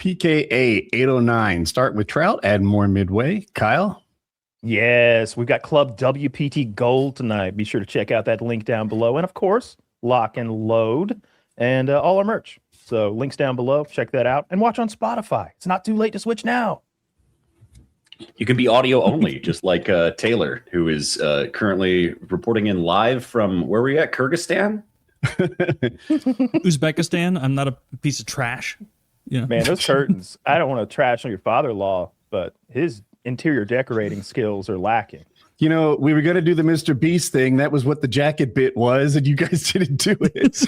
PKA 809. Start with Trout, add more midway. Kyle? Yes, we've got Club WPT Gold tonight. Be sure to check out that link down below. And of course, Lock and Load and all our merch. So links down below. Check that out. And watch on Spotify. It's not too late to switch now. You can be audio only, just like Taylor, who is currently reporting in live from, where were we at, Kyrgyzstan? Uzbekistan. I'm not a piece of trash. Yeah. Man, those curtains, I don't want to trash on your father-in-law, but his interior decorating skills are lacking. You know, we were going to do the MrBeast thing. That was what the jacket bit was, and you guys didn't do it.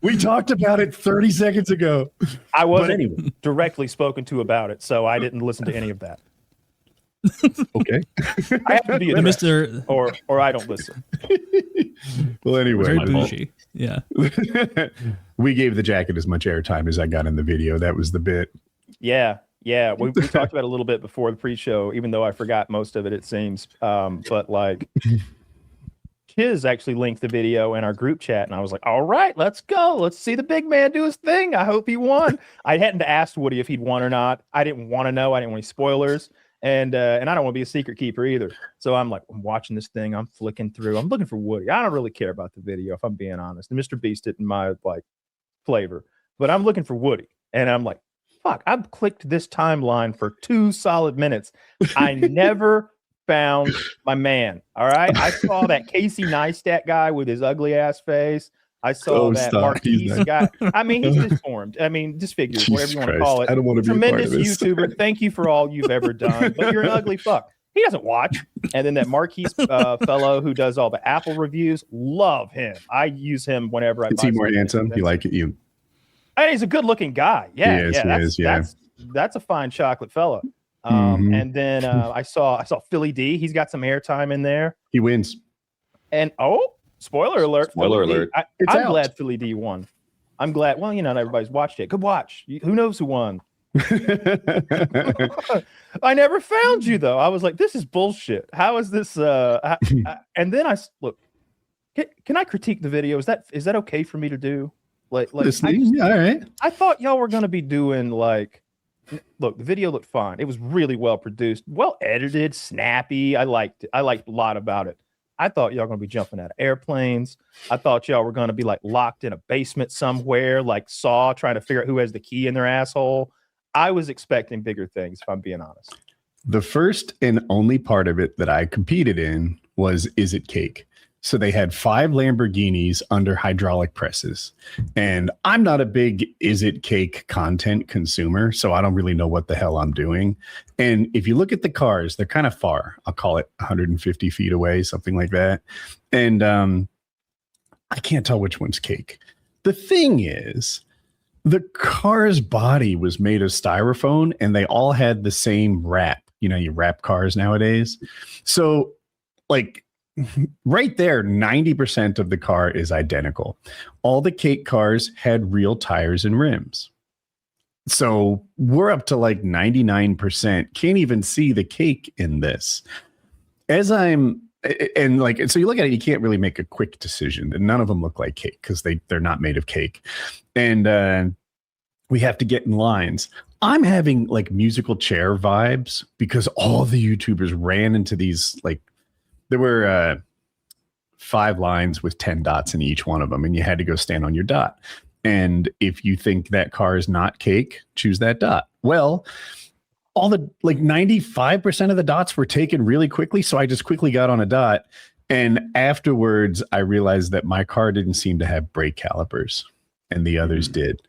We talked about it 30 seconds ago. I wasn't directly spoken to about it, so I didn't listen to any of that. Okay. I have to be a Mr. or I don't listen. Well, anyway. Very bougie. Yeah. We gave the jacket as much airtime as I got in the video. That was the bit. Yeah. Yeah, we talked about it a little bit before the pre-show, even though I forgot most of it, it seems. But like, Chiz actually linked the video in our group chat, and I was like, all right, let's go. Let's see the big man do his thing. I hope he won. I hadn't asked Woody if he'd won or not. I didn't want to know. I didn't want any spoilers. And I don't want to be a secret keeper either. So I'm like, I'm watching this thing. I'm flicking through. I'm looking for Woody. I don't really care about the video, if I'm being honest. And MrBeast isn't my like flavor. But I'm looking for Woody. And I'm like, fuck, I've clicked this timeline for 2 solid minutes. I never found my man. All right. I saw that Casey Neistat guy with his ugly ass face. I saw that Marquise guy. I mean, he's disformed. I mean, disfigured, whatever you want to call it. I don't want to be tremendous part of this. YouTuber. Thank you for all you've ever done. But you're an ugly fuck. He doesn't watch. And then that Marquise fellow who does all the Apple reviews, love him. I use him whenever I buy Is he more handsome? You like it? You. And he's a good-looking guy. Yeah, he is, that's a fine chocolate fella. And then I saw Philly D. He's got some airtime in there. He wins. And spoiler alert! Spoiler alert! I'm glad Philly D won. I'm glad. Well, not everybody's watched it. Good watch. Who knows who won? I never found you though. I was like, this is bullshit. How is this? And then I look. Can I critique the video? Is that okay for me to do? Like all right. I thought y'all were gonna be doing like, look, the video looked fine. It was really well produced, well edited, snappy. I liked it. I liked a lot about it. I thought y'all were gonna be jumping out of airplanes. I thought y'all were gonna be like locked in a basement somewhere, like Saw, trying to figure out who has the key in their asshole. I was expecting bigger things, if I'm being honest. The first and only part of it that I competed in was Is It Cake? So they had 5 Lamborghinis under hydraulic presses. And I'm not a big Is It Cake content consumer, so I don't really know what the hell I'm doing. And if you look at the cars, they're kind of far. I'll call it 150 feet away, something like that. And I can't tell which one's cake. The thing is, the car's body was made of styrofoam, and they all had the same wrap. You know, you wrap cars nowadays. So, like, right there, 90% of the car is identical. All the cake cars had real tires and rims. So we're up to like 99%. Can't even see the cake in this. So you look at it, you can't really make a quick decision. And none of them look like cake because they're not made of cake. And we have to get in lines. I'm having like musical chair vibes because all the YouTubers ran into these, like, there were 5 lines with 10 dots in each one of them, and you had to go stand on your dot. And if you think that car is not cake, choose that dot. Well, all the 95% of the dots were taken really quickly, so I just quickly got on a dot. And afterwards, I realized that my car didn't seem to have brake calipers, and the others did.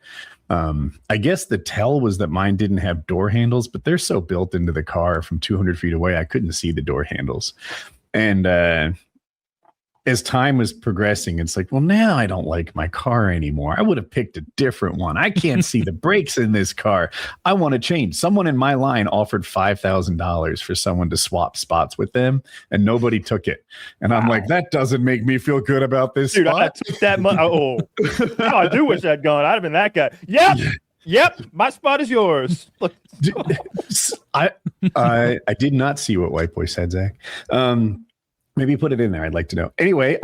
I guess the tell was that mine didn't have door handles, but they're so built into the car from 200 feet away, I couldn't see the door handles. And as time was progressing, it's like, well, now I don't like my car anymore. I would have picked a different one. I can't see the brakes in this car. I want to change. Someone in my line offered $5,000 for someone to swap spots with them, and nobody took it. And I'm like, that doesn't make me feel good about this Dude, spot. I took that money. I do wish I'd gone. I'd have been that guy. Yep, my spot is yours. Look. I did not see what White Boy said, Zach. Maybe put it in there. I'd like to know. Anyway,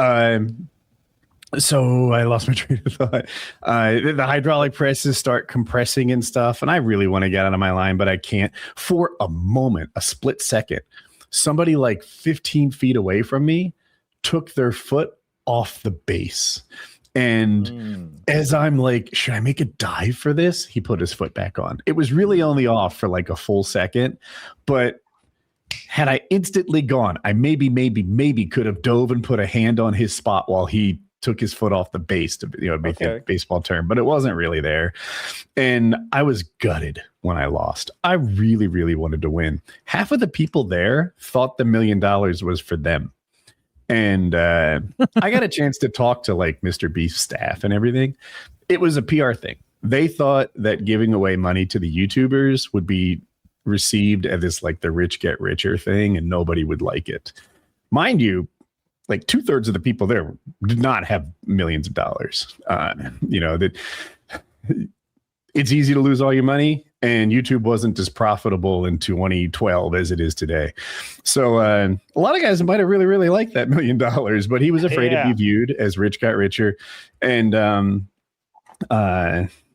So I lost my train of thought. The hydraulic presses start compressing and stuff, and I really want to get out of my line, but I can't. For a moment, a split second, somebody like 15 feet away from me took their foot off the base. And as I'm like, should I make a dive for this? He put his foot back on. It was really only off for like a full second, but had I instantly gone, I maybe could have dove and put a hand on his spot while he took his foot off the base to make a baseball term, but it wasn't really there. And I was gutted when I lost. I really, really wanted to win. Half of the people there thought the $1 million was for them. And I got a chance to talk to like MrBeast staff and everything. It was a PR thing. They thought that giving away money to the YouTubers would be received as this like the rich get richer thing, and nobody would like it. Mind you, like 2/3 of the people there did not have millions of dollars. That it's easy to lose all your money, and YouTube wasn't as profitable in 2012 as it is today. So a lot of guys might have really, really liked that $1 million, but he was afraid to be viewed as rich got richer. And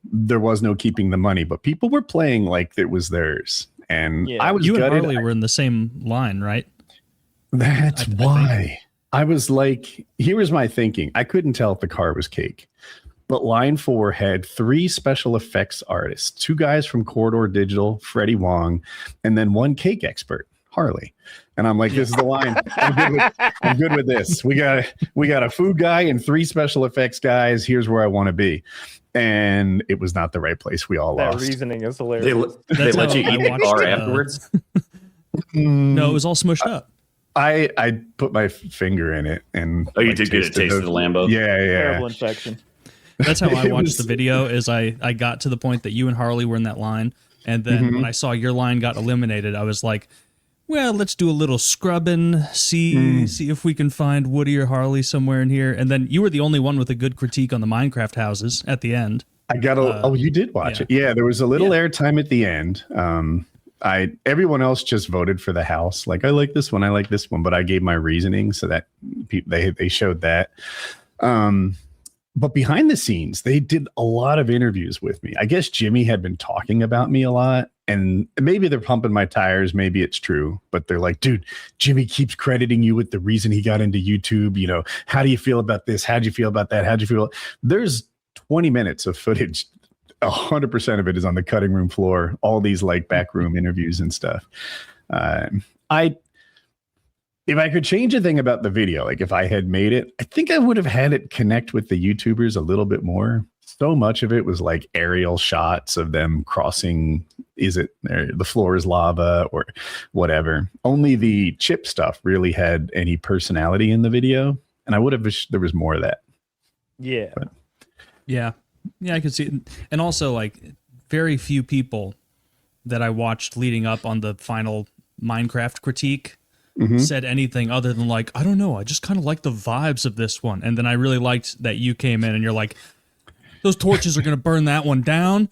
there was no keeping the money, but people were playing like it was theirs. And I was you gutted. and Harley were in the same line, right? That's why. I was like, here was my thinking. I couldn't tell if the car was cake, but line 4 had 3 special effects artists, 2 guys from Corridor Digital, Freddie Wong, and then 1 cake expert, Harley. And I'm like, this is the line. I'm good with this. We got a food guy and 3 special effects guys. Here's where I want to be. And it was not the right place. We all lost. That reasoning is hilarious. They let you eat the car afterwards? No, it was all smushed up. I put my finger in it, and you did get a taste of the Lambo. Yeah. Terrible infection. That's how I watched the video. Is I got to the point that you and Harley were in that line, and then when I saw your line got eliminated, I was like, well, let's do a little scrubbing, see if we can find Woody or Harley somewhere in here. And then you were the only one with a good critique on the Minecraft houses at the end. I got you did watch it. Yeah, there was a little airtime at the end. Everyone else just voted for the house. Like, I like this one, I like this one, but I gave my reasoning so that they showed that. But behind the scenes, they did a lot of interviews with me. I guess Jimmy had been talking about me a lot, and maybe they're pumping my tires. Maybe it's true, but they're like, dude, Jimmy keeps crediting you with the reason he got into YouTube. How do you feel about this? How'd you feel about that? How'd you feel? There's 20 minutes of footage. 100% of it is on the cutting room floor. All these like backroom interviews and stuff. If I could change a thing about the video, like if I had made it, I think I would have had it connect with the YouTubers a little bit more. So much of it was like aerial shots of them crossing. Is it the floor is lava or whatever? Only the chip stuff really had any personality in the video. And I would have wished there was more of that. Yeah. But. Yeah, I could see it. And also, like, very few people that I watched leading up on the final Minecraft critique said anything other than like, I don't know, I just kind of like the vibes of this one. And then I really liked that you came in and you're like, those torches are going to burn that one down.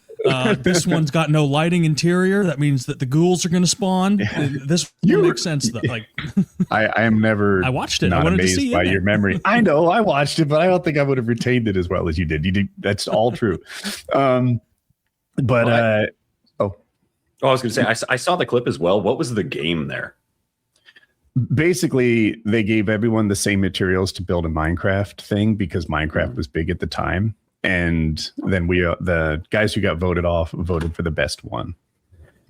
This one's got no lighting interior. That means that the ghouls are going to spawn. This makes sense though. Like, I am never. I watched it. Not I wanted amazed to see by it. your memory. I know I watched it, but I don't think I would have retained it as well as you did. You did. That's all true. I was going to say I saw the clip as well. What was the game there? Basically, they gave everyone the same materials to build a Minecraft thing because Minecraft was big at the time. And then the guys who got voted off voted for the best one.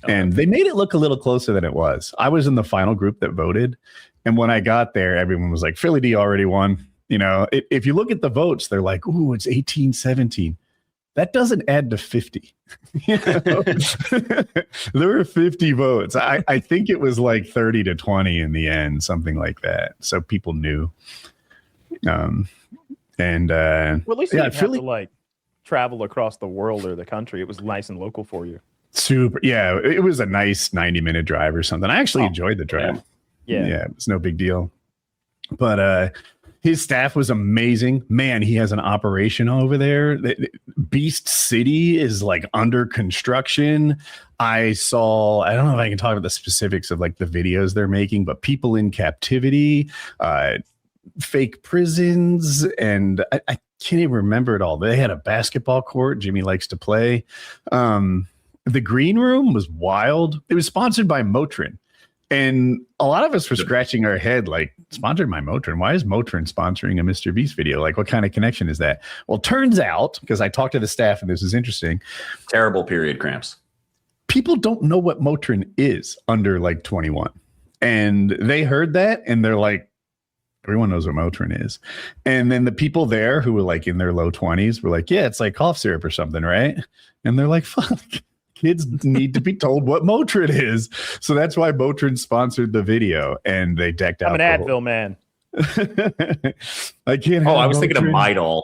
And they made it look a little closer than it was. I was in the final group that voted. And when I got there, everyone was like, Philly D already won. If you look at the votes, they're like, ooh, it's 18-17. That doesn't add to 50. There were 50 votes. I think it was like 30-20 in the end, something like that. So people knew. Well, at least you didn't have to like travel across the world or the country. It was nice and local for you. Super. Yeah, it was a nice 90-minute drive or something. I actually enjoyed the drive. Yeah, it was no big deal. But his staff was amazing. Man, he has an operation over there. Beast City is like under construction. I don't know if I can talk about the specifics of like the videos they're making, but people in captivity, fake prisons, and can't even remember it all. They had a basketball court. Jimmy likes to play. The green room was wild. It was sponsored by Motrin. And a lot of us were scratching our head like, sponsored by Motrin. Why is Motrin sponsoring a MrBeast video? Like, what kind of connection is that? Well, turns out, because I talked to the staff and this is interesting. Terrible period cramps. People don't know what Motrin is under like 21. And they heard that and they're like, everyone knows what Motrin is. And then the people there who were like in their low 20s were like, yeah, it's like cough syrup or something, right? And they're like, fuck. Kids need to be told what Motrin is. So that's why Motrin sponsored the video and they decked out. I'm an Advil man. I can't. I was thinking of Midol.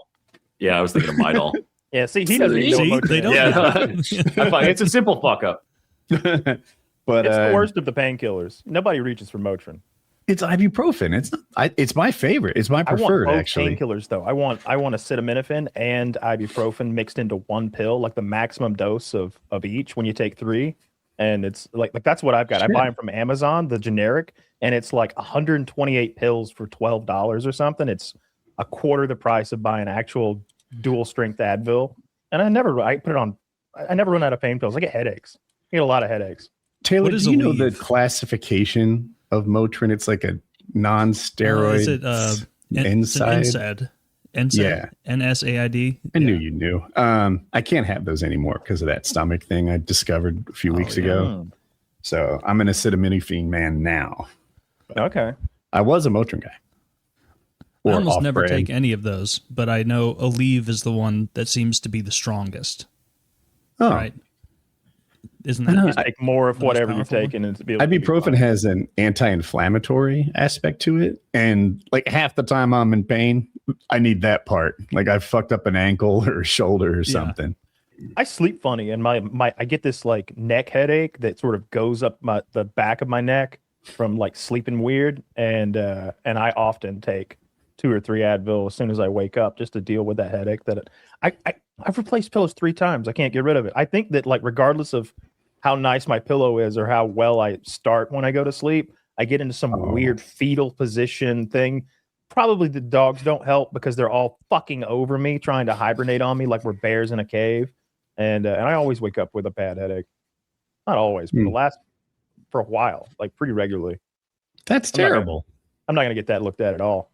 Yeah, I was thinking of Midol. Yeah, see, he doesn't even know what Motrin is. Yeah, it's a simple fuck up. But it's the worst of the painkillers. Nobody reaches for Motrin. It's ibuprofen. It's my favorite. It's my preferred. I want both actually painkillers though. I want acetaminophen and ibuprofen mixed into one pill, like the maximum dose of each when you take 3. And it's like that's what I've got. Shit. I buy them from Amazon, the generic, and it's like 128 pills for $12 or something. It's a quarter the price of buying actual dual strength Advil. And I never run out of pain pills. I get headaches. I get a lot of headaches. Taylor, do you know the classification of Motrin? It's like a non-steroid. Is it NSAID? Yeah. NSAID. I knew you knew. I can't have those anymore because of that stomach thing I discovered a few weeks ago. So I'm an acetaminophen man now. Okay. I was a Motrin guy. I almost never take any of those, but I know Aleve is the one that seems to be the strongest. Oh. Right. Isn't that like more of whatever you're taking? Ibuprofen has an anti-inflammatory aspect to it, and like half the time I'm in pain, I need that part. Like I fucked up an ankle or a shoulder or something. I sleep funny, and I get this like neck headache that sort of goes up the back of my neck from like sleeping weird, and I often take 2 or 3 Advil as soon as I wake up just to deal with that headache. That I've replaced pillows 3 times. I can't get rid of it. I think that like regardless of how nice my pillow is or how well I start when I go to sleep, I get into some weird fetal position thing. Probably the dogs don't help because they're all fucking over me, trying to hibernate on me like we're bears in a cave. And I always wake up with a bad headache. Not always, but for a while, like pretty regularly. That's terrible. I'm not gonna get that looked at all.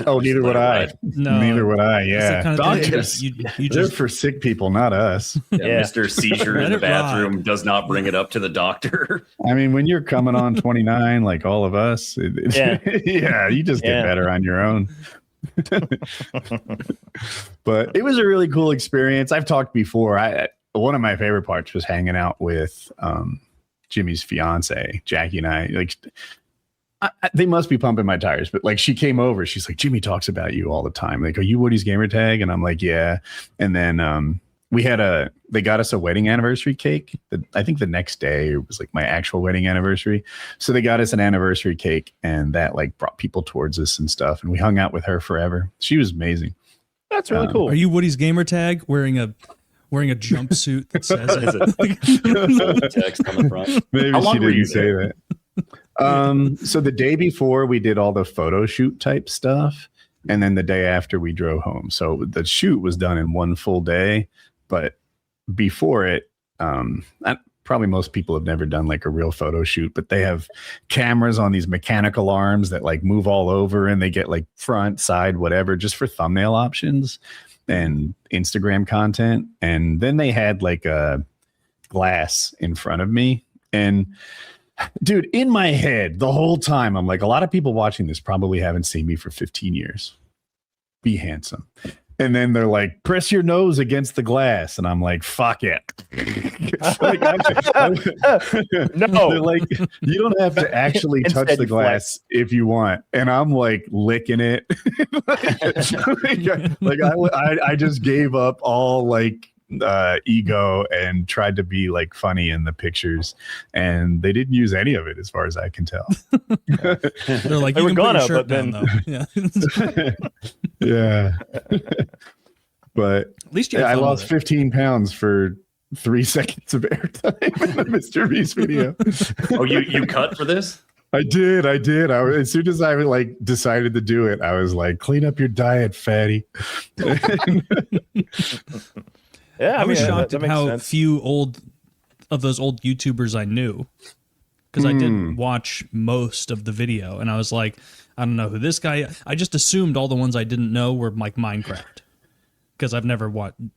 Oh, neither would I. No, neither would I. Yeah, kind of doctors. You They're just for sick people, not us. Yeah. Mr. Seizure in the bathroom ride. does not bring it up to the doctor. I mean, when you're coming on 29, like all of us, yeah, you just get better on your own. But it was a really cool experience. I've talked before. One of my favorite parts was hanging out with Jimmy's fiance, Jackie, and I. Like, they must be pumping my tires, but like she came over, she's like, Jimmy talks about you all the time. Like, are you Woody's gamer tag? And I'm like, yeah. And then they got us a wedding anniversary cake. I think the next day it was like my actual wedding anniversary. So they got us an anniversary cake, and that like brought people towards us and stuff. And we hung out with her forever. She was amazing. That's really cool. Are you Woody's gamer tag wearing a jumpsuit that says it? Text on the front. Maybe she didn't say that. So the day before we did all the photo shoot type stuff, and then the day after we drove home. So the shoot was done in one full day, but before it, probably most people have never done like a real photo shoot, but they have cameras on these mechanical arms that like move all over, and they get like front, side, whatever, just for thumbnail options and Instagram content. And then they had like a glass in front of me, and dude, in my head the whole time, I'm like, a lot of people watching this probably haven't seen me for 15 years. Be handsome. And then they're like, press your nose against the glass. And I'm like, fuck it. Like, no. They're like, you don't have to actually touch the glass if you want. And I'm like licking it. I just gave up all like ego and tried to be like funny in the pictures, and they didn't use any of it as far as I can tell. They're like, they you were can put gonna, your shirt but then down, though. Yeah. But at least you I lost 15 pounds for 3 seconds of airtime in the MrBeast video. Oh, you cut for this? I did. As soon as I like decided to do it, I was like, "Clean up your diet, fatty." Yeah, I was shocked that at how sense. few of those old YouTubers I knew, because I didn't watch most of the video, and I was like, I don't know who this guy. I just assumed all the ones I didn't know were like Minecraft, because I've never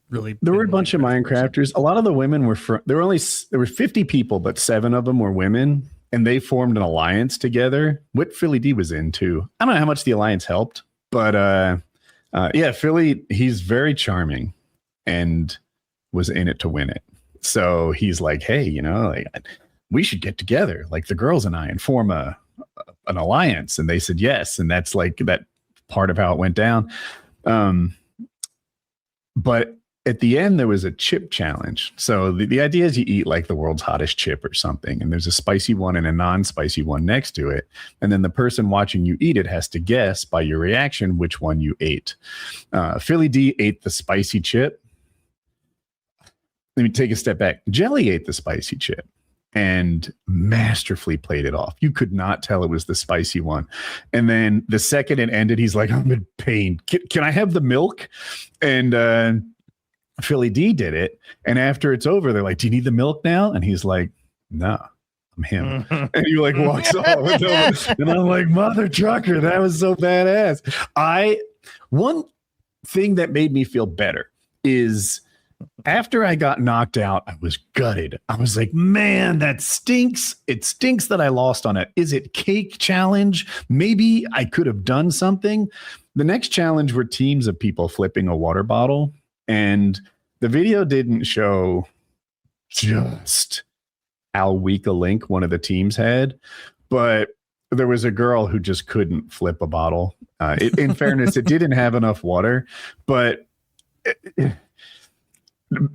really. There were a bunch of Minecrafters. A lot of the women were there were 50 people, but 7 of them were women, and they formed an alliance together. What Philly D was in too. I don't know how much the alliance helped, but yeah, Philly. He's very charming, and was in it to win it. So he's like, hey, like, we should get together, like the girls and I, and form an alliance. And they said yes, and that's like that part of how it went down. But at the end, there was a chip challenge. So the idea is you eat like the world's hottest chip or something, and there's a spicy one and a non-spicy one next to it. And then the person watching you eat it has to guess by your reaction which one you ate. Philly D ate the spicy chip. Let me take a step back. Jelly ate the spicy chip and masterfully played it off. You could not tell it was the spicy one. And then the second it ended, he's like, I'm in pain. Can I have the milk? And Philly D did it. And after it's over, they're like, do you need the milk now? And he's like, no, I'm him. And he like walks off. And I'm like, mother trucker, that was so badass. One thing that made me feel better is after I got knocked out, I was gutted. I was like, man, that stinks. It stinks that I lost on it. Is it cake challenge? Maybe I could have done something. The next challenge were teams of people flipping a water bottle. And the video didn't show just how weak a link one of the teams had. But there was a girl who just couldn't flip a bottle. In fairness, it didn't have enough water. But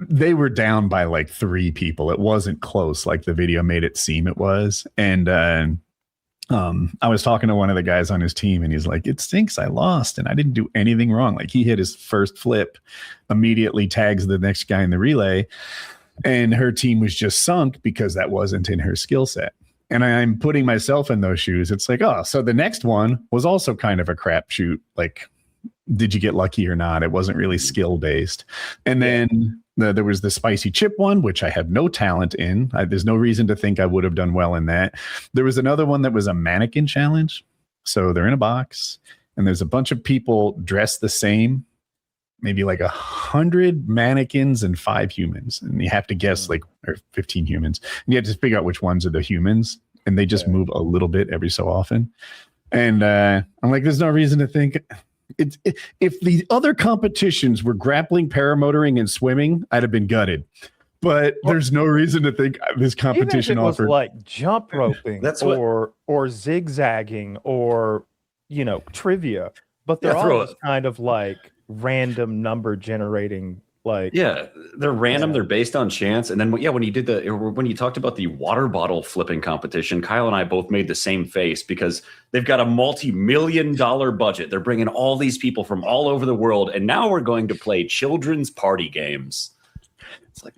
they were down by like 3 people. It wasn't close like the video made it seem it was. And I was talking to one of the guys on his team, and he's like, it stinks. I lost, and I didn't do anything wrong. Like, he hit his first flip, immediately tags the next guy in the relay, and her team was just sunk because that wasn't in her skill set. And I'm putting myself in those shoes. It's like, oh, so the next one was also kind of a crapshoot. Like, did you get lucky or not? It wasn't really skill based. And then there was the spicy chip one, which I had no talent in. There's no reason to think I would have done well in that. There was another one that was a mannequin challenge. So they're in a box, and there's a bunch of people dressed the same, maybe like 100 mannequins and 5 humans. And you have to guess, like, or 15 humans. And you have to figure out which ones are the humans. And they just move a little bit every so often. And I'm like, there's no reason to think... If the other competitions were grappling, paramotoring, and swimming, I'd have been gutted. But there's no reason to think this competition even if it offered was like jump roping or zigzagging or trivia, but they're all just kind of like random number generating. Like, yeah, they're random. They're based on chance. And then, when you talked about the water bottle flipping competition, Kyle and I both made the same face because they've got a multi-million-dollar budget. They're bringing all these people from all over the world, and now we're going to play children's party games. It's like,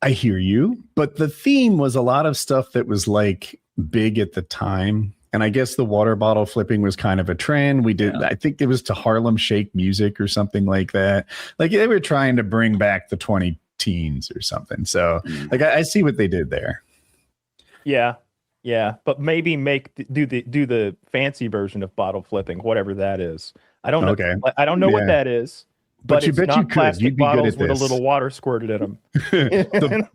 I hear you, but the theme was a lot of stuff that was like big at the time. And I guess the water bottle flipping was kind of a trend. We did, I think it was to Harlem Shake music or something like that. Like, they were trying to bring back the 20 teens or something. So like, I see what they did there. Yeah. But maybe do the fancy version of bottle flipping, whatever that is. I don't know. Okay. I don't know what that is. But you it's bet not you could. plastic You'd be good bottles at with a this. little water squirted in them.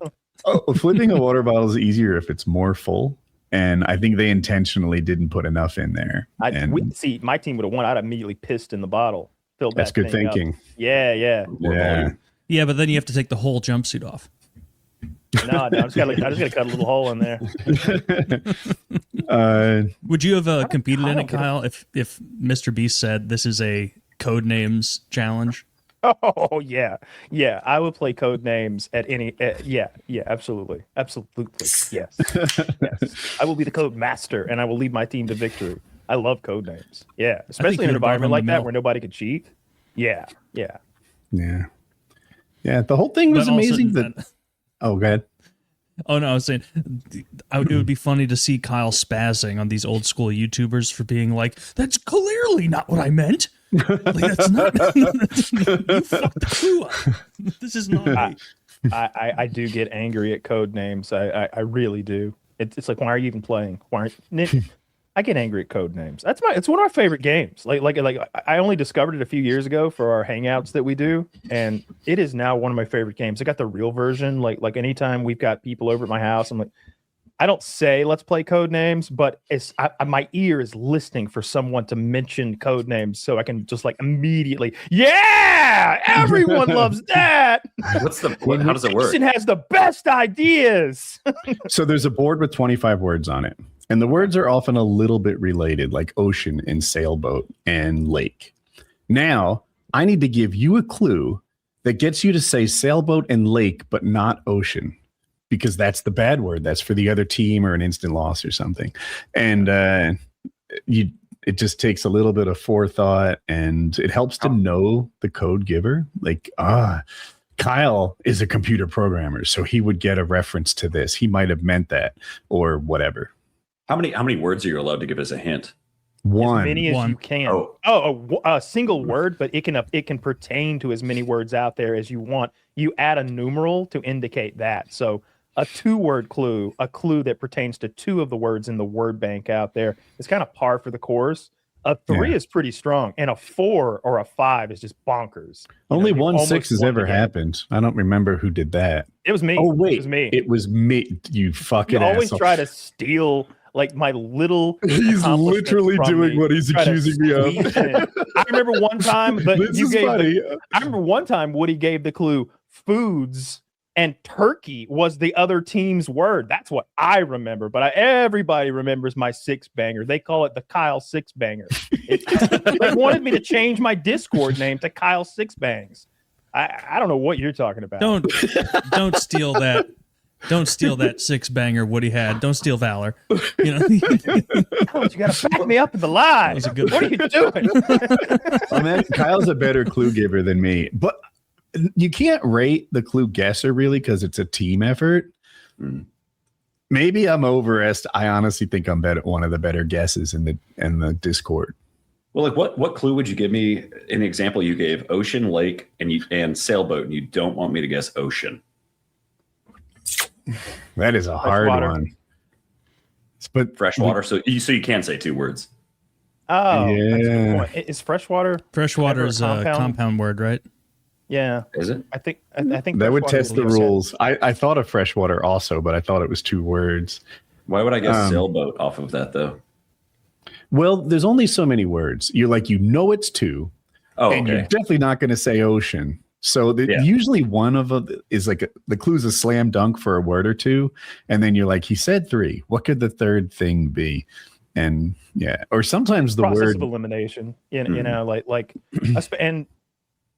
Flipping a water bottle is easier if it's more full. And I think they intentionally didn't put enough in there. See, my team would have won. I'd immediately pissed in the bottle. Filled that's good thinking. Yeah. Yeah, but then you have to take the whole jumpsuit off. No, I just gotta cut a little hole in there. Would you have competed in it, Kyle, if MrBeast said this is a Codenames challenge? Oh yeah. I would play Codenames at any. Yeah, absolutely, yes. I will be the code master, and I will lead my team to victory. I love Codenames. Yeah, especially in an environment like that where nobody could cheat. Yeah. The whole thing was amazing. Oh, go ahead. Oh no, I was saying it would be funny to see Kyle spazzing on these old school YouTubers for being like, "That's clearly not what I meant. Like, that's not. You fucked the clue up. This is not." I do get angry at code names. I really do. It's like, why are you even playing? I get angry at code names. It's one of my favorite games. Like I only discovered it a few years ago for our hangouts that we do, and it is now one of my favorite games. I got the real version. Like anytime we've got people over at my house, I'm like, I don't say let's play code names, but my ear is listening for someone to mention code names, so I can just like immediately, yeah, everyone loves that. How does it work? Jason has the best ideas. So there's a board with 25 words on it. And the words are often a little bit related, like ocean and sailboat and lake. Now, I need to give you a clue that gets you to say sailboat and lake, but not ocean, because that's the bad word. That's for the other team or an instant loss or something. And it just takes a little bit of forethought, and it helps to know the code giver. Like, Kyle is a computer programmer, so he would get a reference to this. He might have meant that or whatever. How many words are you allowed to give as a hint? One. As many as you can. A single word, but it can pertain to as many words out there as you want. You add a numeral to indicate that. So a 2-word clue, a clue that pertains to 2 of the words in the word bank out there, is kind of par for the course. A 3 is pretty strong, and a 4 or a 5 is just bonkers. Only 1 6 has ever happened. I don't remember who did that. It was me. Oh wait, it was me. It was me. You fucking. You always asshole. try to steal. Like my little, he's literally doing what he's accusing me of. I remember one time, but this you is gave. funny. I remember one time Woody gave the clue foods, and turkey was the other team's word. That's what I remember. But everybody remembers my 6-banger. They call it the Kyle 6-banger. They wanted me to change my Discord name to Kyle 6-bangs. I don't know what you're talking about. Don't steal that. Don't steal that 6-banger Woody had. Don't steal Valor. You know, you got to back me up in the lie. What are you doing? Oh, man, Kyle's a better clue giver than me, but you can't rate the clue guesser really because it's a team effort. Maybe I'm I honestly think I'm one of the better guesses in the Discord. Well, like what clue would you give me? An example you gave: ocean, lake, and sailboat, and you don't want me to guess ocean. That is a hard one. But freshwater, so you can say 2 words. Oh, yeah. Is freshwater? Freshwater is a compound word, right? Yeah. Is it? I think that would test the rules. I thought of freshwater also, but I thought it was 2 words. Why would I guess sailboat off of that though? Well, there's only so many words. You're like, it's 2. Oh, and you're definitely not going to say ocean. So usually one of them is like the clue's a slam dunk for a word or 2, and then you're like, he said 3. What could the third thing be? And or sometimes the process word of elimination. You know, like, and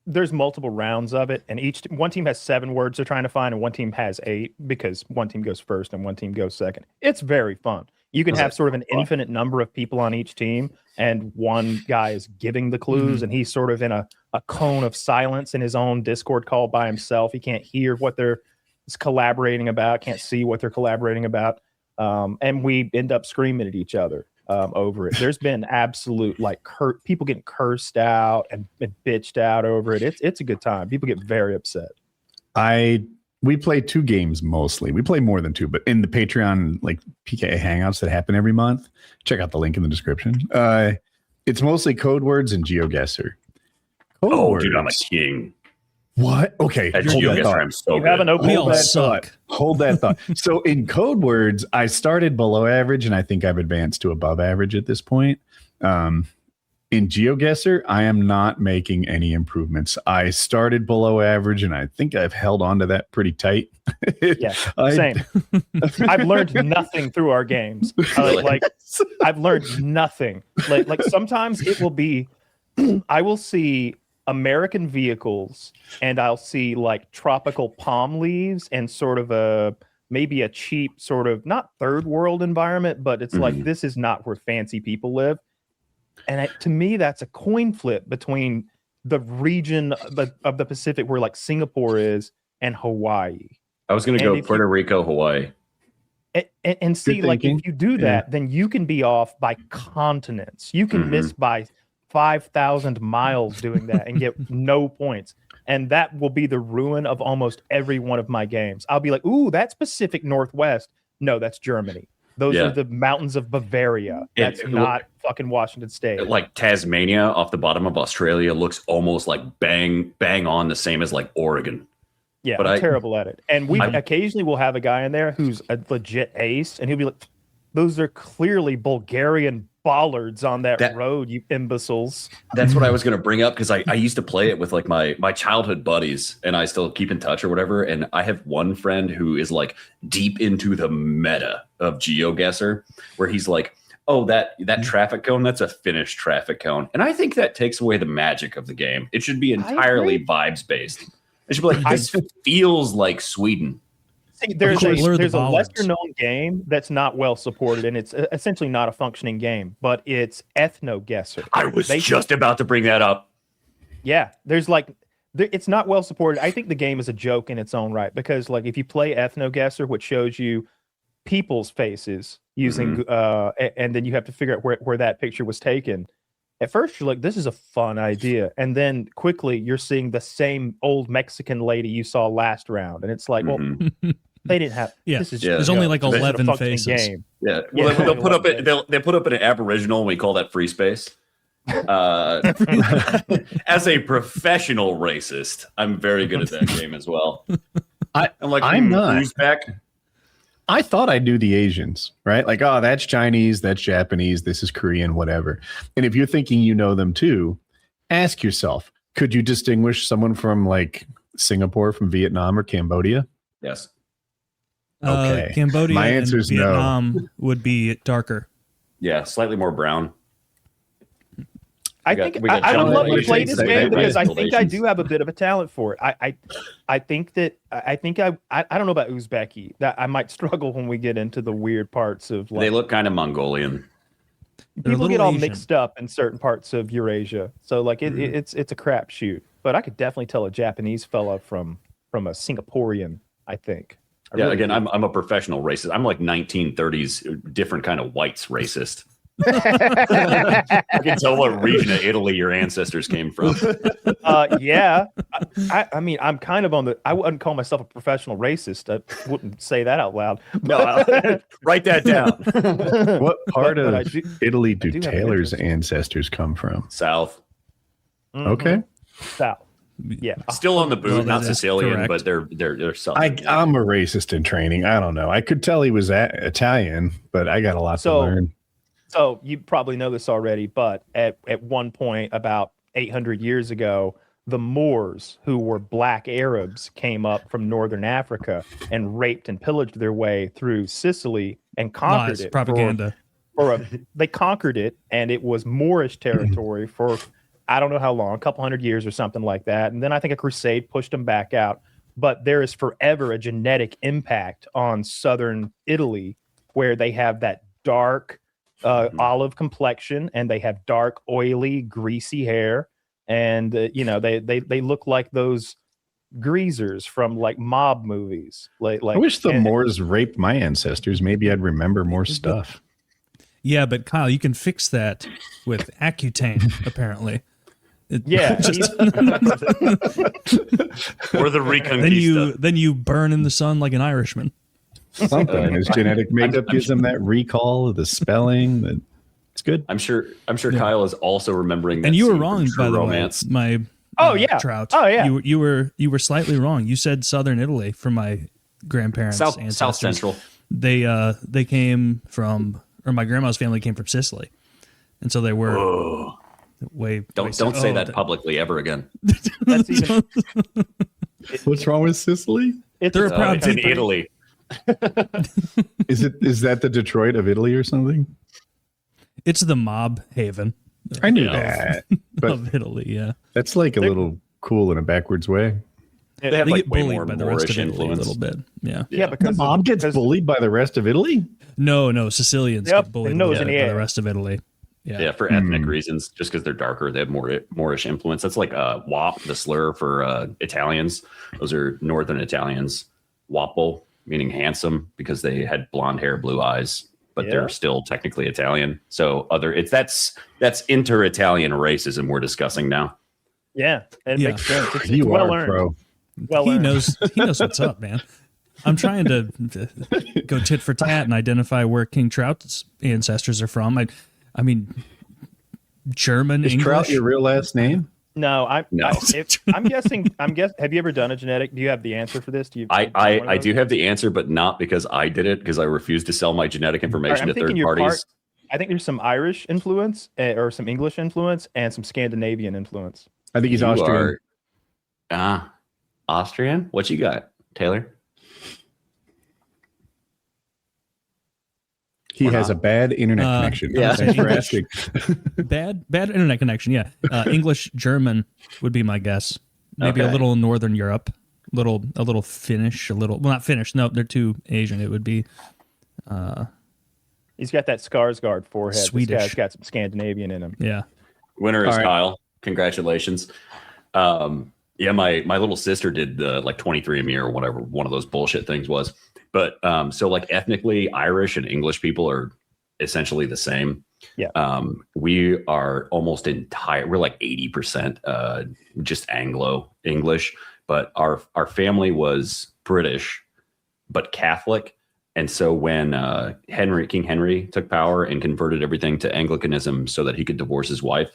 there's multiple rounds of it, and one team has 7 words they're trying to find, and one team has 8 because one team goes first and one team goes second. It's very fun. You can have sort of an infinite number of people on each team, and one guy is giving the clues, and he's sort of in a cone of silence in his own Discord call by himself. He can't hear what they're collaborating about, can't see what they're collaborating about, and we end up screaming at each other over it. There's been absolute people getting cursed out and bitched out over it. It's a good time. People get very upset. We play 2 games mostly. We play more than 2, but in the Patreon PKA hangouts that happen every month, check out the link in the description. It's mostly code words and GeoGuessr. Dude, I'm a king. What? Okay. At GeoGuessr, I'm so good. We all suck. Hold that thought. So in code words, I started below average, and I think I've advanced to above average at this point. In GeoGuessr, I am not making any improvements. I started below average, and I think I've held on to that pretty tight. Yeah, same. I've learned nothing through our games. I've learned nothing. Like sometimes it will be, I will see American vehicles, and I'll see tropical palm leaves and sort of maybe a cheap sort of not third world environment, but it's like this is not where fancy people live. And to me, that's a coin flip between the region of the Pacific where Singapore is and Hawaii. I was going to go Puerto Rico, Hawaii. And see, like, if you do that, then you can be off by continents. You can miss by 5,000 miles doing that and get no points. And that will be the ruin of almost every one of my games. I'll be like, ooh, that's Pacific Northwest. No, that's Germany. Those are the mountains of Bavaria. That's not fucking Washington State. Like Tasmania off the bottom of Australia looks almost like bang on the same as like Oregon. Yeah, but I'm terrible at it. And we occasionally will have a guy in there who's a legit ace, and he'll be like, those are clearly Bulgarian bollards on that road, you imbeciles. That's what I was going to bring up, because I used to play it with like my childhood buddies, and I still keep in touch or whatever. And I have one friend who is like deep into the meta of GeoGuessr, where he's like, oh, that traffic cone, that's a Finnish traffic cone. And I think that takes away the magic of the game. It should be entirely vibes based. It should be like, this feels like Sweden. See, there's a lesser known game that's not well supported, and it's essentially not a functioning game, but it's EthnoGuessr. I was just about to bring that up. Yeah, it's not well supported. I think the game is a joke in its own right, because like if you play EthnoGuessr, which shows you people's faces using, and then you have to figure out where that picture was taken. At first, you're like, this is a fun idea. And then quickly, you're seeing the same old Mexican lady you saw last round. And it's like, well, they didn't have. This is there's only like 11 faces. Game. Yeah. Well, they'll put up they put up an Aboriginal, and we call that free space. As a professional racist, I'm very good at that game as well. I'm not. Who's back? I thought I knew the Asians, right? Like, oh, that's Chinese, that's Japanese, this is Korean, whatever. And if you're thinking you know them too, ask yourself, could you distinguish someone from like Singapore from Vietnam or Cambodia? Yes. Okay. Cambodia My answer is Vietnam would be darker. Yeah, slightly more brown. I would love to play this game because I think I do have a bit of a talent for it. I think I don't know about Uzbeki. That I might struggle when we get into the weird parts of. Like, they look kind of Mongolian. People get all mixed up in certain parts of Eurasia, so like it's a crapshoot. But I could definitely tell a Japanese fella from a Singaporean. I think. Again, I'm a professional racist. I'm like 1930s different kind of whites racist. I can tell what region of Italy your ancestors came from. Yeah. I mean, I'm kind of on the. I wouldn't call myself a professional racist. I wouldn't say that out loud. No, write that down. What part of Italy do Taylor's ancestors come from? South. Okay. South. Yeah. Still on the boot, not Sicilian, but they're Southern. I'm a racist in training. I don't know. I could tell he was Italian, but I got a lot to learn. So you probably know this already, but at one point about 800 years ago, the Moors, who were black Arabs, came up from northern Africa and raped and pillaged their way through Sicily and conquered it. Propaganda. They conquered it, and it was Moorish territory for I don't know how long, a couple hundred years or something like that. And then I think a crusade pushed them back out. But there is forever a genetic impact on southern Italy where they have that dark olive complexion, and they have dark, oily, greasy hair, and they look like those greasers from like mob movies. Like I wish the Moors raped my ancestors. Maybe I'd remember more stuff. Yeah, but Kyle, you can fix that with Accutane, apparently. Yeah. Or the Reconquista. Then you burn in the sun like an Irishman. Something. His genetic makeup gives him that recall, the spelling. It's good. I'm sure Kyle is also remembering that. And you were scene wrong, from by the Romance. way. Trout. Oh yeah. You were slightly wrong. You said Southern Italy for my grandparents. ancestors. South Central. They came from, or my grandma's family came from Sicily, and so they were way. Don't say that publicly ever again. That's even. What's wrong with Sicily? They're a proud in people. Italy. Is that the Detroit of Italy or something? It's the mob haven. I knew that, but of Italy, yeah. That's like a little cool in a backwards way. They have They like get way bullied more by the rest of Moorish Italy influence. a little bit. Yeah. Yeah, because The mob gets bullied by the rest of Italy? No, Sicilians get bullied nose by in the air. the rest of Italy. Yeah, for ethnic reasons, just because they're darker, they have more Moorish influence. That's like WAP, the slur for Italians. Those are Northern Italians. Wapo, meaning handsome, because they had blonde hair, blue eyes, but they're still technically Italian. So that's inter-Italian racism we're discussing now. Yeah, it makes sense. It's You well are earned. pro. Well he earned. knows what's up, man. I'm trying to go tit for tat and identify where Trout's ancestors are from. I mean, German, Is English. Trout your real last name? No, I'm No. I'm guessing. Have you ever done a genetic? Do you have the answer for this? Do you? I do have the answer, but not because I did it, because I refuse to sell my genetic information to third parties. I think there's some Irish influence or some English influence and some Scandinavian influence. I think he's Austrian. Austrian? What you got, Taylor? He has a bad internet connection. yeah. Thanks for asking. Bad internet connection. Yeah, English, German would be my guess. Maybe a little Northern Europe, a little Finnish, not Finnish. No, they're too Asian. It would be. He's got that Skarsgård forehead. Swedish. This guy's got some Scandinavian in him. Yeah. Winner is All right. Kyle. Congratulations. Yeah, my little sister did the 23andMe or whatever one of those bullshit things was. But so like ethnically, Irish and English people are essentially the same. Yeah. We are almost entire. We're like 80% just Anglo English, but our family was British, but Catholic. And so when King Henry took power and converted everything to Anglicanism so that he could divorce his wife,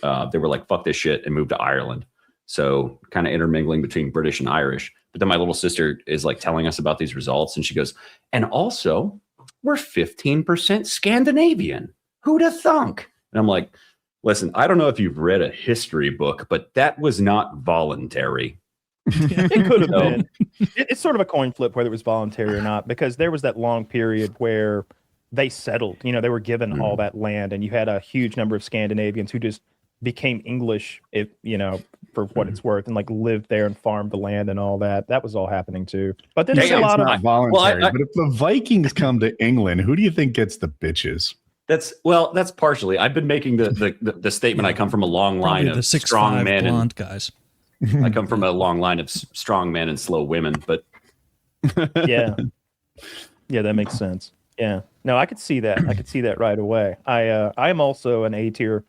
they were like, fuck this shit, and moved to Ireland. So kind of intermingling between British and Irish. But then my little sister is like telling us about these results, and she goes, and also we're 15% Scandinavian. Who'd have thunk? And I'm like, listen, I don't know if you've read a history book, but that was not voluntary. It could have been. It's sort of a coin flip whether it was voluntary or not, because there was that long period where they settled. You know, they were given all that land, and you had a huge number of Scandinavians who just became English, if you know, for what it's worth, and like lived there and farmed the land and all that. That was all happening too. But then there's a lot of voluntary. But if the Vikings come to England, who do you think gets the bitches? That's partially. I've been making the statement. I come from a long line Probably of the strong 6'5" men blonde guys. I come from a long line of strong men and slow women, but yeah, that makes sense. Yeah, no, I could see that. I could see that right away. I am also an A tier.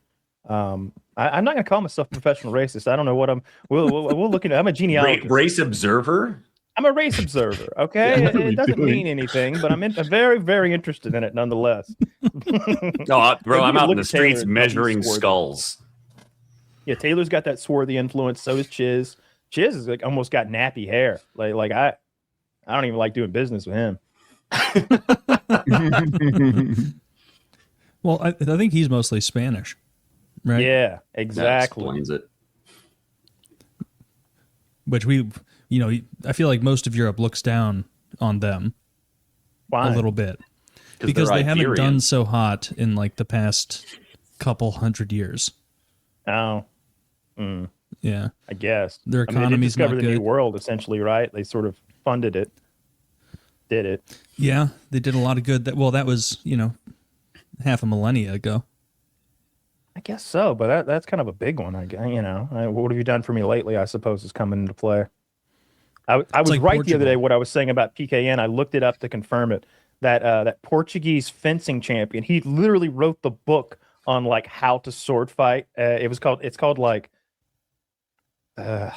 I'm not going to call myself a professional racist. I don't know what I'm. We'll look into. I'm a genealogist. Race observer. I'm a race observer. Okay, Yeah, it doesn't mean anything, but I'm very, very interested in it nonetheless. No, bro, I'm out in Look the at streets Taylor, measuring he's swarthy. skulls. Yeah, Taylor's got that swarthy influence. So is Chiz. Chiz is like almost got nappy hair. Like I don't even like doing business with him. Well, I think he's mostly Spanish, right? Yeah, That exactly. explains it. Which I feel like most of Europe looks down on them Why? a little bit because they're they haven't Iberian. done so hot in like the past couple hundred years. Oh, Yeah, I guess Their they economy's discovered not the new good. world essentially, right? They sort of funded it, did it. yeah, they did a lot of good. That was half a millennia ago. I guess so, but that's kind of a big one. What have you done for me lately? I suppose is coming into play. I was like right the other day. Portugal. What I was saying about PKN, I looked it up to confirm it. That Portuguese fencing champion, he literally wrote the book on like how to sword fight. It's called like the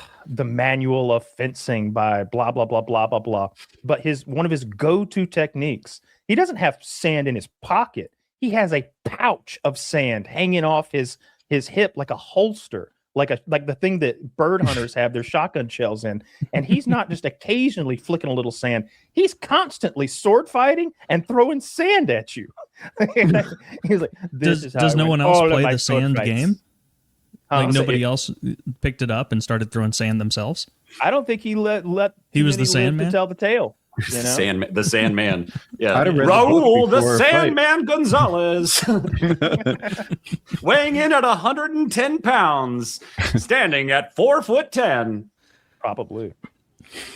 Manual of Fencing by blah blah blah blah blah blah. But one of his go-to techniques, he doesn't have sand in his pocket. He has a pouch of sand hanging off his hip like a holster, like the thing that bird hunters have their shotgun shells in. And he's not just occasionally flicking a little sand. He's constantly sword fighting and throwing sand at you. He's like, Does no one else play the sand game? Like nobody it- else picked it up and started throwing sand themselves? I don't think he let He was many the live Sandman? to tell the tale. You know? The Sandman. Yeah. I'd have read the book Raul the before a fight. Sandman Gonzalez. Weighing in at 110 pounds, standing at 4'10". Probably.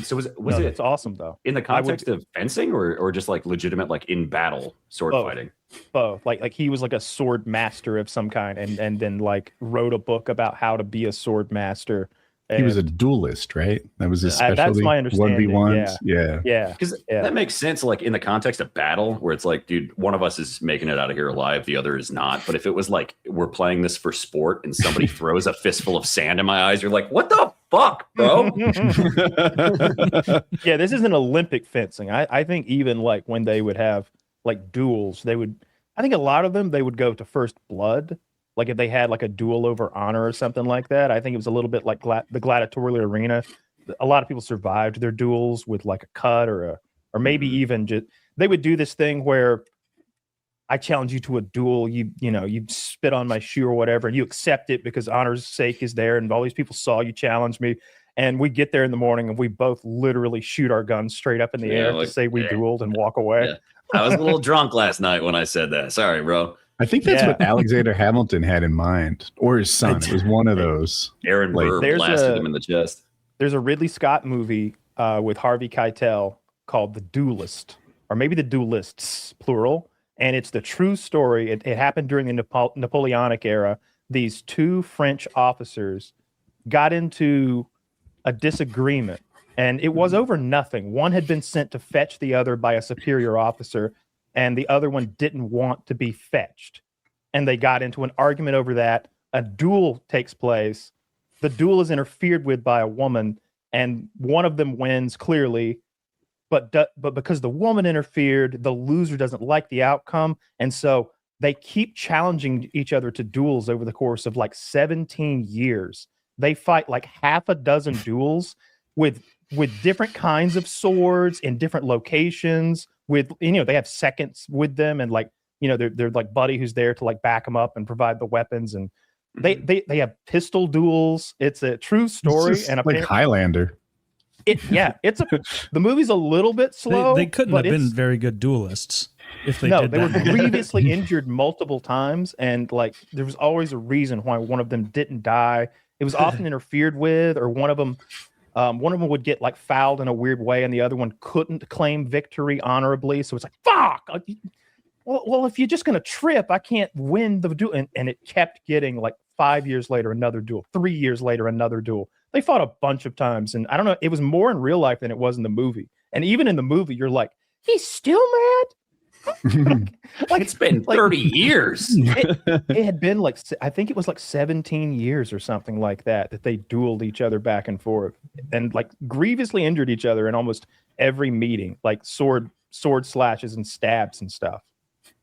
So was No, it it's awesome though. in the context of fencing or just like legitimate like in battle sword Both. fighting? Both. Like he was like a sword master of some kind, and then like wrote a book about how to be a sword master. He was a duelist, right? That was his specialty. That's my understanding. 1v1s. Yeah. Because that makes sense, like in the context of battle, where it's like, dude, one of us is making it out of here alive, the other is not. But if it was like we're playing this for sport and somebody throws a fistful of sand in my eyes, you're like, what the fuck, bro? Yeah, this isn't Olympic fencing. I think even like when they would have like duels, I think a lot of them, they would go to first blood. Like if they had like a duel over honor or something like that. I think it was a little bit like the gladiatorial arena. A lot of people survived their duels with like a cut or maybe even just, they would do this thing where I challenge you to a duel. You spit on my shoe or whatever, and you accept it because honor's sake is there. And all these people saw you challenge me. And we get there in the morning and we both literally shoot our guns straight up in the air to say we dueled and walk away. Yeah. I was a little drunk last night when I said that. Sorry, bro. I think that's what Alexander Hamilton had in mind, or his son. It was one of those. Aaron Burr blasted him in the chest. There's a Ridley Scott movie with Harvey Keitel called The Duelist, or maybe The Duelists, plural. And it's the true story. It happened during the Napoleonic era. These two French officers got into a disagreement, and it was over nothing. One had been sent to fetch the other by a superior officer, and the other one didn't want to be fetched. And they got into an argument over that. A duel takes place. The duel is interfered with by a woman, and one of them wins clearly. But because the woman interfered, the loser doesn't like the outcome. And so they keep challenging each other to duels over the course of like 17 years. They fight like half a dozen duels with different kinds of swords in different locations. They have seconds with them, and like, they're like buddy who's there to like back them up and provide the weapons, and they have pistol duels. It's a true story, and like Highlander. The movie's a little bit slow. They couldn't have been very good duelists if they did they that. were grievously injured multiple times, and like there was always a reason why one of them didn't die. It was often interfered with, or one of them would get like fouled in a weird way, and the other one couldn't claim victory honorably. So it's like, fuck. Well, if you're just gonna trip, I can't win the duel. And it kept getting like 5 years later, another duel. 3 years later, another duel. They fought a bunch of times, and I don't know. It was more in real life than it was in the movie. And even in the movie, you're like, he's still mad. Like it's been 30 years. It had been like, I think it was like 17 years or something like that they dueled each other back and forth, and like grievously injured each other in almost every meeting, like sword slashes and stabs and stuff.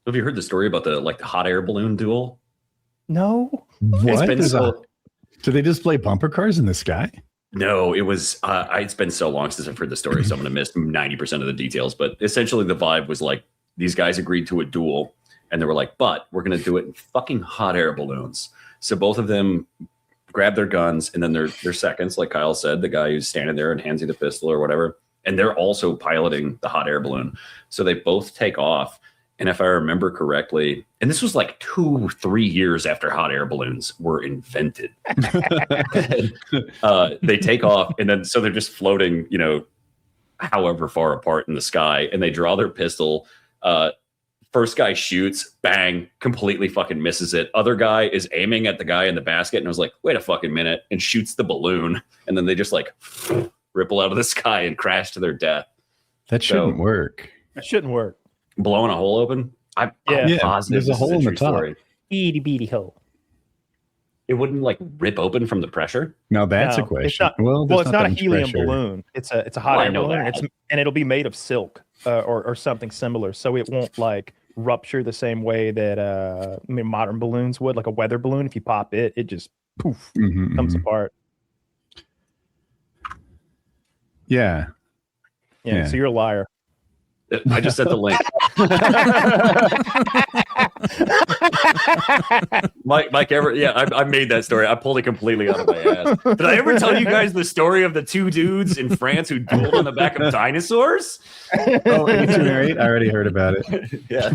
Have you heard the story about the hot air balloon duel? No. What? Do they display bumper cars in the sky? No, it was. It's been so long since I've heard the story, so I'm going to miss 90% of the details. But essentially, the vibe was like these guys agreed to a duel, and they were like, "But we're going to do it in fucking hot air balloons." So both of them grab their guns, and then their seconds, like Kyle said, the guy who's standing there and hands you the pistol or whatever, and they're also piloting the hot air balloon. So they both take off. And if I remember correctly, and this was like 2-3 years after hot air balloons were invented, they take off, and then so they're just floating, however far apart in the sky, and they draw their pistol. First guy shoots, bang, completely fucking misses it. Other guy is aiming at the guy in the basket, and I was like, wait a fucking minute, and shoots the balloon, and then they just like ripple out of the sky and crash to their death. That shouldn't work. It shouldn't work. Blowing a hole open? I'm positive there's a hole in the top. Itty bitty hole. It wouldn't like rip open from the pressure? No, that's a question. It's not a helium balloon. It's a hot air balloon, and it'll be made of silk or something similar, so it won't like rupture the same way that modern balloons would, like a weather balloon. If you pop it, it just poof comes apart. Yeah. So you're a liar. I just sent the link. Mike ever? Yeah, I made that story. I pulled it completely out of my ass. Did I ever tell you guys the story of the two dudes in France who dueled on the back of dinosaurs? Oh, 1808? I already heard about it. Yeah.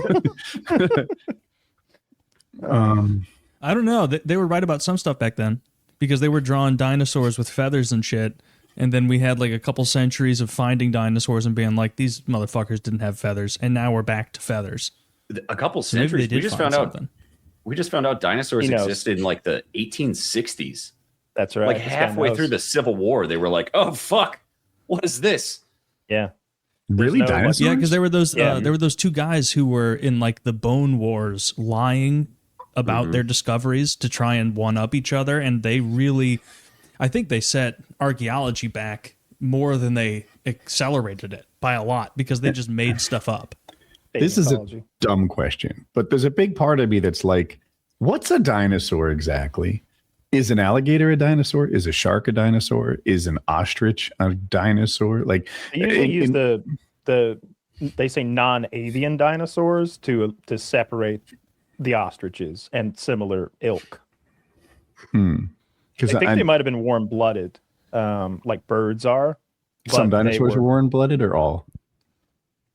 I don't know. They were right about some stuff back then, because they were drawing dinosaurs with feathers and shit. And then we had like a couple centuries of finding dinosaurs and being like, these motherfuckers didn't have feathers, and now we're back to feathers. A couple centuries. We just found out dinosaurs existed in like the 1860s. That's right. Like This guy halfway knows. through the Civil War, they were like, "Oh fuck, what is this?" Yeah. Really, no, like- dinosaurs? Yeah, because there were those Yeah. there were those two guys who were in like the Bone Wars lying about their discoveries to try and one up each other, and they really, I think they set archaeology back more than they accelerated it by a lot because they just made stuff up. This is a Paleontology. dumb question, but there's a big part of me that's like, what's a dinosaur exactly? Is an alligator a dinosaur? Is a shark a dinosaur? Is an ostrich a dinosaur? Like, They usually use they say non-avian dinosaurs to separate the ostriches and similar ilk. I because think they might have been warm-blooded, like birds are. some but they dinosaurs were- are warm-blooded or all?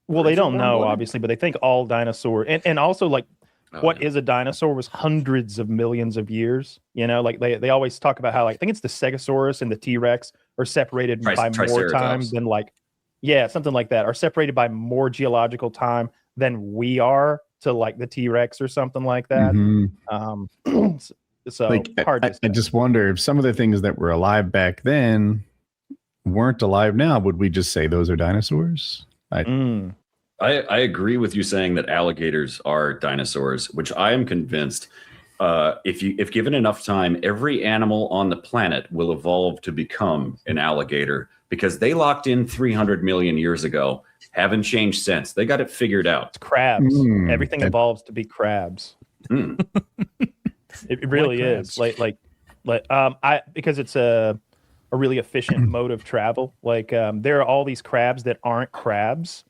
Well, they Birds are don't know, warm-blooded? obviously, but they think all dinosaur and also like what is a dinosaur was hundreds of millions of years. You know, like they always talk about how like, I think it's the Stegosaurus and the T-Rex are separated by more time Triceratops. than like, yeah, something like that, are separated by more geological time than we are to like the T-Rex or something like that. Mhm. So Like, hard to I say. just wonder if some of the things that were alive back then weren't alive now. Would we just say those are dinosaurs? Mm. I agree with you saying that alligators are dinosaurs, which I am convinced. If given enough time, every animal on the planet will evolve to become an alligator because they locked in 300 million years ago. Haven't changed since. They got it figured out. It's crabs. Mm. Everything evolves to be crabs. Mm. It really is like because it's a really efficient mode of travel. Like there are all these crabs that aren't crabs.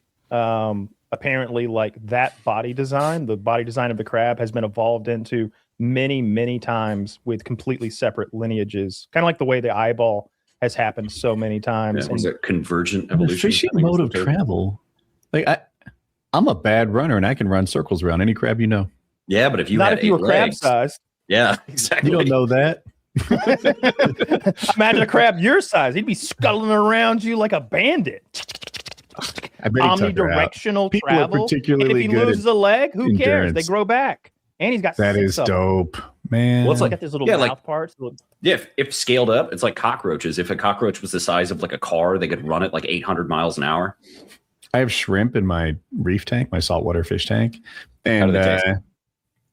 Apparently, like that body design, the body design of the crab has been evolved into many times with completely separate lineages. Kind of like the way the eyeball has happened so many times. Yeah, was And it convergent An evolution? efficient I think mode is of the term. travel. Like I'm a bad runner and I can run circles around any crab you know. Yeah, but if you not had if you were 8 crab legs, sized. yeah, exactly. You don't know that. Imagine a crab your size. He'd be scuttling around you like a bandit. I bet he took her out. Omnidirectional People are travel. And particularly if he good loses at a leg, who cares? They endurance. grow back. And he's got That 6 is of them. dope, man. Well, it's like- Got these little Yeah, mouth like- parts. Yeah, if scaled up, it's like cockroaches. If a cockroach was the size of like a car, they could run it like 800 miles an hour. I have shrimp in my reef tank, my saltwater fish tank, How and do they taste?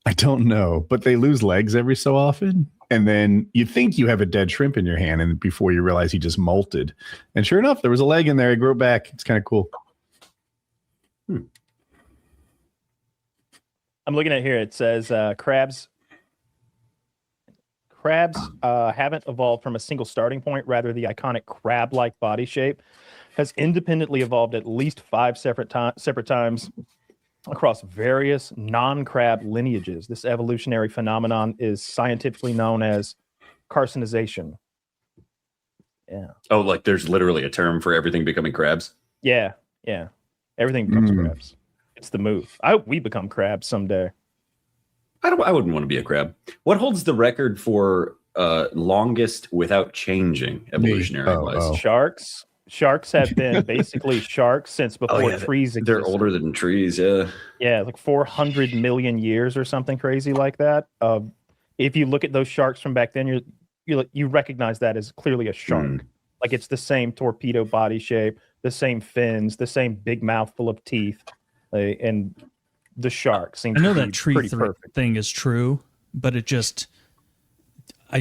I don't know, but they lose legs every so often. And then you think you have a dead shrimp in your hand, and before you realize he just molted. And sure enough, there was a leg in there. He grew it back. It's kind of cool. I'm looking at here. It says crabs haven't evolved from a single starting point. Rather, the iconic crab-like body shape has independently evolved at least 5 separate times across various non-crab lineages. This evolutionary phenomenon is scientifically known as carcinization. Yeah. Oh, like there's literally a term for everything becoming crabs. Yeah. Yeah. Everything becomes Mm. crabs. It's the move. I hope we become crabs someday. I wouldn't want to be a crab. What holds the record for longest without changing evolutionary Oh, wise? oh. Sharks. Sharks have been basically sharks since before trees existed. They're older than trees, yeah. Yeah, like 400 million years or something crazy like that. If you look at those sharks from back then, you recognize that as clearly a shark. Like it's the same torpedo body shape, the same fins, the same big mouth full of teeth, and the shark seems I know to that be tree pretty perfect. thing is true, but I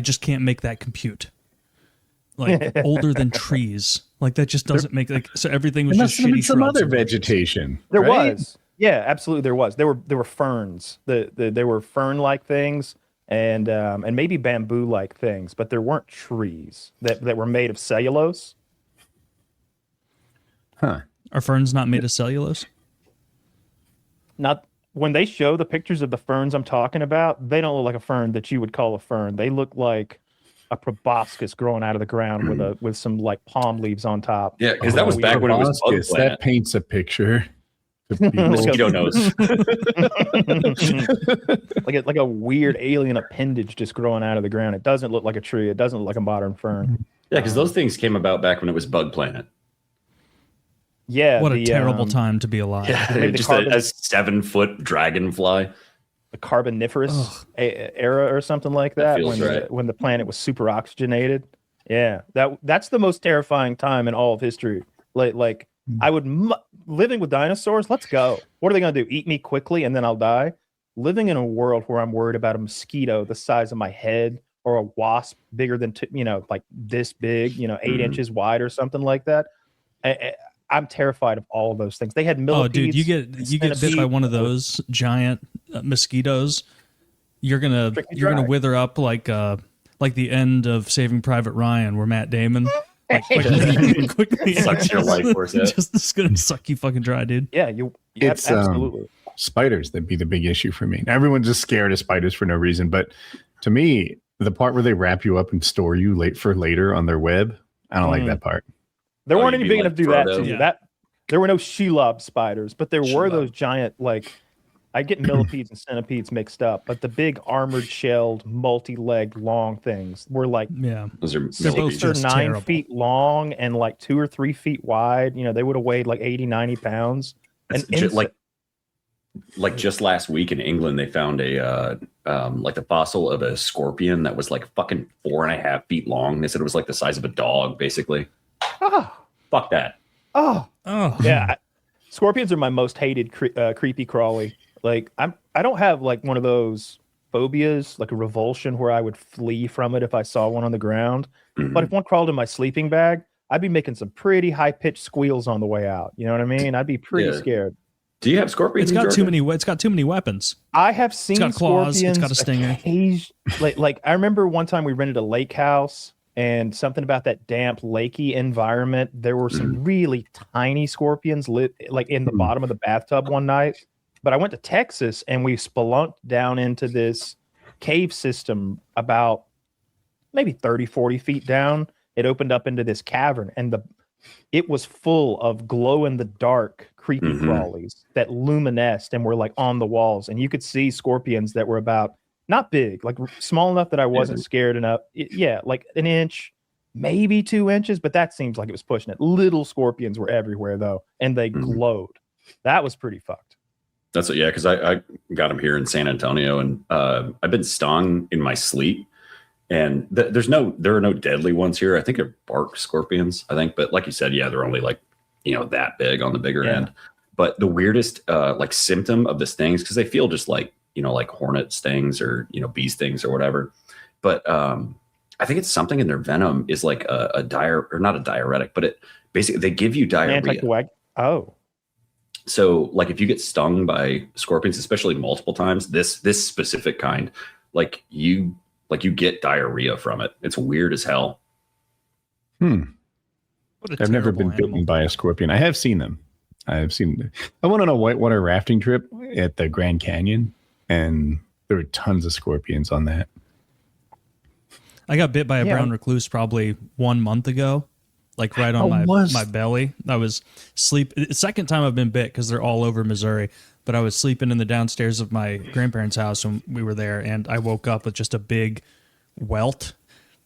just can't make that compute. Like older than trees, like that just doesn't make like so everything was There just must have been shitty some shrubs other and bushes. vegetation. There right? was, yeah, absolutely, there was. There were ferns. There were fern-like things, and maybe bamboo-like things, but there weren't trees that were made of cellulose. Huh. Are ferns not made of cellulose? Not when they show the pictures of the ferns I'm talking about, they don't look like a fern that you would call a fern. They look like a proboscis growing out of the ground with some like palm leaves on top. Yeah, because that was back when it was Bug Proboscis, Planet. that paints a picture. to people. Mosquito nose. like a weird alien appendage just growing out of the ground. It doesn't look like a tree. It doesn't look like a modern fern. Yeah, because those things came about back when it was Bug Planet. Yeah. What a terrible time to be alive. Yeah, Maybe the just carbon- a 7-foot dragonfly. the Carboniferous era or something like that, feels when right. when the planet was super oxygenated. Yeah, that's the most terrifying time in all of history. Like I would living with dinosaurs. Let's go. What are they gonna do? Eat me quickly and then I'll die? Living in a world where I'm worried about a mosquito the size of my head or a wasp bigger than like this big, 8 inches wide or something like that. I'm terrified of all of those things. They had millipedes. Oh, dude, you get bit by one of those giant mosquitoes, you're gonna wither up like the end of Saving Private Ryan, where Matt Damon quickly Sucks your life force out. just it's gonna suck you fucking dry, dude. Yeah, It's absolutely. Spiders that'd be the big issue for me. Everyone's just scared of spiders for no reason, but to me, the part where they wrap you up and store you for later on their web, I don't like that part. There weren't any you big mean enough to do like that. Frodo? To you. Yeah. That there were no Shelob spiders, but there were Shelob. those giant I get millipedes and centipedes mixed up, but the big armored shelled, multi-legged, long things were like Yeah, Those are They're both millipedes. they're just 9 terrible. feet long and like 2 or 3 feet wide. They would have weighed like 80, 90 pounds. And It's like just last week in England, they found a like the fossil of a scorpion that was like fucking 4.5 feet long. They said it was like the size of a dog, basically. Fuck that. Oh, Yeah, scorpions are my most hated creepy crawly. Like I don't have like one of those phobias, like a revulsion where I would flee from it if I saw one on the ground. But if one crawled in my sleeping bag, I'd be making some pretty high pitched squeals on the way out. You know what I mean? I'd be pretty Yeah. scared. Do you have scorpions? it's got in too Georgia? many. It's got too many weapons. I have seen got claws, it's scorpions. got a stinger. Like I remember one time we rented a lake house and something about that damp lakey environment. There were some really tiny scorpions like in the bottom of the bathtub one night. But I went to Texas and we spelunked down into this cave system about maybe 30, 40 feet down. It opened up into this cavern and it was full of glow in the dark creepy crawlies that luminesced and were like on the walls. And you could see scorpions that were about not big, like small enough that I wasn't scared enough. Like an inch, maybe 2 inches, but that seems like it was pushing it. Little scorpions were everywhere though, and they glowed. That was pretty fucked. That's what, yeah, because I got them here in San Antonio, and I've been stung in my sleep. And there are no deadly ones here. I think they're bark scorpions, but like you said, yeah, they're only like, that big on the bigger end. But the weirdest like symptom of the stings, because they feel just like, like hornet stings or, bee stings or whatever. But I think it's something in their venom is like a not a diuretic, but it basically, they give you diarrhea. Oh. So like if you get stung by scorpions, especially multiple times, this specific kind, you get diarrhea from it. It's weird as hell. I've never been bitten by a scorpion. I have seen them. I went on a whitewater rafting trip at the Grand Canyon, and there were tons of scorpions on that. I got bit by a brown recluse probably 1 month ago, like right on my belly. I was second time I've been bit because they're all over Missouri. But I was sleeping in the downstairs of my grandparents' house when we were there, and I woke up with just a big welt.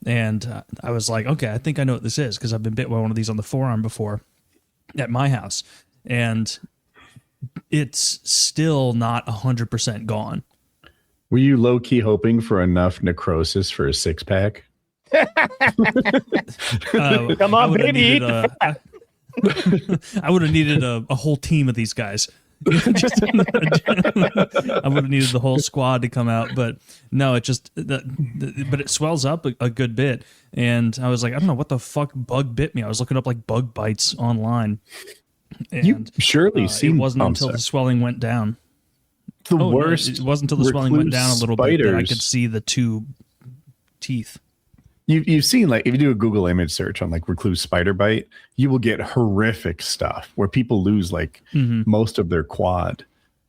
And I was like, okay, I think I know what this is because I've been bit by one of these on the forearm before at my house. And it's still not 100% gone. Were you low-key hoping for enough necrosis for a six-pack? Come on, baby. I would have needed a whole team of these guys. I would have needed the whole squad to come out, but no, it just but it swells up a good bit, and I was like, I don't know what the fuck bug bit me. I was looking up like bug bites online, and you surely seen. It wasn't until the swelling went down. The worst. It wasn't until the swelling went down a little bit that I spiders. could see the two teeth. You've seen, like, if you do a Google image search on like recluse spider bite, you will get horrific stuff where people lose like most of their quad.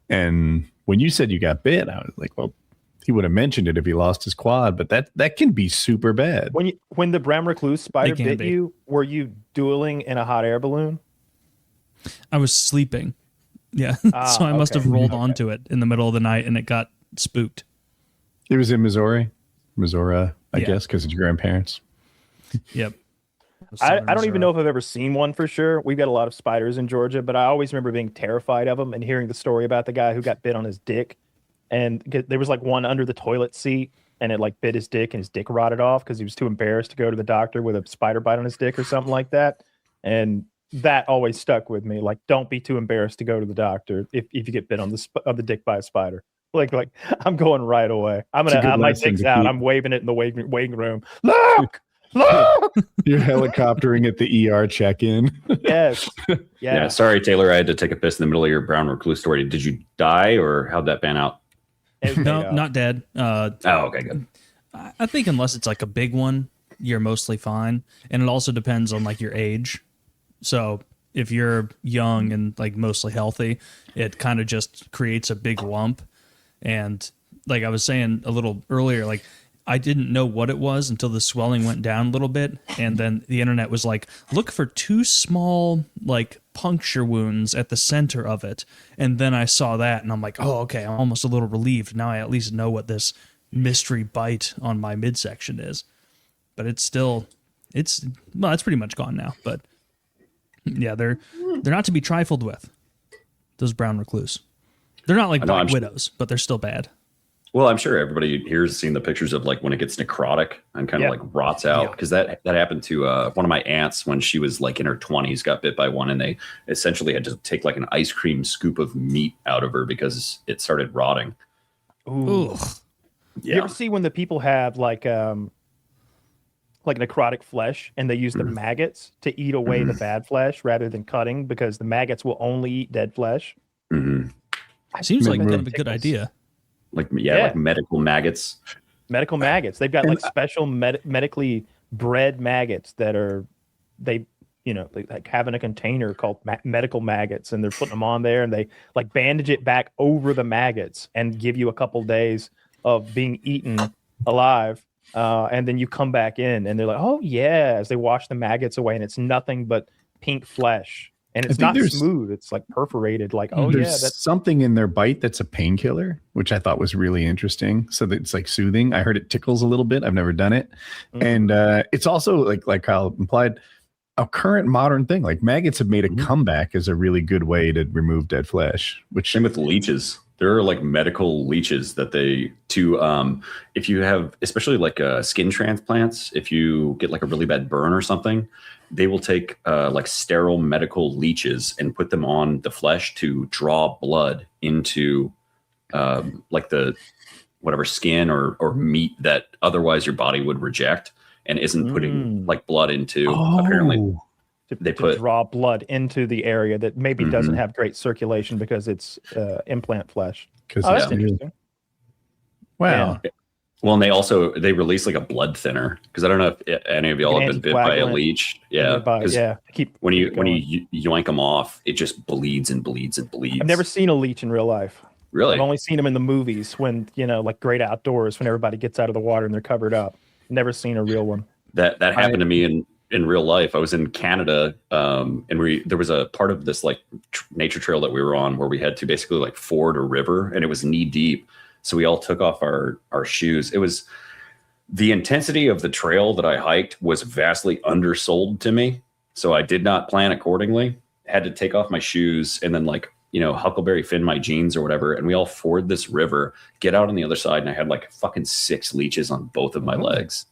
And when you said you got bit, I was like, well, he would have mentioned it if he lost his quad, but that can be super bad. When the brown recluse spider They can bit be. you, were you dueling in a hot air balloon? I was sleeping. Yeah. So I must have rolled onto it in the middle of the night and it got spooked. It was in Missouri, I Yeah. guess, because of your grandparents. Yep. I don't even know if I've ever seen one for sure. We've got a lot of spiders in Georgia, but I always remember being terrified of them and hearing the story about the guy who got bit on his dick. and there was like one under the toilet seat, and it like bit his dick, and his dick rotted off because he was too embarrassed to go to the doctor with a spider bite on his dick or something like that. And that always stuck with me. Like, don't be too embarrassed to go to the doctor if you get bit on the dick by a spider. Like I'm going right away. My dick's out. I'm waving it in the waiting room. Look. You're helicoptering at the ER check-in. Yes. Yeah. Sorry, Taylor. I had to take a piss in the middle of your brown recluse story. Did you die, or how'd that pan out? No, not dead. Okay, good. I think unless it's like a big one, you're mostly fine. And it also depends on like your age. So if you're young and like mostly healthy, it kind of just creates a big lump. And like I was saying a little earlier, like I didn't know what it was until the swelling went down a little bit. And then the internet was like, look for 2 small like puncture wounds at the center of it. And then I saw that and I'm like, oh, okay, I'm almost a little relieved. Now I at least know what this mystery bite on my midsection is. But it's pretty much gone now. But yeah, they're not to be trifled with, those brown recluse. They're not like black widows, but they're still bad. Well, I'm sure everybody here has seen the pictures of like when it gets necrotic and kind of like rots out, because that happened to one of my aunts when she was like in her 20s, got bit by one, and they essentially had to take like an ice cream scoop of meat out of her because it started rotting. Ooh. Yeah. You ever see when the people have like necrotic flesh and they use the maggots to eat away the bad flesh rather than cutting, because the maggots will only eat dead flesh? Mm-hmm. Seems like kind of a good idea. Like medical maggots. Medical maggots. They've got like special medically bred maggots that are they like have in a container called medical maggots, and they're putting them on there, and they like bandage it back over the maggots and give you a couple days of being eaten alive. And then you come back in and they're like, oh yeah, as they wash the maggots away, and it's nothing but pink flesh. And it's not smooth. It's like perforated. Like, oh yeah, that's something in their bite that's a painkiller, which I thought was really interesting. So that it's like soothing. I heard it tickles a little bit. I've never done it. And it's also like Kyle implied, a current modern thing. Like maggots have made a comeback as a really good way to remove dead flesh. Which same with leeches. There are like medical leeches that if you have, especially like skin transplants, if you get like a really bad burn or something, they will take like sterile medical leeches and put them on the flesh to draw blood into like the whatever skin or meat that otherwise your body would reject and isn't putting like blood into. Apparently they draw blood into the area that maybe doesn't have great circulation because it's implant flesh. That's interesting. Wow. Yeah. Well, and they release like a blood thinner, because I don't know if any of y'all have been bit by a leech. Yeah, when you yoink them off, it just bleeds and bleeds and bleeds. I've never seen a leech in real life. Really? I've only seen them in the movies when like Great Outdoors, when everybody gets out of the water and they're covered up. Never seen a real one. That happened to me in real life. I was in Canada, and there was a part of this like nature trail that we were on where we had to basically like ford a river, and it was knee deep. So we all took off our shoes. It was the intensity of the trail that I hiked was vastly undersold to me. So I did not plan accordingly. I had to take off my shoes and then like, Huckleberry Finn my jeans or whatever. And we all ford this river, get out on the other side. And I had like fucking 6 leeches on both of my legs.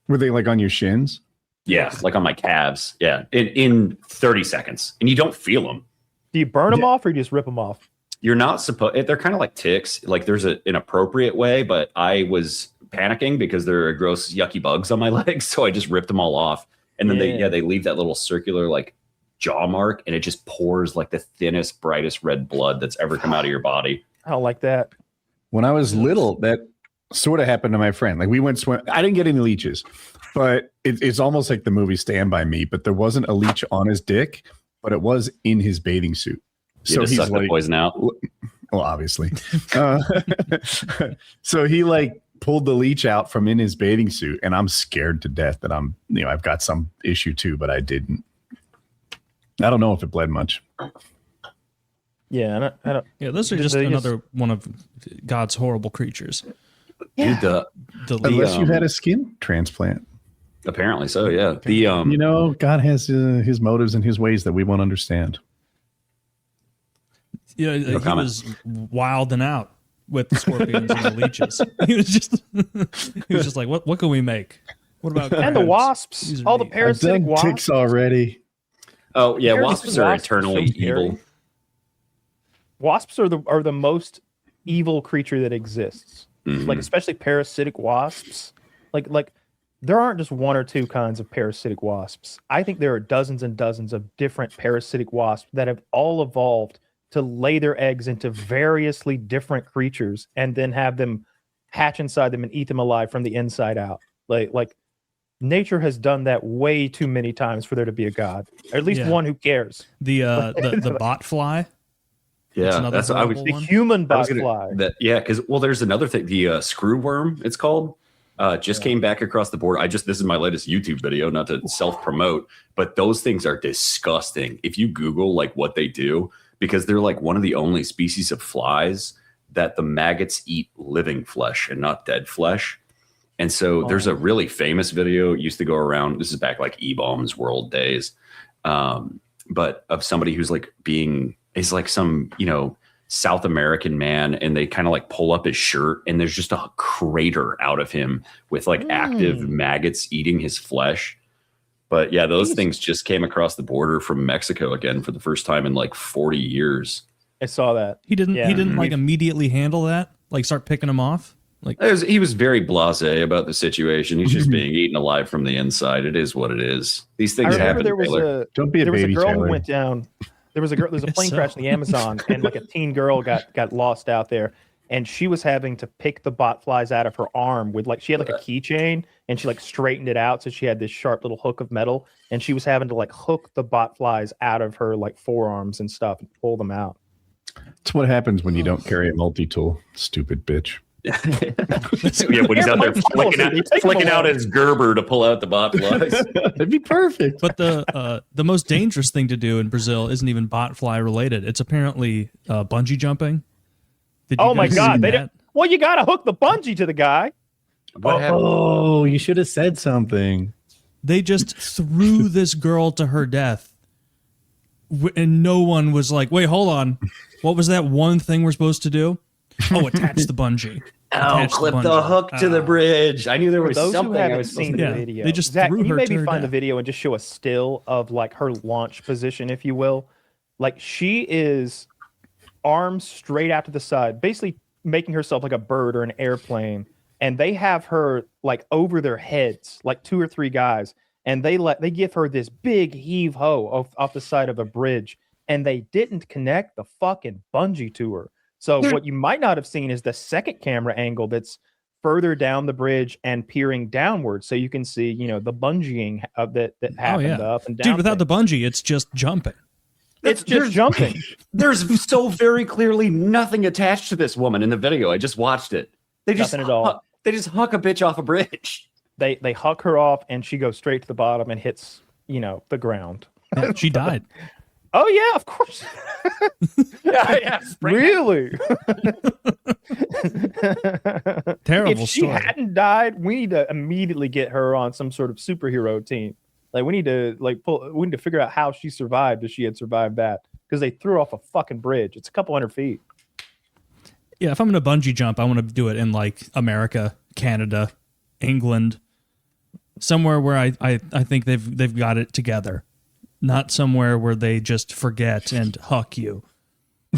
Were they like on your shins? Yeah. Like on my calves. Yeah. In 30 seconds. And you don't feel them. Do you burn them off or you just rip them off? You're not supposed. They're kind of like ticks. Like there's an appropriate way, but I was panicking because there are gross, yucky bugs on my legs, so I just ripped them all off. And then they leave that little circular like jaw mark, and it just pours like the thinnest, brightest red blood that's ever come out of your body. I don't like that. When I was little, that sort of happened to my friend. Like we went swim. I didn't get any leeches, but it's almost like the movie Stand By Me. But there wasn't a leech on his dick, but it was in his bathing suit. So he's like, the poison out. Well, obviously. So he like pulled the leech out from in his bathing suit, and I'm scared to death that I've got some issue too, but I didn't. I don't know if it bled much. Yeah, I don't. Yeah, those are just another one of God's horrible creatures. Yeah. Dude, unless you had a skin transplant. Apparently so. Yeah. God has his motives and his ways that we won't understand. Yeah, he was wilding out with the scorpions and the leeches. He was just like, what can we make? What about and the crabs? wasps? These are All the neat. parasitic I've done wasps. ticks already. Oh yeah, Parasitic wasps are wasps eternally so scary. evil. Wasps are the most evil creature that exists. Mhm. Like especially parasitic wasps. Like there aren't just one or two kinds of parasitic wasps. I think there are dozens and dozens of different parasitic wasps that have all evolved to lay their eggs into variously different creatures and then have them hatch inside them and eat them alive from the inside out. Like nature has done that way too many times for there to be a god, or at least Yeah. one who cares. The botfly. Yeah, another that's I was. horrible The one. human I was gonna- botfly. that yeah, because there's another thing. The screw worm, it's called. Just came back across the board. This is my latest YouTube video, not to self promote, but those things are disgusting. If you Google like what they do, because they're like one of the only species of flies that the maggots eat living flesh and not dead flesh. And so there's a really famous video used to go around. This is back like E-Bombs World days, but of somebody who's like is like some South American man, and they kind of like pull up his shirt, and there's just a crater out of him with like active maggots eating his flesh. But yeah, those things just came across the border from Mexico again for the first time in like 40 years. I saw that. He didn't. Yeah. He didn't like immediately handle that. Like start picking them off. Like He was very blasé about the situation. He's just being eaten alive from the inside. It is what it is. These I things remember happen. there was Taylor. Don't be a there was a baby, girl Taylor. who went down. There's a plane So- crash in the Amazon, and like a teen girl got lost out there, and she was having to pick the botflies out of her arm with she had like a keychain, and she like straightened it out, so she had this sharp little hook of metal, and she was having to like hook the botflies out of her like forearms and stuff and pull them out. That's what happens when you don't carry a multi-tool. Stupid bitch. Yeah, when he's out there flicking out his Gerber to pull out the botflies. That'd be perfect. But the most dangerous thing to do in Brazil isn't even botfly related. It's apparently bungee jumping. Did you Oh my guys god! see They that? didn't. Well, you got to hook the bungee to the guy. What happened? Oh, you should have said something. They just threw this girl to her death, and no one was like, "Wait, hold on, what was that one thing we're supposed to do?" Oh, attach the bungee. Attach Clip the bungee. hook to the bridge. I knew there For was those who something I haven't was supposed seen to the Yeah, video, they just Zach, threw can you her maybe to her find the death. video and just show a still of like her launch position, if you will? Like she is arms straight out to the side, basically making herself like a bird or an airplane, and they have her like over their heads, like 2 or 3 guys, and they give her this big heave ho off the side of a bridge, and they didn't connect the fucking bungee to her. So what you might not have seen is the second camera angle that's further down the bridge and peering downward, so you can see, the bungeeing of that happened up and down. Dude, without the bungee, it's just jumping. it's just jumping. There's so very clearly nothing attached to this woman in the video. I just watched it. They just Nothing at all. They just huck a bitch off a bridge. They huck her off, and she goes straight to the bottom and hits, the ground. Yeah, she died. Oh yeah, of course. Yeah, Really? Terrible If she story. hadn't died, we need to immediately get her on some sort of superhero team. Like we need to we need to figure out how she survived if she had survived that, because they threw her off a fucking bridge. It's a couple hundred feet. Yeah, if I'm gonna bungee jump, I want to do it in like America, Canada, England, somewhere where I think they've got it together, not somewhere where they just forget and huck you.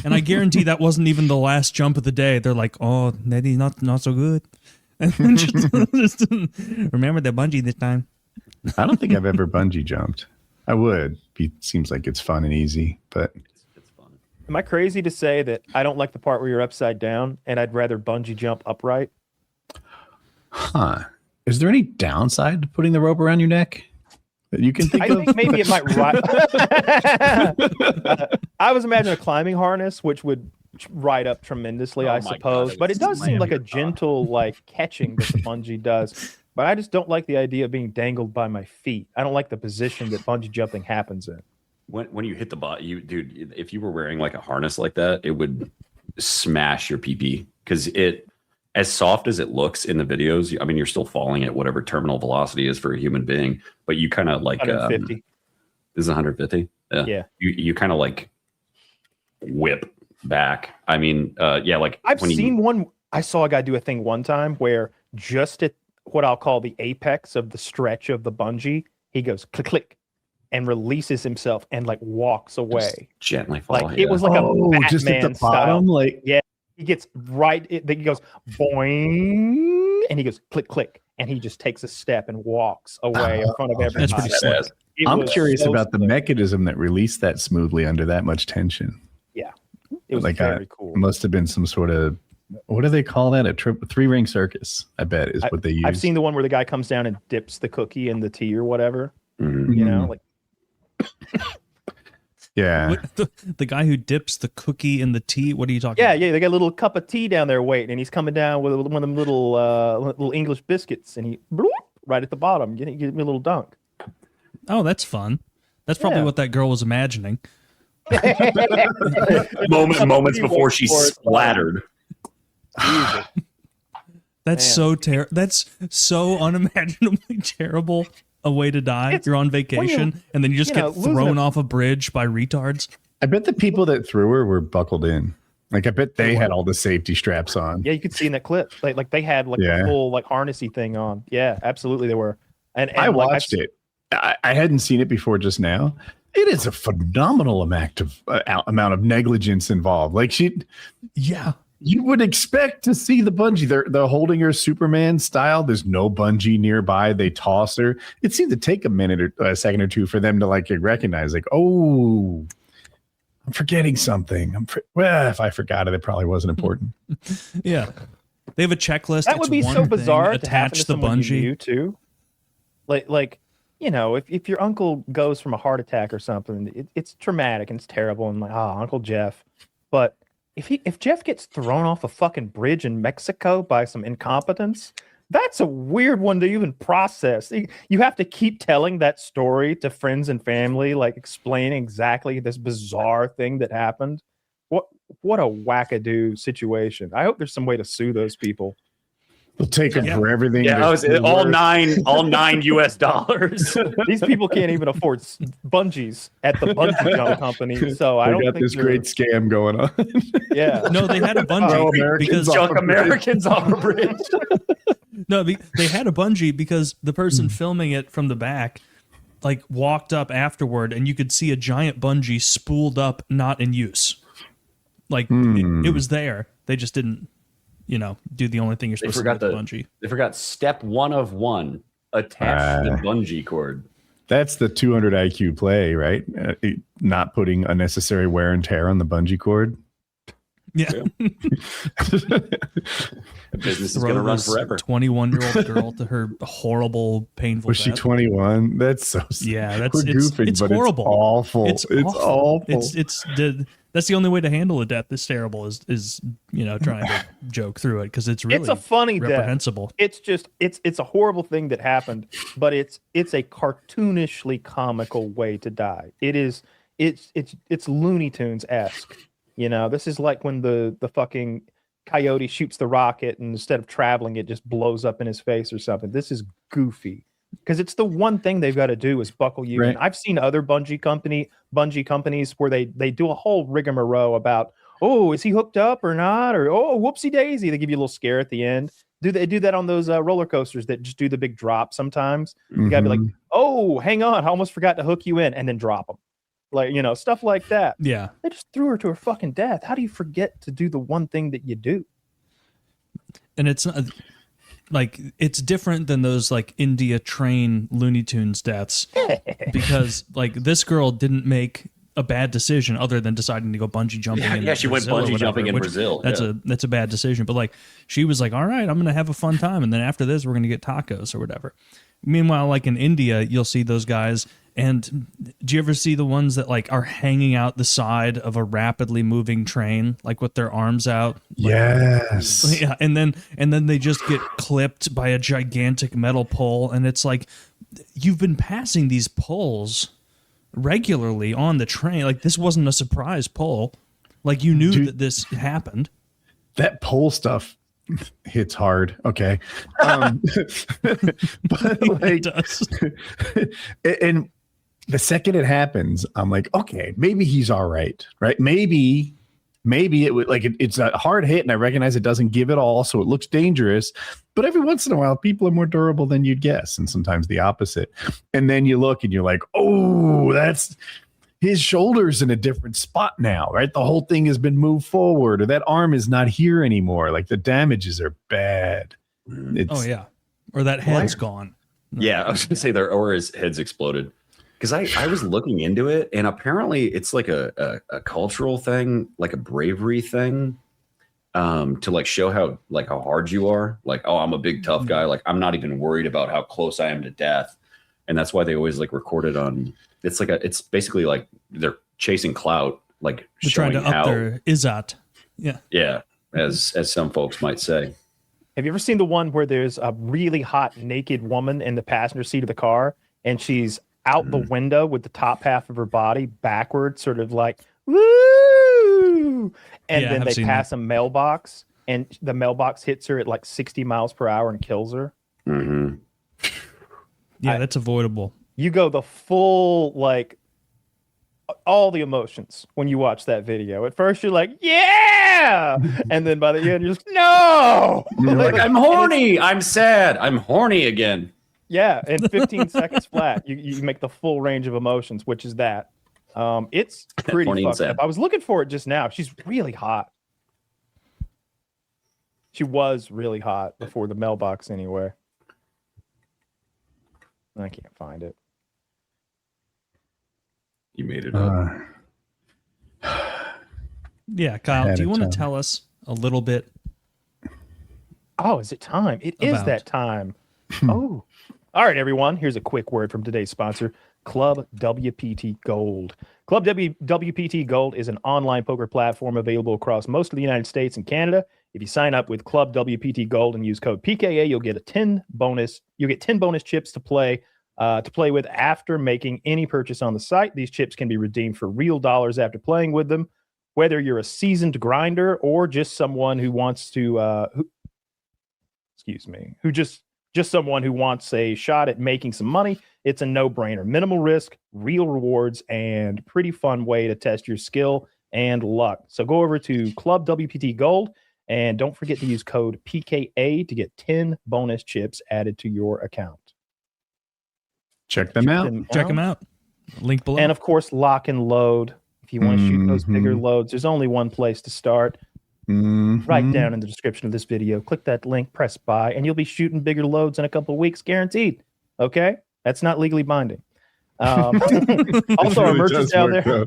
And I guarantee that wasn't even the last jump of the day. They're like, "Oh, Neddy's not so good." And then just remember the bungee this time. I don't think I've ever bungee jumped. I would. It seems like it's fun and easy, but It's fun. Am I crazy to say that I don't like the part where you're upside down, and I'd rather bungee jump upright? Is there any downside to putting the rope around your neck that you can think I of? think maybe it might I was imagining a climbing harness, which would ride up tremendously, Oh I my suppose. God, But it does seem like a slam your gentle, like catching that the bungee does. But I just don't like the idea of being dangled by my feet. I don't like the position that bungee jumping happens in. When you hit the bot, dude, if you were wearing like a harness like that, it would smash your pee because it, as soft as it looks in the videos, I mean, you're still falling at whatever terminal velocity is for a human being, but you kind of like 150. This is 150. Yeah. You kind of like whip back. I mean, yeah, like I've seen one. I saw a guy do a thing one time where just at what I'll call the apex of the stretch of the bungee, he goes click click and releases himself and like walks away. Gently fall. Like it was like a Batman just at the style. bottom, like Yeah, he gets right. He goes boing, and he goes click click, and he just takes a step and walks away in front of everybody. That's pretty slick. I'm curious about the slick. mechanism that released that smoothly under that much tension. Yeah, it was Like very cool. Must have been some sort of, what do they call that? A three-ring circus, I bet, is what they use. I've seen the one where the guy comes down and dips the cookie in the tea or whatever. Mhm. You know, like Yeah. What, the guy who dips the cookie in the tea. What are you talking? yeah, about? yeah. They got a little cup of tea down there waiting, and he's coming down with one of them little English biscuits, and he bloop, right at the bottom. Give me a little dunk. Oh, that's fun. That's probably Yeah. what that girl was imagining. Moments before she splattered. That's so That's so unimaginably terrible a way to die. You're on vacation and then you just get thrown off a bridge by retards. I bet the people that threw her were buckled in. Like, I bet they had all the safety straps on. Yeah, you could see in that clip, like they had like the full like harnessy thing on. Yeah, absolutely, they were. And I like, watched it. I hadn't seen it before just now. It is a phenomenal amount of negligence involved. Like you would expect to see the bungee. They're holding her Superman style. There's no bungee nearby. They toss her. It seemed to take a minute or a second or two for them to like recognize, like, oh, I'm forgetting something. Well, if I forgot it, it probably wasn't important. Yeah, they have a checklist. that would be so bizarre to happen to Attach the someone you bungee. knew too. Like you know, if your uncle goes from a heart attack or something, it's traumatic and it's terrible, and like, Uncle Jeff. But if Jeff gets thrown off a fucking bridge in Mexico by some incompetence, that's a weird one to even process. You have to keep telling that story to friends and family, like explaining exactly this bizarre thing that happened. What a wackadoo situation. I hope there's some way to sue those people. They'll take them for everything. Yeah, all $9 US. These people can't even afford bungees at the bungee jump company. So I don't got think this great scam going on. Yeah. No, they had a bungee because Junk Americans off a bridge. no, they had a bungee because the person filming it from the back like walked up afterward, and you could see a giant bungee spooled up, not in use. Like it was there. They just didn't, do the only thing you're supposed to do with the bungee. They forgot step 1 of 1. Attach the bungee cord. That's the 200 IQ play, right? Not putting unnecessary wear and tear on the bungee cord. Yeah. The business is going to run forever. 21-year-old girl to her horrible, painful Was she death. 21? That's so Yeah, we're goofing, it's but horrible. It's awful. It's awful. That's the only way to handle a death this terrible is trying to joke through it, because it's really it's a funny reprehensible. Death. It's just it's a horrible thing that happened, but it's a cartoonishly comical way to die. It's Looney Tunes-esque. This is like when the fucking coyote shoots the rocket, and instead of traveling, it just blows up in his face or something. This is goofy because it's the one thing they've got to do is buckle you in. I've seen other bungee companies where they do a whole rigmarole about, oh, is he hooked up or not? Or, oh, whoopsie daisy. They give you a little scare at the end. Do they do that on those roller coasters that just do the big drop sometimes? You gotta be like, oh, hang on, I almost forgot to hook you in, and then drop them. Like, stuff like that. Yeah. They just threw her to her fucking death. How do you forget to do the one thing that you do? And it's not, like, it's different than those like India train Looney Tunes deaths, because like this girl didn't make a bad decision other than deciding to go bungee jumping. Yeah, she went bungee jumping in Brazil. That's a bad decision. But like, she was like, all right, I'm gonna have a fun time, and then after this, we're gonna get tacos or whatever. Meanwhile, like in India, you'll see those guys. And do you ever see the ones that like are hanging out the side of a rapidly moving train, like with their arms out? Like, yes. Yeah, and then they just get clipped by a gigantic metal pole, and it's like, you've been passing these poles regularly on the train. Like, this wasn't a surprise pole. Like, you knew that this happened. That pole stuff hits hard. Okay. But like, It does. And the second it happens, I'm like, okay, maybe he's all right. Right. Maybe maybe it would like it's a hard hit, and I recognize it doesn't give it all, so it looks dangerous. But every once in a while, people are more durable than you'd guess, and sometimes the opposite. And then you look and you're like, oh, that's his shoulder's in a different spot now, right? The whole thing has been moved forward, or that arm is not here anymore. Like the damages are bad. Oh yeah, or that head's gone. Yeah, I was gonna say or his head's exploded. Because I was looking into it, and apparently it's like a cultural thing, like a bravery thing, to like show how hard you are. Like, oh, I'm a big tough guy. Like, I'm not even worried about how close I am to death. And that's why they always like record it on. It's basically like they're chasing clout, like they're showing trying to how up their izzat. Yeah, yeah, as some folks might say. Have you ever seen the one where there's a really hot naked woman in the passenger seat of the car, and she's out the window with the top half of her body backwards, sort of like woo, and then they pass a mailbox, and the mailbox hits her at like 60 miles per hour and kills her? Mm-hmm. Yeah, that's avoidable. You go the full, like, all the emotions when you watch that video. At first you're like, yeah, and then by the end you're just no. You're like, I'm horny, I'm sad, I'm horny again. Yeah, in 15 seconds flat, you make the full range of emotions, which is that. It's pretty fucked up. I was looking for it just now. She's really hot. She was really hot before the mailbox anyway. I can't find it. You made it up. Yeah, Kyle, do you want to tell us a little bit? Oh, is it time? It is that time. Oh. All right, everyone. Here's a quick word from today's sponsor, ClubWPT Gold. ClubWPT Gold is an online poker platform available across most of the United States and Canada. If you sign up with ClubWPT Gold and use code PKA, you'll get 10 bonus chips to play with after making any purchase on the site. These chips can be redeemed for real dollars after playing with them. Whether you're a seasoned grinder or just someone who wants to, just someone who wants a shot at making some money, it's a no-brainer. Minimal risk, real rewards, and pretty fun way to test your skill and luck. So go over to Club WPT Gold, and don't forget to use code PKA to get 10 bonus chips added to your account. Check them out. Check them out. Link below. And, of course, lock and load. If you want to shoot those bigger loads, there's only one place to start. Right down in the description of this video. Click that link, press buy, and you'll be shooting bigger loads in a couple of weeks, guaranteed. Okay? That's not legally binding. Also, our merch is down there.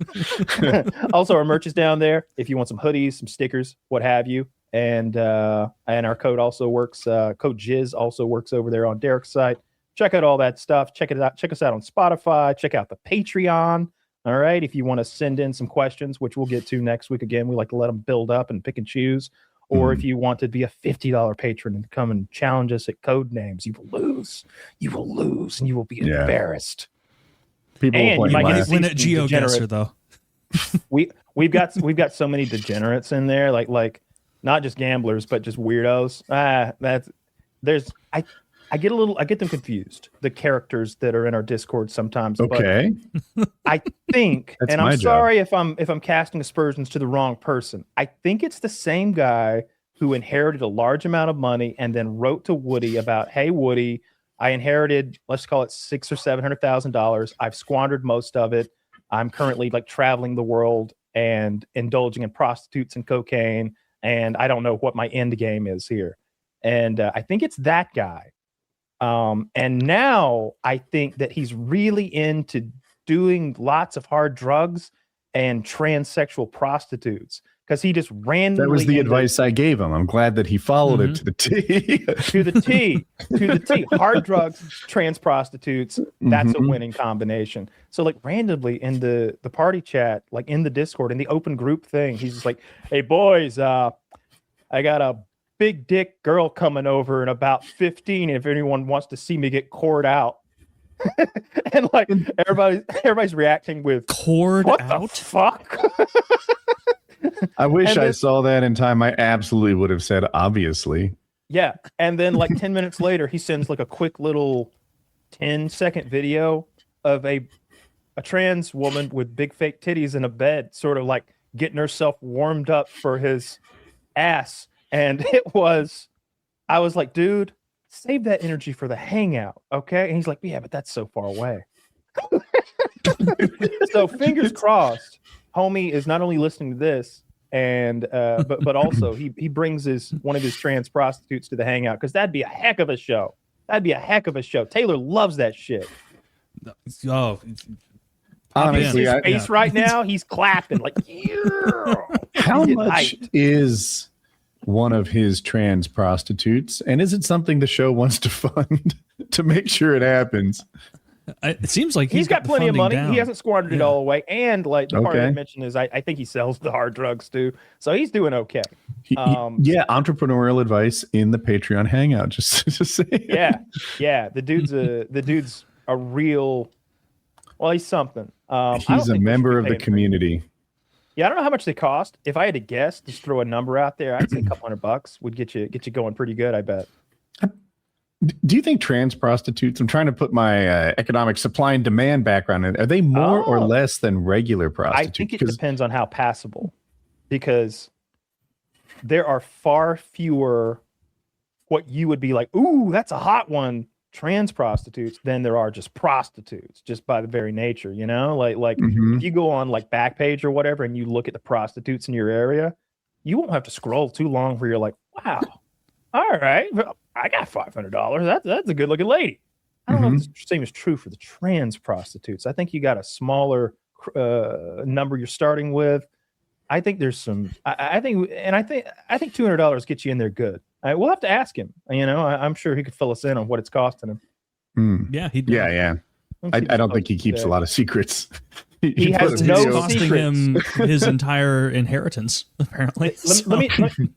Also, our merch is down there. If you want some hoodies, some stickers, what have you, and our code also works. Code Jizz also works over there on Derek's site. Check out all that stuff. Check it out. Check us out on Spotify. Check out the Patreon. All right. If you want to send in some questions, which we'll get to next week again, we like to let them build up and pick and choose. Or if you want to be a $50 patron and come and challenge us at Codenames, you will lose. You will lose, and you will be embarrassed. People and you might get win at GeoGuessr though. we've got so many degenerates in there, like not just gamblers, but just weirdos. I get them confused, the characters that are in our Discord sometimes. Okay. But I think, and I'm sorry if I'm casting aspersions to the wrong person. I think it's the same guy who inherited a large amount of money and then wrote to Woody about, hey, Woody, I inherited, let's call it $600,000 or $700,000. I've squandered most of it. I'm currently like traveling the world and indulging in prostitutes and cocaine, and I don't know what my end game is here. And I think it's that guy. And now I think that he's really into doing lots of hard drugs and transsexual prostitutes because he just randomly. That was the advice I gave him. I'm glad that he followed it to the T. to the T. Hard drugs, trans prostitutes. That's a winning combination. So like randomly in the party chat, like in the Discord, in the open group thing, he's just like, hey boys, I got a big dick girl coming over in about 15 if anyone wants to see me get cored out. And like everybody's reacting with cored what out? The fuck? I wish I saw that in time. I absolutely would have said obviously. Yeah. And then like 10 minutes later, he sends like a quick little 10-second video of a trans woman with big fake titties in a bed, sort of like getting herself warmed up for his ass. And I was like, dude, save that energy for the hangout, okay? And he's like, yeah, but that's so far away. So fingers crossed, homie is not only listening to this, and but also he brings one of his trans prostitutes to the hangout, because that'd be a heck of a show. Taylor loves that shit. Oh, honestly, his face right now, he's clapping like, yeah. How much is one of his trans prostitutes, and is it something the show wants to fund to make sure it happens? It seems like he's got plenty of money. Down. He hasn't squandered it all away. And like the part I mentioned is I think he sells the hard drugs too. So he's doing okay. Entrepreneurial advice in the Patreon hangout. Just say. Yeah. The dude's a real. Well, he's something. He's a member of the community. Yeah, I don't know how much they cost. If I had to guess, just throw a number out there, I'd say a couple $100 would get you going pretty good, I bet. Do you think trans prostitutes, I'm trying to put my economic supply and demand background in, are they more or less than regular prostitutes? I think it depends on how passable, because there are far fewer what you would be like, ooh, that's a hot one, trans prostitutes, than there are just prostitutes, just by the very nature, you know? Like if you go on like Backpage or whatever and you look at the prostitutes in your area, you won't have to scroll too long where you're like, wow, all right, I got $500. That's a good looking lady. I don't know if the same is true for the trans prostitutes. I think you got a smaller number you're starting with. I think there's some. I think $200 gets you in there good. We'll have to ask him. You know, I'm sure he could fill us in on what it's costing him. Yeah, he did. Yeah. I don't think he keeps a lot of secrets. He has no costing him his entire inheritance, apparently.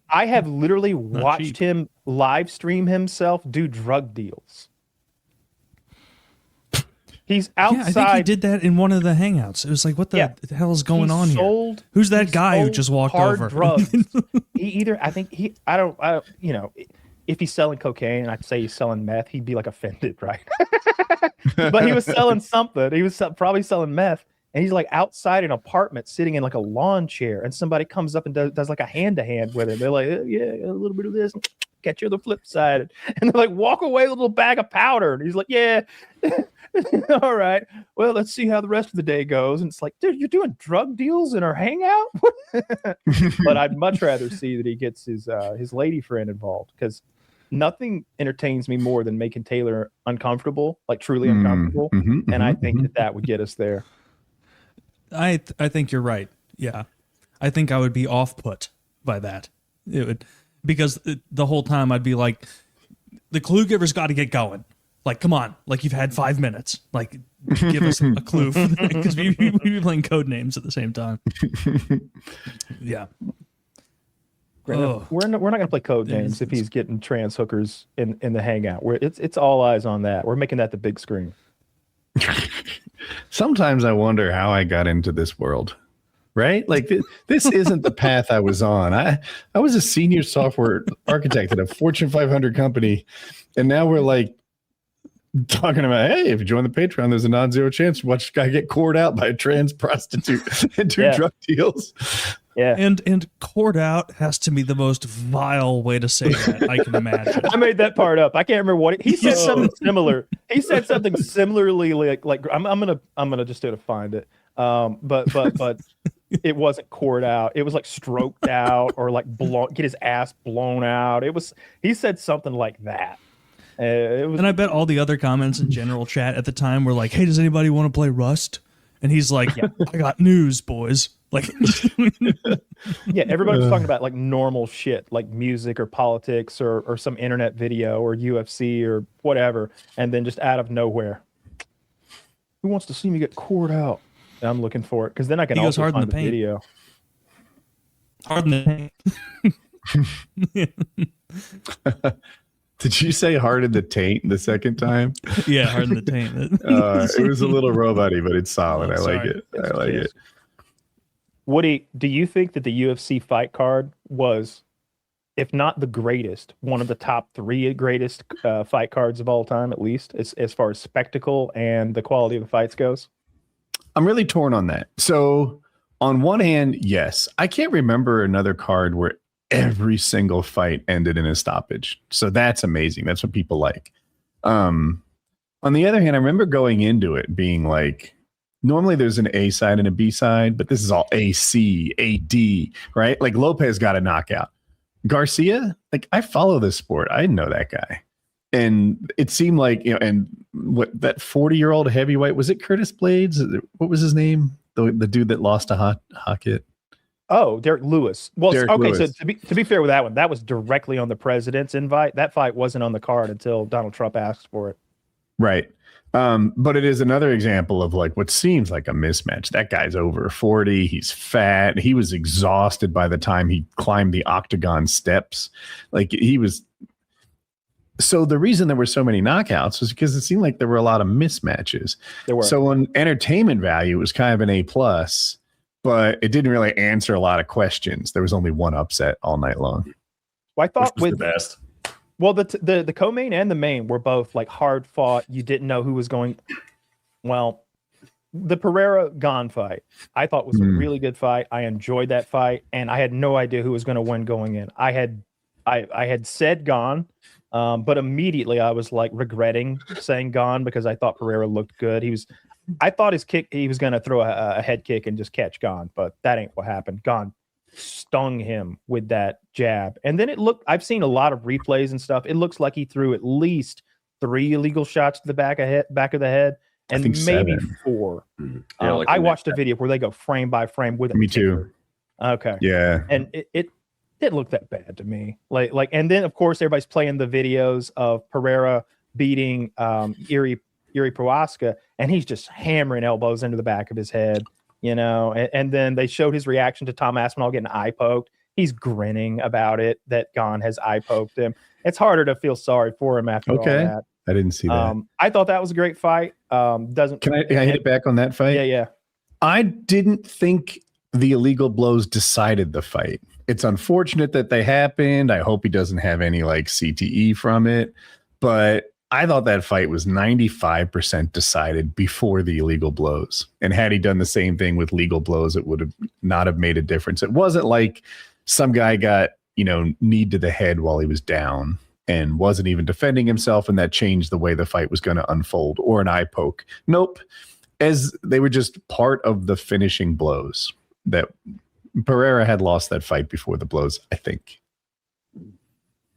I have literally watched him live stream himself do drug deals. He's outside. Yeah, I think he did that in one of the hangouts. It was like, what the hell is going on here? Who's that guy who just walked over? Drugs. I don't, you know, if he's selling cocaine, I'd say he's selling meth, he'd be like offended, right? But he was selling something. He was probably selling meth. And he's like outside an apartment sitting in like a lawn chair, and somebody comes up and does like a hand-to-hand with him. They're like, yeah, a little bit of this, catch you on the flip side. And they're like, walk away with a little bag of powder. And he's like, yeah, all right. Well, let's see how the rest of the day goes. And it's like, dude, you're doing drug deals in our hangout? But I'd much rather see that he gets his lady friend involved, because nothing entertains me more than making Taylor uncomfortable, like truly uncomfortable. And I think that would get us there. I think you're right. Yeah. I think I would be off-put by that. It would, because the whole time I'd be like, the clue giver's got to get going. Like, come on. Like, you've had 5 minutes. Like, give us a clue. Because we'd be playing Codenames at the same time. Yeah. We're not going to play Codenames if he's getting trans hookers in the hangout. It's all eyes on that. We're making that the big screen. Sometimes I wonder how I got into this world, right? Like this isn't the path I was on. I was a senior software architect at a Fortune 500 company, and now we're like talking about, hey, if you join the Patreon, there's a non-zero chance to watch a guy get cored out by a trans prostitute and do drug deals. Yeah. And cored out has to be the most vile way to say that I can imagine. I made that part up. I can't remember what he said. Something similar. He said something similarly like I'm gonna just do to find it. But it wasn't cored out. It was like stroked out, or like get his ass blown out. He said something like that. And I bet all the other comments in general chat at the time were like, hey, does anybody want to play Rust? And he's like, I got news, boys. Like, yeah, everybody was talking about like normal shit, like music or politics or some internet video or UFC or whatever. And then just out of nowhere, who wants to see me get cored out? And I'm looking for it, because then I can also find the video. Hard in the paint. Did you say hard in the taint the second time? Yeah, hard in the taint. It was a little robot-y, but it's solid. I like it. I like it. Woody, do you think that the UFC fight card was, if not the greatest, one of the top 3 greatest fight cards of all time, at least, as far as spectacle and the quality of the fights goes? I'm really torn on that. So On one hand, yes. I can't remember another card where every single fight ended in a stoppage. So that's amazing. That's what people like. On the other hand, I remember going into it being like, normally there's an A side and a B side, but this is all AC, AD, right? Like Lopez got a knockout. Garcia, like I follow this sport. I know that guy. And it seemed like, you know, and what that 40-year-old heavyweight, was it Curtis Blades? What was his name? The dude that lost to Hokit. Oh, Derek Lewis. Well, Derek okay, Lewis. so to be fair with that one, that was directly on the president's invite. That fight wasn't on the card until Donald Trump asked for it. Right. But it is another example of like what seems like a mismatch. That guy's over 40. He's fat. He was exhausted by the time he climbed the octagon steps. Like he was. So the reason there were so many knockouts was because it seemed like there were a lot of mismatches. There were. So on entertainment value, it was kind of an A+, but it didn't really answer a lot of questions. There was only one upset all night long. Well, I thought Which was with the best. well, the co-main and the main were both like hard fought. You didn't know who was going. Well, the Pereira Gon fight, I thought was a really good fight. I enjoyed that fight, and I had no idea who was going to win going in. I had said Gon, but immediately I was like regretting saying Gon because I thought Pereira looked good. I thought his kick, he was going to throw a head kick and just catch Gon, but that ain't what happened. Gon stung him with that jab. And then I've seen a lot of replays and stuff. It looks like he threw at least 3 illegal shots to the back of the head, and maybe 7. 4. Yeah, like I watched a video where they go frame by frame with it. Me too. Okay. Yeah. And it didn't look that bad to me. Like, and then of course everybody's playing the videos of Pereira beating Iri Prohaska, and he's just hammering elbows into the back of his head, you know. And then they showed his reaction to Tom Aspinall getting eye poked. He's grinning about it that Gon has eye poked him. It's harder to feel sorry for him after all that. I didn't see that. I thought that was a great fight. Can I hit it back on that fight? Yeah. I didn't think the illegal blows decided the fight. It's unfortunate that they happened. I hope he doesn't have any like CTE from it, but I thought that fight was 95% decided before the illegal blows. And had he done the same thing with legal blows, it would have not have made a difference. It wasn't like some guy got, kneed to the head while he was down and wasn't even defending himself, and that changed the way the fight was going to unfold, or an eye poke. Nope. As they were just part of the finishing blows. That Pereira had lost that fight before the blows, I think.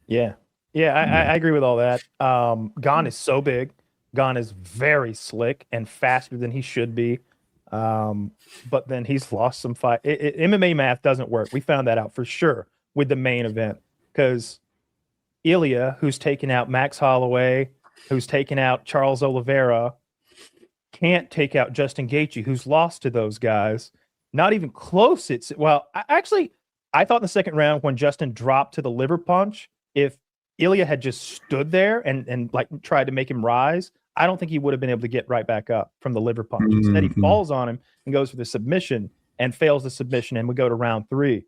Yeah. I agree with all that. Gon is so big. Gon is very slick and faster than he should be. But then he's lost some fight. MMA math doesn't work. We found that out for sure with the main event, because Ilya, who's taken out Max Holloway, who's taken out Charles Oliveira, can't take out Justin Gaethje, who's lost to those guys. Not even close. I thought in the second round when Justin dropped to the liver punch, if Ilya had just stood there and like tried to make him rise, I don't think he would have been able to get right back up from the liver punch. Instead, he falls on him and goes for the submission and fails the submission, and we go to round 3.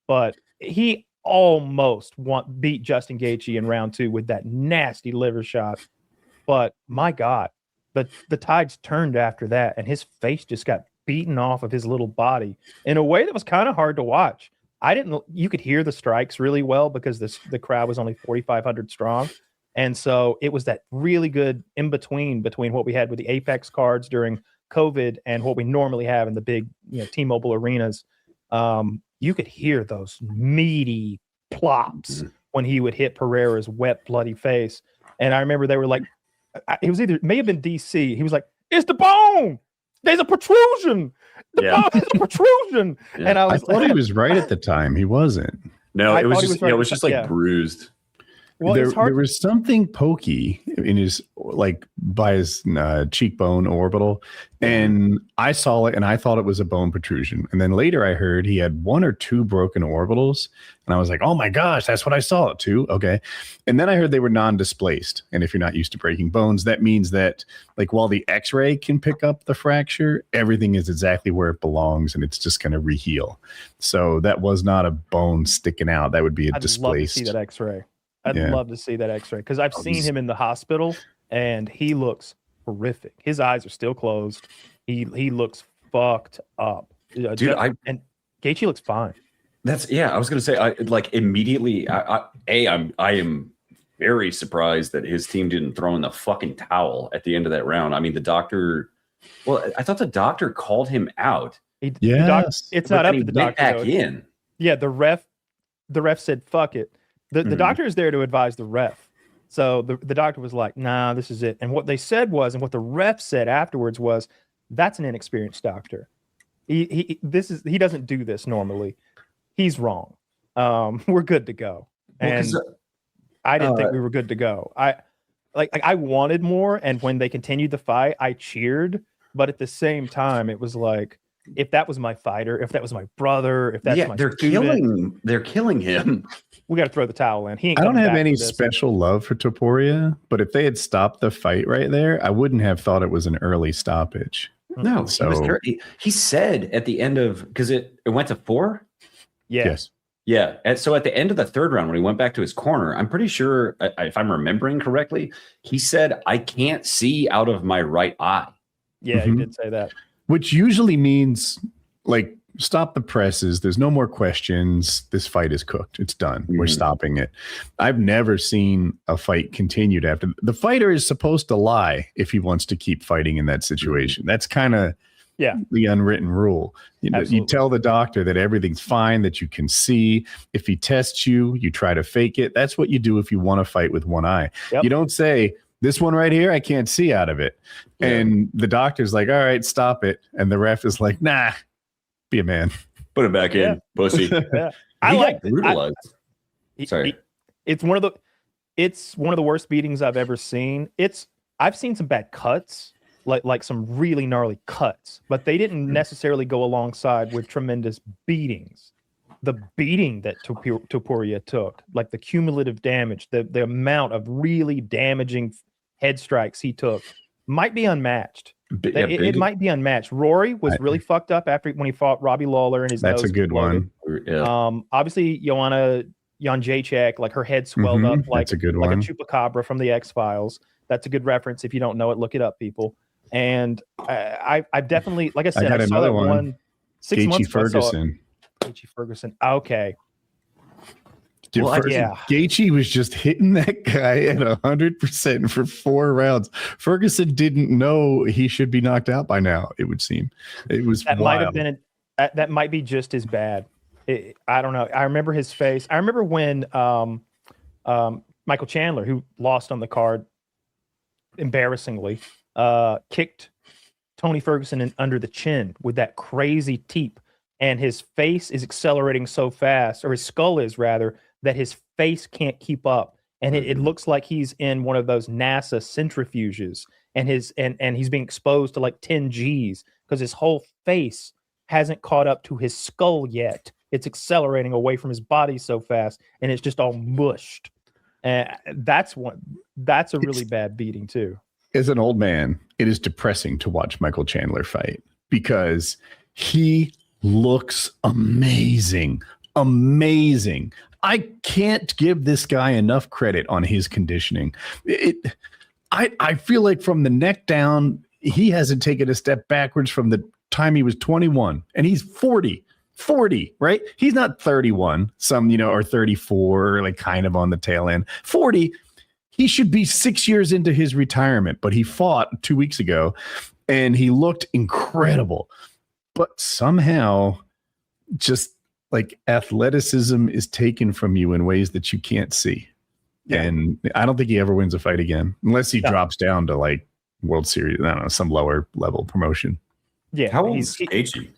But he almost beat Justin Gaethje in round 2 with that nasty liver shot. But my God, the tides turned after that, and his face just got beaten off of his little body in a way that was kind of hard to watch. You could hear the strikes really well because the crowd was only 4,500 strong. And so it was that really good in between what we had with the Apex cards during COVID and what we normally have in the big, T-Mobile arenas. You could hear those meaty plops when he would hit Pereira's wet, bloody face. And I remember they were like, it may have been DC. He was like, "It's the bone. There's a protrusion. The bone is a protrusion." Yeah. And I thought he was right at the time. He wasn't. No, it was just like bruised. Well, there was something pokey in his, like by his cheekbone orbital, and I saw it and I thought it was a bone protrusion. And then later I heard he had 1 or 2 broken orbitals, and I was like, "Oh my gosh, that's what I saw too." Okay. And then I heard they were non-displaced. And if you're not used to breaking bones, that means that like while the X-ray can pick up the fracture, everything is exactly where it belongs, and it's just going to reheal. So that was not a bone sticking out. That would be a displaced. I'd love to see that X-ray. I'd love to see that X-ray, because I've seen him in the hospital and he looks horrific. His eyes are still closed. He looks fucked up. Dude, and Gaethje looks fine. I was gonna say, I like immediately. I am very surprised that his team didn't throw in the fucking towel at the end of that round. I mean, the doctor. Well, I thought the doctor called him out. Yes, it's not up to the doctor. Back in. Yeah, the ref said, "Fuck it." The doctor is there to advise the ref. So the doctor was like, "Nah, this is it." And what they said was, and what the ref said afterwards was, "That's an inexperienced doctor. He doesn't do this normally. He's wrong. We're good to go." And I didn't think we were good to go. I wanted more, and when they continued the fight, I cheered. But at the same time, it was like, if that was my fighter, if that was my brother, if that's my student, they're killing him. We got to throw the towel in. I don't have any special love for Topuria, but if they had stopped the fight right there, I wouldn't have thought it was an early stoppage. No, he said at the end of, because it went to 4. Yes. Yeah. And so at the end of the third round, when he went back to his corner, I'm pretty sure, if I'm remembering correctly, he said, "I can't see out of my right eye." Yeah, he did say that. Which usually means, like, stop the presses. There's no more questions. This fight is cooked. It's done. We're stopping it. I've never seen a fight continued after. The fighter is supposed to lie if he wants to keep fighting in that situation. That's kind of the unwritten rule. You tell the doctor that everything's fine, that you can see. If he tests you, you try to fake it. That's what you do if you want to fight with one eye. Yep. You don't say, "This one right here, I can't see out of it." Yeah. And the doctor's like, "All right, stop it." And the ref is like, "Nah, be a man. Put it back in, pussy." Yeah. I like brutalized. Sorry. It's one of the worst beatings I've ever seen. I've seen some bad cuts, like some really gnarly cuts, but they didn't necessarily go alongside with tremendous beatings. The beating that Topuria took, like the cumulative damage, the amount of really damaging head strikes he took, might be unmatched. It might be unmatched. Rory was really fucked up when he fought Robbie Lawler, and his nose. That's a good one. Yeah. Obviously, Joanna Jacek, like her head swelled up like a good like one. a chupacabra from the X-Files. That's a good reference. If you don't know it, look it up, people. And I've definitely, like I said, got I saw another that one. 6 months Gaethje Ferguson. Gaethje Ferguson. Okay. Dude, Gaethje was just hitting that guy at 100% for 4 rounds. Ferguson didn't know he should be knocked out by now. It would seem it was that wild. might have been that might be just as bad. I don't know. I remember his face. I remember when Michael Chandler, who lost on the card embarrassingly, kicked Tony Ferguson under the chin with that crazy teep, and his face is accelerating so fast, or his skull is rather, that his face can't keep up, and it looks like he's in one of those NASA centrifuges, and he's being exposed to like 10 Gs because his whole face hasn't caught up to his skull yet. It's accelerating away from his body so fast, and it's just all mushed. And that's a really bad beating too. As an old man, it is depressing to watch Michael Chandler fight because he looks amazing. I can't give this guy enough credit on his conditioning. I feel like from the neck down, he hasn't taken a step backwards from the time he was 21, and he's 40, right? He's not 31, or 34, like kind of on the tail end. 40, he should be 6 years into his retirement, but he fought 2 weeks ago, and he looked incredible. But somehow, just like athleticism is taken from you in ways that you can't see. Yeah. And I don't think he ever wins a fight again, unless he drops down to like World Series, I don't know, some lower level promotion. Yeah. How old is Gaethje?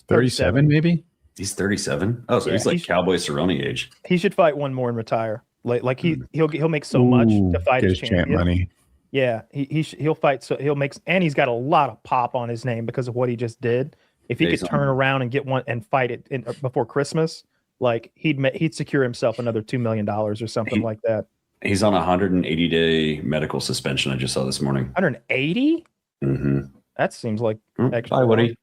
37, maybe? He's 37. Oh, so he's like Cowboy Cerrone age. He should fight one more and retire. Like he'll make so much to fight his champ money. Yeah, he'll fight. So he'll make, and he's got a lot of pop on his name because of what he just did. If he could turn around and get one and fight it before Christmas, like he'd secure himself another $2 million or something like that. He's on a 180-day medical suspension. I just saw this morning. 180? Mm-hmm. That seems like extra. Why would he?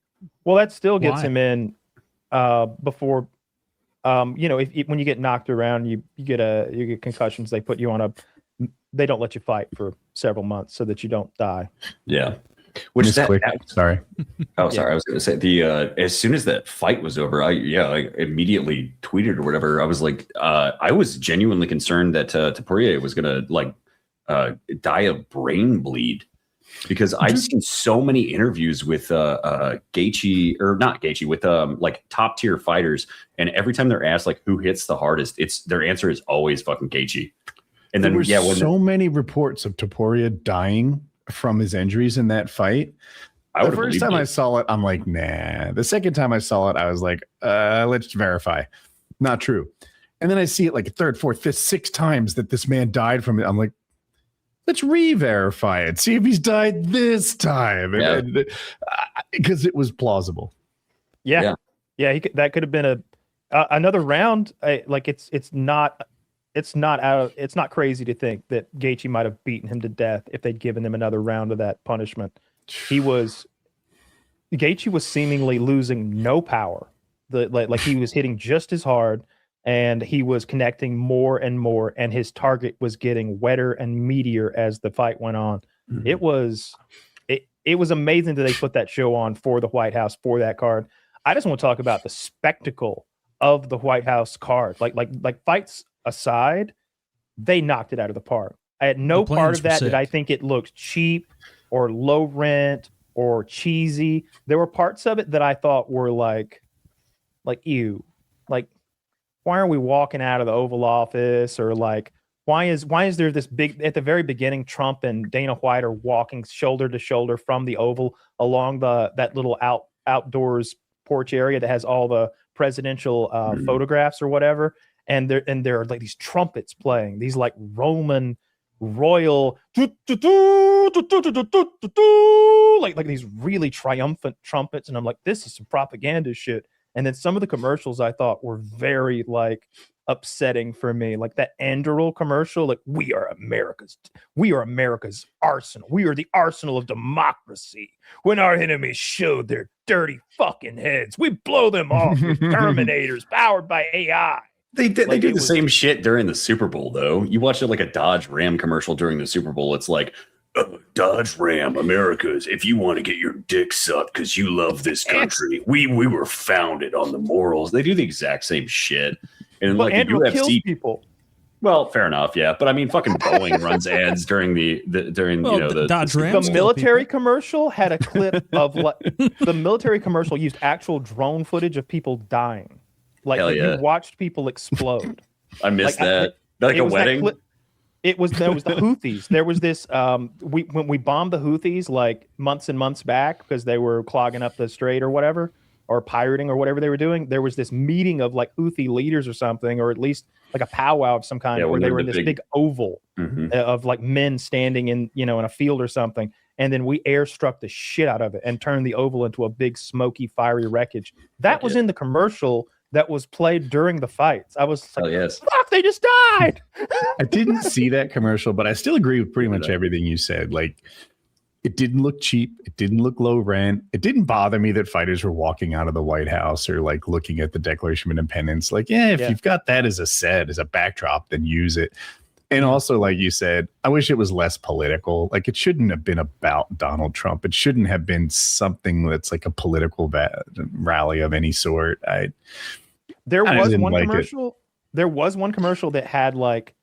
Well, that still gets him in before. When you get knocked around, you get concussions. They put you on they don't let you fight for several months so that you don't die. Yeah. Which sorry. Oh, sorry. I was going to say as soon as that fight was over, I immediately tweeted or whatever. I was like, I was genuinely concerned that Taporia was going to die of brain bleed, because I've seen so many interviews with Gaethje, or not Gaethje, with like top tier fighters, and every time they're asked like who hits the hardest, their answer is always fucking Gaethje. And then there were many reports of Taporia dying from his injuries in that fight. The first time I saw it, I'm like, nah. The second time I saw it, I was like, let's verify. Not true. And then I see it like a third, fourth, fifth, sixth times that this man died from it. I'm like, let's re-verify it. See if he's died this time. Because it was plausible. Yeah. That could have been another round. It's not crazy to think that Gaethje might have beaten him to death if they'd given him another round of that punishment. Gaethje was seemingly losing no power. Like he was hitting just as hard, and he was connecting more and more, and his target was getting wetter and meatier as the fight went on. Mm-hmm. It was amazing that they put that show on for the White House for that card. I just want to talk about the spectacle of the White House card. Like fights aside, they knocked it out of the park. I had no part of that did I think it looked cheap or low rent or cheesy. There were parts of it that I thought were like ew. Like, why are we walking out of the Oval Office? Or like, why is there this big, at the very beginning, Trump and Dana White are walking shoulder to shoulder from the Oval along that little outdoors porch area that has all the presidential photographs or whatever. And there are like these trumpets playing, these like Roman royal like these really triumphant trumpets. And I'm like, this is some propaganda shit. And then some of the commercials I thought were very like upsetting for me, like that Anduril commercial, like we are America's arsenal. We are the arsenal of democracy. When our enemies show their dirty fucking heads, we blow them off with Terminators powered by AI. They do the same shit during the Super Bowl, though. You watch it like a Dodge Ram commercial during the Super Bowl. It's like, Dodge Ram, America's, if you want to get your dick sucked because you love this country, we were founded on the morals. They do the exact same shit. And but like Andrew the UFC kills people. Well, fair enough, yeah. But I mean, fucking Boeing runs ads during the Dodge Ram. The military commercial had a clip of the military commercial used actual drone footage of people dying. Like you watched people explode. I missed that. Like a wedding. There was the Houthis. There was this when we bombed the Houthis like months and months back because they were clogging up the strait or whatever, or pirating or whatever they were doing. There was this meeting of like Houthi leaders or something, or at least like a powwow of some kind, where they were in this big oval of like men standing in a field or something. And then we airstruck the shit out of it and turned the oval into a big smoky, fiery wreckage. That was in the commercial that was played during the fights. I was like, fuck, they just died. I didn't see that commercial, but I still agree with pretty much everything you said. Like, it didn't look cheap. It didn't look low rent. It didn't bother me that fighters were walking out of the White House or like looking at the Declaration of Independence. Like, if you've got that as a backdrop, then use it. And also, like you said, I wish it was less political. Like, it shouldn't have been about Donald Trump. It shouldn't have been something that's like a political rally of any sort. There was one commercial that had like,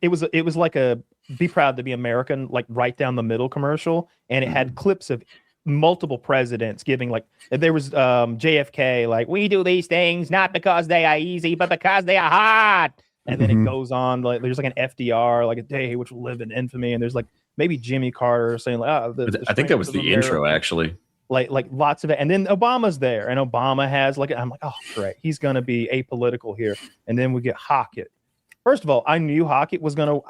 it was like a "Be Proud to Be American," like right down the middle commercial, and it had clips of multiple presidents giving, like, there was JFK like, "We do these things not because they are easy, but because they are hard." And then it goes on, like there's like an FDR, like "A day which will live in infamy," and there's like maybe Jimmy Carter saying like, I think that was the intro actually. Like lots of it. And then Obama's there, and Obama has like, I'm like, oh great, he's gonna be apolitical here. And then we get Hokit. First of all, I knew Hokit was gonna,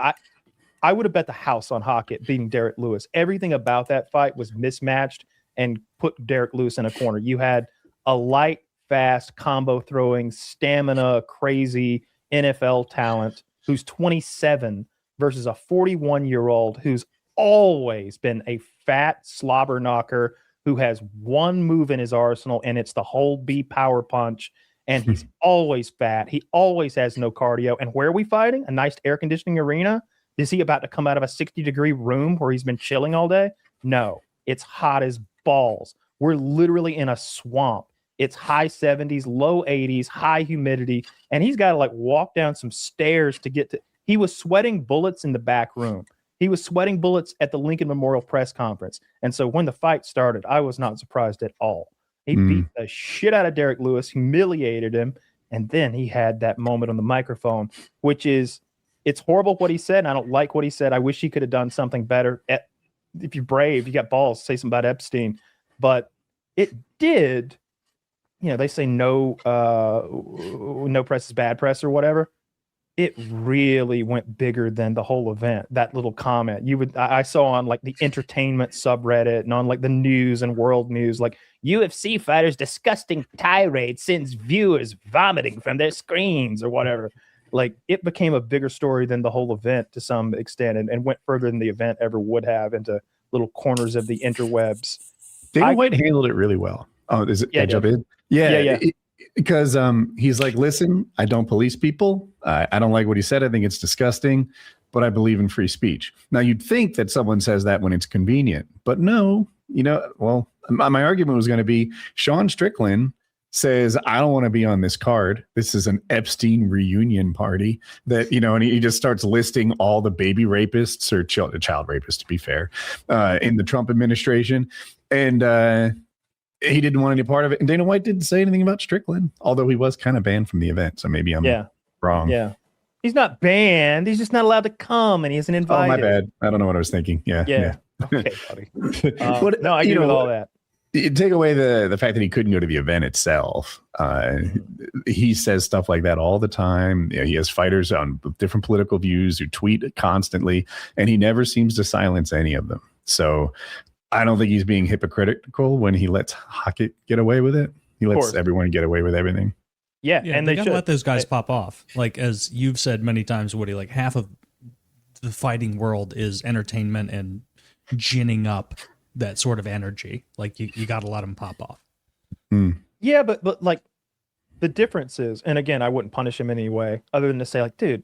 I would have bet the house on Hokit beating Derek Lewis. Everything about that fight was mismatched and put Derek Lewis in a corner. You had a light, fast, combo throwing, stamina, crazy NFL talent who's 27 versus a 41-year-old who's always been a fat slobber knocker who has one move in his arsenal, and it's the hold B power punch. And he's always fat. He always has no cardio. And where are we fighting? A nice air conditioning arena? Is he about to come out of a 60-degree room where he's been chilling all day? No, it's hot as balls. We're literally in a swamp. It's high 70s, low 80s, high humidity. And he's got to like walk down some stairs to get to. He was sweating bullets in the back room. He was sweating bullets at the Lincoln Memorial press conference. And so when the fight started, I was not surprised at all. He beat the shit out of Derek Lewis, humiliated him. And then he had that moment on the microphone, which is, it's horrible what he said. And I don't like what he said. I wish he could have done something better. If you're brave, you got balls, say something about Epstein. But it did, you know, they say no press is bad press or whatever. It really went bigger than the whole event. That little comment I saw on like the entertainment subreddit and on like the news and world news, like UFC fighters disgusting tirade sends viewers vomiting from their screens or whatever. Like it became a bigger story than the whole event to some extent, and went further than the event ever would have into little corners of the interwebs. Dana White handled it really well. Oh, is it? Yeah, jump in? Yeah. Because he's like, listen, I don't police people. I don't like what he said. I think it's disgusting, but I believe in free speech. Now, you'd think that someone says that when it's convenient, but no, you know, well, my argument was going to be Sean Strickland says, I don't want to be on this card. This is an Epstein reunion party that, you know, and he just starts listing all the baby rapists or child rapists, to be fair, in the Trump administration. And, he didn't want any part of it. And Dana White didn't say anything about Strickland, although he was kind of banned from the event. So maybe I'm wrong. Yeah. He's not banned. He's just not allowed to come, and he isn't invited. Oh, my bad. I don't know what I was thinking. Yeah. Okay, buddy. No, I agree with all that. Take away the fact that he couldn't go to the event itself. He says stuff like that all the time. You know, he has fighters on different political views who tweet constantly, and he never seems to silence any of them. So I don't think he's being hypocritical when he lets Hokit get away with it. He lets everyone get away with everything. Yeah, and they gotta let those guys pop off. Like, as you've said many times, Woody, like half of the fighting world is entertainment and ginning up that sort of energy. Like, you got to let them pop off. Yeah, but like the difference is, and again, I wouldn't punish him in any way other than to say, like, dude,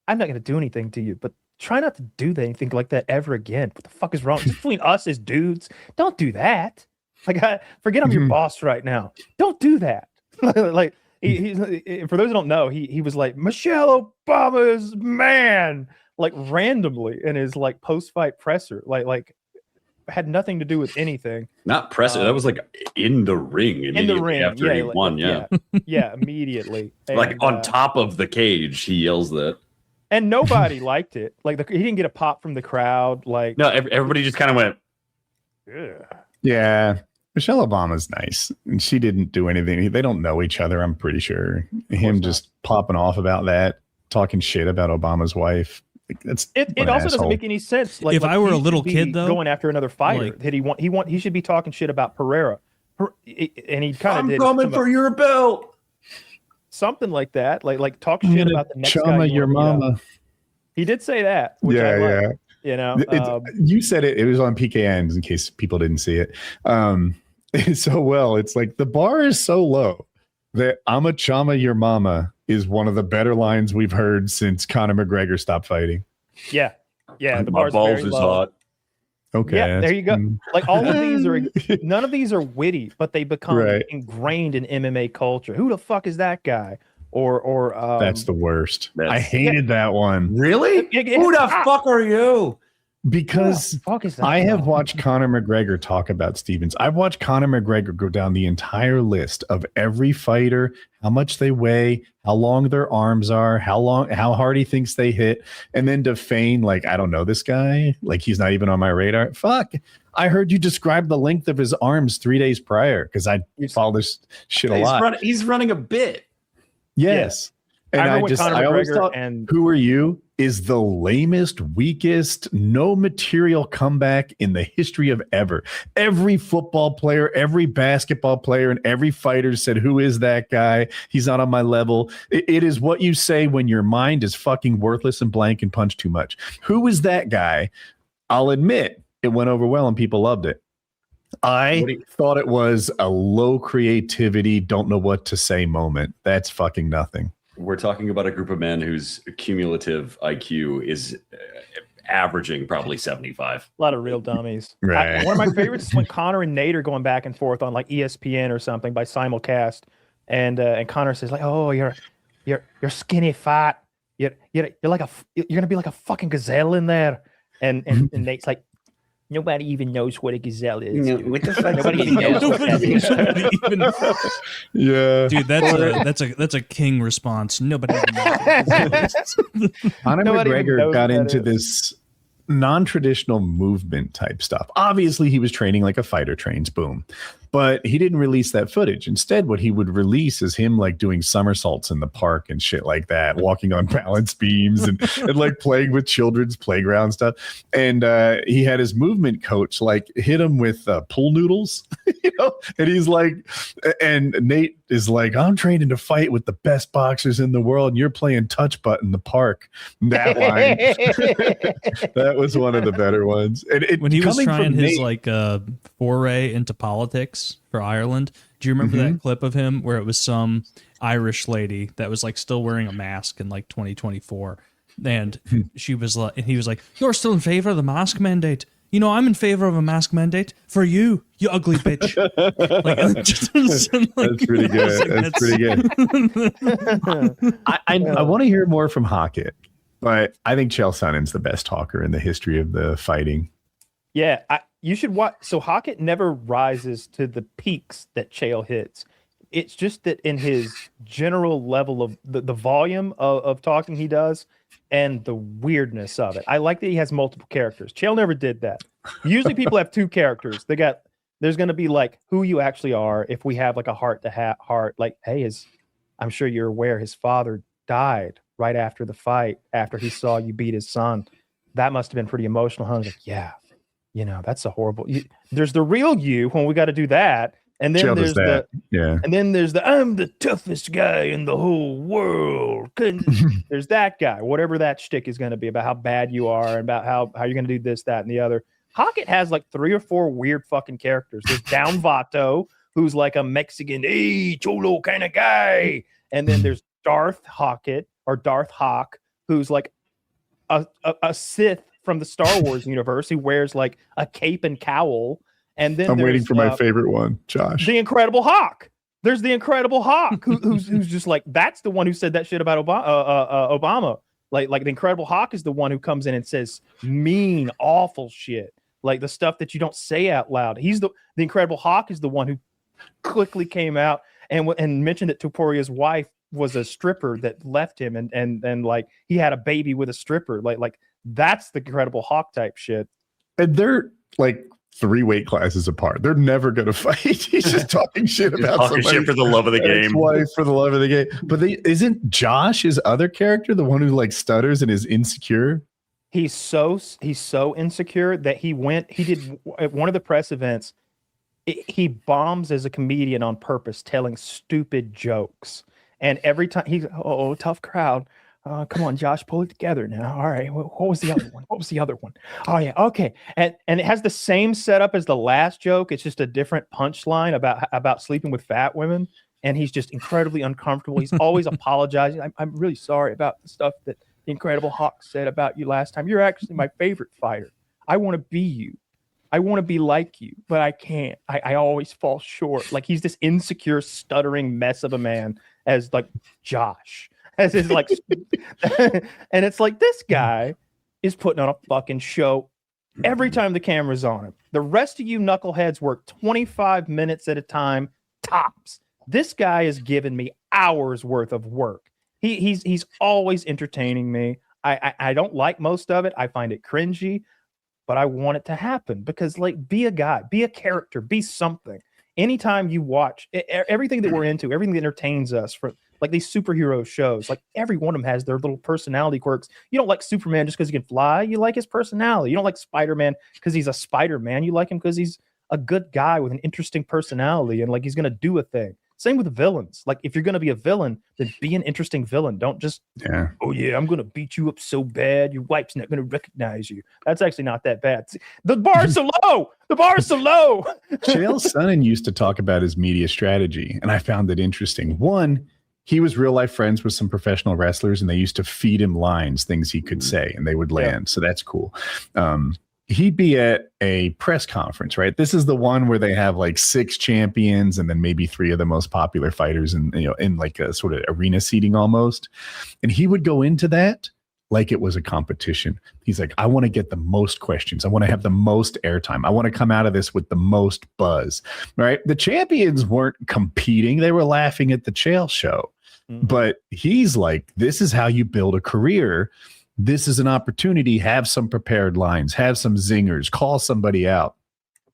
I'm not going to do anything to you, but try not to do anything like that ever again. What the fuck is wrong? Just between us as dudes, don't do that. Like, forget I'm your boss right now. Don't do that. Like, he's for those who don't know, he was like Michelle Obama's man, like randomly in his like post-fight presser, like had nothing to do with anything. Not presser. That was like in the ring. In the ring after he won. Yeah, immediately. And, like on top of the cage, he yells that. And nobody liked it. Like he didn't get a pop from the crowd. Like no, everybody just kind of went. Ugh. Yeah, Michelle Obama's nice, and she didn't do anything. They don't know each other, I'm pretty sure. Him just popping off about that, talking shit about Obama's wife. Like, it also doesn't make any sense. Like if I were a little kid, though, going after another fighter, like, he should be talking shit about Pereira, and he kind of did. I'm coming for your belt. Something like that, like talk shit about the next guy. Your mama. He did say that. Which I like, you know, you said it. It was on PKNs in case people didn't see it. So well, it's like the bar is so low that "I'm a chama your mama" is one of the better lines we've heard since Conor McGregor stopped fighting. Yeah. The My bar's balls very is low. hot. Okay. Yeah, there you go. Like all of these are, none of these are witty, but they become ingrained in MMA culture. Who the fuck is that guy? Or that's the worst. I hated that one. Really? Who the fuck are you? Because I have watched Conor McGregor talk about Stevens. I've watched Conor McGregor go down the entire list of every fighter, how much they weigh, how long their arms are, how hard he thinks they hit, and then to feign like, I don't know this guy, like he's not even on my radar. Fuck. I heard you describe the length of his arms 3 days prior because I follow this shit a lot. He's running a bit. Yes. And I always thought, who are you? Is the lamest, weakest, no material comeback in the history of ever. Every football player, every basketball player, and every fighter said, who is that guy? He's not on my level. It is what you say when your mind is fucking worthless and blank and punch too much. Who is that guy? I'll admit it went over well and people loved it. I thought it was a low creativity, don't know what to say moment. That's fucking nothing. We're talking about a group of men whose cumulative IQ is averaging probably 75. A lot of real dummies. Right. One of my favorites is when Connor and Nate are going back and forth on like ESPN or something by simulcast, and Connor says like, "Oh, you're skinny fat. You're gonna be like a fucking gazelle in there," and Nate's like, "Nobody even knows what a gazelle is. What the fuck? Nobody even knows what that is." Yeah. Dude, that's a king response. Nobody even knows. Conor Nobody even McGregor knows got what that into is. this non-traditional movement type stuff. Obviously, he was training like a fighter trains, boom. But he didn't release that footage. Instead, what he would release is him like doing somersaults in the park and shit like that, walking on balance beams and like playing with children's playground stuff. And he had his movement coach like hit him with pool noodles, you know? And he's like, and Nate is like, I'm training to fight with the best boxers in the world, and you're playing touch butt in the park. That line, that was one of the better ones. And When he was trying his Nate, like foray into politics for Ireland, do you remember that clip of him where it was some Irish lady that was like still wearing a mask in like 2024, and she was like, and he was like, "You're still in favor of the mask mandate? You know, I'm in favor of a mask mandate for you, you ugly bitch." That's pretty good. That's pretty good. I want to hear more from Hokit, but I think Chael Sonnen's the best talker in the history of the fighting. Yeah, you should watch. So Hokit never rises to the peaks that Chael hits. It's just that in his general level of the volume of talking he does and the weirdness of it. I like that he has multiple characters. Chael never did that. Usually people have two characters. There's going to be like who you actually are if we have like a heart to heart. Like, hey, I'm sure you're aware his father died right after the fight, after he saw you beat his son. That must have been pretty emotional. I was like, yeah. You know, that's a horrible. There's the real you when we got to do that, and then there's the I'm the toughest guy in the whole world. There's that guy, whatever that shtick is going to be about how bad you are and about how you're going to do this, that, and the other. Hokit has like 3 or 4 weird fucking characters. There's Down Vato, who's like a Mexican, hey, cholo kind of guy, and then there's Darth Hokit or Darth Hawk, who's like a Sith from the Star Wars universe, who wears like a cape and cowl. And then I'm waiting for my favorite one, Josh. The Incredible Hawk. There's the Incredible Hawk, who's just like, that's the one who said that shit about Obama. Like the Incredible Hawk is the one who comes in and says mean, awful shit, like the stuff that you don't say out loud. The Incredible Hawk is the one who quickly came out and mentioned that Tuporia's wife was a stripper that left him, and like he had a baby with a stripper. Like that's the Incredible Hawk type shit. And they're like 3 weight classes apart. They're never going to fight. He's just talking shit about talking shit for the love of the game. Wife for the love of the game. But isn't Josh, his other character, the one who like stutters and is insecure? He's so insecure that he did at one of the press events. He bombs as a comedian on purpose, telling stupid jokes. And every time he's, oh, tough crowd. Come on, Josh, pull it together now. All right. What was the other one? What was the other one? Oh, yeah. Okay. And it has the same setup as the last joke. It's just a different punchline about sleeping with fat women. And he's just incredibly uncomfortable. He's always apologizing. I'm really sorry about the stuff that the Incredible Hawk said about you last time. You're actually my favorite fighter. I want to be you. I want to be like you, but I can't. I always fall short. Like he's this insecure, stuttering mess of a man as like Josh. As is like, and it's like this guy is putting on a fucking show every time the camera's on him. The rest of you knuckleheads work 25 minutes at a time, tops. This guy is giving me hours worth of work. He's always entertaining me. I don't like most of it. I find it cringy, but I want it to happen because, like, be a guy, be a character, be something. Anytime you watch everything that we're into, everything that entertains us, for like these superhero shows, like every one of them has their little personality quirks. You don't like Superman just because he can fly. You like his personality. You don't like Spider-Man because he's a Spider-Man. You like him because he's a good guy with an interesting personality and like he's going to do a thing. Same with villains. Like if you're going to be a villain, then be an interesting villain. Don't just, oh yeah, I'm going to beat you up so bad your wife's not going to recognize you. That's actually not that bad. The bar's so low. The bar's so low. Chael Sonnen used to talk about his media strategy, and I found it interesting. One, he was real life friends with some professional wrestlers, and they used to feed him lines, things he could say, and they would land. So that's cool. He'd be at a press conference, right? This is the one where they have like 6 champions and then maybe 3 of the most popular fighters, and in like a sort of arena seating almost. And he would go into that like it was a competition. He's like, I want to get the most questions. I want to have the most airtime. I want to come out of this with the most buzz, right? The champions weren't competing. They were laughing at the Chael show. But he's like, this is how you build a career. This is an opportunity. Have some prepared lines, have some zingers, call somebody out.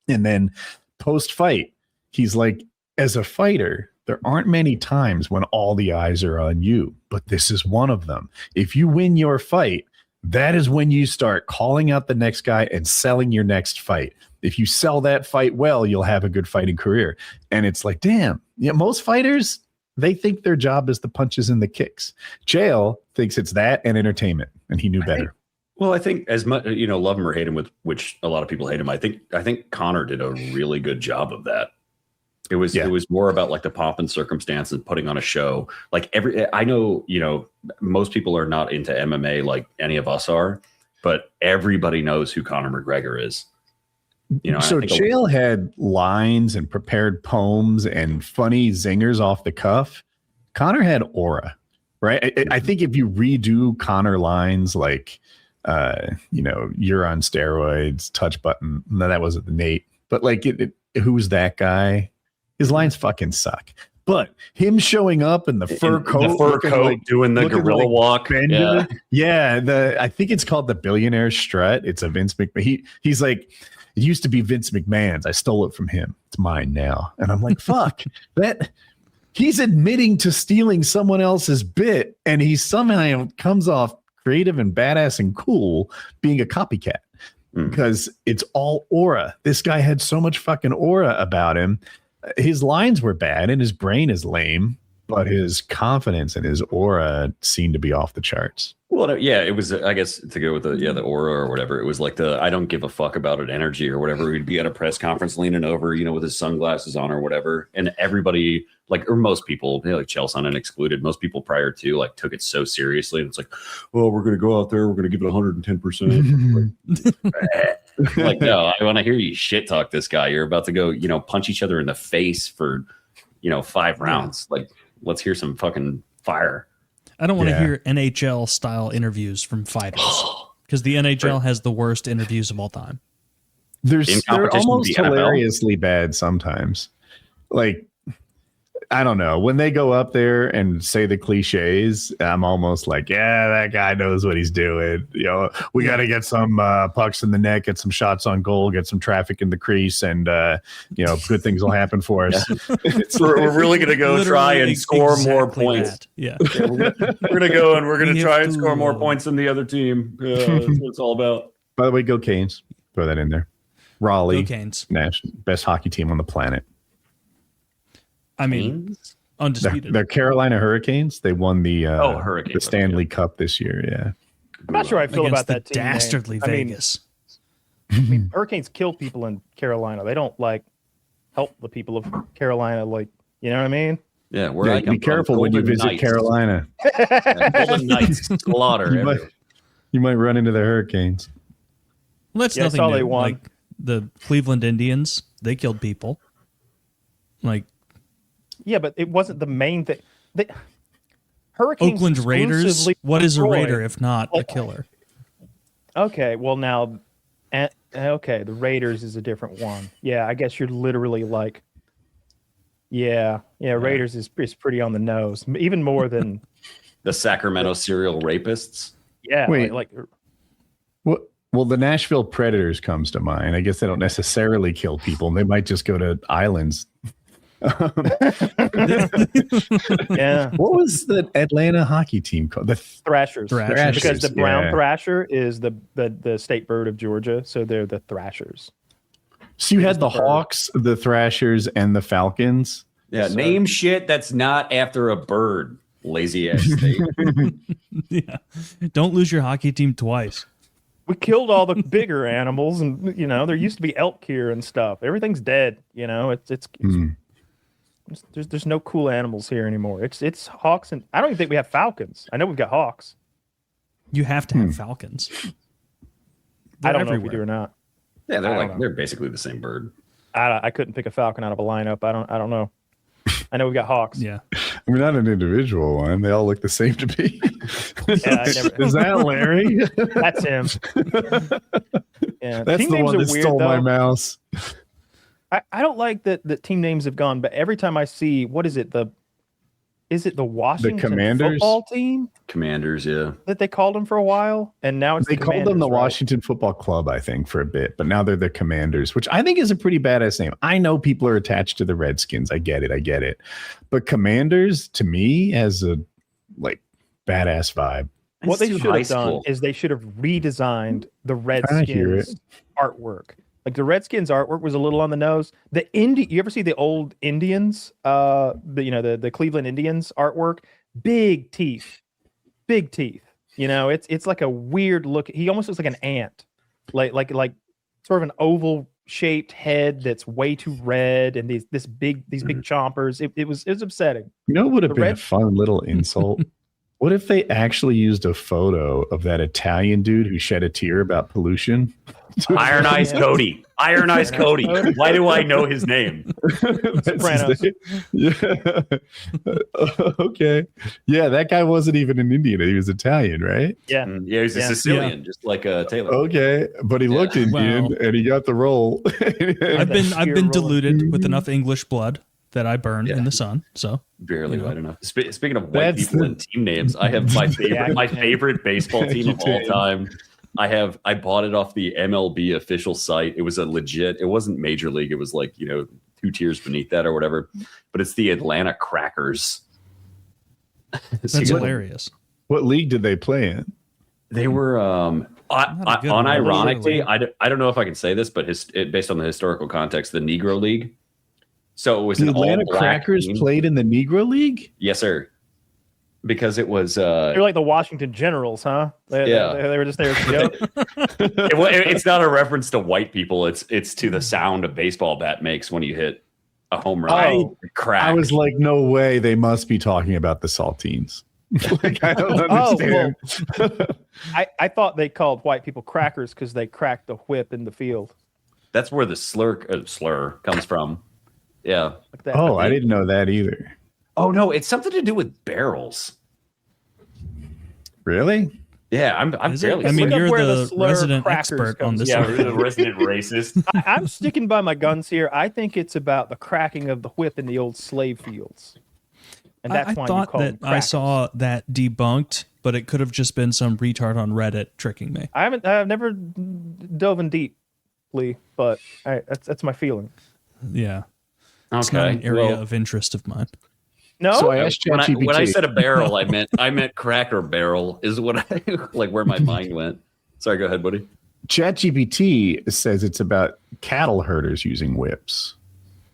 And then post-fight, he's like, as a fighter, there aren't many times when all the eyes are on you, but this is one of them. If you win your fight, that is when you start calling out the next guy and selling your next fight. If you sell that fight well, you'll have a good fighting career. And it's like, damn, most fighters, they think their job is the punches and the kicks. Chael thinks it's that and entertainment, and he knew better. I think as much, love him or hate him, with which a lot of people hate him. I think Conor did a really good job of that. It was more about like the pomp and circumstance and putting on a show. Like I know, most people are not into MMA like any of us are, but everybody knows who Conor McGregor is. So Chael had lines and prepared poems and funny zingers off the cuff. Conor had aura, right? I think if you redo Conor lines like, you're on steroids, touch button. No, that wasn't the Nate, but like, who's that guy? His lines fucking suck. But him showing up in the fur coat, like, doing the gorilla walk. Bender, I think it's called the billionaire strut. It's a Vince McMahon. He's like, it used to be Vince McMahon's. I stole it from him. It's mine now. And I'm like, fuck that. He's admitting to stealing someone else's bit, and he somehow comes off creative and badass and cool being a copycat because it's all aura. This guy had so much fucking aura about him. His lines were bad and his brain is lame, but his confidence and his aura seemed to be off the charts. Well, it was, I guess, to go with the aura or whatever. It was like the I don't give a fuck about it energy or whatever. He'd be at a press conference leaning over, with his sunglasses on or whatever. And everybody, like, or most people, like Chael Sonnen excluded, most people prior to like took it so seriously. And it's like, well, we're going to go out there. We're going to give it 110%. Like, no, I want to hear you shit talk this guy. You're about to go, punch each other in the face for, 5 rounds. Like, let's hear some fucking fire. I don't want to hear NHL style interviews from fighters because the NHL has the worst interviews of all time. They're almost hilariously bad sometimes. Like, I don't know. When they go up there and say the cliches, I'm almost like, yeah, that guy knows what he's doing. We got to get some pucks in the net, get some shots on goal, get some traffic in the crease, and good things will happen for us. We're really going to go try and score more points. That. Yeah, we're going to go and we're going to try and score more points than the other team. That's what it's all about. By the way, go Canes. Throw that in there. Raleigh, go Canes. Best hockey team on the planet. I mean, undisputed. They're Carolina Hurricanes. They won the Stanley Cup this year. Yeah, I'm not sure how I feel about that team. Dastardly Vegas. I mean, Hurricanes kill people in Carolina. They don't like help the people of Carolina. Like, you know what I mean? Yeah, be careful when you visit Carolina. Golden Knights slaughter. You might run into the Hurricanes. Well, that's nothing new. They won. Like the Cleveland Indians, they killed people. Like. Yeah, but it wasn't the main thing. Hurricanes. Oakland Raiders. What is a Raider if not a killer? Okay, well now, the Raiders is a different one. Yeah, I guess you're literally like, Raiders is pretty on the nose, even more than the Sacramento serial rapists. Yeah, wait, well, the Nashville Predators comes to mind. I guess they don't necessarily kill people. They might just go to islands. Yeah. What was the Atlanta hockey team called? The Thrashers. Because the brown yeah. thrasher is the state bird of Georgia, so they're the Thrashers. So you had the Hawks, the Thrashers, and the Falcons. Yeah, name shit that's not after a bird. Lazy ass state. Yeah, don't lose your hockey team twice. We killed all the bigger animals, and there used to be elk here and stuff. Everything's dead. It's There's no cool animals here anymore. It's hawks, and I don't even think we have falcons. I know we've got hawks. You have to have falcons. I don't know if we do or not. Yeah, they're basically the same bird. I couldn't pick a falcon out of a lineup. I don't know. I know we got hawks. Yeah. I mean, not an individual one. They all look the same to me. Yeah, Is that Larry? That's him. Yeah. That's Team the names one are that weird, stole my though. mouse. I don't like that team names have gone, but every time I see is it the Washington Commanders? football team Commanders, yeah. that they called them for a while, and now it's They called them the Commanders, right? Washington Football Club, I think, for a bit, but now they're the Commanders, which I think is a pretty badass name. I know people are attached to the Redskins. I get it. But Commanders, to me, has a badass vibe. What they It's too should high have done school. is they should have redesigned the hear Redskins artwork. Like the Redskins artwork was a little on the nose. You ever see the old Indians? The Cleveland Indians artwork. Big teeth. It's like a weird look. He almost looks like an ant, like sort of an oval shaped head that's way too red, and these big chompers. It was upsetting. You know what would have The been a Red- fun little insult? What if they actually used a photo of that Italian dude who shed a tear about pollution? Iron Eyes Cody. Iron Eyes Cody. Why do I know his name? That's his Sopranos. name. Yeah. Okay. Yeah, that guy wasn't even an Indian. He was Italian, right? Yeah. Yeah, he's a Yeah. Sicilian, just like Taylor. Okay, but he looked Indian Well- and he got the role. I've been rolling. diluted with enough English blood that I burn in the sun. So Barely white enough. Speaking of white That's people and team names, I have my favorite baseball team of all Tim. time. I bought it off the MLB official site. It was it wasn't Major League. It was 2 tiers beneath that or whatever. But it's the Atlanta Crackers. that's So hilarious. What league did they play in? they were Not a good one. unironically, I don't know if I can say this, but based on the historical context, the Negro League. So it was The an Atlanta all-black Crackers team. played in the Negro League? Yes, sir. Because it was They're like the Washington Generals, huh? They were just there as a joke. it's not a reference to white people. It's to the sound a baseball bat makes when you hit a home run. Oh. Crack. I was like, no way. They must be talking about the Saltines. I don't understand. I thought they called white people crackers because they cracked the whip in the field. That's where the slur comes from. Yeah. Like that. I didn't know that either. Oh no, it's something to do with barrels. Really? Yeah, I'm Is it? fairly. I mean, Look up you're where the the slur resident crackers expert on comes this. yeah, one. we're the resident racist. I'm sticking by my guns here. I think it's about the cracking of the whip in the old slave fields. And that's I why you thought call them that I crackers. saw that debunked, but it could have just been some retard on Reddit tricking me. I've never dove in deeply, but that's my feeling. Yeah, it's not Okay. an area well, of interest of mine. No, So I asked when ChatGPT. I said a barrel, I meant Cracker Barrel is what I where my mind went. Sorry, go ahead, buddy. ChatGPT says it's about cattle herders using whips.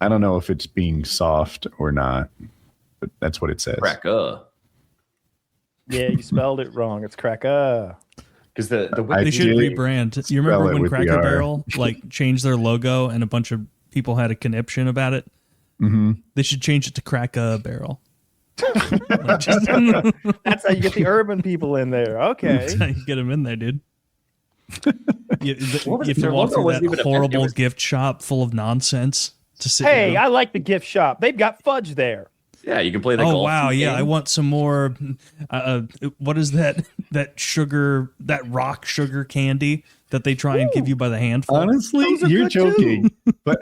I don't know if it's being soft or not, but that's what it says. Cracker. yeah, you spelled it wrong. It's cracker. Because the I They should did rebrand. You spell remember it when with the Cracker R. Barrel changed their logo and a bunch of people had a conniption about it? Mm-hmm. They should change it to Crack a Barrel. That's how you get the urban people in there. Okay. That's how you get them in there, dude. You What was have it? to Their walk logo through wasn't that even a- horrible it was- gift shop full of nonsense to sit. Hey, down. I like the gift shop. They've got fudge there. Yeah, you can play the Oh golf wow, yeah, game. I want some more. What is that sugar, that rock sugar candy that they try and give you by the handful? Honestly, Those are you're good too. joking. But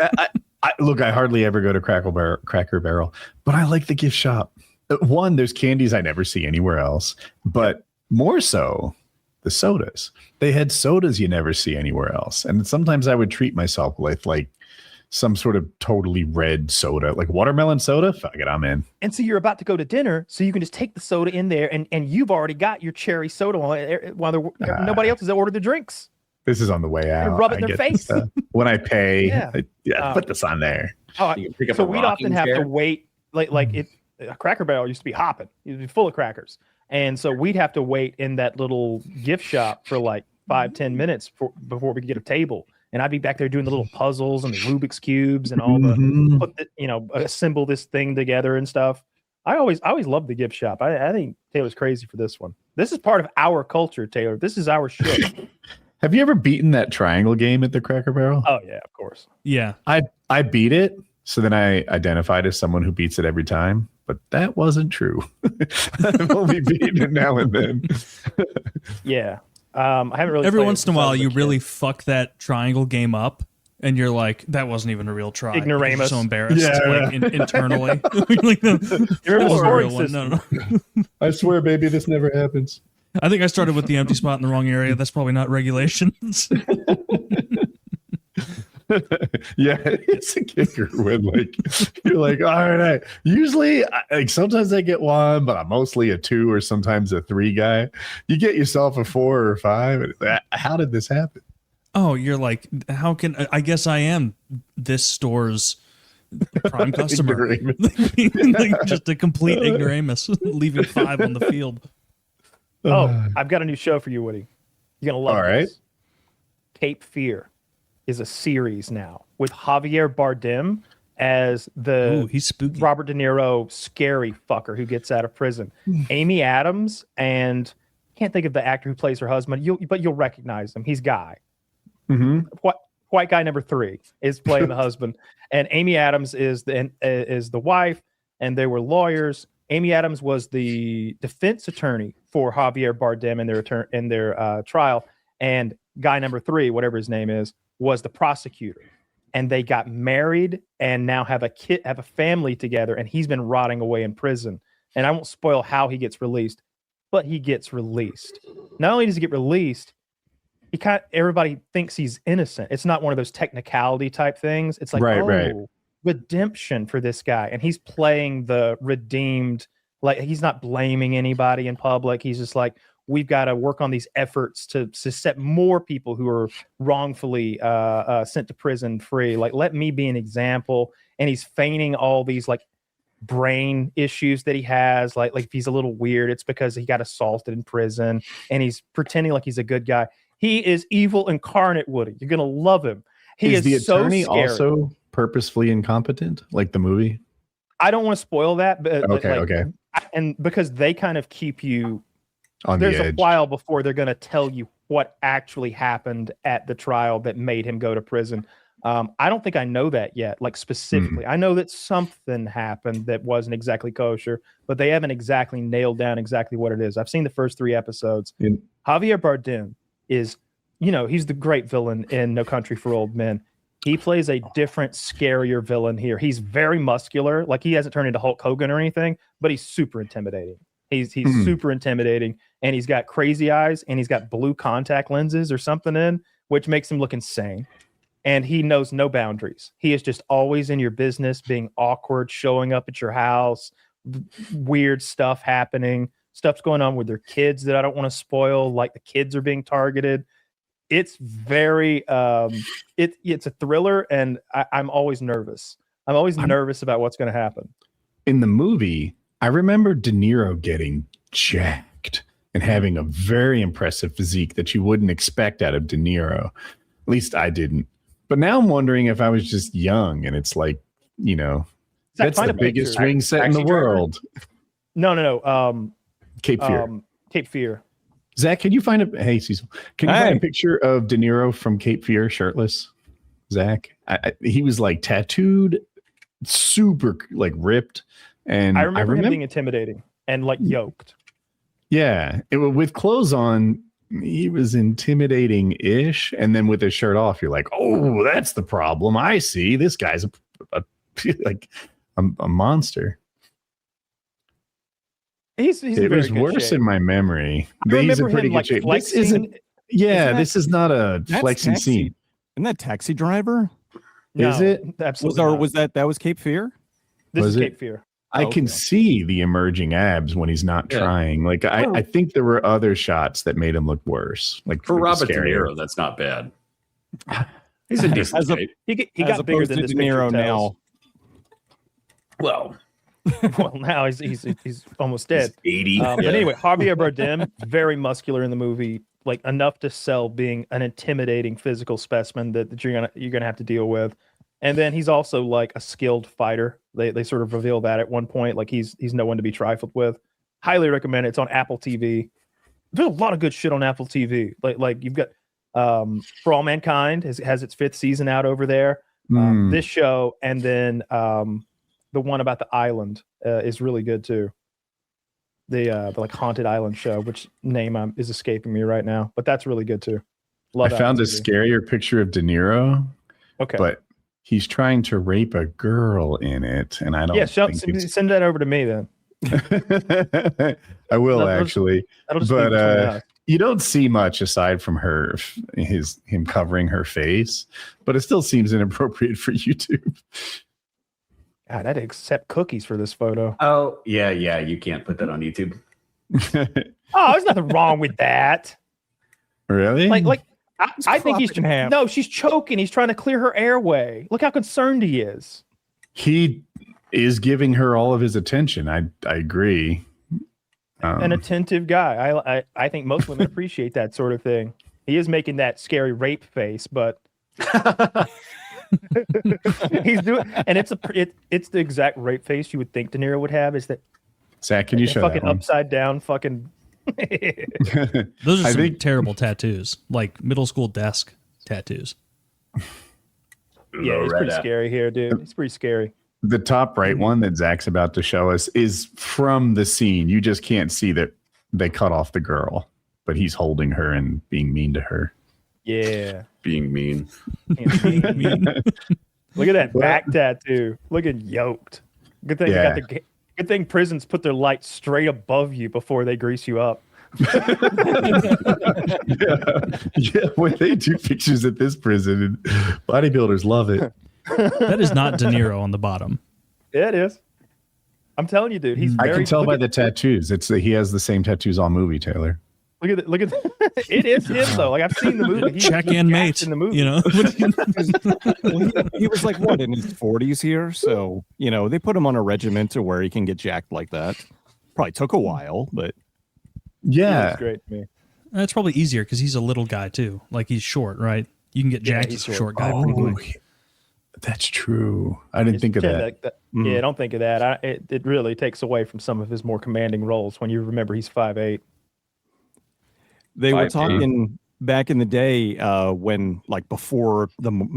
look, I hardly ever go to Cracker Barrel, but I like the gift shop. One, there's candies I never see anywhere else, but more so, the sodas. They had sodas you never see anywhere else. And sometimes I would treat myself with some sort of totally red soda, like watermelon soda. Fuck it, I'm in. And so you're about to go to dinner, so you can just take the soda in there, and you've already got your cherry soda while nobody else has ordered the drinks. This is on the way out. rub it in I their get this face. stuff. When I pay, Yeah. put this on there. Oh, You can pick up so a we'd rocking often have chair. to wait, a Cracker Barrel used to be hopping. It would be full of crackers. And so we'd have to wait in that little gift shop for 5-10 minutes before we could get a table. and I'd be back there doing the little puzzles and the Rubik's cubes and all Mhm. assemble this thing together and stuff. I always loved the gift shop. I think Taylor's crazy for this one. This is part of our culture, Taylor. This is our shit. Have you ever beaten that triangle game at the Cracker Barrel? Oh yeah, of course. Yeah. I beat it, so then I identified as someone who beats it every time, but that wasn't true. I've only beaten it now and then. Yeah. I haven't really. Every played once it in a since I while, was a you kid. really fuck that triangle game up, and you're like, "That wasn't even a real try." You're Ignoramus. so embarrassed, Yeah, like, internally. Like, You remember the that was a scoring real one. system? No. I swear, baby, this never happens. I think I started with the empty spot in the wrong area. That's probably not regulations. Yeah, it's a kicker when like you're like, all right. Usually, like sometimes I get one, but I'm mostly a 2 or sometimes a 3 guy. You get yourself a 4 or 5. How did this happen? Oh, you're like, how can I guess I am this store's prime customer? Like, just a complete ignoramus, leaving 5 on the field. Oh, I've got a new show for you, Woody. You're gonna love All right. this. Cape Fear is a series now with Javier Bardem as the Ooh, he's spooky. Robert De Niro scary fucker who gets out of prison. Amy Adams and can't think of the actor who plays her husband. You'll recognize him. He's Guy. Mm-hmm. White guy number 3 is playing the husband, and Amy Adams is the wife, and they were lawyers. Amy Adams was the defense attorney for Javier Bardem in their trial, and guy number 3, whatever his name is, was the prosecutor. And they got married and now have a family together, and he's been rotting away in prison. And I won't spoil how he gets released, but he gets released. Not only does he get released, everybody thinks he's innocent. It's not one of those technicality type things. It's like, Right. redemption for this guy. And he's playing the redeemed, like he's not blaming anybody in public. He's just like, we've got to work on these efforts to set more people who are wrongfully sent to prison free. Like, let me be an example. And he's feigning all these like brain issues that he has. Like if he's a little weird, it's because he got assaulted in prison, and he's pretending like he's a good guy. He is evil incarnate, Woody. You're gonna love him. He is the attorney so scary. also purposefully incompetent, like the movie? I don't want to spoil that, but Okay. And because they kind of keep you On the there's a edge. while before they're going to tell you what actually happened at the trial that made him go to prison. I don't think I know that yet, like specifically. I know that something happened that wasn't exactly kosher, but they haven't exactly nailed down exactly what it is. I've seen the first 3 episodes. Javier Bardem is, he's the great villain in No Country for Old Men. He plays a different, scarier villain here. He's very muscular. Like, he hasn't turned into Hulk Hogan or anything, but he's super intimidating. He's super intimidating, and he's got crazy eyes, and he's got blue contact lenses or something in, which makes him look insane. And he knows no boundaries. He is just always in your business, being awkward, showing up at your house, weird stuff happening, stuff's going on with their kids that I don't want to spoil. Like, the kids are being targeted. It's very, it's a thriller, and I'm always nervous. I'm always nervous about what's going to happen. In the movie, I remember De Niro getting jacked and having a very impressive physique that you wouldn't expect out of De Niro. At least I didn't. But now I'm wondering if I was just young, and it's like, that's the biggest ring set in the world. No. Cape Fear. Cape Fear. Zach, can you find a hey Cecil? Can you find a picture of De Niro from Cape Fear shirtless? Zach, he was like tattooed, super like ripped, and I remember him being intimidating and like yoked. Yeah, with clothes on, he was intimidating-ish, and then with his shirt off, you're like, oh, that's the problem. I see. This guy's a monster. He's it was worse in my memory. I He's in remember pretty him good like shape. flexing. This is not a flexing scene. Isn't that Taxi Driver? No, is it? Absolutely. Was that Cape Fear? This Was is it? Cape Fear. I can see the emerging abs when he's not trying. Like I think there were other shots that made him look worse. Like for Robert De Niro, that's not bad. He's in decent shape. He got bigger than this De Niro now. Well, now he's almost dead. He's 80. But anyway, Javier Bardem, very muscular in the movie, like enough to sell being an intimidating physical specimen that you're gonna have to deal with. And then he's also like a skilled fighter. They sort of reveal that at one point. Like he's no one to be trifled with. Highly recommend it. It's on Apple TV. There's a lot of good shit on Apple TV. Like you've got For All Mankind has its 5th season out over there. This show, and then the one about the island is really good too. The like haunted island show, which name is escaping me right now, but that's really good too. Love I found a Apple TV. scarier picture of De Niro. Okay, But he's trying to rape a girl in it, and I don't. yeah, think send that over to me then. I will That'll- actually, That'll just be between us. you don't see much aside from him covering her face, but it still seems inappropriate for YouTube. God, I'd accept cookies for this photo. Oh, yeah, you can't put that on YouTube. Oh, there's nothing wrong with that. Really? Like I think he's crop it in half. no, she's choking. He's trying to clear her airway. Look how concerned he is. He is giving her all of his attention. I agree. An attentive guy. I think most women appreciate that sort of thing. He is making that scary rape face, but he's doing, and it's the exact rape face you would think De Niro would have. Is that Zach, can you show fucking that one? upside down fucking? Those are I some think- terrible tattoos, like middle school desk tattoos. Yeah, he's pretty scary here, dude. He's pretty scary. The top right one that Zach's about to show us is from the scene. You just can't see that they cut off the girl, but he's holding her and being mean to her. Yeah. Being mean. Look at that back tattoo. Looking yoked. Good thing Yeah. good thing prisons put their lights straight above you before they grease you up. Yeah, when they do pictures at this prison, bodybuilders love it. That is not De Niro on the bottom. Yeah, it is. I'm telling you, dude. He's I very, can tell look by at- the tattoos. He has the same tattoos all movie, Taylor. Look at it is him though. Like I've seen the movie. He's Check in, mate. in the movie. You know, He was like what in his 40s here, so they put him on a regimen to where he can get jacked like that. Probably took a while, but Yeah. That's great to me. that's probably easier because he's a little guy too. Like he's short, right? You can get Yeah, jacked he's as a short. short guy pretty Oh, quick. that's true. I didn't think of that. Yeah, don't think of that. It really takes away from some of his more commanding roles when you remember he's 5'8". they were 5'8". talking back in the day when like before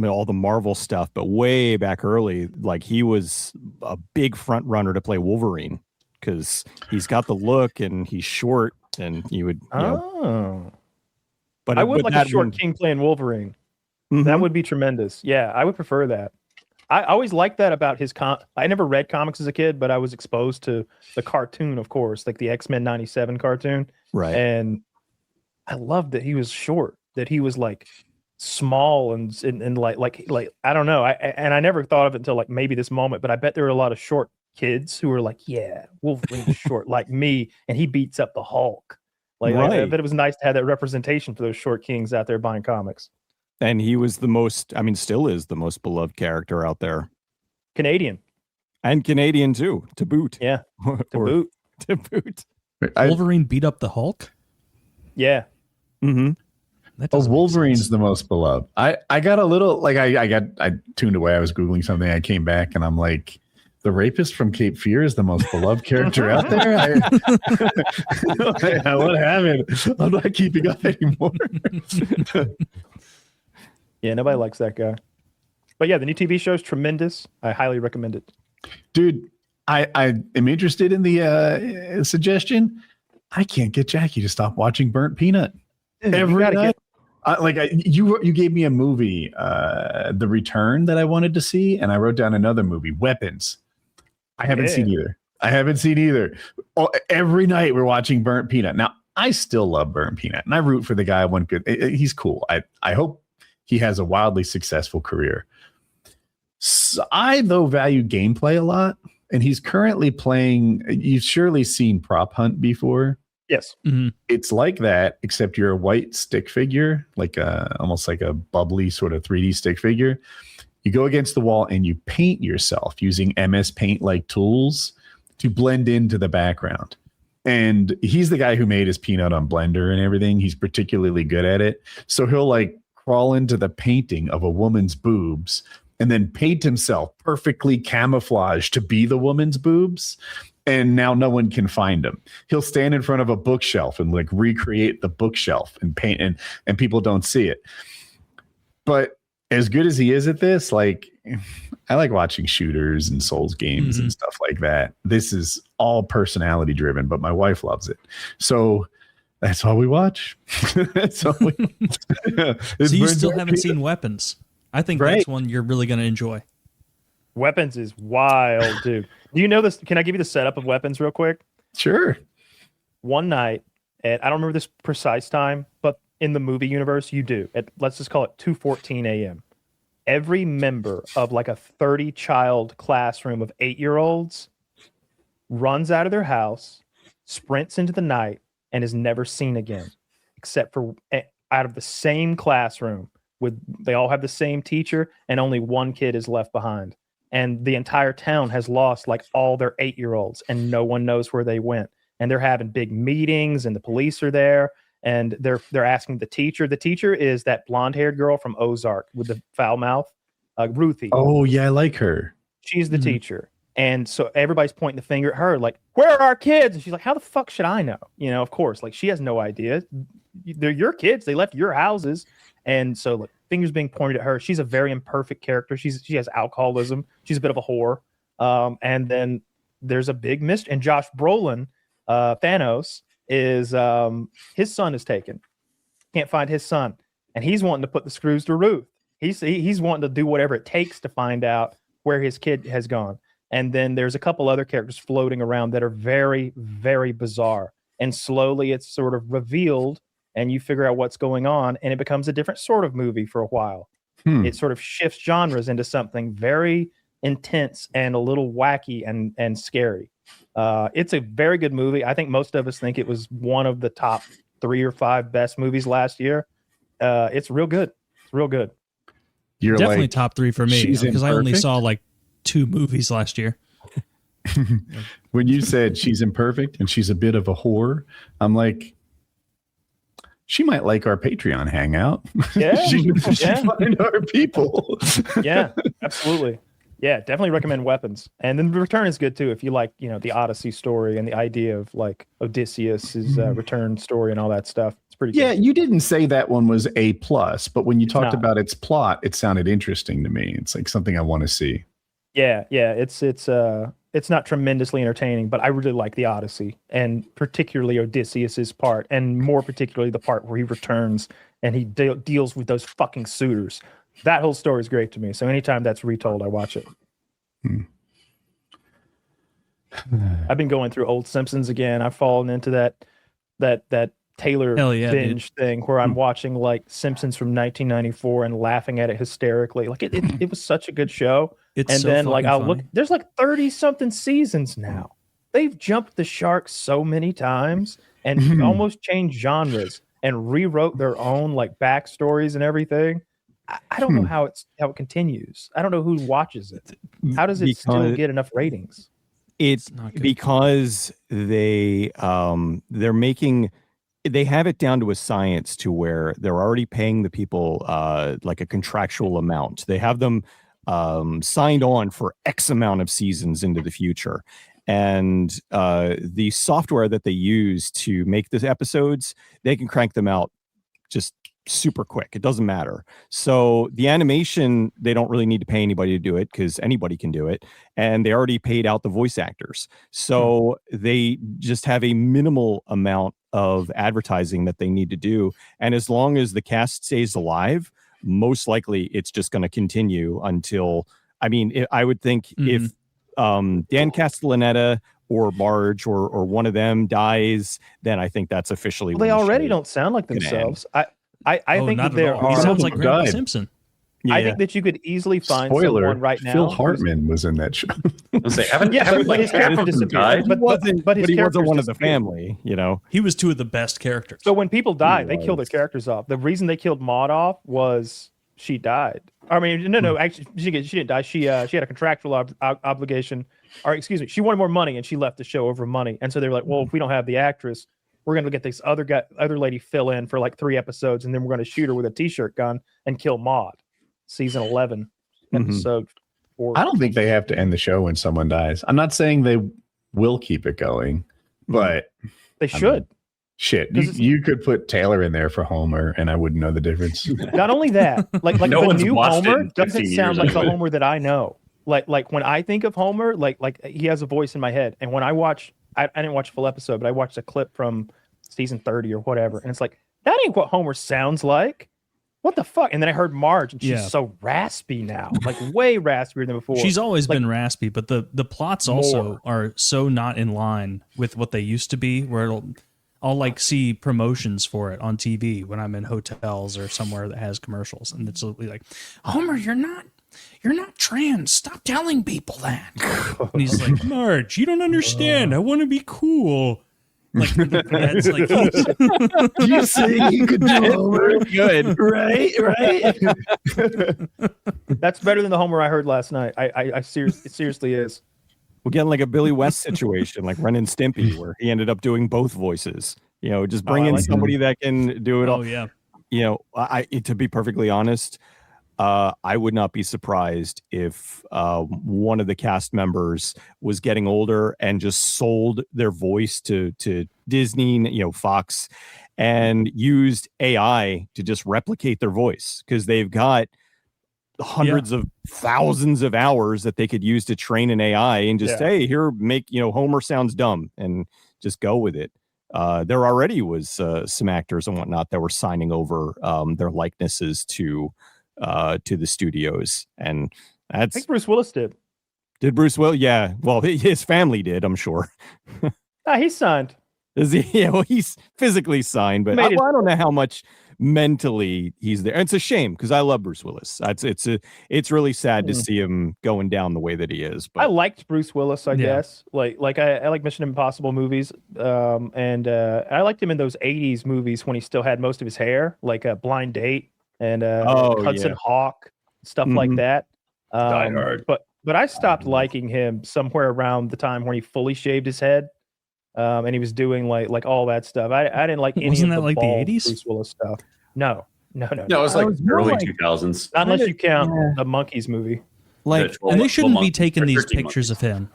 all the Marvel stuff, but way back early, like he was a big front runner to play Wolverine because he's got the look and he's short and you would but I would but like a that short one- king playing Wolverine. Mhm. That would be tremendous. Yeah, I would prefer that. I always liked that about his I never read comics as a kid, but I was exposed to the cartoon, of course, like the X-Men 97 cartoon. right. And I loved that he was short, that he was like small and like I don't know. I never thought of it until like maybe this moment, but I bet there were a lot of short kids who were like, yeah, Wolverine's short like me, and he beats up the Hulk. Like I Right. bet it was nice to have that representation for those short kings out there buying comics. And he was the most, I mean, still is the most beloved character out there. Canadian. And Canadian too, to boot. Yeah. Or To boot. To boot. Wolverine beat up the Hulk. Yeah. Mm-hmm. That Oh, doesn't make Wolverine's sense. the most beloved. I got a little like I tuned away. I was Googling something. I came back and I'm like, the rapist from Cape Fear is the most beloved character out there. What happened? I'm not keeping up anymore. Yeah, nobody likes that guy. But yeah, the new TV show is tremendous. I highly recommend it. Dude, I am interested in the suggestion. I can't get Jackie to stop watching Burnt Peanut every night. You gave me a movie, The Return, that I wanted to see, and I wrote down another movie, Weapons. I haven't seen either. Oh, every night we're watching Burnt Peanut. Now, I still love Burnt Peanut, and I root for the guy. He's cool. I hope he has a wildly successful career. So I, though, value gameplay a lot, and he's currently playing. You've surely seen Prop Hunt before. Yes. Mhm. It's like that, except you're a white stick figure, like almost like a bubbly sort of 3D stick figure. You go against the wall and you paint yourself using MS Paint like tools to blend into the background. And he's the guy who made his peanut on Blender and everything. He's particularly good at it. So he'll like crawl into the painting of a woman's boobs and then paint himself perfectly camouflaged to be the woman's boobs. And now no one can find him. He'll stand in front of a bookshelf and like recreate the bookshelf and paint, and people don't see it. But as good as he is at this, like, I like watching shooters and Souls games and stuff like that. This is all personality driven, but my wife loves it. So that's all we watch. That's all we So you still haven't seen Weapons. I think that's one you're really going to enjoy. Weapons is wild, dude. Do you know this? Can I give you the setup of Weapons real quick? Sure. One night at, I don't remember this precise time, but in the movie universe, you do. At, let's just call it 2:14 a.m. Every member of like a 30-child classroom of 8-year-olds runs out of their house, sprints into the night, and is never seen again, except for out of the same classroom. They all have the same teacher, and only one kid is left behind. And the entire town has lost like all their 8-year-olds, and no one knows where they went. And they're having big meetings, and the police are there, and they're asking the teacher. The teacher is that blonde-haired girl from Ozark with the foul mouth, Ruthie. Oh yeah, I like her. She's the teacher. And so everybody's pointing the finger at her, like, where are our kids? And she's like, how the fuck should I know? You know, of course, like, she has no idea. They're your kids. They left your houses. And so, like, fingers being pointed at her. She's a very imperfect character. She has alcoholism. She's a bit of a whore. And then there's a big mystery. And Josh Brolin, Thanos, is his son is taken. Can't find his son. And he's wanting to put the screws to Ruth. He's wanting to do whatever it takes to find out where his kid has gone. And then there's a couple other characters floating around that are very, very bizarre. And slowly it's sort of revealed, and you figure out what's going on, and it becomes a different sort of movie for a while. It sort of shifts genres into something very intense and a little wacky and scary. It's a very good movie. I think most of us think it was one of the top 3 or 5 best movies last year. It's real good. It's real good. You're definitely like, top 3 for me, because I only saw like 2 movies last year. When you said she's imperfect and she's a bit of a whore, I'm like, she might like our Patreon hangout. Yeah, she find our people. Yeah, absolutely. Yeah, definitely recommend Weapons. And then The Return is good too, if you like, you know, the Odyssey story and the idea of like Odysseus's return story and all that stuff. It's pretty good. Yeah, you didn't say that one was A+, but when you talked about its plot, it sounded interesting to me. It's like something I want to see. Yeah, it's not tremendously entertaining, but I really like the Odyssey, and particularly Odysseus's part, and more particularly the part where he returns and he deals with those fucking suitors. That whole story is great to me. So anytime that's retold, I watch it. I've been going through old Simpsons again. I've fallen into that Taylor binge thing where I'm watching like Simpsons from 1994 and laughing at it hysterically. Like it was such a good show. It's then like I'll funny. look, there's like 30 something seasons now. They've jumped the shark so many times and almost changed genres and rewrote their own like backstories and everything. I don't know how it continues. I don't know who watches it. How does it still get enough ratings? It's because they're making, they have it down to a science to where they're already paying the people like a contractual amount. They have them signed on for X amount of seasons into the future. And the software that they use to make the episodes, they can crank them out just super quick. It doesn't matter. So the animation, they don't really need to pay anybody to do it because anybody can do it. And they already paid out the voice actors. So they just have a minimal amount of advertising that they need to do. And as long as the cast stays alive, most likely it's just going to continue until, I mean, I would think if Dan Castellaneta or Marge or one of them dies, then I think that's officially. Well, they already don't sound like themselves. I think that there are. He sounds like Grandpa Simpson. Yeah. I think that you could easily find someone right now. Phil Hartman was in that show. But his character disappeared. But he wasn't one of the family, you know. He was 2 of the best characters. So when people die, they kill their characters off. The reason they killed Maud off was she died. I mean, no, actually, she didn't die. She had a contractual obligation or excuse me, she wanted more money and she left the show over money. And so they were like, well, if we don't have the actress, we're going to get this other lady fill in for like 3 episodes, and then we're going to shoot her with a t-shirt gun and kill Maud. Season 11, episode 4. I don't think they have to end the show when someone dies. I'm not saying they will keep it going, but they should. Shit, you could put Taylor in there for Homer, and I wouldn't know the difference. Not only that, like No the one's new watched it Homer in doesn't 15 sound years, like the anyway. Homer that I know. Like when I think of Homer, like he has a voice in my head, and when I watch, I didn't watch a full episode, but I watched a clip from season 30 or whatever, and it's like that ain't what Homer sounds like. What the fuck? And then I heard Marge, and she's so raspy now, like way raspier than before. She's always been raspy, but the plots also are so not in line with what they used to be, where I'll like see promotions for it on TV when I'm in hotels or somewhere that has commercials, and it's like, Homer, you're not trans. Stop telling people that. And he's like, Marge, you don't understand. I want to be cool. Like that's like You say you could do Homer? Good. Right. That's better than the Homer I heard last night. I seriously, it seriously is. We're getting like a Billy West situation, like Ren and Stimpy, where he ended up doing both voices. You know, just bring in somebody that can do it all. Oh yeah. You know, to be perfectly honest, I would not be surprised if one of the cast members was getting older and just sold their voice to Disney, you know, Fox, and used AI to just replicate their voice, because they've got hundreds of thousands of hours that they could use to train an AI and just hey, here, make, you know, Homer sounds dumb and just go with it. There already was some actors and whatnot that were signing over their likenesses to the studios, and I think Bruce Willis did. Did Bruce Willis? Yeah, well, his family did, I'm sure. He's signed. Is he? Yeah, well, he's physically signed, but I don't know how much mentally he's there. And it's a shame, because I love Bruce Willis. It's really sad to see him going down the way that he is. But I liked Bruce Willis, I guess. Like I like Mission Impossible movies, and I liked him in those '80s movies when he still had most of his hair, like a Blind Date and Hudson Hawk, stuff like that. Die Hard. But I stopped liking him somewhere around the time when he fully shaved his head, and he was doing like all that stuff. I didn't like any Wasn't of that the like the bald 80s? Bruce Willis stuff. No, it was like early like 2000s. not unless you count the Monkeys movie. like, and they shouldn't be taking these pictures of him.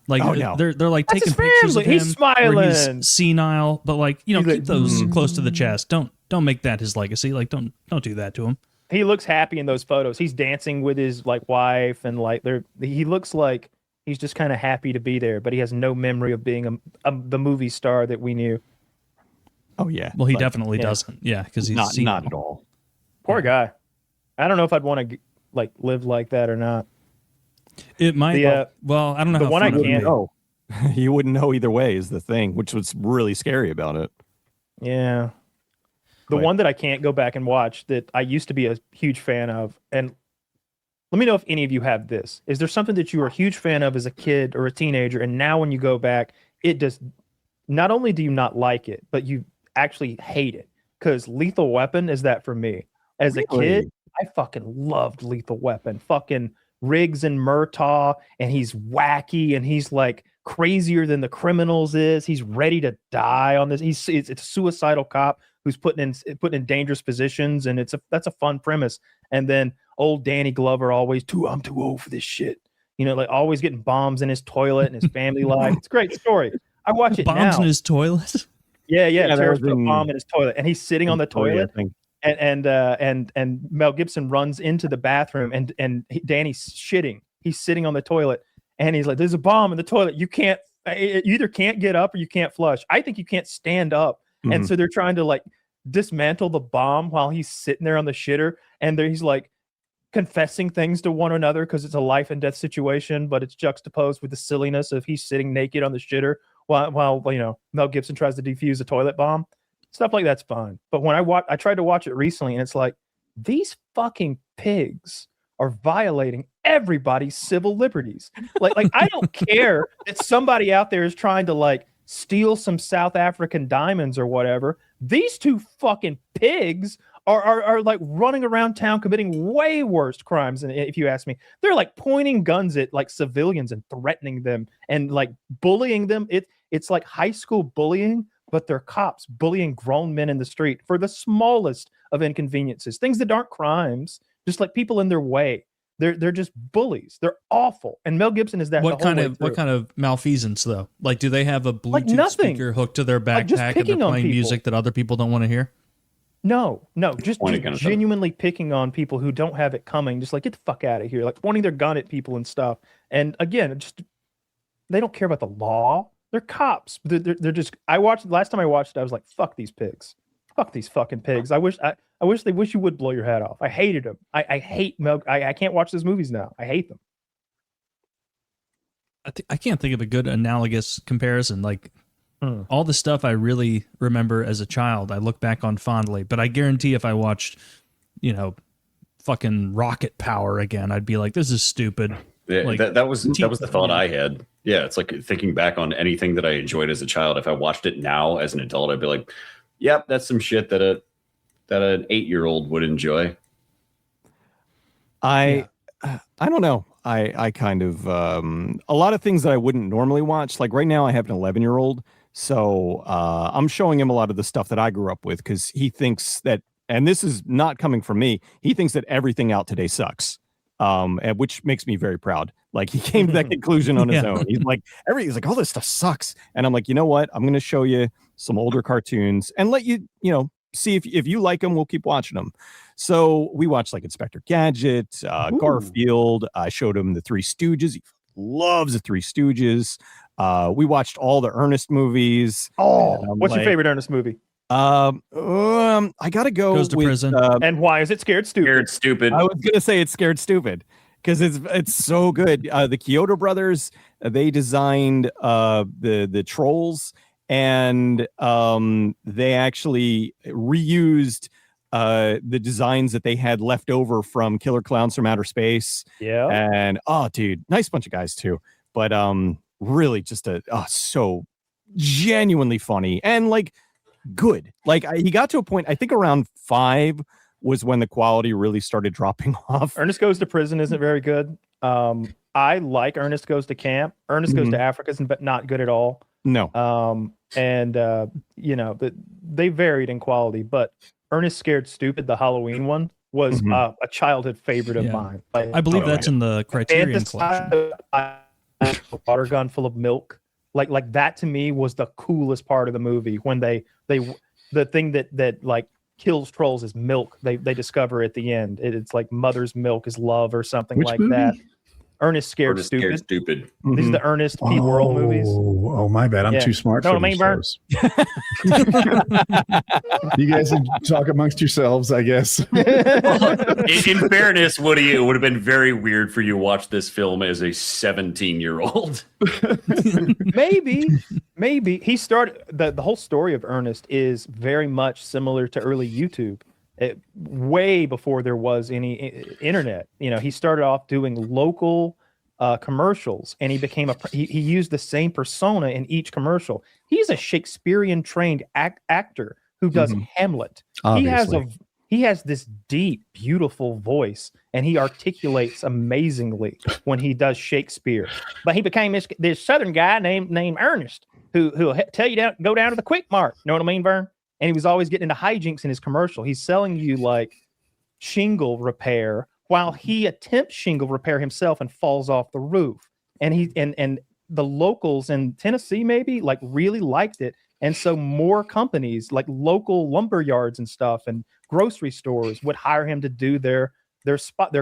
Like they're like That's taking his pictures of family. him He's where smiling. he's senile, but like, you know, He's keep those close to the chest. Don't make that his legacy. Like don't do that to him. He looks happy in those photos. He's dancing with his like wife, and like he looks like he's just kind of happy to be there, but he has no memory of being the movie star that we knew. oh yeah, Well, he definitely doesn't. Yeah, because he's not at all. Poor guy. I don't know if I'd want to like live like that or not. It might. Well, I don't know. The how one I fun it would can't- be. Oh, you wouldn't know either way is the thing, which was really scary about it. Yeah. The Right. one that I can't go back and watch that I used to be a huge fan of, and let me know if any of you have this. Is there something that you were a huge fan of as a kid or a teenager, and now when you go back, it just not only do you not like it, but you actually hate it? Because Lethal Weapon is that for me. As a kid, I fucking loved Lethal Weapon. Fucking Riggs and Murtaugh, and he's wacky, and he's like crazier than the criminals is. He's ready to die on this. It's a suicidal cop who's put in dangerous positions, and that's a fun premise. And then old Danny Glover always I'm too old for this shit. You know, like always getting bombs in his toilet and his family life. It's a great story. I watch it Bombs now. in his toilet. Yeah, that Terrence was put a in- bomb in his toilet, and he's sitting on the toilet. I think. And Mel Gibson runs into the bathroom, and Danny's shitting. He's sitting on the toilet, and he's like, "There's a bomb in the toilet. You either can't get up or you can't flush. I think you can't stand up." And so they're trying to like dismantle the bomb while he's sitting there on the shitter, and he's like confessing things to one another because it's a life and death situation, but it's juxtaposed with the silliness of he's sitting naked on the shitter while you know Mel Gibson tries to defuse a toilet bomb. Stuff like that's fine. But when I tried to watch it recently, and it's like, these fucking pigs are violating everybody's civil liberties. Like I don't care that somebody out there is trying to like steal some South African diamonds or whatever. These two fucking pigs are like running around town committing way worse crimes. And if you ask me, they're like pointing guns at like civilians and threatening them and like bullying them. It's like high school bullying, but they're cops bullying grown men in the street for the smallest of inconveniences, things that aren't crimes, just like people in their way. They're just bullies. They're awful. And Mel Gibson is that. What kind of malfeasance though? Like, do they have a Bluetooth speaker hooked to their backpack and they're playing music that other people don't want to hear? No, just genuinely picking on people who don't have it coming. Just like, get the fuck out of here. Like pointing their gun at people and stuff. And again, just they don't care about the law. They're cops. They're just. Last time I watched it, I was like, fuck these pigs. Fuck these fucking pigs. I wish you would blow your head off. I hated them. I hate Mel. I can't watch those movies now. I hate them. I can't think of a good analogous comparison. Like all the stuff I really remember as a child, I look back on fondly. But I guarantee if I watched, fucking Rocket Power again, I'd be like, this is stupid. Yeah, like, that was the thought I had. Yeah, it's like thinking back on anything that I enjoyed as a child. If I watched it now as an adult, I'd be like, yep, that's some shit that an 8-year-old would enjoy. I don't know. I kind of a lot of things that I wouldn't normally watch. Like right now, I have an 11-year-old, so I'm showing him a lot of the stuff that I grew up with because he thinks that, and this is not coming from me, he thinks that everything out today sucks, which makes me very proud. Like he came to that conclusion on his own. He's like, all this stuff sucks, and I'm like, you know what? I'm going to show you some older cartoons and let you, see if you like them. We'll keep watching them. So we watched like Inspector Gadget, Garfield. I showed him the Three Stooges. He loves the Three Stooges. We watched all the Ernest movies. What's your favorite Ernest movie? I gotta go. Goes to prison. And why is it Scared Stupid? Scared Stupid. I was gonna say it's Scared Stupid because it's so good. The Kyoto brothers, they designed the trolls. And they actually reused the designs that they had left over from Killer Clowns from Outer Space. Yeah. And dude, nice bunch of guys too. But really just so genuinely funny and like good. Like he got to a point, I think around 5 was when the quality really started dropping off. Ernest Goes to Prison isn't very good. I like Ernest Goes to Camp. Ernest Goes to Africa isn't not good at all. No. They varied in quality, but Ernest Scared Stupid, the Halloween one, was a childhood favorite of mine. Like, I believe that's in the Criterion collection. A water gun full of milk, like that to me was the coolest part of the movie when the thing that like kills trolls is milk. They discover at the end it's like mother's milk is love or something like that. Ernest Scared Stupid. These are the Ernest P. World movies. Oh, my bad. I'm too smart for these shows. You guys talk amongst yourselves, I guess. In fairness, Woody, it would have been very weird for you to watch this film as a 17-year-old. Maybe. He started the whole story of Ernest is very much similar to early YouTube. Way before there was any internet. He started off doing local commercials, and he became he used the same persona in each commercial. He's a Shakespearean trained actor who does Hamlet. Obviously. He has this deep, beautiful voice, and he articulates amazingly when he does Shakespeare. But he became this Southern guy named Ernest who'll tell you go down to the Quick Mart. Know what I mean, Vern? And he was always getting into hijinks in his commercial. He's selling you like shingle repair while he attempts shingle repair himself and falls off the roof. And and the locals in Tennessee maybe like really liked it. And so more companies like local lumber yards and stuff and grocery stores would hire him to do their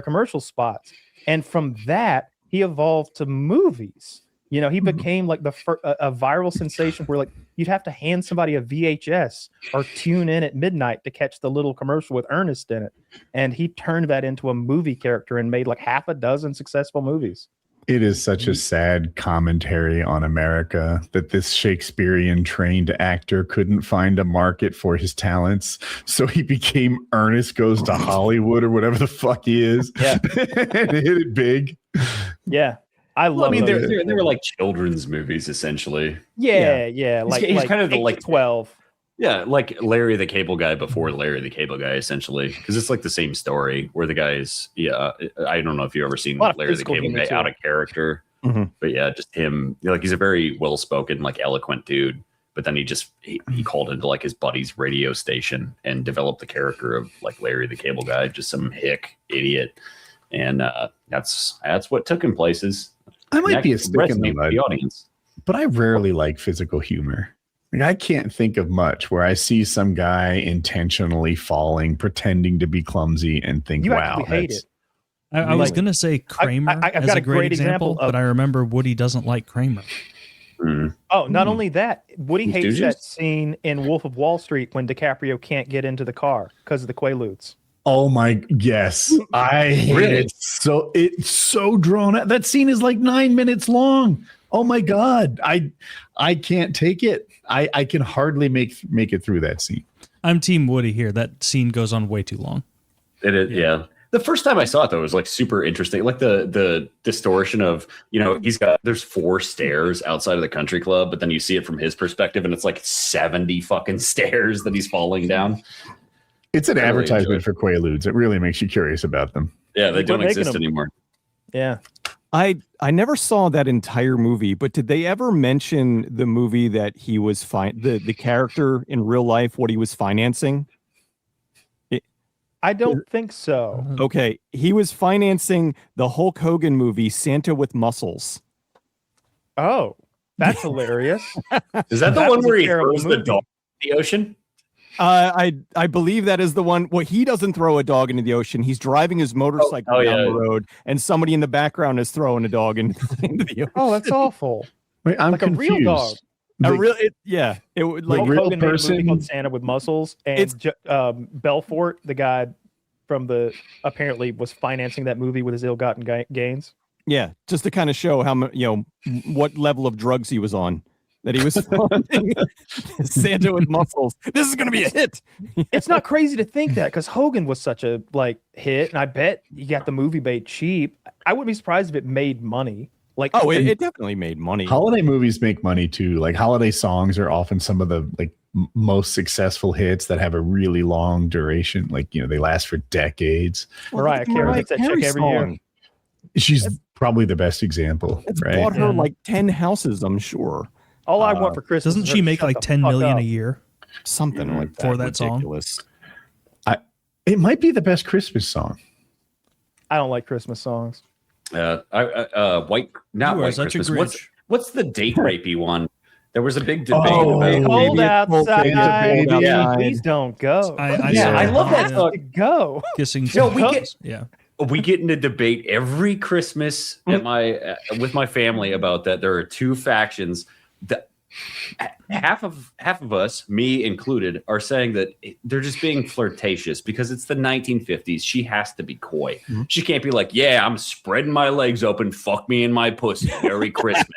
commercial spots. And from that, he evolved to movies. He became like a viral sensation where like you'd have to hand somebody a VHS or tune in at midnight to catch the little commercial with Ernest in it. And he turned that into a movie character and made like 6 successful movies. It is such a sad commentary on America that this Shakespearean trained actor couldn't find a market for his talents. So he became Ernest Goes to Hollywood or whatever the fuck he is. Yeah. And hit it big. Yeah. I mean, they were like children's movies, essentially. Yeah. He's kind of the like 12. Yeah, like Larry the Cable Guy before Larry the Cable Guy, essentially, because it's like the same story where the guy's I don't know if you've ever seen Larry the Cable Guy out of character, but yeah, just him. Like he's a very well spoken, like eloquent dude, but then he called into like his buddy's radio station and developed the character of like Larry the Cable Guy, just some hick idiot, and that's what took him places. I might be a stick in the audience, but I rarely like physical humor. Like, I can't think of much where I see some guy intentionally falling, pretending to be clumsy, and think, You "Wow, actually hate it." I was going to say Kramer I've as got a great example, of- but I remember Woody doesn't like Kramer. Oh, not only that, Woody hates Stooges? that scene in Wolf of Wall Street when DiCaprio can't get into the car because of the Quaaludes. Oh my, yes, I hate it. So it's so drawn out. That scene is like 9 minutes long. Oh my God, I can't take it. I can hardly make it through that scene. I'm Team Woody here. That scene goes on way too long. It is, yeah. The first time I saw it though, it was like super interesting. Like the distortion of, there's 4 stairs outside of the country club, but then you see it from his perspective and it's like 70 fucking stairs that he's falling down. It's an advertisement for Quaaludes. It really makes you curious about them. Yeah, they don't exist anymore. Yeah. I never saw that entire movie, but did they ever mention the movie that he was the character in real life, what he was financing? I don't think so. Okay, he was financing the Hulk Hogan movie Santa with Muscles. Oh, that's hilarious. Is that the That one was a where he terrible throws the movie. dog in the ocean? I believe that is the one. Well, he doesn't throw a dog into the ocean. He's driving his motorcycle down the road, and somebody in the background is throwing a dog into the ocean. Oh, that's awful. Wait, I'm Like confused. a real dog. It would like Hulk real Hogan made a movie person? called Santa with Muscles, and Belfort, the guy from apparently was financing that movie with his ill-gotten gains. yeah, just to kind of show how what level of drugs he was on. That he was funding Santa with Muscles. This is going to be a hit. It's not crazy to think that because Hogan was such a hit, and I bet you got the movie made cheap. I wouldn't be surprised if it made money. Like, oh, it definitely made money. Holiday movies make money too. Like holiday songs are often some of the most successful hits that have a really long duration. Like they last for decades. Mariah Carey hits that check every year. She's probably the best example. It's right? bought her like 10 houses, I'm sure. All I want for Christmas. Doesn't she make like 10 million a year? Something like that. For that song? Ridiculous. It might be the best Christmas song. I don't like Christmas songs. White Christmas. What's the date rapey one? There was a big debate about Cold outside. Baby. Yeah. Please don't go. I love that song. Go. Kissing. No, we get into debate every Christmas at with my family about that. There are 2 factions. That half of us, me included, are saying that they're just being flirtatious because it's the 1950s. She has to be coy. She can't be like, "Yeah, I'm spreading my legs open. Fuck me in my pussy. Merry Christmas."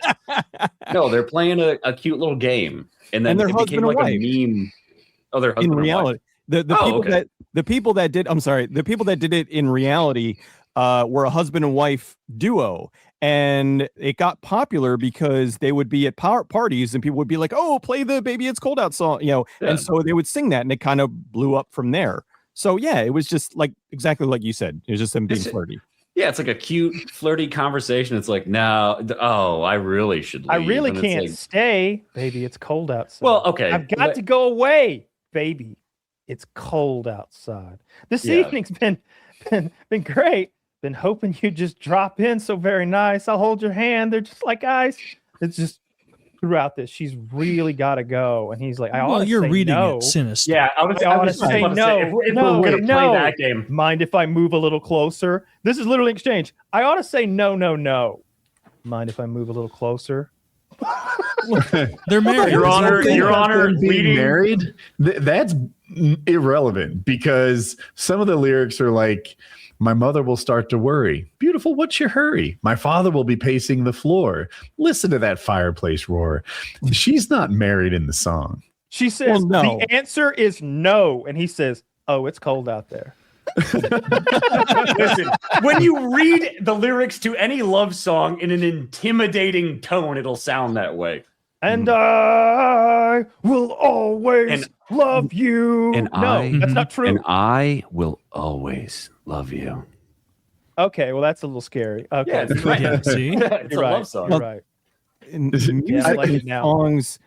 No, they're playing a cute little game, and then it became like a meme. Oh, they're husband in reality. The people that did it in reality were a husband and wife duo. And it got popular because they would be at parties and people would be like, "Oh, play the Baby It's Cold Out song," and so they would sing that and it kind of blew up from there. So yeah, it was just like exactly like you said. It was just them being flirty. Yeah, it's like a cute, flirty conversation. It's like, no, I really should leave. I really can't stay. Baby, it's cold outside. Well, okay. I've got to go away. Baby, it's cold outside. This evening's been great. Been hoping you'd just drop in. So very nice. I'll hold your hand. They're just like, guys. It's just throughout this. She's really got to go. And he's like, you're reading it sinister. Yeah, I ought to say no. If we're going to play that game. Mind if I move a little closer? This is literally exchange. I ought to say no. Mind if I move a little closer? They're married. Your Honor, being married. That's irrelevant because some of the lyrics are like, "My mother will start to worry. Beautiful, what's your hurry? My father will be pacing the floor. Listen to that fireplace roar." She's not married in the song. She says, no. The answer is no. And he says, "Oh, it's cold out there." Listen, when you read the lyrics to any love song in an intimidating tone, it'll sound that way. And I will always love you. And that's not true. And I will always love you. Okay, well, that's a little scary. Okay, Yeah, it's right. Yeah, see? It's you're a right. love song. You're right. Music I like it now. songs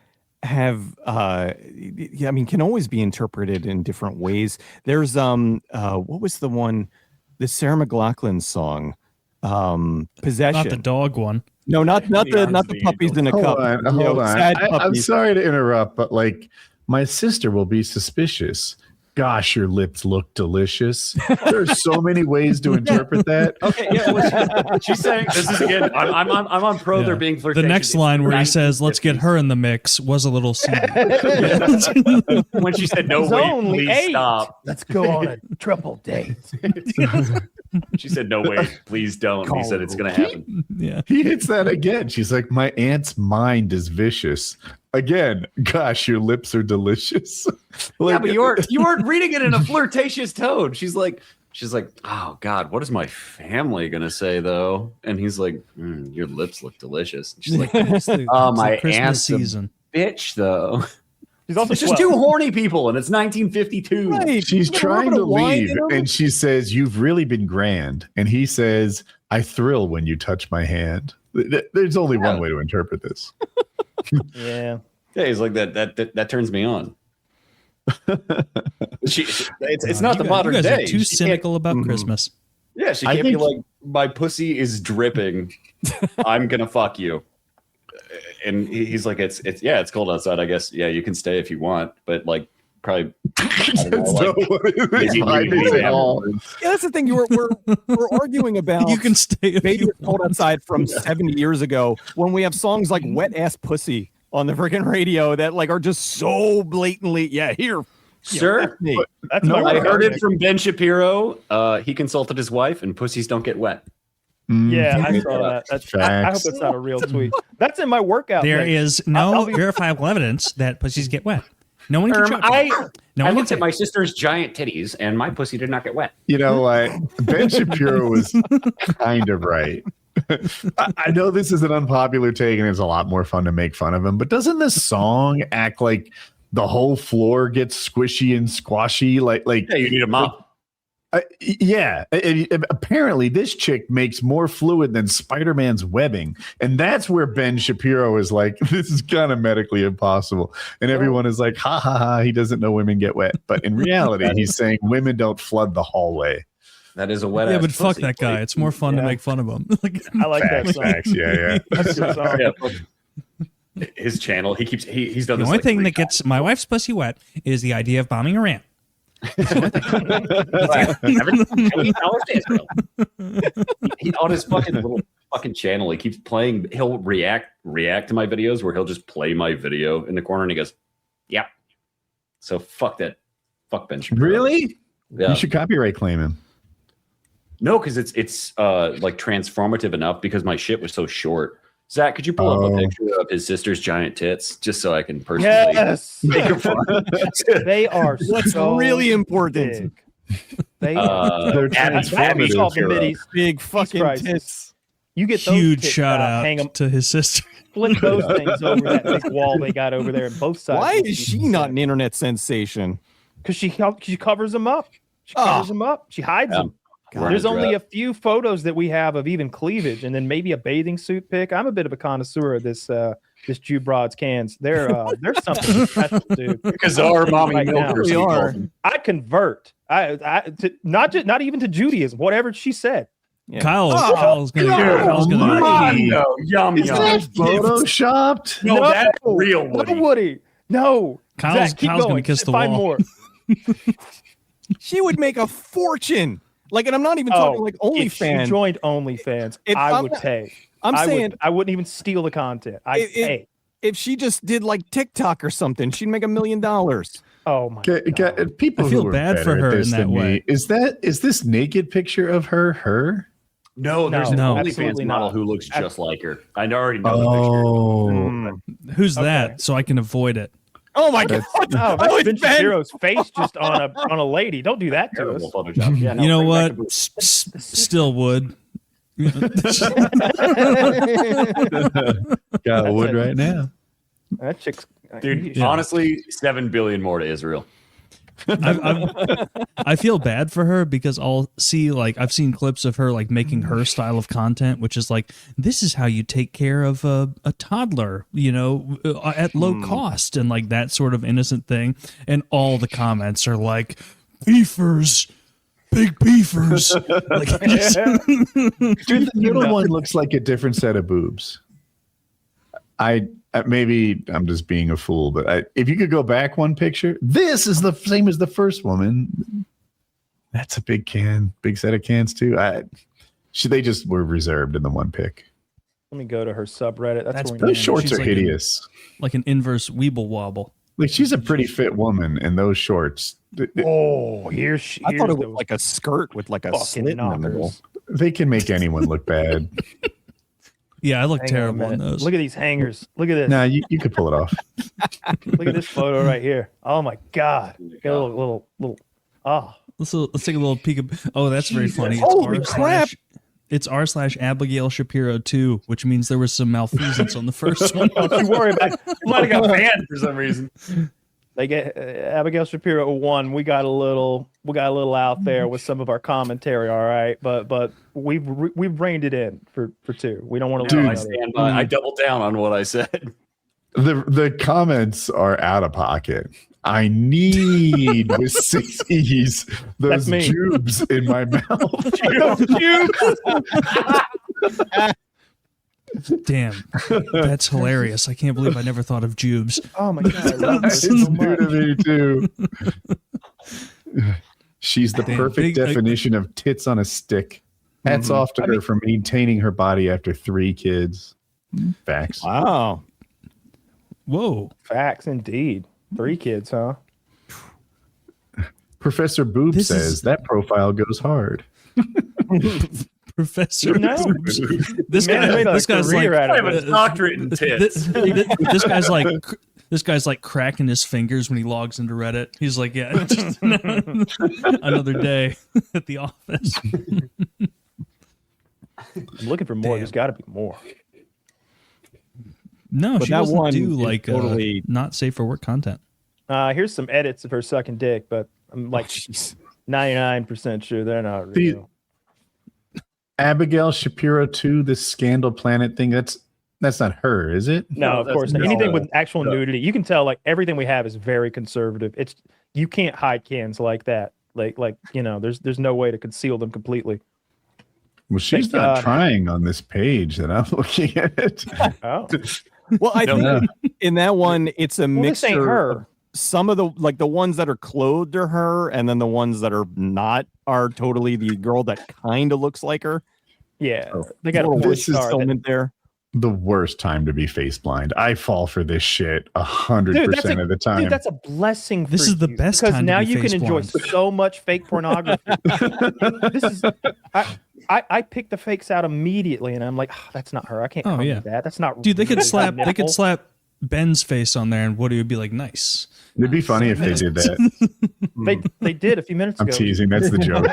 have can always be interpreted in different ways. There's what was the one, the Sarah McLachlan song, Possession. Not the dog one. No, not the puppies in a cup. Hold on. Sad I'm puppies. sorry to interrupt, but like my sister will be suspicious. Gosh, your lips look delicious. There's so many ways to interpret that. Okay, yeah. She's saying this is again. I'm on pro. Yeah. They're being The flirtatious. next line where he says, "Let's get her in the mix," was a little seedy. When she said, "No, It's wait, only please 8. stop." Let's go on a triple date. She said, "No, wait, please don't." He said, "It's going to happen." Yeah. He hits that again. She's like, my aunt's mind is vicious. Again, gosh, your lips are delicious. Yeah, but you weren't reading it in a flirtatious tone. She's like, "Oh God, what is my family gonna say though?" And he's like, "Your lips look delicious." And she's like, It's the my Christmas aunt's season. "Bitch, though." He's also It's just 12. two horny people, and it's 1952. Right. She's Put a trying little to wine leave, in 'em. and she says, "You've really been grand." And he says, "I thrill when you touch my hand." There's only one way to interpret this. Yeah. Yeah, he's like that turns me on. It's not the modern you guys day. are too She cynical about Christmas. can't- Yeah, she I can't be think- like, "My pussy is dripping. I'm gonna fuck you." And he's like, "It's cold outside. I guess you can stay if you want, but like probably." I don't know, like, maybe Fine, leave it's all. afterwards. Yeah, that's the thing. We're arguing about. You can stay if Baby you It's Cold Outside from 70 years ago when we have songs like Wet Ass Pussy on the freaking radio that like are just so blatantly, here. Sir, Me. That's No, my I heard it record. from Ben Shapiro. He consulted his wife, and pussies don't get wet. Yeah, I Mhm. saw that. I hope Facts. that's not a real tweet. That's in my workout. There mix. is I'll no be- verifiable evidence that pussies get wet. No one can judge. I No I one looked can at my sister's giant titties, and my pussy did not get wet. You know what? Ben Shapiro was kind of right. I know this is an unpopular take and it's a lot more fun to make fun of him, but doesn't this song act like the whole floor gets squishy and squashy? Like Yeah, you need a mop. yeah. Apparently, this chick makes more fluid than Spider-Man's webbing, and that's where Ben Shapiro is like, "This is kind of medically impossible," and everyone is like, "Ha ha ha!" He doesn't know women get wet, but in reality, he's saying women don't flood the hallway. That is a wet. Yeah, ass but fuck pussy. that guy. It's more fun to make fun of him. I like that Facts, song. facts. Yeah. That's a good song. Yeah, fuck. His channel. He's done The this. only like thing 3 that gets my wife's pussy wet is the idea of bombing Iran. On his fucking little fucking channel, he keeps playing. He'll react to my videos where he'll just play my video in the corner, and he goes, "Yep." So fuck that. Fuck Ben Shapiro. Really? Yeah. You should copyright claim him. No, because it's like transformative enough because my shit was so short. Zach, could you pull up a picture of his sister's giant tits just so I can personally Yes, make a fun? they are What's so really important? big. They are. They're Abby saw the transformative. middies. Big fucking prices. tits. You get those Huge tits shout hang them, out to his sister. flip those things over that big wall they got over there, and both sides. Why is she not an internet sensation? Because she covers them up. She covers them up. She hides them. There's only a few photos that we have of even cleavage, and then maybe a bathing suit pic. I'm a bit of a connoisseur of this Jew broad's cans. They're something special, dude. Because our mommy Right now. milkers, We he are. calls them. I convert. Not even to Judaism. Whatever she said. Yeah. Kyle's gonna Money. Yum Is that photoshopped? No, that's real No, Woody. Woody. No. Kyle's Zach, keep gonna going. kiss the Find wall. more. She would make a fortune. Like, and I'm not even talking like If she OnlyFans. joined OnlyFans, If I I'm would not- pay. I'm saying I wouldn't even steal the content. I'd pay. if she just did like TikTok or something, she'd make $1 million. Oh my god. People I feel who are bad for better at her this in that than me, way. Is this naked picture of her? No, there's an No, OnlyFans absolutely model not. who looks just like her. I already know the Oh, Who's Okay. that? So I can avoid it. Oh my God. Oh, Oh, that's it's Ben Ben. Shapiro's face just on a lady. Don't do that to terrible us. Photoshop. Yeah, no, You know bring what? back the- Still would. got wood right now. That chick's Dude, Yeah. honestly, 7 billion more to Israel. I feel bad for her because I'll see like I've seen clips of her like making her style of content, which is like this is how you take care of a toddler, you know, at low cost and like that sort of innocent thing. And all the comments are like beefers, big beefers. Like, Dude, the middle one looks like a different set of boobs. Maybe I'm just being a fool, but if you could go back one picture, this is the same as the first woman. That's a big set of cans too. They just were reserved in the one pic. Let me go to her subreddit. That's where we Those shorts are like hideous. like an inverse weeble wobble. Like she's a pretty fit woman in those shorts. Oh, I thought it was like a skirt with like a slit in the middle. They can make anyone look bad. Yeah, I look Hang on a terrible in minute. those. Look at these hangers. Look at this. Nah, you could pull it off. Look at this photo right here. Oh my god. Got a little. Oh, Let's take a little peek. Oh, that's very funny. Holy crap. It's r/Abigail Shapiro 2, which means there was some malfeasance on the first one. don't you worry about it. Might have got banned for some reason. They get Abigail Shapiro 1. We got a little out there with some of our commentary. All right, but we've reined it in for 2. We don't want to. Dude, I stand by. I double down on what I said. The comments are out of pocket. I need with 6 those That's me. tubes in my mouth. Damn, that's hilarious. I can't believe I never thought of jubes. Oh my god, I love It's this so new much. to me too. She's the Damn, perfect big- definition of tits on a stick. Hats off to her for maintaining her body after 3 kids. Facts. Wow. Whoa. Facts indeed. 3 kids, huh? Professor Boob This says is- that profile goes hard. Professor. No. This Man guy. made a This guy's like. career out I of have it. a doctorate in tits. This guy's like cracking his fingers when he logs into Reddit. He's like, yeah, just another day at the office. I'm looking for more. Damn. There's got to be more. No, But she that doesn't one do is like totally- not safe for work content. Here's some edits of her sucking dick, but I'm like 99% sure they're not real. Abigail Shapiro 2, this Scandal Planet thing, that's not her, is it? No, of that's course not. no. Anything with actual No. nudity, you can tell. Like everything we have is very conservative. It's you can't hide cans like that. Like there's no way to conceal them completely. Well, she's Thank not God. trying on this page that I'm looking at. Oh, Well, I No. think in that one, it's a well, this ain't mixture. her. Of some of the the ones that are clothed are her, and then the ones that are not are totally the girl that kind of looks like her. Yeah, Oh, they got a Little porn this is star. that- element there. The worst time to be face blind. I fall for this shit Dude, 100% of the time. Dude, that's a blessing. This for is the you, best because time to now be you can face enjoy blind. so much fake pornography. This is I pick the fakes out immediately, and I'm like, oh, that's not her. I can't. Oh, comment yeah. that. That's not. Dude, they could really slap. her They could nipple. slap Ben's face on there, and Woody would be like, "Nice." It'd be funny if they did that. They did a few minutes I'm ago. teasing. That's the joke.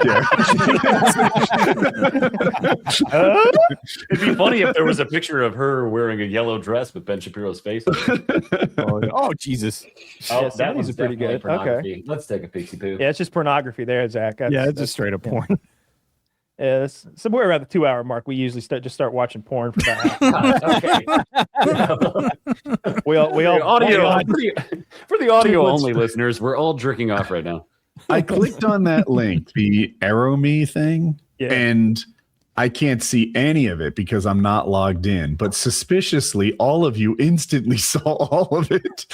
It'd be funny if there was a picture of her wearing a yellow dress with Ben Shapiro's face on it. Oh, Jesus. Yeah, some of these are pretty definitely good. pornography. Let's take a pixie poo. Yeah, it's just pornography there, Zach. Yeah, it's just straight up porn. Yeah, that's somewhere around the 2-hour mark. We usually start watching porn for about Okay. we all For the audio only listeners, we're all jerking off right now. I clicked on that link, the Arrow Me thing, Yeah. and I can't see any of it because I'm not logged in. But suspiciously, all of you instantly saw all of it.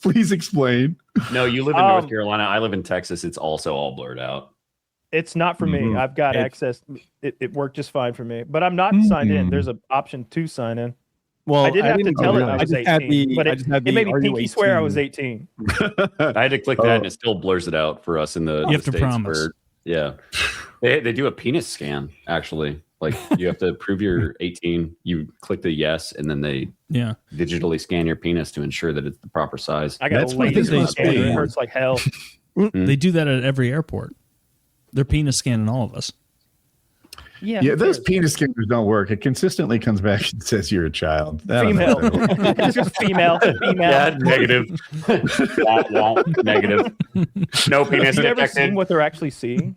Please explain. No, you live in North Carolina. I live in Texas. It's also all blurred out. It's not for me. Mhm. I've got access. It worked just fine for me, but I'm not signed in. There's an option to sign in. Well, I didn't have to tell it I was just had 18, the- but I it just had it the, made me "Are you pinky swear I 18?" was 18. I had to click that, Oh. and it still blurs it out for us in the. You have the to States promise. where- yeah, they do a penis scan actually. Like you have to prove you're 18. You click the yes, and then they Yeah. digitally scan your penis to ensure that it's the proper size. I got That's a what laser this scanner. must be. It hurts like hell. They do that at every airport. They're penis scanning all of us. Yeah, those penis skinners don't work. It consistently comes back and says you're a child. Female. It's just female. Yeah, negative. Negative. No penis Have you ever detected. seen what they're actually seeing?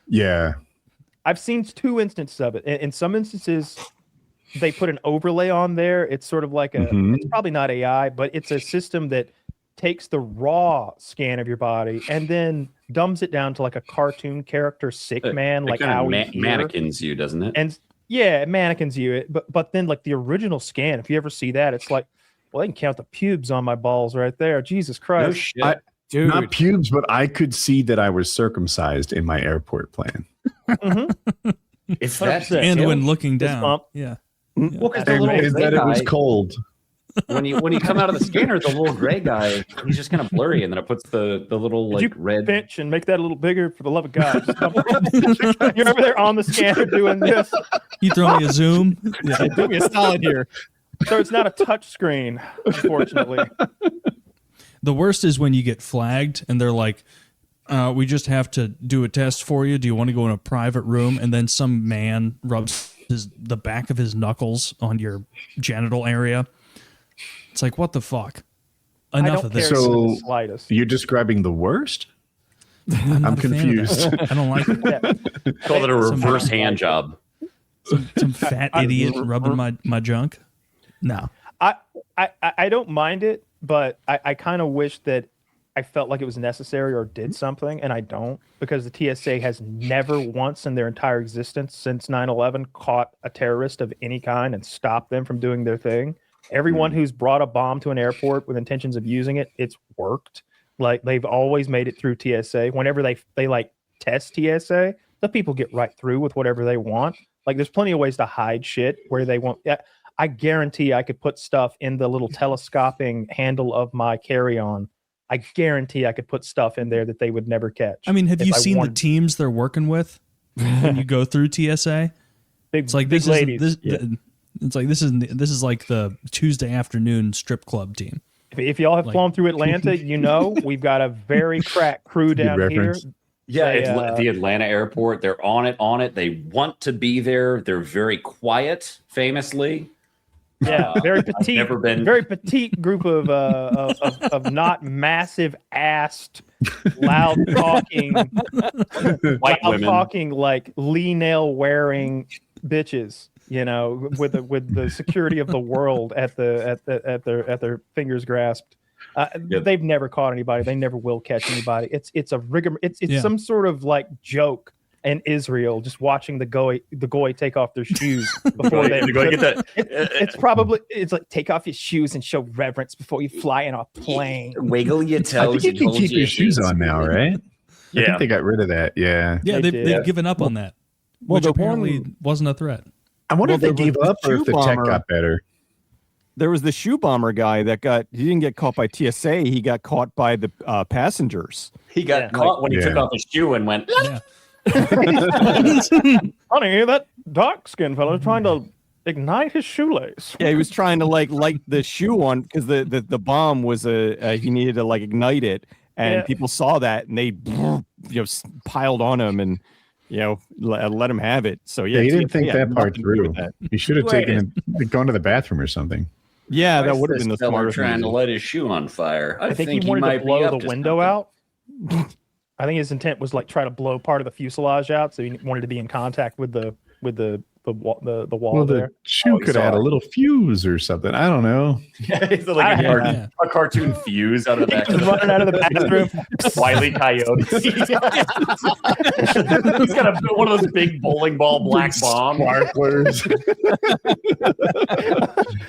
Yeah. I've seen 2 instances of it. In some instances, they put an overlay on there. It's sort of like it's probably not AI, but it's a system that takes the raw scan of your body and then dumbs it down to like a cartoon character, sick man, like how mannequins you, doesn't it? And yeah, it mannequins you. But then like the original scan, if you ever see that, it's like, well, they can count the pubes on my balls right there. Jesus Christ. No shit. Dude. Not pubes, but I could see that I was circumcised in my airport plan. It's that. And when looking down, bump. yeah. Well, because the Is little that it was guy, cold. when you come out of the scanner, the little gray guy, he's just kind of blurry, and then it puts the little Could you red. pinch and make that a little bigger for the love of God? You're over there on the scanner doing this. You throw me a zoom. Yeah, do me a solid here. So it's not a touch screen, unfortunately. The worst is when you get flagged and they're like, we just have to do a test for you. Do you want to go in a private room? And then some man rubs the back of his knuckles on your genital area. It's like, what the fuck? Enough of this. So- the slightest. You're describing the worst? I'm I'm confused. I don't like it. Yeah. Call it a reverse hand job. Some fat idiot rubbing my junk. No. I don't mind it, but I kind of wish that I felt like it was necessary or did something, and I don't, because the TSA has never once in their entire existence since 9/11 caught a terrorist of any kind and stopped them from doing their thing. Everyone who's brought a bomb to an airport with intentions of using it, it's worked. Like, they've always made it through TSA. Whenever they like test TSA, the people get right through with whatever they want. Like, there's plenty of ways to hide shit where they won't. Yeah, I guarantee I could put stuff in the little telescoping handle of my carry-on. I guarantee I could put stuff in there that they would never catch. I mean, have if you I seen the wanted- teams they're working with when you go through TSA? big, It's like big this ladies? is it's like this is like the Tuesday afternoon strip club team. If y'all have like- flown through Atlanta, you know we've got a very crack crew down here. reference. Yeah, They, the Atlanta airport. They're on it. They want to be there. They're very quiet, famously. Yeah, very petite, never been- very petite group of not massive assed, loud talking, White loud women. talking like Lee nail wearing bitches. You know, with the security of the world at their fingers grasped. They've never caught anybody. They never will catch anybody. It's a rigor. It's some sort of like joke in Israel, just watching the goy take off their shoes before they get that. it's like take off your shoes and show reverence before you fly in a plane. Wiggle your I toes. think you and can hold keep your shoes on now, right? I Yeah. think they got rid of that. Yeah. Yeah, They they've did. given up on that, Well, which the apparently one- wasn't a threat. I wonder if Well, they there gave was up the or if the shoe tech bomber. got better. There was the shoe bomber guy that he didn't get caught by TSA. He got caught by the passengers. He got caught when he took off his shoe and went. Yeah. Honey, that dark skinned fellow is trying to ignite his shoelace. Yeah, he was trying to like light the shoe on because the bomb was he needed to like ignite it, and Yeah. people saw that and they piled on him and let him have it. So yeah, he didn't TSA think had that part nothing to do through. with that. He should have Wait. gone to the bathroom or something. Yeah, that Why is would have this been the fella smarter trying thing. to light his shoe on fire. I think he he wanted might to be blow up the to window something. out. I think his intent was like try to blow part of the fuselage out, so he wanted to be in contact with the wall Well, the there. shoe he could saw add a it. little fuse or something. I don't know. It's like Yeah. a cartoon fuse out of the back. He's running out of the bathroom. Wile E. Coyote. He's got one of those big bowling ball black bombs. Sparklers.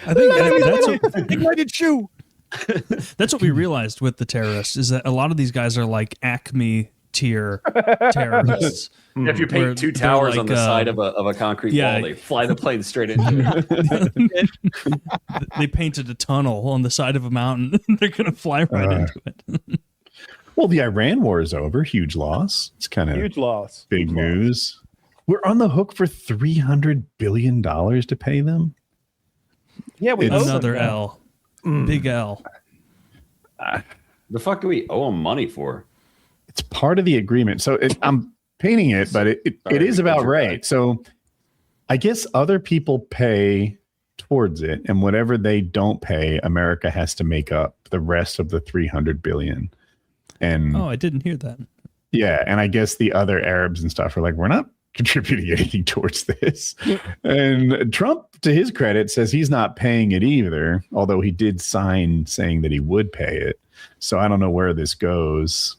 I think that's what, Ignited shoe. that's what we realized with the terrorists is that a lot of these guys are like Acme tier terrorists. If you Where paint two they're towers on like, the side of a concrete yeah. wall, they fly the plane straight into it. They painted a tunnel on the side of a mountain. They're gonna fly right into it. Well, the Iran war is over. Huge loss. It's kind of Huge loss. big news. We're on the hook for $300 billion to pay them. Yeah, we It's owe them Another now. L. Big L. The fuck do we owe them money for? It's part of the agreement. So painting it, but it is about right. So I guess other people pay towards it, and whatever they don't pay, America has to make up the rest of the 300 billion. And I didn't hear that. Yeah, and I guess the other Arabs and stuff are like, we're not contributing anything towards this. And Trump, to his credit, says he's not paying it either, although he did sign saying that he would pay it. So I don't know where this goes.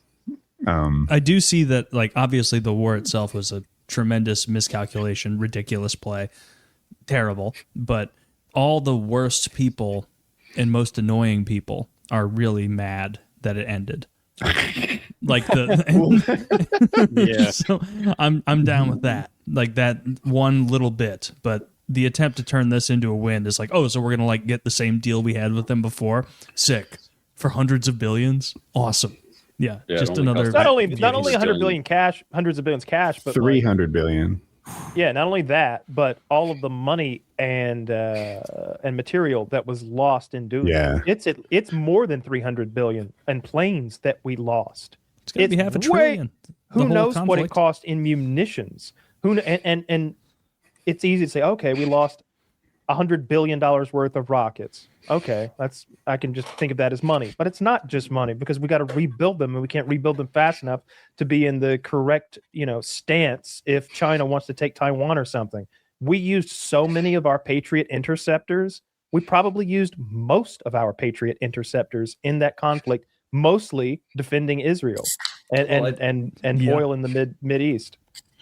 I do see that, like, obviously the war itself was a tremendous miscalculation, ridiculous play, terrible. But all the worst people and most annoying people are really mad that it ended. Like Yeah. So I'm down with that. Like that one little bit, but the attempt to turn this into a win is like, oh, so we're gonna like get the same deal we had with them before. Sick. For hundreds of billions. Awesome. Yeah. Just another. Not only 100 billion cash, hundreds of billions cash, but 300 billion. Yeah, not only that, but all of the money and material that was lost in doing it. It's more than 300 billion and planes that we lost. It's going to be half a trillion. Who knows what it cost in munitions? And it's easy to say, okay, we lost $100 billion worth of rockets. Okay, I can just think of that as money, but it's not just money because we got to rebuild them, and we can't rebuild them fast enough to be in the correct, stance if China wants to take Taiwan or something. We used so many of our Patriot interceptors. We probably used most of our Patriot interceptors in that conflict, mostly defending Israel and oil in the mid East.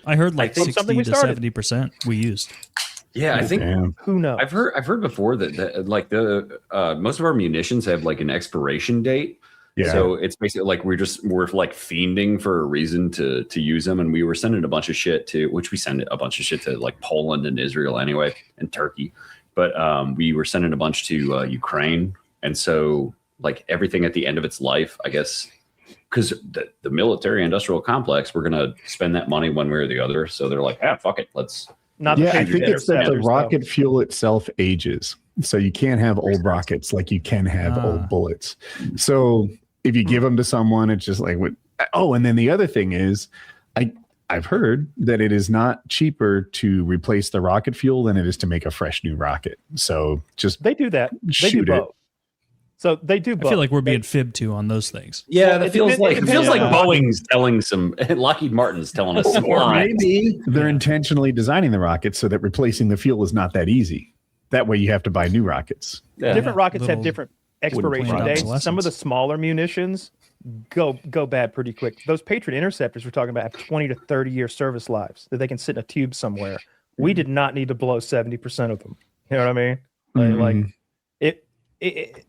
I heard like 60 to 70% we used. Yeah, I think who knows. I've heard before that like the most of our munitions have like an expiration date. Yeah. So it's basically like we're like fiending for a reason to use them, and we were sending a bunch of shit to like Poland and Israel anyway, and Turkey, but we were sending a bunch to Ukraine, and so like everything at the end of its life, I guess, because the military industrial complex, we're gonna spend that money one way or the other. So they're like, fuck it, let's. I think it's that the rocket fuel itself ages. So you can't have old rockets like you can have old bullets. So if you give them to someone, it's just like, and then the other thing is, I've heard that it is not cheaper to replace the rocket fuel than it is to make a fresh new rocket. So they do that. They do both. So they do both. I feel like we're being fibbed to on those things. Yeah, it feels like Boeing's telling Lockheed Martin's telling us some lies. Maybe they're intentionally designing the rockets so that replacing the fuel is not that easy. That way you have to buy new rockets. Yeah. Different rockets have different expiration dates. Some of the smaller munitions go bad pretty quick. Those Patriot interceptors we're talking about have 20 to 30 year service lives that they can sit in a tube somewhere. We did not need to blow 70% of them. You know what I mean? Like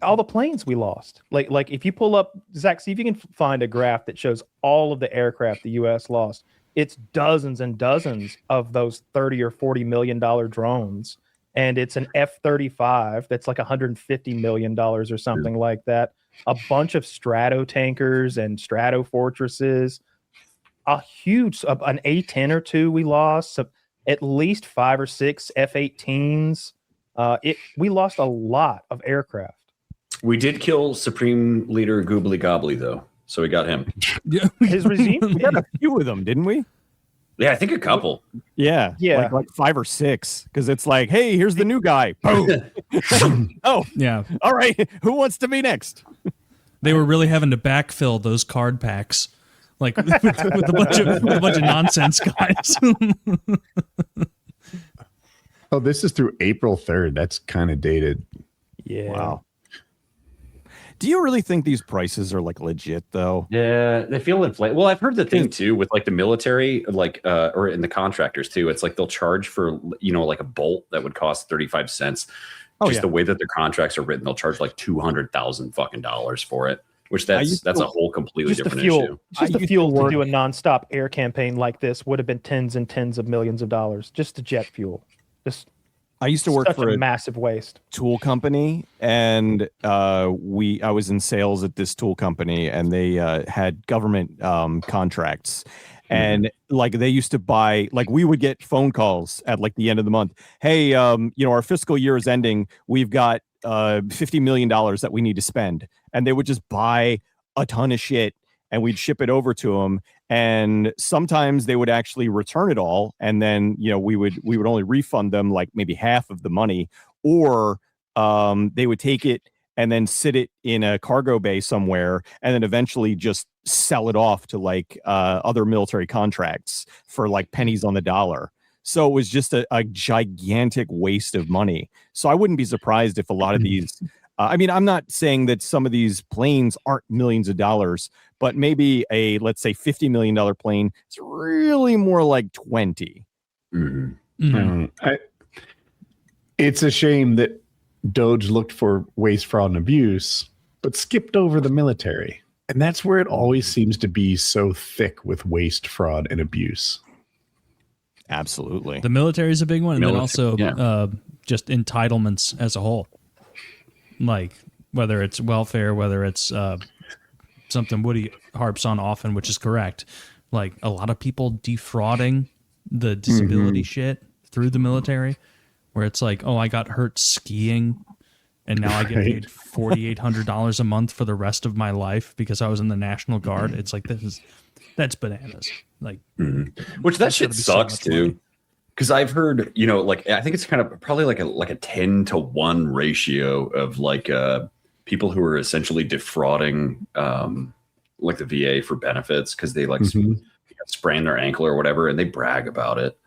all the planes we lost. Like if you pull up, Zach, see if you can find a graph that shows all of the aircraft the U.S. lost. It's dozens and dozens of those $30 or $40 million drones, and it's an F-35 that's like $150 million or something like that. A bunch of strato tankers and strato fortresses. An A-10 or two we lost. So at least 5 or 6 F-18s. We lost a lot of aircraft. We did kill Supreme Leader Goobly Gobbly, though, so we got him. His regime? We got a few of them, didn't we? Yeah, I think a couple. Yeah. Like 5 or 6, because it's like, hey, here's the new guy. Boom. Oh, yeah. All right. Who wants to be next? They were really having to backfill those card packs, like with a bunch of nonsense guys. Oh, this is through April 3rd. That's kind of dated. Yeah. Wow. Do you really think these prices are like legit though? Yeah, they feel inflated. Well, I've heard the thing too with like the military, like or in the contractors too. It's like they'll charge for like a bolt that would cost 35 cents. The way that their contracts are written, they'll charge like $200,000 fucking dollars for it. Which that's a whole completely different issue. Just the fuel to do a nonstop air campaign like this would have been tens and tens of millions of dollars. Just the jet fuel. I used to work for a massive waste tool company, and I was in sales at this tool company, and they had government contracts, and like they used to buy, like we would get phone calls at like the end of the month. Hey, our fiscal year is ending. We've got $50 million that we need to spend, and they would just buy a ton of shit and we'd ship it over to them. And sometimes they would actually return it all, and then we would only refund them like maybe half of the money, or they would take it and then sit it in a cargo bay somewhere, and then eventually just sell it off to like other military contracts for like pennies on the dollar. So it was just a gigantic waste of money. So I wouldn't be surprised if a lot of these, I'm not saying that some of these planes aren't millions of dollars, but maybe let's say $50 million plane, it's really more like 20. It's a shame that Doge looked for waste, fraud, and abuse, but skipped over the military. And that's where it always seems to be so thick with waste, fraud, and abuse. Absolutely. The military is a big one. And then also just entitlements as a whole. Like whether it's welfare, whether it's something Woody harps on often, which is correct. Like a lot of people defrauding the disability shit through the military, where it's like, oh, I got hurt skiing and now I get paid $4,800 a month for the rest of my life because I was in the National Guard. It's like, that's bananas. Like, which that shit sucks too. Because I've heard, like I think it's kind of probably like a 10-to-1 ratio of like people who are essentially defrauding like the VA for benefits because they like sprain their ankle or whatever, and they brag about it.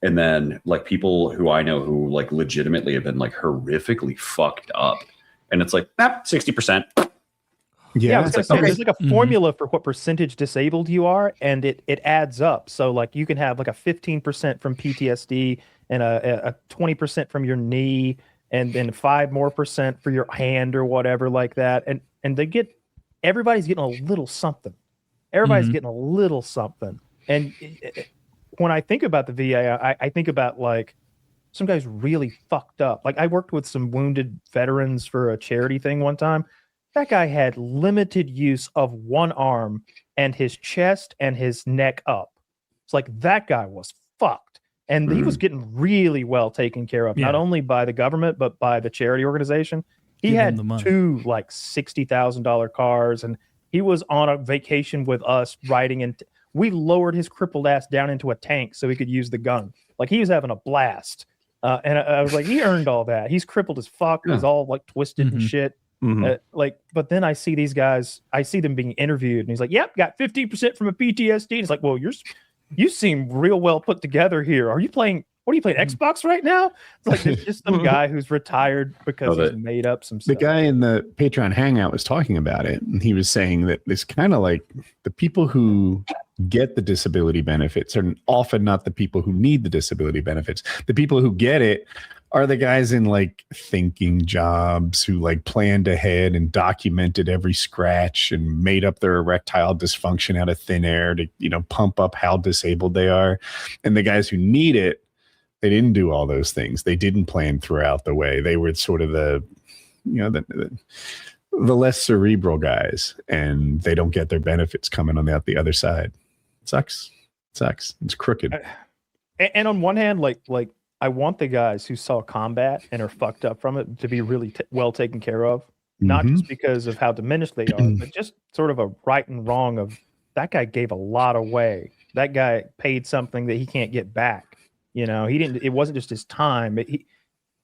And then like people who I know who like legitimately have been like horrifically fucked up, and it's like 60%. Yeah, I was gonna say, there's like a formula for what percentage disabled you are, and it adds up. So like you can have like a 15% from PTSD and a 20% from your knee, and then 5% more for your hand or whatever like that. And everybody's getting a little something. Everybody's getting a little something. And when I think about the VA, I think about like some guys really fucked up. Like I worked with some wounded veterans for a charity thing one time. That guy had limited use of one arm and his chest and his neck up. It's like that guy was fucked. And he was getting really well taken care of, not only by the government, but by the charity organization. He had two like $60,000 cars, and he was on a vacation with us riding in. We lowered his crippled ass down into a tank so he could use the gun. Like he was having a blast. And I was like, he earned all that. He's crippled as fuck. He's all like twisted and shit. But then I see these guys, I see them being interviewed, and he's like, yep, got 15% from a PTSD. And it's like, well, you seem real well put together here. What are you playing Xbox right now? It's like there's just some guy who's retired because he's made up some stuff. The guy in the Patreon hangout was talking about it, and he was saying that it's kind of like the people who get the disability benefits are often not the people who need the disability benefits. The people who get it are the guys in like thinking jobs who like planned ahead and documented every scratch and made up their erectile dysfunction out of thin air to, pump up how disabled they are. And the guys who need it, they didn't do all those things. They didn't plan throughout the way. They were sort of the less cerebral guys, and they don't get their benefits coming on the other side. It sucks. It's crooked. And on one hand, like I want the guys who saw combat and are fucked up from it to be really well taken care of, not just because of how diminished they are, but just sort of a right and wrong of that guy gave a lot away. That guy paid something that he can't get back. It wasn't just his time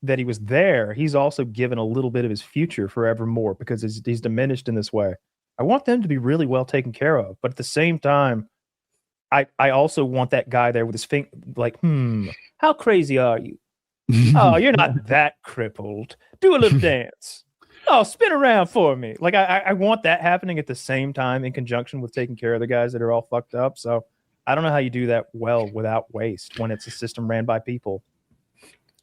that he was there. He's also given a little bit of his future forevermore because he's diminished in this way. I want them to be really well taken care of. But at the same time, I also want that guy there with his finger like, how crazy are you? Oh, you're not that crippled. Do a little dance. Oh, spin around for me. Like I want that happening at the same time in conjunction with taking care of the guys that are all fucked up. So I don't know how you do that well without waste when it's a system ran by people.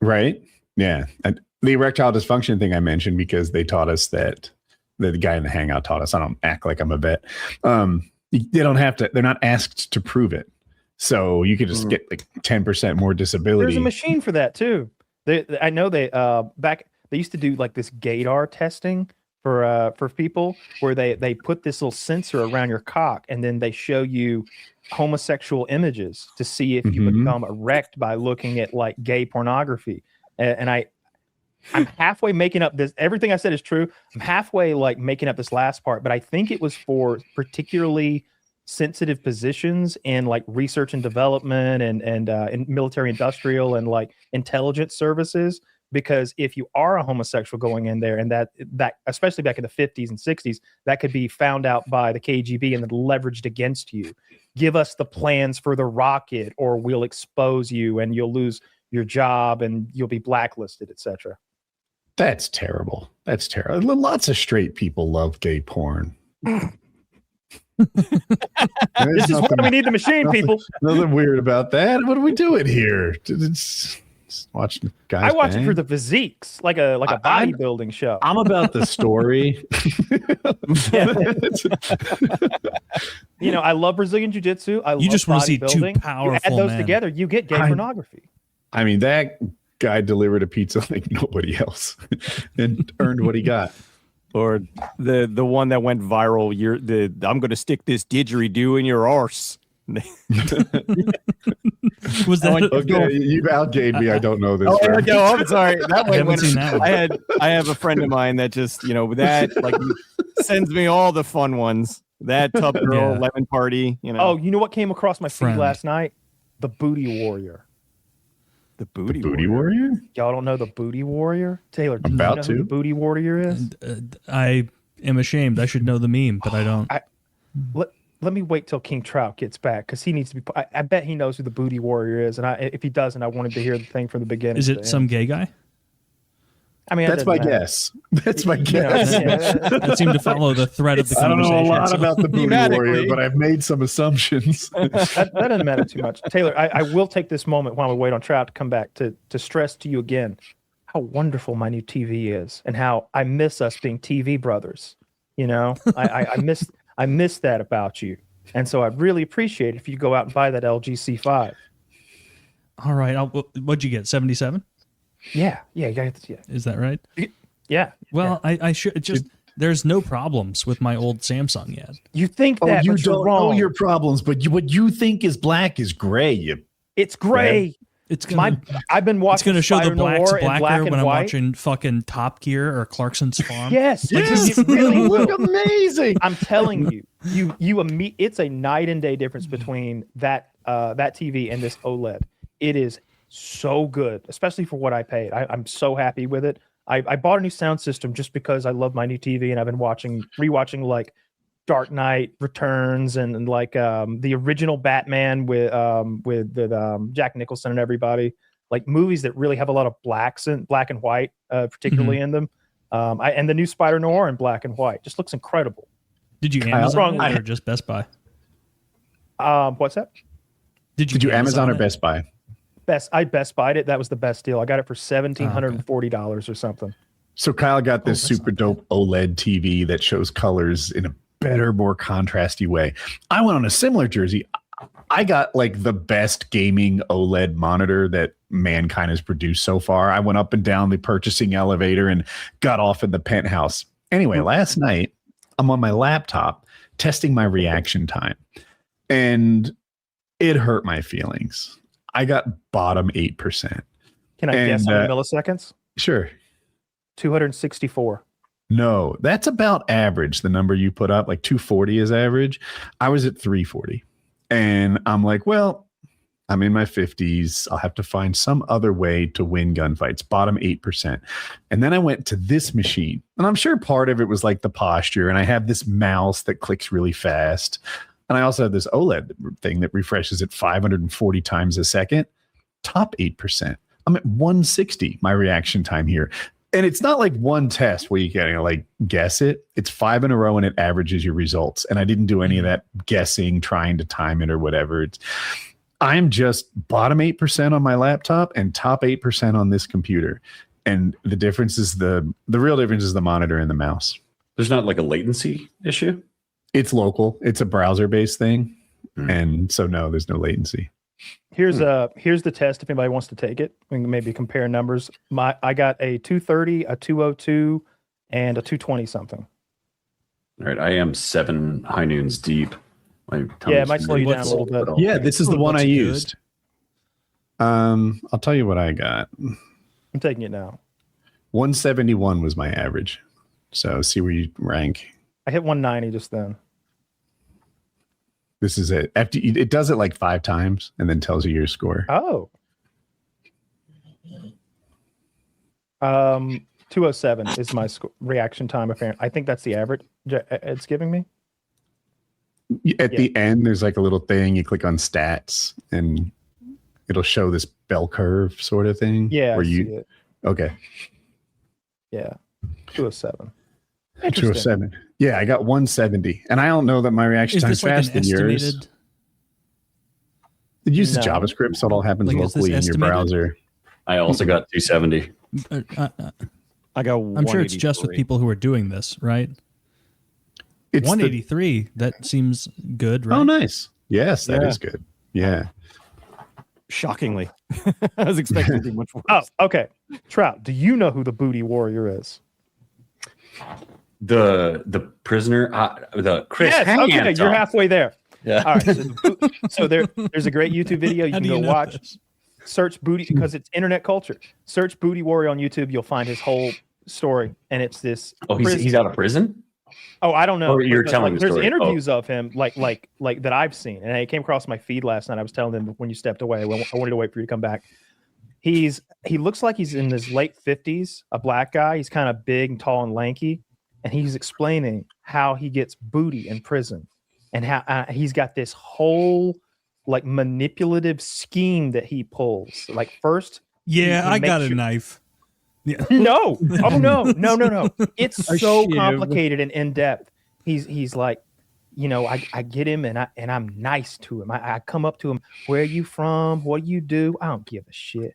Right. Yeah. And the erectile dysfunction thing I mentioned because they taught us that the guy in the hangout taught us. I don't act like I'm a vet. They don't have to, they're not asked to prove it. So you could just get like 10% more disability. There's a machine for that too. I know they used to do like this gaydar testing for people where they put this little sensor around your cock and then they show you homosexual images to see if you become erect by looking at like gay pornography. And I'm halfway making up this. Everything I said is true. I'm halfway like making up this last part, but I think it was for particularly sensitive positions in like research and development and in military industrial and like intelligence services. Because if you are a homosexual going in there, and that especially back in the 50s and 60s, that could be found out by the KGB and then leveraged against you. Give us the plans for the rocket, or we'll expose you and you'll lose your job and you'll be blacklisted, etc. That's terrible. That's terrible. Lots of straight people love gay porn. This is why we need the machine, people. Nothing weird about that. What are we doing here? It's watching guys. I watch bang. it for the physiques, like a bodybuilding show. I'm about the story. You know, I love Brazilian jiu-jitsu. I love just want to see two bodybuilding. powerful You add those men. together, you get gay pornography. I mean, that guy delivered a pizza like nobody else and earned what he got. Or the one that went viral. I'm going to stick this didgeridoo in your arse. Was that Okay, you've outgained me. I don't know this. Oh, no, I'm sorry. That I one haven't went. seen that one. I have a friend of mine that just that like sends me all the fun ones. That Tub Girl Yeah. Lemon Party. Oh, you know what came across my feed Friend. last night? The Booty Warrior. the booty Warrior. Y'all don't know the Booty Warrior? Taylor, do About you know to. who the Booty Warrior is? I am ashamed. I should know the meme, but I don't. Let me wait till KingTrout gets back, because he needs to be. I bet he knows who the Booty Warrior is, and if he doesn't, I wanted to hear the thing from the beginning. Is to it end. some gay guy? I mean, That's my guess. That's my guess. That seemed to follow the thread of the I don't know a conversation. lot so- about the Booty Thematically. Warrior, but I've made some assumptions. that doesn't matter too much. Taylor, I will take this moment while we wait on Trout to come back to stress to you again how wonderful my new TV is, and how I miss us being TV brothers. You know, I miss that about you. And so I'd really appreciate it if you go out and buy that LG C5. All right. What'd you get? 77? Yeah. Is that right? Yeah. Well, I should just. There's no problems with my old Samsung yet. You think Oh, that, you but you're don't wrong. know your problems, but what you think is black is gray. It's gray. It's gonna. I've been It's watching gonna show the Spider blacks Noir in blacker black and when I'm white. watching fucking Top Gear or Clarkson's Farm. Yes, Yes, it really look will. amazing. I'm telling you, it's a night and day difference between that TV and this OLED. It is so good, especially for what I paid. I'm so happy with it. I bought a new sound system just because I love my new TV, and I've been rewatching like Dark Knight Returns and like the original Batman with Jack Nicholson and everybody, like movies that really have a lot of black and white, particularly in them. And the new Spider Noir in black and white just looks incredible. Did you Kyle, Amazon it or just Best Buy? What's that? Did you Amazon or it? Best Buy? I Best Buy'd it. That was the best deal. I got it for $1,740 or something. So Kyle got this that's super dope OLED TV that shows colors in a better, more contrasty way. I went on a similar jersey. I got like the best gaming OLED monitor that mankind has produced so far. I went up and down the purchasing elevator and got off in the penthouse. Anyway, last night I'm on my laptop testing my reaction time, and it hurt my feelings. I got bottom 8%. Can I guess how many milliseconds? Sure. 264. No, that's about average. The number you put up, like 240 is average. I was at 340. And I'm like, well, I'm in my 50s. I'll have to find some other way to win gunfights. Bottom 8%. And then I went to this machine. And I'm sure part of it was like the posture. And I have this mouse that clicks really fast. And I also have this OLED thing that refreshes at 540 times a second. Top 8%. I'm at 160, my reaction time here. And it's not like one test where you can like guess it. It's 5 in a row and it averages your results. And I didn't do any of that guessing, trying to time it or whatever. I'm just bottom 8% on my laptop and top 8% on this computer. And the difference is the real difference is the monitor and the mouse. There's not like a latency issue? It's local. It's a browser-based thing. And so no, there's no latency. Here's the test if anybody wants to take it. We can maybe compare numbers. I got a 230, a 202, and a 220 something. All right, I am 7 high noons deep. Yeah, it might slow you down a little bit. Yeah, this is the one I Looks good. used. I'll tell you what I got. I'm taking it now. 171 was my average. So see where you rank. I hit 190 just then. This is it. After it does it like 5 times and then tells you your score. Oh. 207 is my reaction time. Apparently, I think that's the average it's giving me. At the end, there's like a little thing. You click on stats, and it'll show this bell curve sort of thing. Yeah. Where I you? see it. Okay. Yeah. 207. 207. Yeah, I got 170, and I don't know that my reaction Is time's this like fast an than yours. estimated? It uses No. JavaScript, so it all happens Like, is this locally in your estimated? browser. I also got 270. I got. I'm sure it's just with 183. people who are doing this, right? It's 183. That seems good, right? Oh, nice. Yes, that Yeah. is good. Yeah. Shockingly, I was expecting to be much worse. Oh, okay. Trout, do you know who the booty warrior is? The prisoner, the Chris Hansen. Okay, you're halfway there. Yeah. All right. So there's a great YouTube video you How can do you go know watch. this? Search booty because it's internet culture. Search booty warrior on YouTube. You'll find his whole story, and it's this. Oh, he's out of prison? Oh, I don't know. Or you're But, telling the there's story. interviews of him, like that I've seen, and it came across my feed last night. I was telling them when you stepped away. I wanted to wait for you to come back. He looks like he's in his late 50s, a black guy. He's kind of big and tall and lanky, and he's explaining how he gets booty in prison, and how he's got this whole like manipulative scheme that he pulls. Like first, Yeah, he I got makes a knife. Yeah. no, oh no. It's A so shiv. complicated and in depth. He's like, I get him and I'm nice to him. I come up to him. Where are you from? What do you do? I don't give a shit.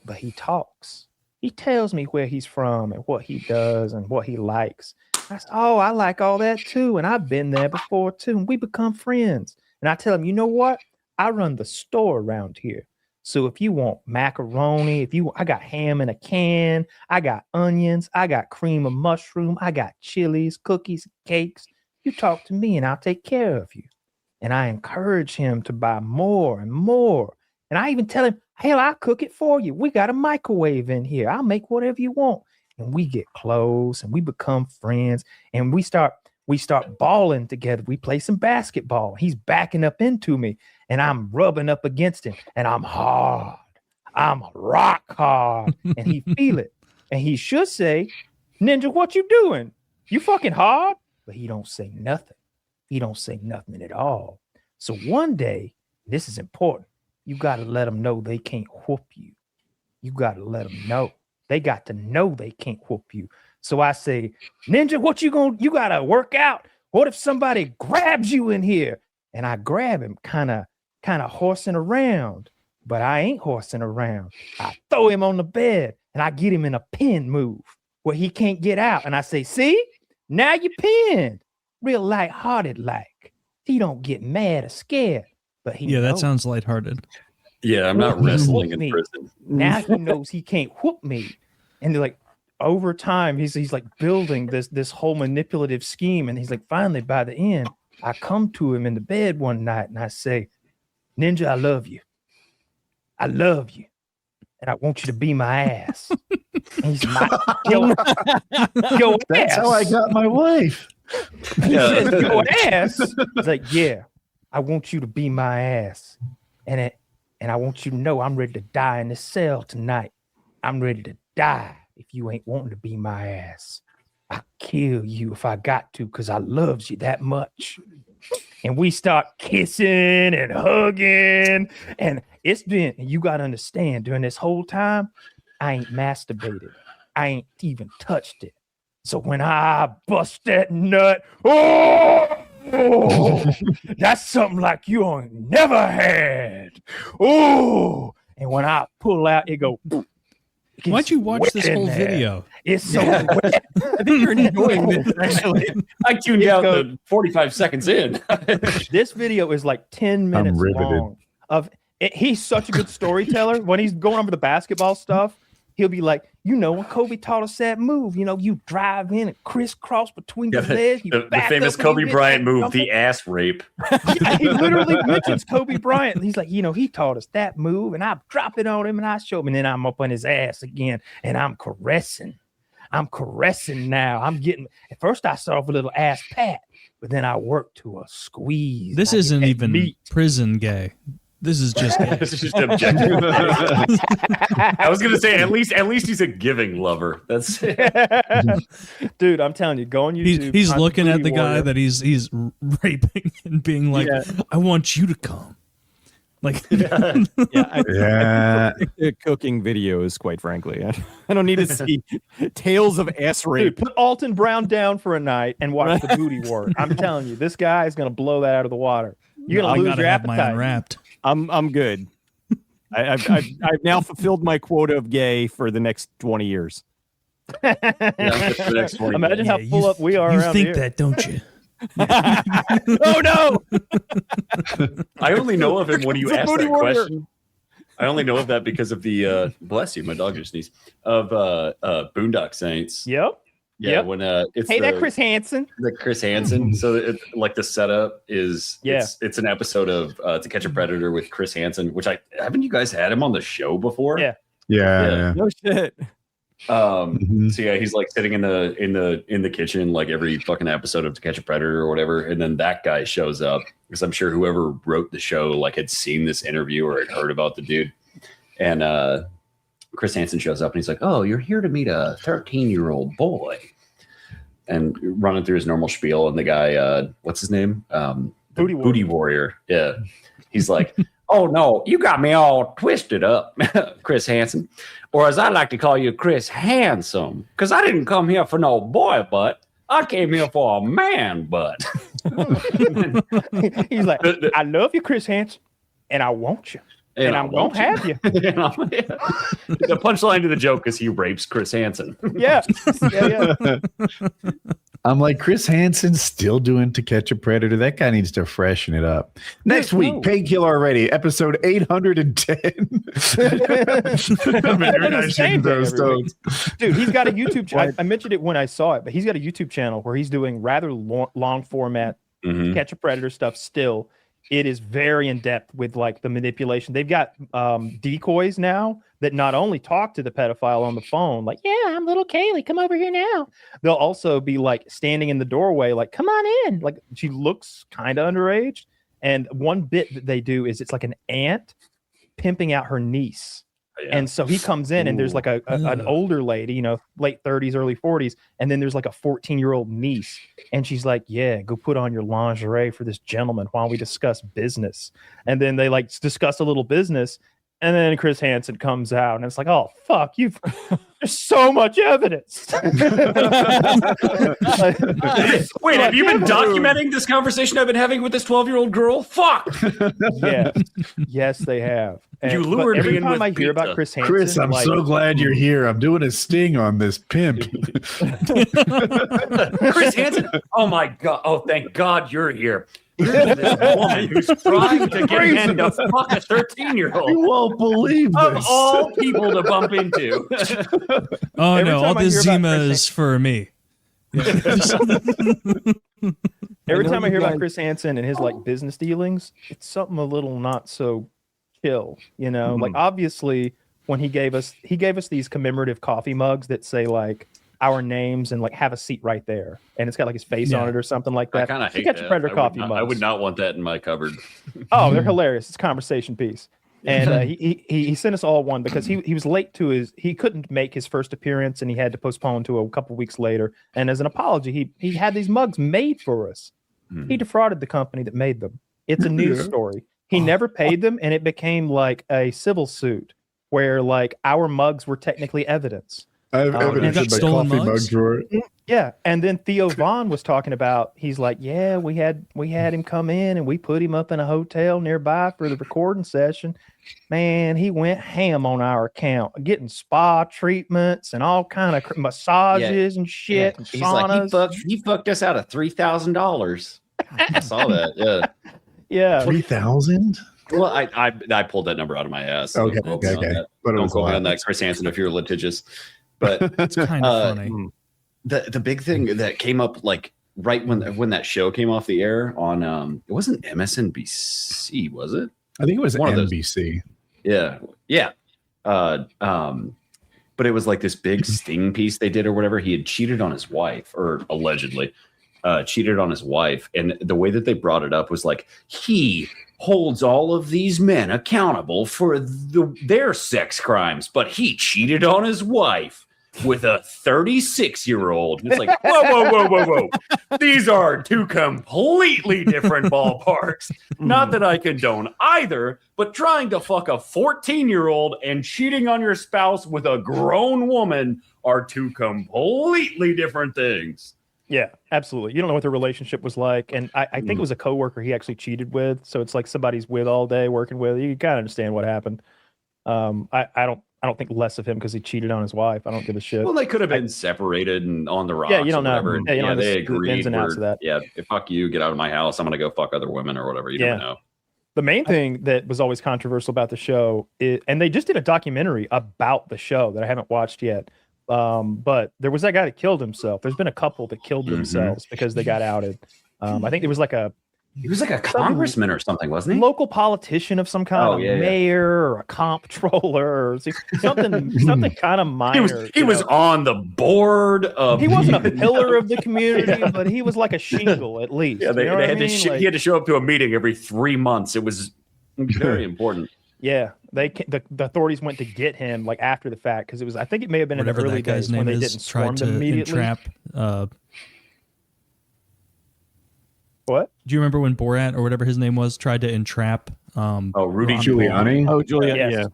But he talks. He tells me where he's from and what he does and what he likes. I say, oh, I like all that too, and I've been there before too. And we become friends. And I tell him, you know what? I run the store around here. So if you want macaroni, I got ham in a can, I got onions, I got cream of mushroom, I got chilies, cookies, cakes. You talk to me and I'll take care of you. And I encourage him to buy more and more. And I even tell him, hell, I'll cook it for you. We got a microwave in here. I'll make whatever you want. And we get close and we become friends and we start balling together. We play some basketball. He's backing up into me and I'm rubbing up against him and I'm hard. I'm rock hard. And he feel it. And he should say, Ninja, what you doing? You fucking hard? But he don't say nothing. He don't say nothing at all. So one day, this is important. You got to let them know they can't whoop you. You got to let them know. They got to know they can't whoop you. So I say, Ninja, what you got to work out. What if somebody grabs you in here? And I grab him kind of horsing around, but I ain't horsing around. I throw him on the bed and I get him in a pin move where he can't get out. And I say, see, now you pinned. Real lighthearted like. He don't get mad or scared, but he That knows. sounds lighthearted. Yeah, I'm not wrestling in prison. Now he knows he can't whoop me. And they're like, over time, he's like building this whole manipulative scheme. And he's like, finally, by the end, I come to him in the bed one night and I say, Ninja, I love you. I love you. And I want you to be my ass. And he's my your That's ass. how I got my wife. He says, your ass. It's like, yeah, I want you to be my ass. And I want you to know I'm ready to die in this cell tonight. I'm ready to die if you ain't wanting to be my ass. I'll kill you if I got to because I loves you that much. And we start kissing and hugging. And it's been, and you got to understand, during this whole time, I ain't masturbated. I ain't even touched it. So when I bust that nut, that's something like you ain't never had. Oh, and when I pull out, it go. Why'd you watch this whole video? It's so wet. I think you're enjoying this, actually. I tuned out the 45 seconds in. This video is like 10 minutes riveted. long. He's such a good storyteller. When he's going over the basketball stuff, he'll be like, you know, when Kobe taught us that move, you know, you drive in and crisscross between your legs. The famous Kobe Bryant move, the ass rape. Yeah, he literally mentions Kobe Bryant. He's like, you know, he taught us that move, and I drop it on him and I show him, and then I'm up on his ass again, and I'm caressing now. I'm getting, at first I start off with a little ass pat, but then I work to a squeeze. This isn't even prison gay. This is just gay. This is just objective. I was gonna say at least he's a giving lover. That's dude. I'm telling you, go on YouTube. He's looking at the guy that he's raping and being like, I want you to come. Like, the cooking videos, quite frankly. I don't need to see tales of ass rape. Dude, put Alton Brown down for a night and watch the booty work. I'm telling you, this guy is gonna blow that out of the water. You're gonna lose your appetite. Mine unwrapped. I'm good. I've now fulfilled my quota of gay for the next 20 years. Imagine how full up we are. You around think here. that, don't you? Oh no! I only know of him when you ask that question. I only know of that because of the bless you, my dog just sneezed, of Boondock Saints. Yep. Yeah, when it's that Chris Hansen. The Chris Hansen. So like the setup is it's an episode of To Catch a Predator with Chris Hansen, which haven't you guys had him on the show before? Yeah. No shit. So yeah, he's like sitting in the kitchen like every fucking episode of To Catch a Predator or whatever, and then that guy shows up because I'm sure whoever wrote the show like had seen this interview or had heard about the dude, and Chris Hansen shows up and he's like, "Oh, you're here to meet a 13-year-old boy," and running through his normal spiel, and the guy, what's his name? Booty Warrior. Yeah, he's like, "Oh no, you got me all twisted up, Chris Hansen, or as I like to call you, Chris Handsome, because I didn't come here for no boy butt. I came here for a man butt." He's like, "I love you, Chris Hansen, and I want you. And I'm going to have you." The punchline to the joke is he rapes Chris Hansen. Yeah. I'm like, Chris Hansen's still doing To Catch a Predator. That guy needs to freshen it up. Next week, Painkiller Already, episode 810. Dude, he's got a YouTube channel. I mentioned it when I saw it, but he's got a YouTube channel where he's doing rather long format Catch a Predator stuff still. It is very in depth with like the manipulation. They've got decoys now that not only talk to the pedophile on the phone, like, "Yeah, I'm little Kaylee, come over here now." They'll also be like standing in the doorway, like, "Come on in." Like she looks kind of underage. And one bit that they do is it's like an aunt pimping out her niece. Yeah. And so he comes in and there's like an older lady, you know, late 30s, early 40s. And then there's like a 14-year-old niece. And she's like, "Yeah, go put on your lingerie for this gentleman while we discuss business." And then they like discuss a little business. And then Chris Hansen comes out and it's like, "Oh, fuck, there's so much evidence." Wait, have you been documenting this conversation I've been having with this 12-year-old girl? Fuck. Yes, they have. And, you lured me every in time with I hear pizza. about Chris Hansen, Chris, I'm so glad you're here. I'm doing a sting on this pimp. Chris Hansen. Oh my god. Oh, thank God you're here. You're this woman who's trying to get him to fuck a 13-year-old. You won't believe this. Of all people to bump into. Oh no, all this Zima is for me. Every time I hear about Chris Hansen and his like business dealings, it's something a little not so chill, you know. Like obviously when he gave us these commemorative coffee mugs that say like our names and like have a seat right there, and it's got like his face on it or something like that. I kind of hate Catch that. a Predator coffee mugs. I would not want that in my cupboard. Oh, they're hilarious. It's a conversation piece. And he sent us all one because he was late to he couldn't make his first appearance and he had to postpone to a couple weeks later. And as an apology, he had these mugs made for us. He defrauded the company that made them. It's a news story. He never paid them, and it became like a civil suit where like our mugs were technically evidence. I have evidence in my coffee mug drawer. Yeah, and then Theo Von was talking about. He's like, "Yeah, we had him come in, and we put him up in a hotel nearby for the recording session. Man, he went ham on our account, getting spa treatments and all kind of massages and shit. And he's saunas. Like, he fucked us out of $3,000. I saw that. Yeah, yeah, 3,000. Well, I pulled that number out of my ass. Okay, Don't quote me on that. But Don't quote me on that, Chris Hansen, if you're litigious. But It's kind of funny. the big thing that came up like right when that show came off the air on it wasn't MSNBC, was it? I think it was One of those. NBC. Yeah. But it was like this big sting piece they did or whatever. He had cheated on his wife, or allegedly cheated on his wife. And the way that they brought it up was like, he holds all of these men accountable for their sex crimes, but he cheated on his wife with a 36-year-old. And it's like, whoa. These are two completely different ballparks. Not that I condone either, but trying to fuck a 14-year-old and cheating on your spouse with a grown woman are two completely different things. Yeah, absolutely. You don't know what their relationship was like. And I think it was a coworker he actually cheated with. So it's like somebody's with all day, working with. You kind of understand what happened. I don't think less of him because he cheated on his wife. I don't give a shit. Well, they could have been separated and on the rocks. Yeah, you don't know. Whatever. Yeah, you don't know they the agreed. ins and outs of that. Yeah, fuck you, get out of my house. I'm gonna go fuck other women or whatever. You don't know. The main thing that was always controversial about the show is, and they just did a documentary about the show that I haven't watched yet. But there was that guy that killed himself. There's been a couple that killed themselves because they got outed. I think there was like he was like a congressman or something, wasn't he? Local politician of some kind, mayor or a comptroller or something kind of minor. He was on the board of. He wasn't a pillar of the community, but he was like a shingle at least. Yeah, he had to show up to a meeting every 3 months. It was very important. Yeah, the authorities went to get him like after the fact because it was. I think it may have been Whatever in the early that guy's days name when they is, didn't swarm tried them to immediately. entrap. What? Do you remember when Borat or whatever his name was tried to entrap? Rudy Giuliani. Oh, Giuliani. Yes. Yeah.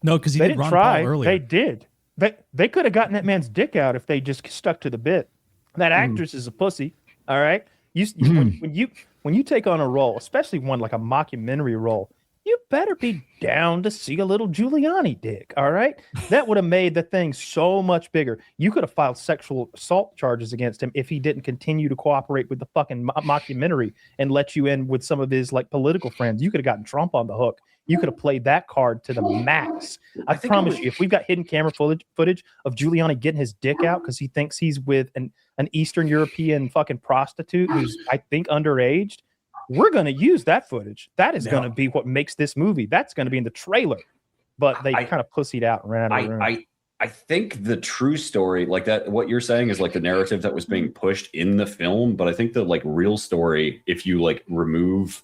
No, because he They did didn't Ron try. Paul earlier. They did. They could have gotten that man's dick out if they just stuck to the bit. That actress is a pussy. All right. When you take on a role, especially one like a mockumentary role, you better be down to see a little Giuliani dick. All right. That would have made the thing so much bigger. You could have filed sexual assault charges against him if he didn't continue to cooperate with the fucking mockumentary and let you in with some of his like political friends. You could have gotten Trump on the hook. You could have played that card to the max. I promise you, if we've got hidden camera footage of Giuliani getting his dick out because he thinks he's with an Eastern European fucking prostitute who's, I think, underaged, we're going to use that footage. That is going to be what makes this movie. That's going to be in the trailer. But they kind of pussied out and ran out of the room. I think the true story, like that, what you're saying is like the narrative that was being pushed in the film. But I think the like real story, if you like remove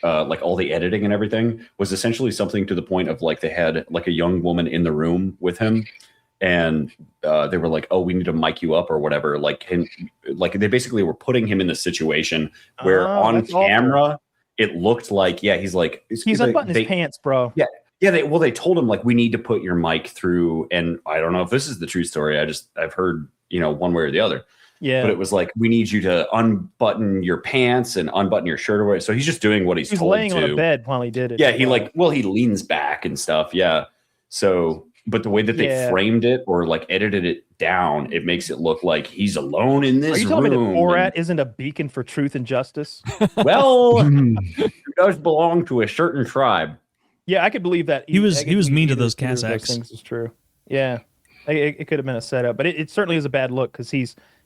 like all the editing and everything, was essentially something to the point of like they had like a young woman in the room with him. And they were like, "Oh, we need to mic you up or whatever." Like they basically were putting him in the situation where on camera it looked like, he's unbuttoning his pants, bro. Yeah. They told him like, we need to put your mic through, and I don't know if this is the true story. I've heard one way or the other. Yeah, but it was like, we need you to unbutton your pants and unbutton your shirt or whatever. So he's just doing what he's told laying to. on a bed while he did it. Yeah, he leans back and stuff. Yeah, so. But the way that they framed it or like edited it down, it makes it look like he's alone in this room. Are you telling me that Borat isn't a beacon for truth and justice? Well, he does belong to a certain tribe. Yeah, I could believe that. He was mean to those Kazakhs. Things is true. Yeah, it could have been a setup, but it certainly is a bad look because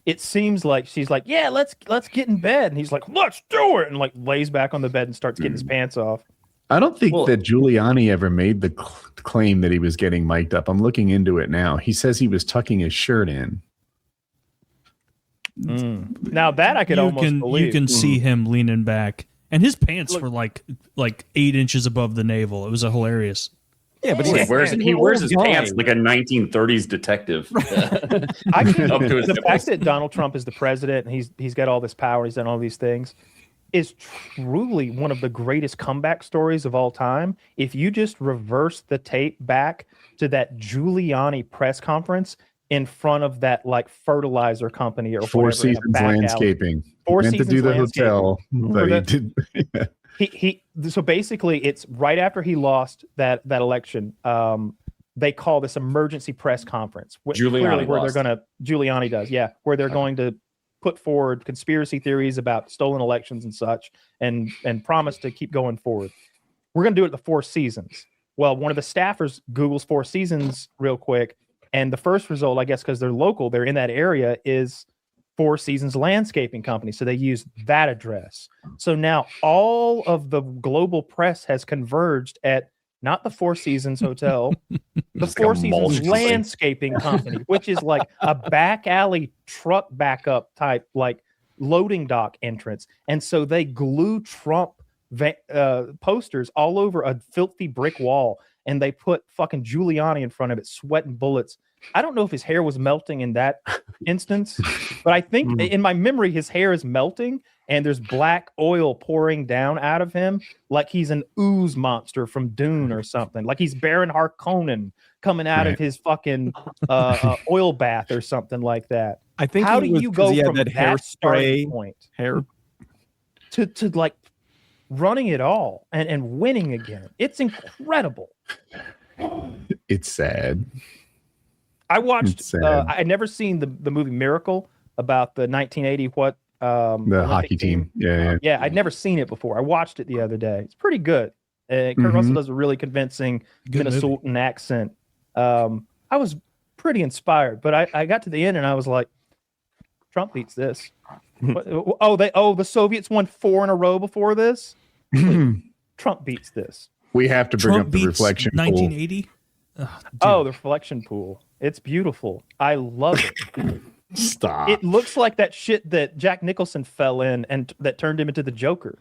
it seems like she's like, yeah, let's get in bed, and he's like, let's do it, and like lays back on the bed and starts getting his pants off. I don't think that Giuliani ever made the claim that he was getting mic'd up. I'm looking into it now. He says he was tucking his shirt in. Now that I could almost believe. You can see him leaning back, and his pants were like 8 inches above the navel. It was hilarious. Yeah, but he wears his pants like a 1930s detective. The fact that Donald Trump is the president and he's got all this power, he's done all these things, is truly one of the greatest comeback stories of all time. If you just reverse the tape back to that Giuliani press conference in front of that like fertilizer company or Four whatever, Seasons Landscaping. Four Meant Seasons to do the Landscaping. hotel, but he did. So basically, it's right after he lost that election. They call this emergency press conference. Giuliani does, where they're going to put forward conspiracy theories about stolen elections and such, and promise to keep going forward. we're going to do it at the Four Seasons. Well, one of the staffers Googles Four Seasons real quick. And the first result, I guess, because they're local, they're in that area, is Four Seasons Landscaping Company. So they use that address. So now all of the global press has converged at not the Four Seasons Hotel, the Four Seasons Landscaping Company, which is like a back alley truck backup type, like loading dock entrance. And so they glue Trump posters all over a filthy brick wall, and they put fucking Giuliani in front of it, sweating bullets. I don't know if his hair was melting in that instance, but I think in my memory, his hair is melting and there's black oil pouring down out of him like he's an ooze monster from Dune or something. Like he's Baron Harkonnen coming out of his fucking oil bath or something like that. I think how do you go from that starting point to like running it all and winning again? It's incredible. It's sad. I watched. I'd never seen the movie Miracle about the 1980 the hockey team. Yeah. I'd never seen it before. I watched it the other day. It's pretty good. Kurt Russell does a really convincing Minnesotan accent. I was pretty inspired, but I got to the end and I was like, Trump beats this. The Soviets won 4 in a row before this. Trump beats this. We have to bring up the reflection 1980. The reflection pool. It's beautiful. I love it. Stop. It looks like that shit that Jack Nicholson fell in and that turned him into the Joker.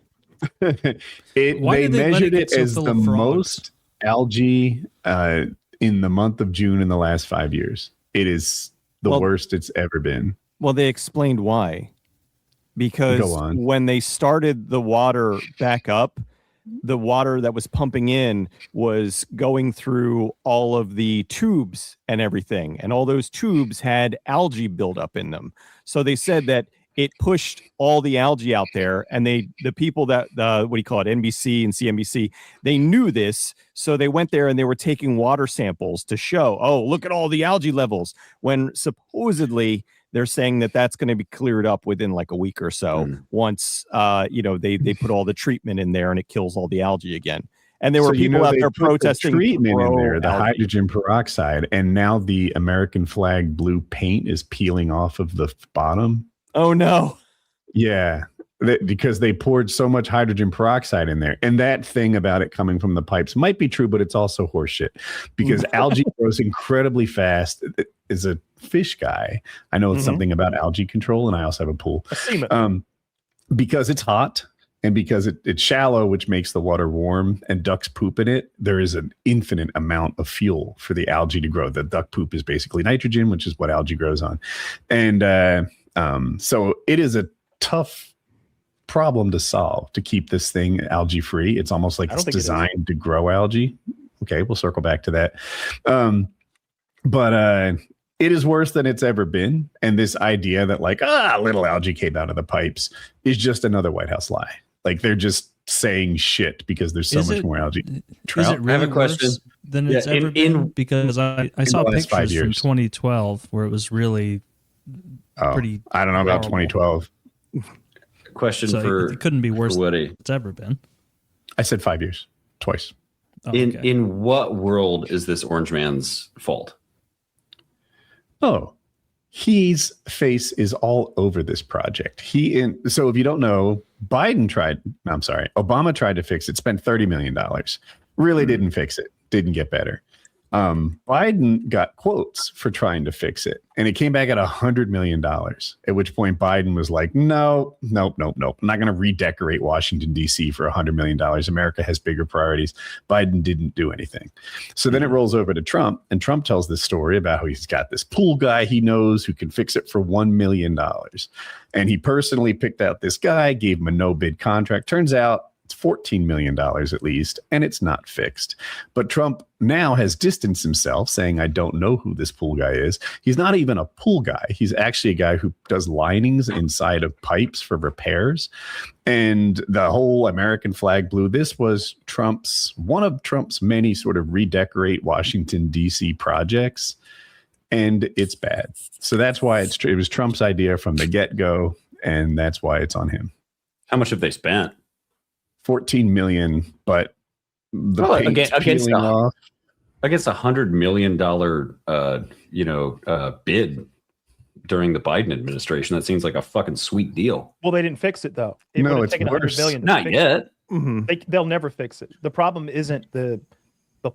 They measured it as the most algae in the month of June in the last 5 years. It is the worst it's ever been. Well, they explained why. Because when they started the water back up, the water that was pumping in was going through all of the tubes and everything. And all those tubes had algae buildup in them. So they said that it pushed all the algae out there. And the people that, NBC and CNBC, they knew this. So they went there and they were taking water samples to show, look at all the algae levels. When supposedly they're saying that that's going to be cleared up within like a week or so once, they put all the treatment in there and it kills all the algae again. And there were people out there protesting the treatment in there, the hydrogen peroxide, and now the American flag blue paint is peeling off of the bottom. Oh no! Yeah, because they poured so much hydrogen peroxide in there, and that thing about it coming from the pipes might be true, but it's also horseshit because algae grows incredibly fast. As a fish guy, I know something about algae control, and I also have a pool. Because it's hot and because it's shallow, which makes the water warm, and ducks poop in it. There is an infinite amount of fuel for the algae to grow. The duck poop is basically nitrogen, which is what algae grows on, and so it is a tough problem to solve to keep this thing algae free. It's almost like it's designed to grow algae. Okay, we'll circle back to that. But it is worse than it's ever been. And this idea that little algae came out of the pipes is just another White House lie. Like they're just saying shit because there's so much more algae. Trout, is it really I have a question than it's ever been? Because I saw pictures from 2012 where it was really pretty. I don't know about 2012. Question so for it couldn't be worse Woody. than it's ever been. I said 5 years, twice. In what world is this orange man's fault? His face is all over this project. So if you don't know, Obama tried to fix it, spent $30 million. Really didn't fix it. Didn't get better. Biden got quotes for trying to fix it, and it came back at $100 million, at which point Biden was like, nope. I'm not going to redecorate Washington, D.C. for $100 million. America has bigger priorities. Biden didn't do anything. So then it rolls over to Trump, and Trump tells this story about how he's got this pool guy he knows who can fix it for $1 million. And he personally picked out this guy, gave him a no-bid contract. Turns out it's $14 million at least, and it's not fixed. But Trump now has distanced himself, saying, I don't know who this pool guy is. He's not even a pool guy. He's actually a guy who does linings inside of pipes for repairs. And the whole American flag blue, this was one of Trump's many sort of redecorate Washington, D.C. projects. And it's bad. So that's why it was Trump's idea from the get-go, and that's why it's on him. How much have they spent? 14 million, but the Well, paint against peeling off. against $100 million bid during the Biden administration. That seems like a fucking sweet deal. Well, they didn't fix it though. It No, would have it's taken $100 worse. billion to Not fix yet. it. Mhm. They'll never fix it. The problem isn't the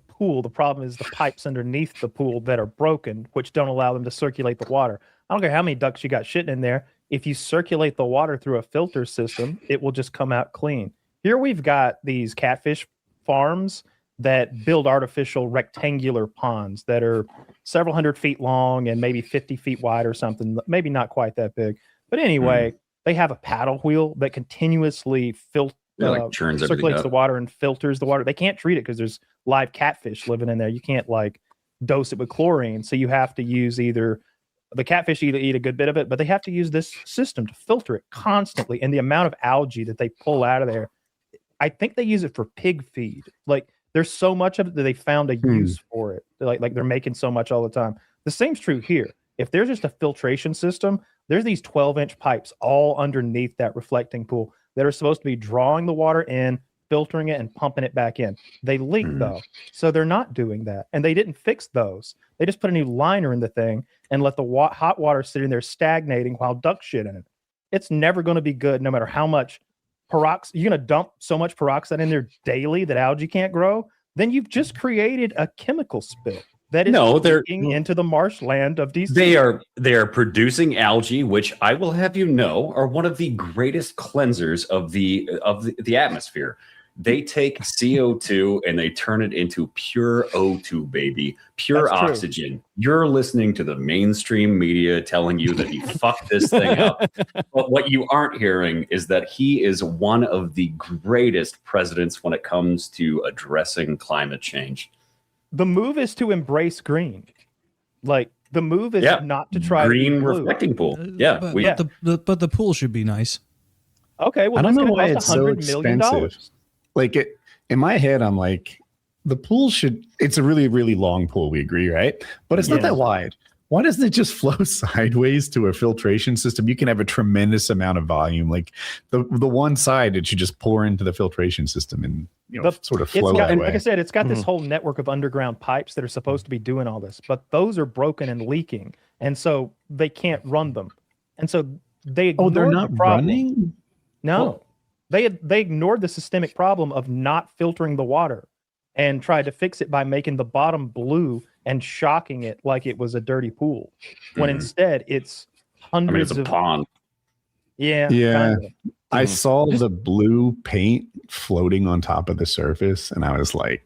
pool. The problem is the pipes underneath the pool that are broken, which don't allow them to circulate the water. I don't care how many ducks you got shitting in there. If you circulate the water through a filter system, it will just come out clean. Here we've got these catfish farms that build artificial rectangular ponds that are several hundred feet long and maybe 50 feet wide or something, maybe not quite that big. But anyway, they have a paddle wheel that continuously Churns everything circulates up. the water and filters the water. They can't treat it because there's live catfish living in there. You can't like dose it with chlorine. So you have to use either the catfish eat a good bit of it, but they have to use this system to filter it constantly. And the amount of algae that they pull out of there, I think they use it for pig feed. Like there's so much of it that they found a use for it. Like they're making so much all the time. The same's true here. If there's just a filtration system, there's these 12-inch pipes all underneath that reflecting pool that are supposed to be drawing the water in, filtering it, and pumping it back in. They leak though, so they're not doing that. And they didn't fix those. They just put a new liner in the thing and let the hot water sit in there stagnating while duck shit in it. It's never going to be good no matter how much peroxide. You're going to dump so much peroxide in there daily that algae can't grow. Then you've just created a chemical spill that is leaking into the marshland of DC. They are producing algae, which I will have you know are one of the greatest cleansers of the atmosphere. They take CO2 and they turn it into pure O2, baby, pure That's true. oxygen. You're listening to the mainstream media telling you that he fucked this thing up. But what you aren't hearing is that he is one of the greatest presidents when it comes to addressing climate change. The move is to embrace green. Like the move is not to try green to be blue. reflecting pool. Yeah, But the pool should be nice. Okay, well, I don't know that's why going to it's cost so $100 million. expensive. Like in my head, I'm like, the pool it's a really, really long pool. We agree, right? But it's not that wide. Why doesn't it just flow sideways to a filtration system? You can have a tremendous amount of volume. Like the one side, it should just pour into the filtration system and sort of flow that way. Like I said, it's got this whole network of underground pipes that are supposed to be doing all this, but those are broken and leaking, and so they can't run them. And so they ignored they're not the problem. running? No. Cool. They ignored the systemic problem of not filtering the water and tried to fix it by making the bottom blue and shocking it like it was a dirty pool. When instead it's hundreds it's a of pond. Yeah. Kinda. I saw the blue paint floating on top of the surface, and I was like,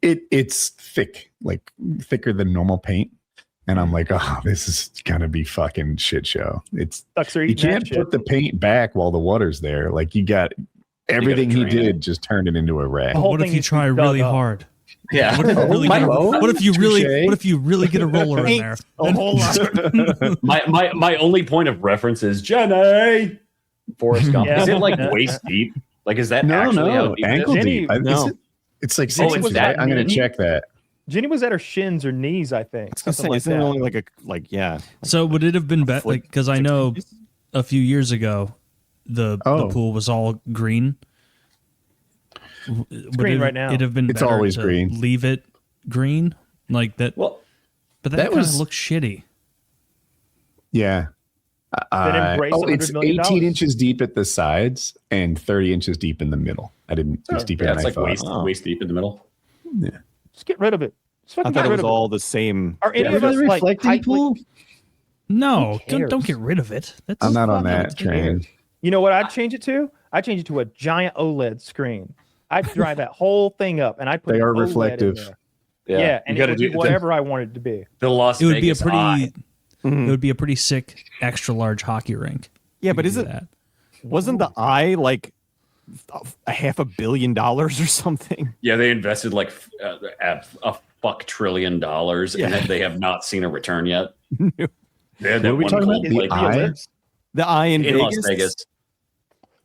it's thick, like thicker than normal paint. And I'm like, oh, this is gonna be fucking shit show. You can't put the paint back while the water's there. Like you got everything he did, just turned it into a wreck. What if you try really hard? Yeah. What if you really get a roller in there? A whole lot. my only point of reference is Jenny. Forrest Gump. Yeah. Is it like waist deep? Like is that actually how deep ankle it is? deep. It's like 6 inches. that I'm gonna deep? check that. Jenny was at her shins or knees, I think. Something like Isn't it that. only So would it have been better? Like, because I know a few years ago, the pool was all green. It's green right now. It'd have been It's better always to green. leave it green like that. Well, but that that kind was- of looks shitty. Yeah. embrace It's $100 million. 18 inches deep at the sides and 30 inches deep in the middle. I didn't. It's deeper yeah, than it's I like thought. waist deep in the middle. Just get rid of it. Just I fucking thought get it rid was of all the same. Are any Yeah, of us the like reflecting pool? No, Who don't cares? get rid of it. That's I'm not on fucking that train. You know what I'd change it to? I'd change it to a giant OLED screen. I'd drive that whole thing up and I'd put They an are OLED in reflective. there. Yeah, and you it gotta would be do whatever I wanted it to be. the Las It would be a Vegas eye. pretty. It would be a pretty sick extra large hockey rink. Yeah, You but could is do it? that. Wasn't the eye like $500 million or something? Yeah, they invested like a fuck $1 trillion, and then they have not seen a return yet. They had What are we talking about? The eye? The eye in Las Vegas? Vegas.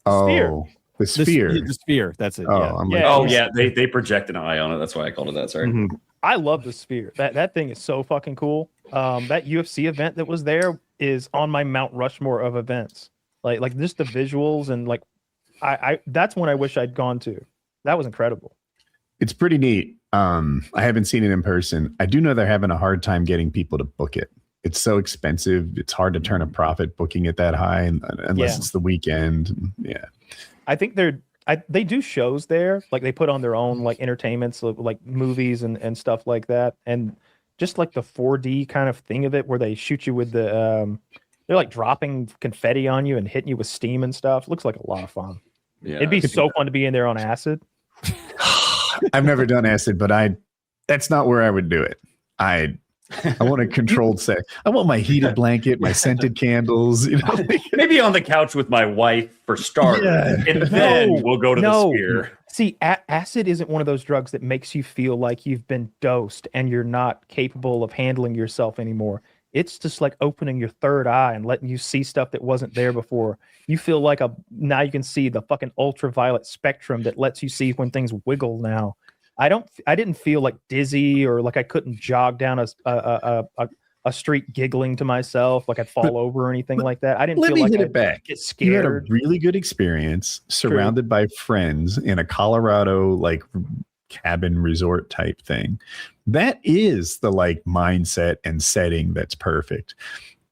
Oh, the sphere. The sphere. That's it. Oh, Yeah. I'm like, Yeah. Oh yeah, they project an eye on it. That's why I called it that. Sorry. I love the sphere. That thing is so fucking cool. That UFC event that was there is on my Mount Rushmore of events. Like just the visuals and like I that's one I wish I'd gone to. That was incredible. It's pretty neat. I haven't seen it in person. I do know they're having a hard time getting people to book it. It's so expensive. It's hard to turn a profit booking it that high unless it's the weekend. Yeah. I think they do shows there. Like they put on their own like entertainments, like movies and stuff like that. And just like the 4D kind of thing of it where they shoot you with the, they're like dropping confetti on you and hitting you with steam and stuff. Looks like a lot of fun. Yeah, it'd be so fun to be in there on acid. I've never done acid, but that's not where I would do it. I want a controlled sex. I want my heated blanket, my scented candles. You know, maybe on the couch with my wife for starters, and then we'll go to the sphere. See, acid isn't one of those drugs that makes you feel like you've been dosed and you're not capable of handling yourself anymore. It's just like opening your third eye and letting you see stuff that wasn't there before. You feel like now you can see the fucking ultraviolet spectrum that lets you see when things wiggle now. I didn't feel like dizzy or like I couldn't jog down a street giggling to myself, like I'd fall over or anything like that. I didn't feel like I'd get scared. You had a really good experience surrounded by friends in a Colorado like cabin resort type thing. That is the like mindset and setting that's perfect.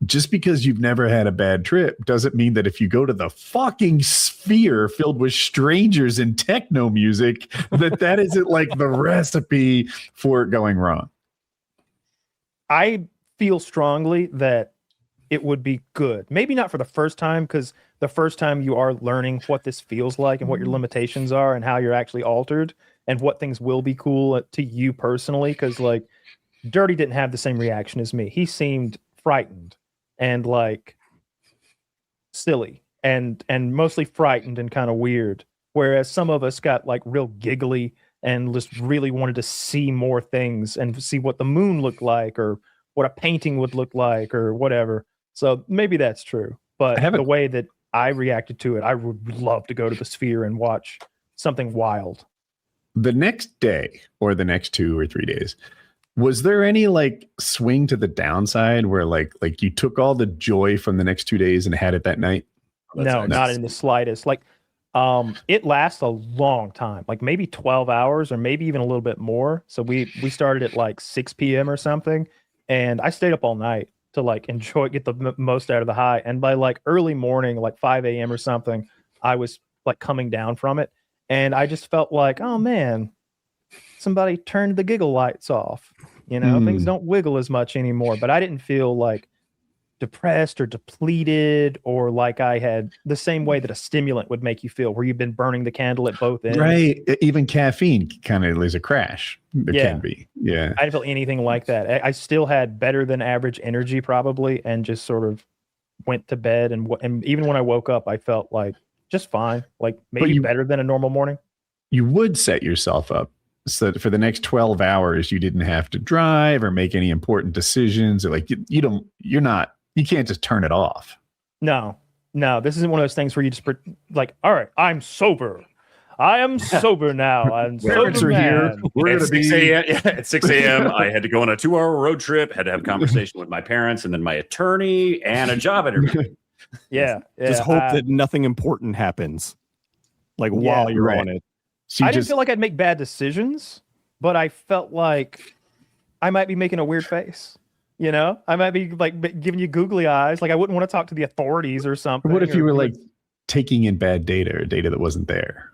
Just because you've never had a bad trip doesn't mean that if you go to the fucking sphere filled with strangers and techno music, that isn't like the recipe for it going wrong. I feel strongly that it would be good. Maybe not for the first time, because the first time you are learning what this feels like and what your limitations are and how you're actually altered and what things will be cool to you personally. Because like Dirty didn't have the same reaction as me. He seemed frightened and like silly and mostly frightened and kind of weird, whereas some of us got like real giggly and just really wanted to see more things and see what the moon looked like or what a painting would look like or whatever. So maybe that's true, but the way that I reacted to it, I would love to go to the sphere and watch something wild. The next day or the next 2 or 3 days, was there any like swing to the downside where like you took all the joy from the next 2 days and had it that night? No, not in the slightest. Like, it lasts a long time, like maybe 12 hours or maybe even a little bit more. So we started at like 6 p.m. or something, and I stayed up all night to like get the most out of the high. And by like early morning, like 5 a.m. or something, I was like coming down from it, and I just felt like, oh man, somebody turned the giggle lights off. You know, things don't wiggle as much anymore. But I didn't feel like depressed or depleted or like I had the same way that a stimulant would make you feel, where you've been burning the candle at both ends. Right. Even caffeine kind of is a crash. It can be. Yeah. I didn't feel anything like that. I still had better than average energy probably, and just sort of went to bed. And even when I woke up, I felt like just fine, like maybe better than a normal morning. You would set yourself up so that for the next 12 hours, you didn't have to drive or make any important decisions, or like you can't just turn it off. No, this isn't one of those things where you just like, all right, I'm sober. I am sober now. I'm sober here. We're at 6 a.m. At 6 a.m. I had to go on a 2-hour road trip, had to have a conversation with my parents and then my attorney and a job interview. Just hope that nothing important happens like while you're on it. So I didn't feel like I'd make bad decisions, but I felt like I might be making a weird face. You know, I might be like giving you googly eyes. Like I wouldn't want to talk to the authorities or something. What if you were like taking in bad data or data that wasn't there?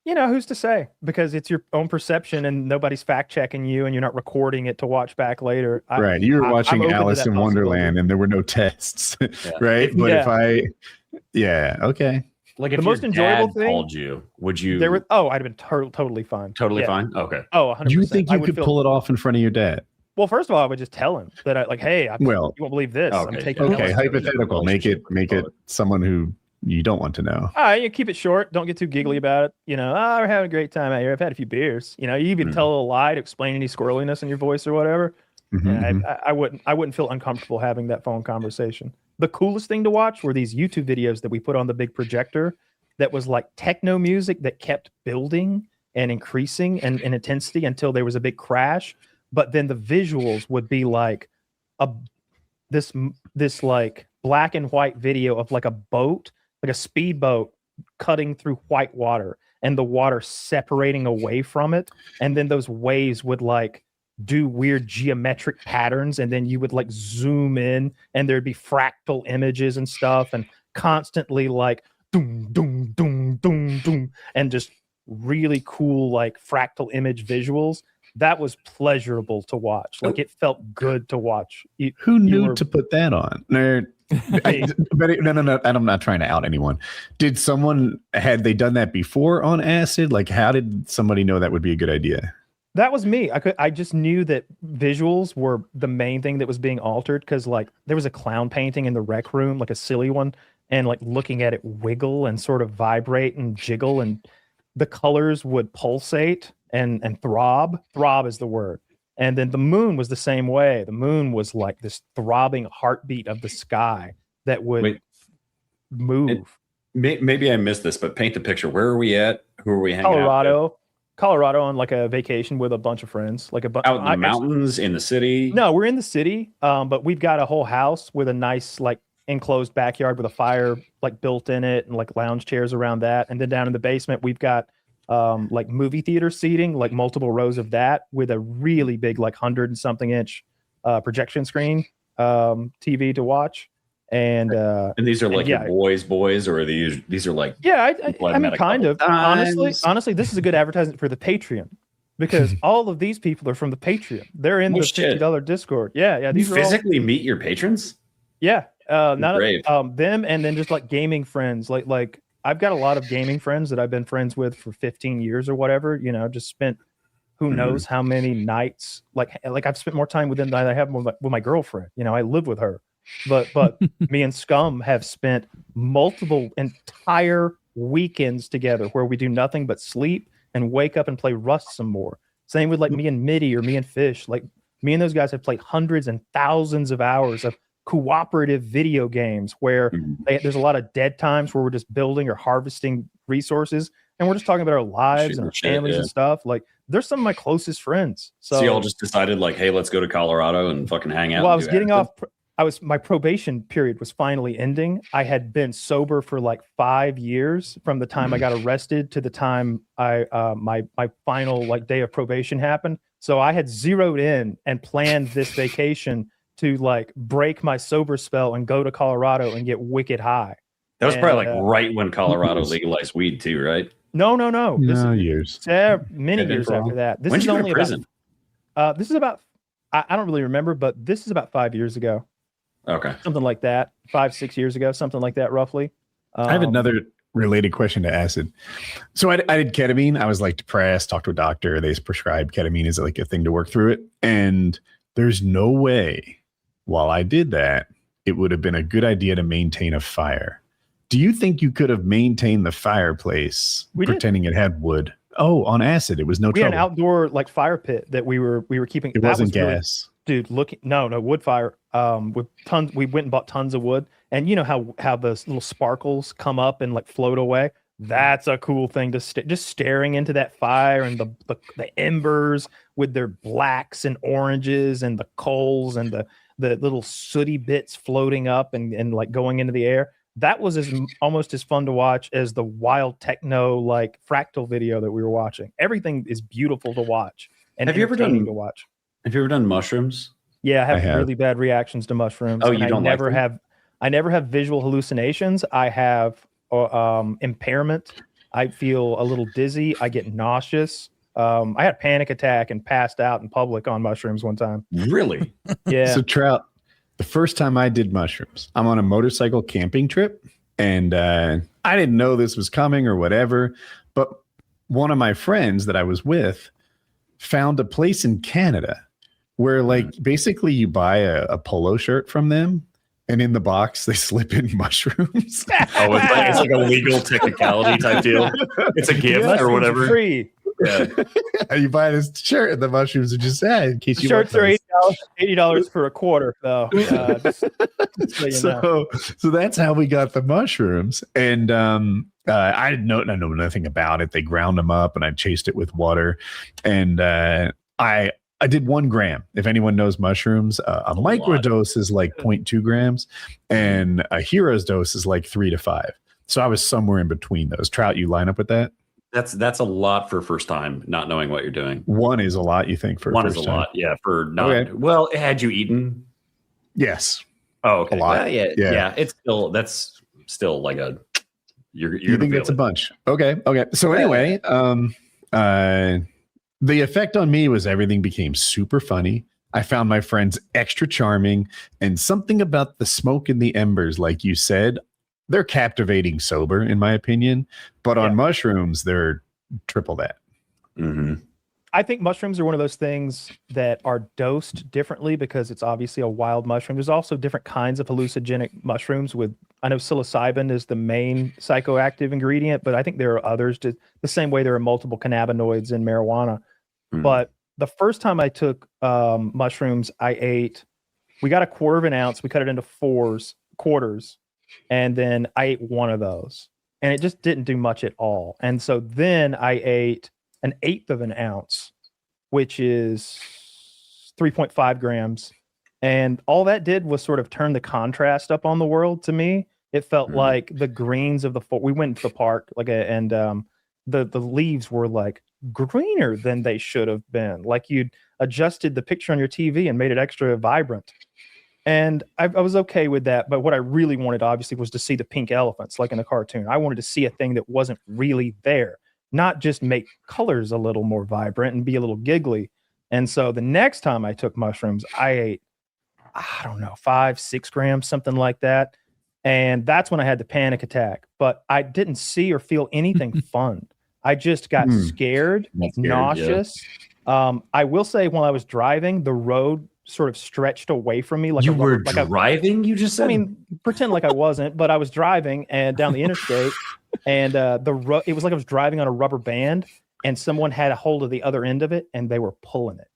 You know, who's to say? Because it's your own perception and nobody's fact checking you and you're not recording it to watch back later. Right. You were watching Alice in Wonderland and there were no tests. Right. But okay. Like if the most enjoyable thing called you, would you? I'd have been totally fine. Totally fine. Okay. Oh, 100%. Do you think you could pull it off in front of your dad? Well, first of all, I would just tell him that you won't believe this. Okay. I'm taking hypothetical. Make it someone who you don't want to know. You keep it short. Don't get too giggly about it. You know, we're having a great time out here. I've had a few beers. You know, you even tell a lie to explain any squirreliness in your voice or whatever. I wouldn't feel uncomfortable having that phone conversation. The coolest thing to watch were these YouTube videos that we put on the big projector that was like techno music that kept building and increasing in intensity until there was a big crash. But then the visuals would be like this like black and white video of like a boat, like a speedboat cutting through white water. and the water separating away from it. And then those waves would like do weird geometric patterns. And then you would like zoom in and there'd be fractal images and stuff and constantly like doom, doom, doom, doom, doom, and just really cool like fractal image visuals. That was pleasurable to watch. Like it felt good to watch. Who knew to put that on? No, I'm not trying to out anyone. Had they done that before on acid? Like, how did somebody know that would be a good idea? That was me. I just knew that visuals were the main thing that was being altered because like there was a clown painting in the rec room, like a silly one, and like looking at it wiggle and sort of vibrate and jiggle, and the colors would pulsate and throb. Throb is the word. And then the moon was the same way. The moon was like this throbbing heartbeat of the sky that would move. Maybe I missed this, but paint the picture. Where are we at? Who are we hanging out with? Colorado on like a vacation with a bunch of friends. Like out in the mountains, in the city? No, we're in the city, but we've got a whole house with a nice like enclosed backyard with a fire like built in it and like lounge chairs around that. And then down in the basement, we've got like movie theater seating, like multiple rows of that with a really big like 100 and something inch projection screen TV to watch. And these are like your boys, or are these are like I mean kind of honestly this is a good advertisement for the Patreon because all of these people are from the Patreon. They're in the $50 Discord. These you physically meet your patrons. Them and then just like gaming friends like I've got a lot of gaming friends that I've been friends with for 15 years or whatever, you know, just spent who knows how many nights, like I've spent more time with them than I have with my girlfriend. You know, I live with her, but me and Scum have spent multiple entire weekends together where we do nothing but sleep and wake up and play Rust some more. Same with like me and Mitty or me and Fish. Like me and those guys have played hundreds and thousands of hours of cooperative video games where there's a lot of dead times where we're just building or harvesting resources and we're just talking about our lives and our families and stuff. Like they're some of my closest friends. So you all just decided like, hey, let's go to Colorado and fucking hang out. Well, I was getting off. My probation period was finally ending. I had been sober for like 5 years from the time I got arrested to the time my final like day of probation happened. So I had zeroed in and planned this vacation to like break my sober spell and go to Colorado and get wicked high. That was probably like right when Colorado legalized weed too, right? No. Years. Many years after that. This is only prison. This is about. I don't really remember, but this is about 5 years ago. Okay, something like that. 5-6 years ago, something like that, roughly. I have another related question to acid. So I did ketamine. I was like depressed. Talked to a doctor. They prescribed ketamine as like a thing to work through it, and there's no way. While I did that, it would have been a good idea to maintain a fire. Do you think you could have maintained the fireplace pretending it had wood? Oh, on acid, it was no trouble. We had an outdoor like fire pit that we were keeping. It wasn't gas, dude. No wood fire. With tons, we went and bought tons of wood, and you know how those little sparkles come up and like float away. That's a cool thing to just staring into that fire and the embers with their blacks and oranges and the coals and the little sooty bits floating up and like going into the air. That was almost as fun to watch as the wild techno like fractal video that we were watching. Everything is beautiful to watch and have you ever done to watch. Have you ever done mushrooms? Yeah, I have really bad reactions to mushrooms. Oh, you don't I never have visual hallucinations. I have impairment. I feel a little dizzy. I get nauseous. I had a panic attack and passed out in public on mushrooms one time. Really? Yeah. So Trout, the first time I did mushrooms, I'm on a motorcycle camping trip, and I didn't know this was coming or whatever, but one of my friends that I was with found a place in Canada where like basically you buy a polo shirt from them, and in the box they slip in mushrooms. Oh, it's like a legal technicality type deal. It's a gift or whatever. Free. Yeah. You buy this shirt and the mushrooms are just in case you shirts are $80 for a quarter though. So that's how we got the mushrooms. And I know nothing about it. They ground them up and I chased it with water. And I did 1 gram. If anyone knows mushrooms, a microdose is like 0.2 grams and a hero's dose is like 3 to 5. So I was somewhere in between those. Trout, you line up with that? That's a lot for first time, not knowing what you're doing. One is a lot, you think, for One first is a time? lot, yeah. For not Okay. well, had you eaten? Yes. Oh, okay. A lot. Well, yeah. It's still like a. You think that's a bunch? Okay. So anyway, the effect on me was everything became super funny. I found my friends extra charming, and something about the smoke and the embers, like you said, they're captivating sober, in my opinion. But on mushrooms, they're triple that. Mm-hmm. I think mushrooms are one of those things that are dosed differently because it's obviously a wild mushroom. There's also different kinds of hallucinogenic mushrooms I know psilocybin is the main psychoactive ingredient, but I think there are others the same way there are multiple cannabinoids in marijuana. But the first time I took mushrooms, we got a quarter of an ounce, we cut it into quarters, and then I ate one of those. And it just didn't do much at all. And so then I ate an eighth of an ounce, which is 3.5 grams. And all that did was sort of turn the contrast up on the world to me. It felt like the greens of we went into the park, the leaves were like greener than they should have been. Like you'd adjusted the picture on your TV and made it extra vibrant. And I was okay with that. But what I really wanted, obviously, was to see the pink elephants like in the cartoon. I wanted to see a thing that wasn't really there, not just make colors a little more vibrant and be a little giggly. And so the next time I took mushrooms, I ate, I don't know, 5-6 grams, something like that. And that's when I had the panic attack. But I didn't see or feel anything fun. I just got scared, nauseous. Yeah. I will say, while I was driving, the road sort of stretched away from me. Like you were driving? You just said? I mean, pretend like I wasn't, but I was driving and down the interstate, and it was like I was driving on a rubber band, and someone had a hold of the other end of it, and they were pulling it.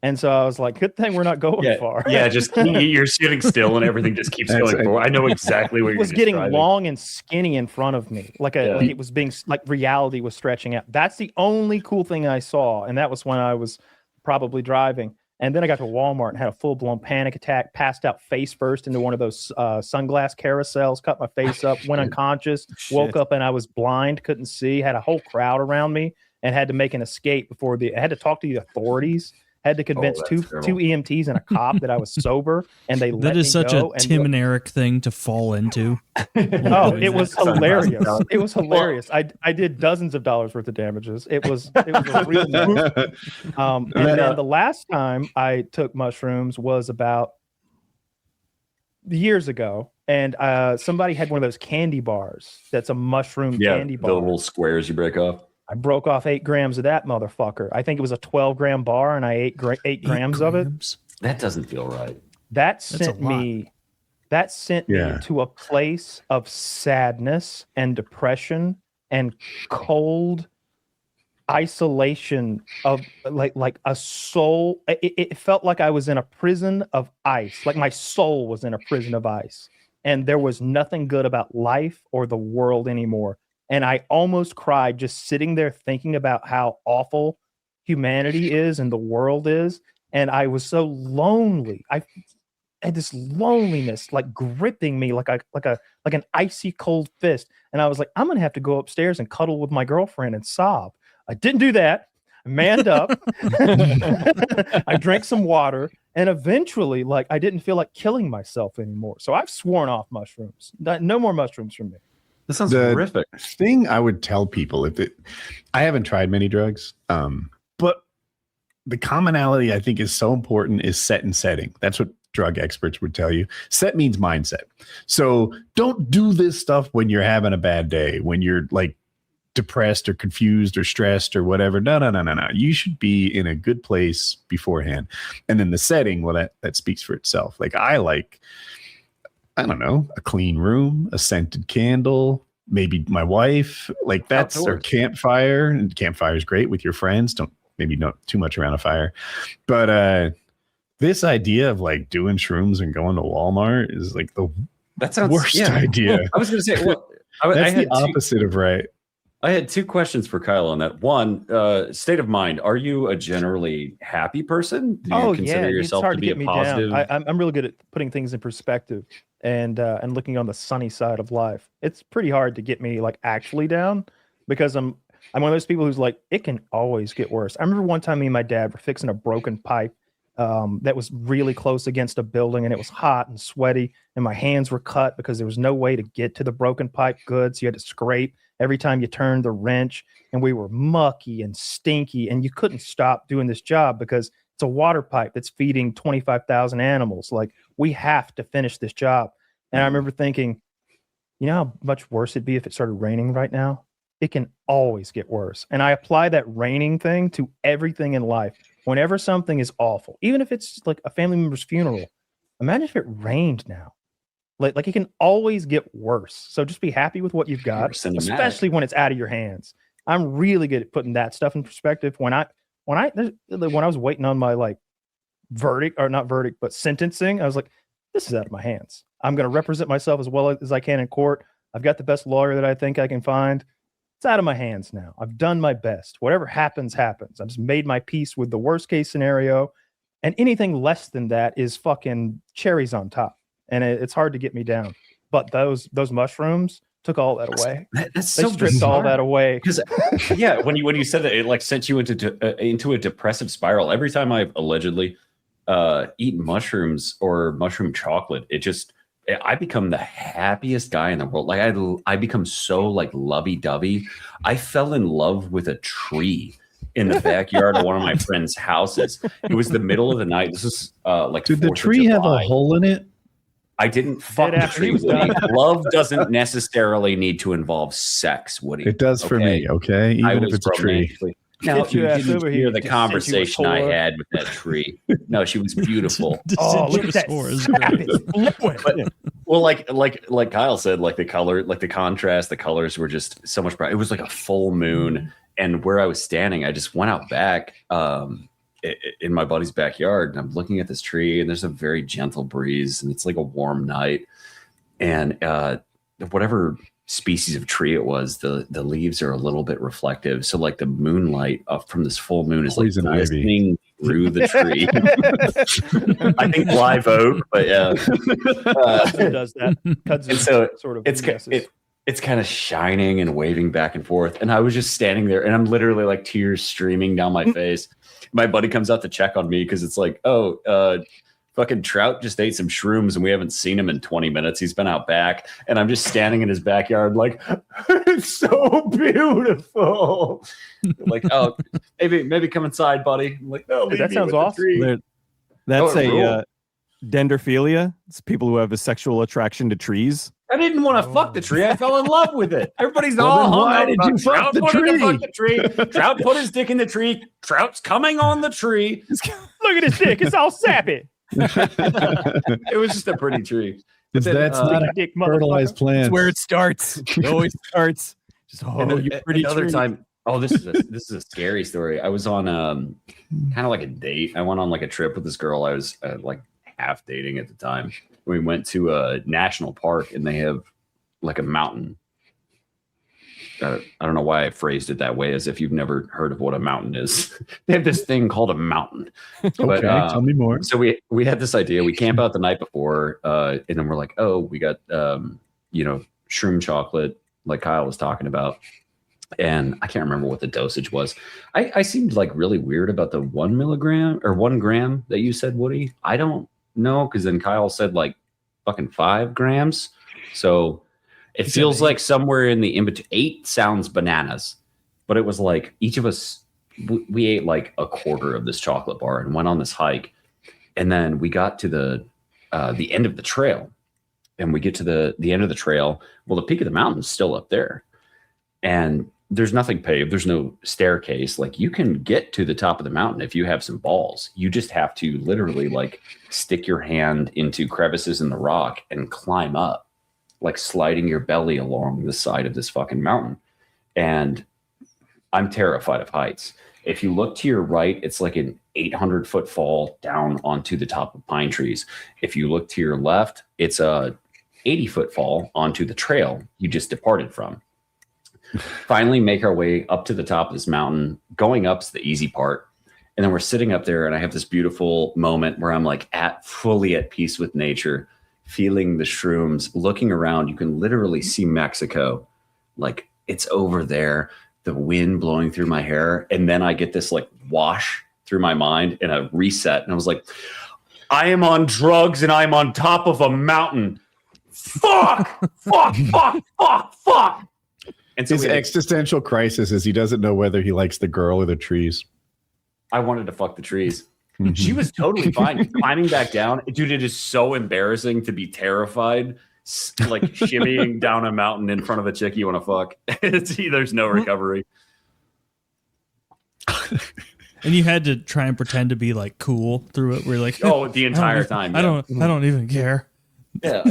And so I was like, good thing we're not going far. Yeah, just you're sitting still and everything just keeps going forward. I know exactly what you're was getting long and skinny in front of me. Like it was being like reality was stretching out. That's the only cool thing I saw. And that was when I was probably driving. And then I got to Walmart and had a full-blown panic attack, passed out face first into one of those sunglass carousels, cut my face up, went unconscious, woke up and I was blind, couldn't see, had a whole crowd around me and had to make an escape before I had to talk to the authorities. Had to convince two EMTs and a cop that I was sober, and they let me go. That is such a Tim and Eric thing to fall into. It was hilarious. It was hilarious. I did dozens of dollars worth of damages. It was a real move. And then the last time I took mushrooms was about years ago, and somebody had one of those candy bars. That's a mushroom candy bar. The little squares you break off. I broke off 8 grams of that motherfucker. I think it was a 12-gram bar, and I ate 8 grams of it. That doesn't feel right. That sent me to a place of sadness and depression and cold isolation of like a soul. It felt like I was in a prison of ice. Like my soul was in a prison of ice, and there was nothing good about life or the world anymore. And I almost cried just sitting there thinking about how awful humanity is and the world is. And I was so lonely. I had this loneliness like gripping me like an icy cold fist. And I was like, I'm gonna have to go upstairs and cuddle with my girlfriend and sob. I didn't do that. I manned up. I drank some water, and eventually, like, I didn't feel like killing myself anymore. So I've sworn off mushrooms. No more mushrooms from me. This sounds horrific. Thing I would tell people I haven't tried many drugs, but the commonality I think is so important is set and setting. That's what drug experts would tell you. Set means mindset. So don't do this stuff when you're having a bad day, when you're like depressed or confused or stressed or whatever. No. You should be in a good place beforehand. And then the setting, well, that speaks for itself. Like I don't know, a clean room, a scented candle, maybe my wife, like that's our campfire. And campfire is great with your friends. Maybe not too much around a fire. But this idea of like doing shrooms and going to Walmart is like the worst idea. I was going to say, that's the opposite of right. I had 2 questions for Kyle on that. One, state of mind. Are you a generally happy person? Do you consider yourself to be a positive? I'm really good at putting things in perspective and looking on the sunny side of life. It's pretty hard to get me like actually down because I'm one of those people who's like, it can always get worse. I remember one time me and my dad were fixing a broken pipe that was really close against a building, and it was hot and sweaty, and my hands were cut because there was no way to get to the broken pipe good. So you had to scrape every time you turned the wrench, and we were mucky and stinky, and you couldn't stop doing this job because it's a water pipe that's feeding 25,000 animals. Like, we have to finish this job. And I remember thinking, you know how much worse it'd be if it started raining right now? It can always get worse. And I apply that raining thing to everything in life. Whenever something is awful, even if it's like a family member's funeral, imagine if it rained now. Like it can always get worse. So just be happy with what you've got, especially when it's out of your hands. I'm really good at putting that stuff in perspective. When I was waiting on my like verdict, or not verdict, but sentencing, I was like, this is out of my hands. I'm going to represent myself as well as I can in court. I've got the best lawyer that I think I can find. It's out of my hands now. I've done my best. Whatever happens, happens. I've just made my peace with the worst case scenario. And anything less than that is fucking cherries on top. And it's hard to get me down. But those mushrooms took all that away. That's they so stripped all that away. Because yeah, when you said that, it like sent you into a depressive spiral. Every time I've allegedly eaten mushrooms or mushroom chocolate, I become the happiest guy in the world. Like I become so like lovey-dovey. I fell in love with a tree in the backyard of one of my friends' houses. It was the middle of the night. This is like, did the tree have a hole in it? I didn't fuck the tree. Woody. Love doesn't necessarily need to involve sex, Woody. It does for me, okay? Even if it's a tree. Now, you didn't hear the conversation I had with that tree. No, she was beautiful. Oh, look at that. Well, like Kyle said, like the color, like the contrast, the colors were just so much bright. It was like a full moon. And where I was standing, I just went out back in my buddy's backyard, and I'm looking at this tree, and there's a very gentle breeze, and it's like a warm night. And whatever species of tree it was, the leaves are a little bit reflective, so like the moonlight up from this full moon is like glistening through the tree. I think live oak, but yeah, who does that? And so sort of it's kind of shining and waving back and forth, and I was just standing there, and I'm literally like tears streaming down my face. My buddy comes out to check on me because it's like, fucking Trout just ate some shrooms and we haven't seen him in 20 minutes. He's been out back, and I'm just standing in his backyard like, it's so beautiful. Like, oh, maybe come inside, buddy. I'm like, no, that sounds awesome. That's dendrophilia. It's people who have a sexual attraction to trees. I didn't want to fuck the tree. I fell in love with it. Everybody's all hung why up did about you fuck Trout the wanted to tree? fuck the tree. Trout put his dick in the tree. Trout's coming on the tree. Look at his dick. It's all sappy. It was just a pretty tree. That's not a fertilized plant. That's where it starts. It always starts. Just you pretty another tree. time. Oh, this is a scary story. I was on kind of like a date. I went on like a trip with this girl I was like half dating at the time. We went to a national park, and they have like a mountain. I don't know why I phrased it that way, as if you've never heard of what a mountain is. They have this thing called a mountain. Okay, tell me more. So we had this idea. We camp out the night before, and then we're like, oh, we got shroom chocolate, like Kyle was talking about. And I can't remember what the dosage was. I seemed like really weird about the 1 milligram or 1 gram that you said, Woody. I don't know, because then Kyle said like fucking 5 grams. So it feels like somewhere in the in-between. 8 sounds bananas, but it was like each of us, we ate like a quarter of this chocolate bar and went on this hike. And then we got to the end of the trail, and we get to the end of the trail. Well, the peak of the mountain is still up there, and there's nothing paved. There's no staircase. Like, you can get to the top of the mountain if you have some balls. You just have to literally like stick your hand into crevices in the rock and climb up, like sliding your belly along the side of this fucking mountain. And I'm terrified of heights. If you look to your right, it's like an 800-foot fall down onto the top of pine trees. If you look to your left, it's a 80-foot fall onto the trail you just departed from. Finally make our way up to the top of this mountain. Going up's the easy part. And then we're sitting up there, and I have this beautiful moment where I'm like fully at peace with nature, feeling the shrooms, looking around. You can literally see Mexico. Like, it's over there. the wind blowing through my hair, and then I get this like wash through my mind and a reset, and I was like, I am on drugs and I'm on top of a mountain. Fuck. And so his existential crisis is he doesn't know whether he likes the girl or the trees. I wanted to fuck the trees. She was totally fine climbing back down. Dude, it is so embarrassing to be terrified, like shimmying down a mountain in front of a chick you want to fuck. There's no recovery. And you had to try and pretend to be like cool through it. We're like, oh, the entire time. I don't even care. Yeah.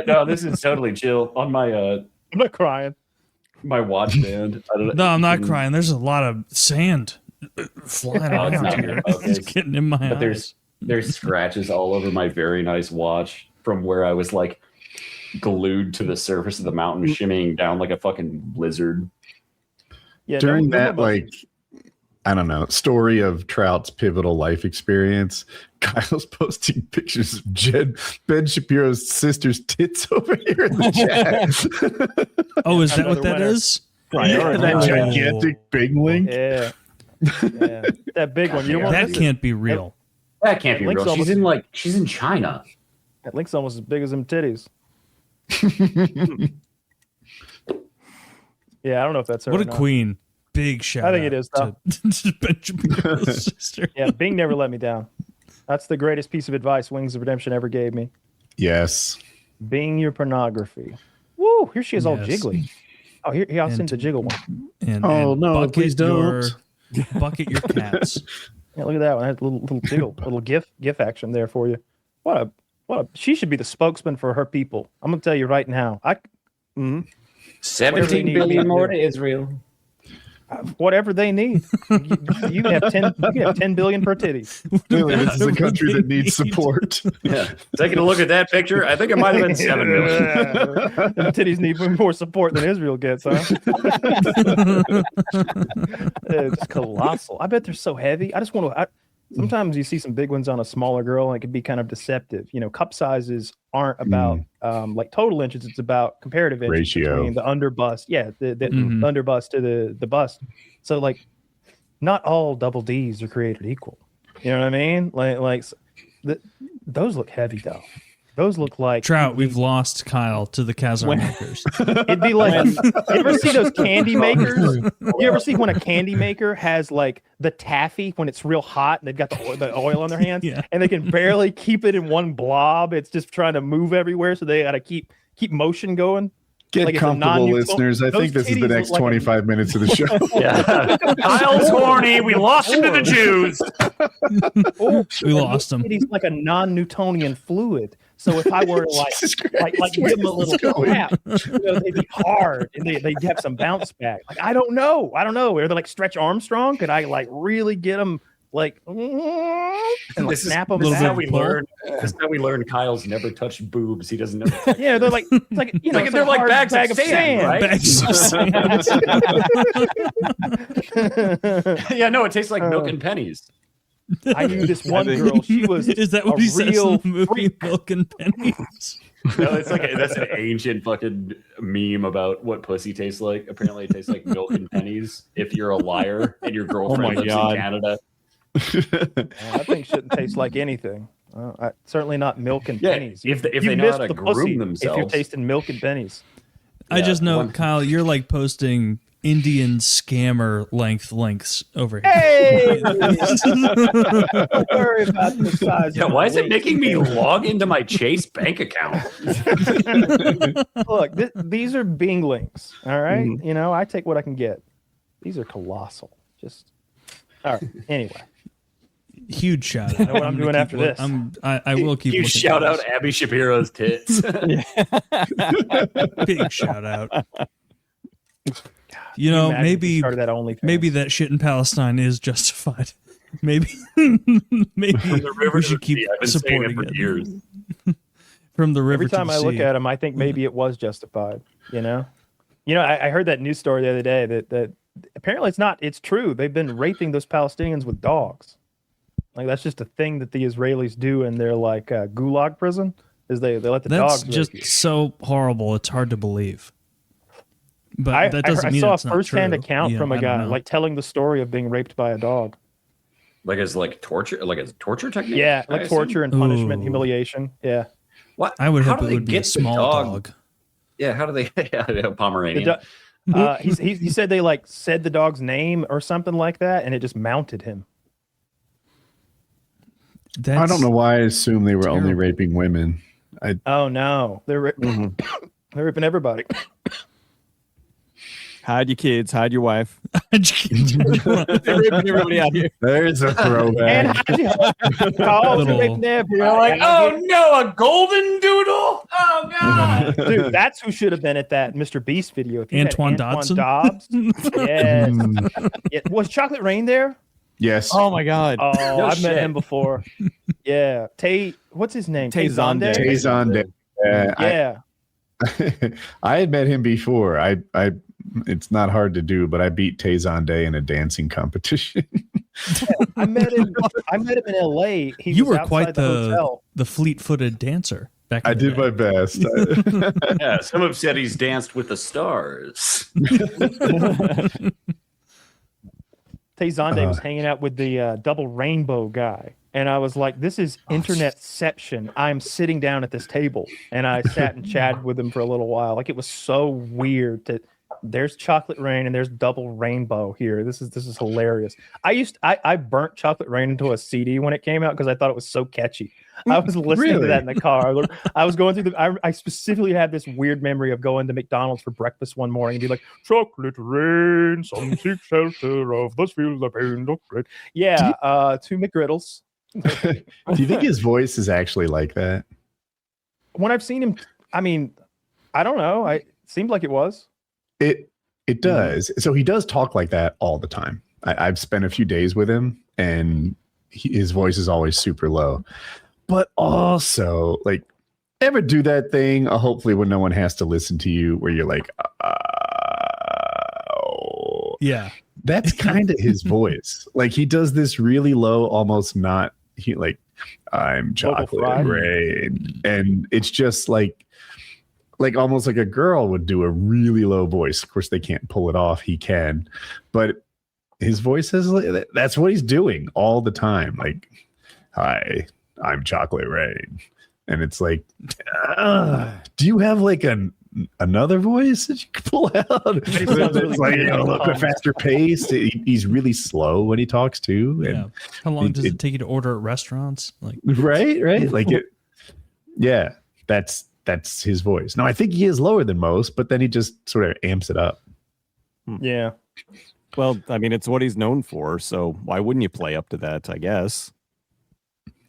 No, this is totally chill. On my I'm not crying. My watch band. I don't know. No, I'm not crying. There's a lot of sand flying around here. It's getting in my eyes. There's scratches all over my very nice watch from where I was like glued to the surface of the mountain, shimmying down like a fucking lizard. Yeah, during that, like, I don't know, story of Trout's pivotal life experience, Kyle's posting pictures of Ben Shapiro's sister's tits over here in the chat. Oh, is that what that is? Yeah, that gigantic big link. Yeah. That big one. That can't be real. That can't be real. She's in China. That link's almost as big as them titties. Yeah, I don't know if that's her. What a queen. Big shout out. I think it is, though. To Ben Shapiro's sister. Yeah, Bing never let me down. That's the greatest piece of advice Wings of Redemption ever gave me. Yes. Bing your pornography. Woo, here she is all jiggly. Oh, here I'll send the jiggle one. And no, please don't. Bucket your cats. Yeah, look at that one. That's a little jiggle, little gif action there for you. What a she should be the spokesman for her people. I'm gonna tell you right now. 17 billion more to Israel. Whatever they need. You can have 10 billion per titty. Really, this is a country that needs support. Yeah. Taking a look at that picture, I think it might have been 7 million. The titties need more support than Israel gets, huh? It's colossal. I bet they're so heavy. I just want to. Sometimes you see some big ones on a smaller girl, and it can be kind of deceptive. You know, cup sizes aren't about like total inches; it's about comparative inches ratio between the underbust. Yeah, the underbust to the bust. So, like, not all double Ds are created equal. You know what I mean? Those look heavy though. Those look like Trout. We've lost Kyle to the Kazar makers. It'd be like, you ever see those candy makers? You ever see when a candy maker has like the taffy when it's real hot and they've got the oil on their hands and they can barely keep it in one blob. It's just trying to move everywhere, so they got to keep motion going. Get like comfortable, listeners. I think this is the next 25 minutes of the show. Yeah. Kyle's horny. We lost him to the Jews. We lost him. He's like a non-Newtonian fluid. So if I were to like give them a little clap, they'd be hard and they'd have some bounce back. Like I don't know. Are they like Stretch Armstrong? Could I like really get them like and like snap them? This is how we learn. This is how we learn. Kyle's never touched boobs. He doesn't know. Yeah, they're like it's like they're like bags of sand, right? Bags of sand. Yeah, no, it tastes like milk and pennies. I knew this one girl. She was is that what he says in the movie Milk and Pennies? No, it's like that's an ancient fucking meme about what pussy tastes like. Apparently, it tastes like milk and pennies if you're a liar and your girlfriend lives in Canada. That thing shouldn't taste like anything. Certainly not milk and pennies. If they know how to groom themselves. If you're tasting milk and pennies. I just know, Kyle, you're like posting Indian scammer links over here. Hey! Don't worry about the size. Yeah, why is it making me log into my Chase bank account? Look, these are Bing links. All right, you know I take what I can get. These are colossal. Just all right. Anyway, huge shout out. I know what I'm doing after this. I will keep. Huge shout out Abby Shapiro's tits. Big shout out. You know, maybe that shit in Palestine is justified. Maybe we should keep supporting it. Years. From the river. Every time to I the look sea. at them, I think maybe it was justified. You know, I heard that news story the other day that apparently it's not. It's true. They've been raping those Palestinians with dogs. Like that's just a thing that the Israelis do in their like gulag prison. Is they let the dogs. That's just so horrible. It's hard to believe. But that doesn't mean I it's saw a not first-hand true. account You from know, a I don't guy know. like telling the story of being raped by a dog. Like as torture technique. Yeah, I like assume? torture and punishment, Ooh. humiliation. Yeah. What? I would How hope do it they would be a get the small dog. Yeah, how do they? Yeah, The Pomeranian. he said they like said the dog's name or something like that, and it just mounted him. I don't know why I assume they were only terrible. raping women. Oh no, they're they're ripping everybody. Hide your kids, hide your wife. Little- They're raping everybody out here. There's a And throwback. how'd you oh, they're raping everybody. You're like, oh no, a golden doodle! Oh god! Dude, that's who should have been at that MrBeast video. If you had Antoine Dodson? Dobbs. Yes. Yeah. Was Chocolate Rain there? Yes. Oh my God. Oh, No I've met shit. him before. Yeah. what's his name? Tay Zonde. Tayson. Yeah. I had met him before. It's not hard to do, but I beat Tayson Day in a dancing competition. I met him in LA. He You was were quite outside hotel. the fleet-footed dancer back in I the did day. my best. Yeah, some have said he's danced with the stars. Tay Zonde was hanging out with the double rainbow guy. And I was like, this is internetception. I'm sitting down at this table. And I sat and chatted with him for a little while. Like, it was so weird to there's Chocolate Rain and there's double rainbow here. This is hilarious. I burnt Chocolate Rain into a CD when it came out because I thought it was so catchy. I was listening to that in the car. I was going through I specifically had this weird memory of going to McDonald's for breakfast one morning and be like, chocolate rain, some seek shelter of this field of pain. Yeah, two McGriddles. Do you think his voice is actually like that? When I've seen him, I mean, I don't know. It seemed like it was. It does. So he does talk like that all the time. I've spent a few days with him, and his voice is always super low. But also, like, ever do that thing? Hopefully, when no one has to listen to you, where you're like, oh. Yeah. That's kind of his voice. Like, he does this really low, almost not. He like, I'm Vocal chocolate fry. rain, and it's just like almost like a girl would do a really low voice. Of course, they can't pull it off. He can, but his voice is that's what he's doing all the time. Like, hi, I'm chocolate rain, and it's like, do you have like another voice that you can pull out? He sounds really It's like, weird. a little bit faster pace. He's really slow when he talks too. And Yeah. How long does it take you to order at restaurants? Like, right. Like it. Yeah, that's his voice. Now I think he is lower than most, but then he just sort of amps it up. Yeah. Well, I mean, it's what he's known for. So why wouldn't you play up to that, I guess?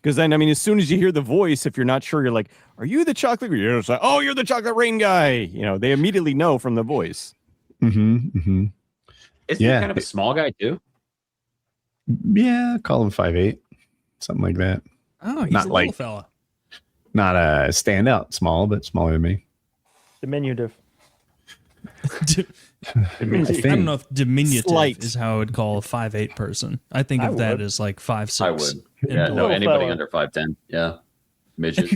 Because then, I mean, as soon as you hear the voice, if you're not sure, you're like, are you the chocolate? You're just like, oh, you're the chocolate rain guy. You know, they immediately know from the voice. Isn't he Yeah. kind of a small guy too? Yeah, call him 5'8", something like that. oh, he's Not a like- little fella. Not a standout small, but smaller than me. Diminutive. I don't know if diminutive Slight. is how I would call a 5'8" person. I think I of that would. as like 5'6". I would. Yeah, no, Little anybody fella. under 5'10". Yeah, midget.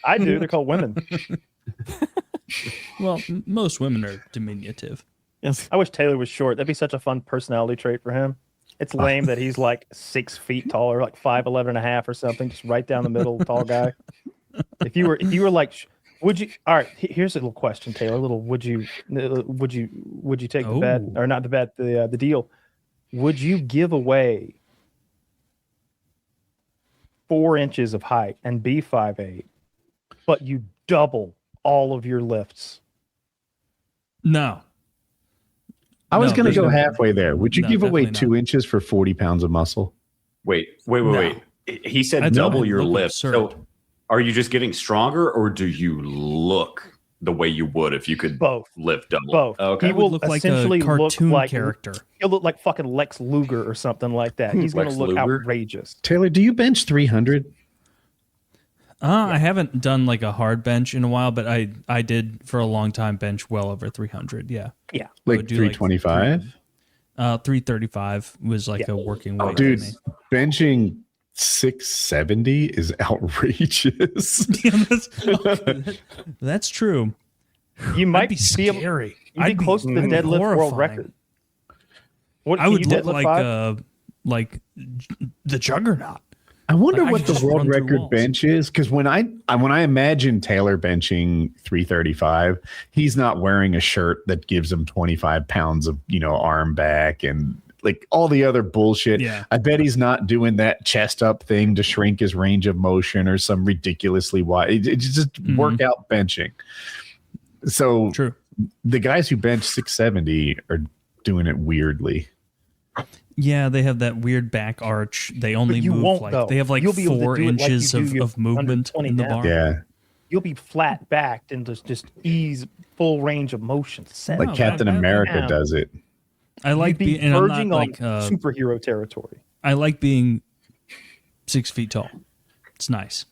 I do. They're called women. Well, most women are diminutive. Yes. I wish Taylor was short. That'd be such a fun personality trait for him. It's lame that he's like 6 feet taller, like 5'11" and a half or something, just right down the middle, tall guy. If you were like, would you? All right, here's a little question, Taylor. A little, would you take the bet Oh. or not the bet, the deal? Would you give away 4 inches of height and be 5'8", but you double all of your lifts? No. I was No, going to there's go no- halfway there. Would you No, give away definitely 2 inches for 40 pounds of muscle? Wait. No. He said I'd double look your lift. absurd. So are you just getting stronger or do you look the way you would if you could Both. lift double? Both. Okay. He It will would look like essentially a cartoon look like character. He'll look like fucking Lex Luger or something like that. He's going to Lex look Luger? outrageous. Taylor, do you bench 300? I haven't done like a hard bench in a while, but I did for a long time bench well over 300. Yeah. Yeah. Like would do, 325? 335 was like Yeah. a working Oh, weight. Dude, for me. benching 670 is outrageous. Yeah, that's true. You might be be able, scary. you'd be close to the deadlift world record. What, I would look deadlift like the Juggernaut. I wonder Like, I what could the just world run through record walls. bench is, because when I imagine Taylor benching 335, he's not wearing a shirt that gives him 25 pounds of arm back and like all the other bullshit. Yeah. I bet he's not doing that chest up thing to shrink his range of motion or some ridiculously wide. It's just workout benching. So True. the guys who bench 670 are doing it weirdly. Yeah, they have that weird back arch. They only you move won't, like though. they have like You'll be able to 4 do it like inches you do your of movement 120 in the now. bar. Yeah. You'll be flat backed and just ease full range of motion. Like Captain America does it. I like You'd be being, and I'm not verging like on superhero territory. I like being 6 feet tall. It's nice.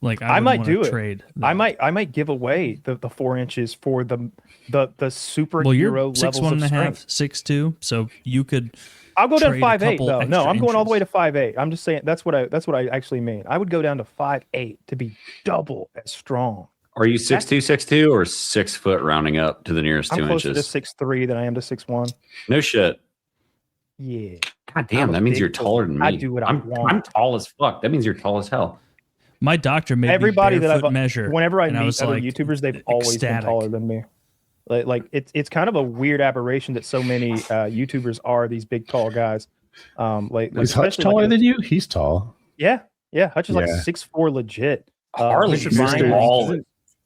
Like I might wouldn't do wanna it. Trade I might give away the 4 inches for the superhero well, you're levels 6'1" and a of half, strength. 6'2", so you could. I'll go down trade a 5'8" couple though. No, extra I'm going all the way to inches. 5'8". I'm just saying that's what I actually mean. I would go down to 5'8" to be double as strong. Are you 6'2", or 6 foot rounding up to the nearest I'm 2 closer inches? to 6'3" than I am to 6'1". No shit. Yeah. God damn, I'm a that means big you're person. taller than me. I do what I I'm want. tall as fuck. That means you're tall as hell. My doctor made Everybody me that barefoot measure. whenever I and meet was other like, YouTubers, they've always been ecstatic. taller than me. Like it's kind of a weird aberration that so many YouTubers are these big tall guys. Is Hutch taller than you? He's tall. Yeah, Hutch is like Yeah. 6'4" legit. Harley's Richard Ryan- tall as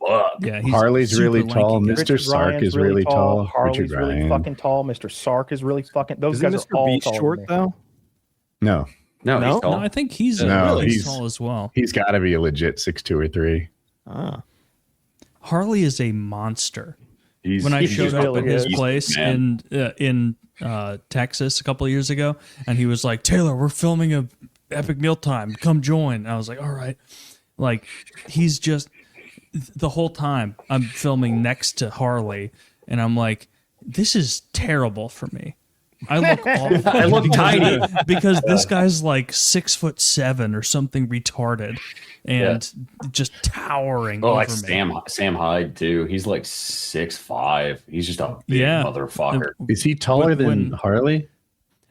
fuck. Yeah, he's Harley's super really lanky tall. guy. Mr. Richard Sark Ryan's is really tall. Harley's Richard really Ryan. fucking tall. Mr. Sark is really fucking. Those Isn't guys Mr. are all Beast taller short than me. though? No, No, No? he's tall. No, I think he's No, really he's- tall as well. he's got to be a legit 6'2" or 3. Ah. Harley is a monster. He's, When I he's showed just- up at his he's- place man. in Texas a couple of years ago, and he was like, "Taylor, we're filming a epic mealtime. Come join." And I was like, "All right." Like he's just the whole time I'm filming next to Harley, and I'm like, "This is terrible for me." I look awful. I look tiny. because this guy's like 6'7" or something retarded, and just towering Oh, over like me. Sam Hyde too. He's like 6'5". He's just a big Yeah. motherfucker. Is he taller than When- Harley?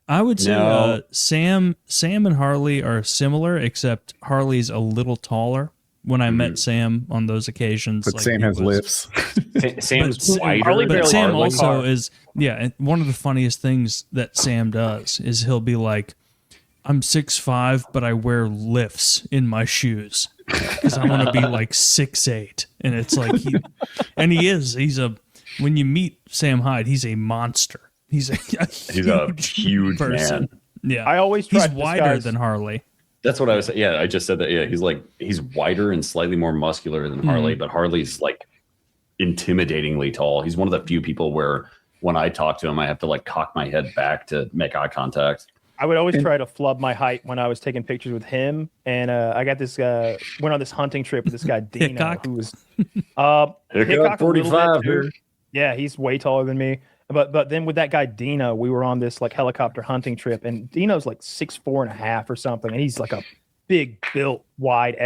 I would say No. Sam and Harley are similar, except Harley's a little taller. When I met Sam on those occasions, But like, Sam it has was- lifts. Sam's wider Harley than But barely Sam Harley. also is, yeah. And one of the funniest things that Sam does is he'll be like, "I'm 6'5", but I wear lifts in my shoes because I want to be like 6'8", and it's like he is. When you meet Sam Hyde, he's a monster. He's a huge person. man. Yeah, I always try he's to wider disguise- than Harley. That's what I was. Yeah, I just said that. Yeah, he's wider and slightly more muscular than Harley, but Harley's like intimidatingly tall. He's one of the few people where when I talk to him, I have to like cock my head back to make eye contact. I would always try to flub my height when I was taking pictures with him. And I got this went on this hunting trip with this guy Dino, Hickok? who was Hickok Hickok a little 45, bit, too. dude. Yeah, he's way taller than me. But then with that guy Dino, we were on this like helicopter hunting trip, and Dino's like 6'4.5" or something, and he's like a big built, wide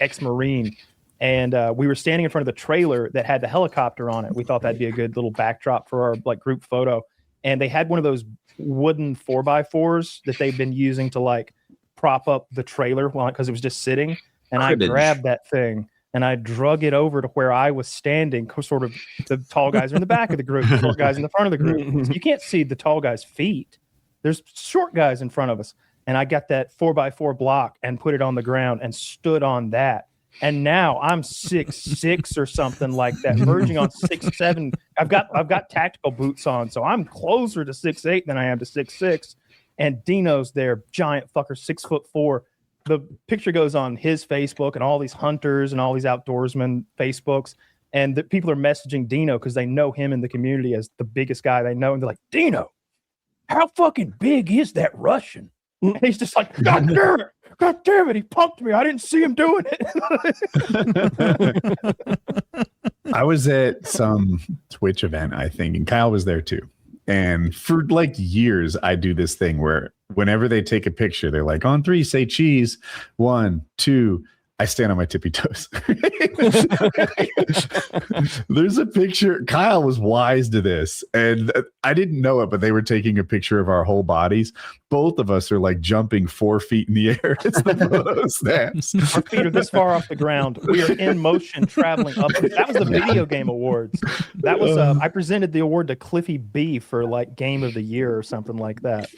ex-Marine. And we were standing in front of the trailer that had the helicopter on it. We thought that'd be a good little backdrop for our like group photo. And they had one of those wooden 4x4s that they've been using to like prop up the trailer because it was just sitting. And I Cribbage. grabbed that thing and I drug it over to where I was standing. Sort of the tall guys are in the back of the group, the short guys in the front of the group. So you can't see the tall guys' feet. There's short guys in front of us. And I got that 4x4 block and put it on the ground and stood on that. And now I'm 6'6" or something like that, verging on 6'7". I've got tactical boots on, so I'm closer to 6'8" than I am to 6'6". And Dino's there, giant fucker, 6'4". The picture goes on his Facebook and all these hunters and all these outdoorsmen Facebooks, and the people are messaging Dino because they know him in the community as the biggest guy they know, and they're like, "Dino, how fucking big is that Russian?" And he's just like, God damn it, he punked me. I didn't see him doing it. I was at some Twitch event, I think, and Kyle was there too. And for like years, I do this thing where whenever they take a picture, they're like, on 3, say cheese. 1, 2. I stand on my tippy toes. There's a picture. Kyle was wise to this, and I didn't know it, but they were taking a picture of our whole bodies. Both of us are like jumping 4 feet in the air. It's the photo snaps. Our feet are this far off the ground. We are in motion, traveling up. That was the video game awards. That was I presented the award to Cliffy B for like game of the year or something like that.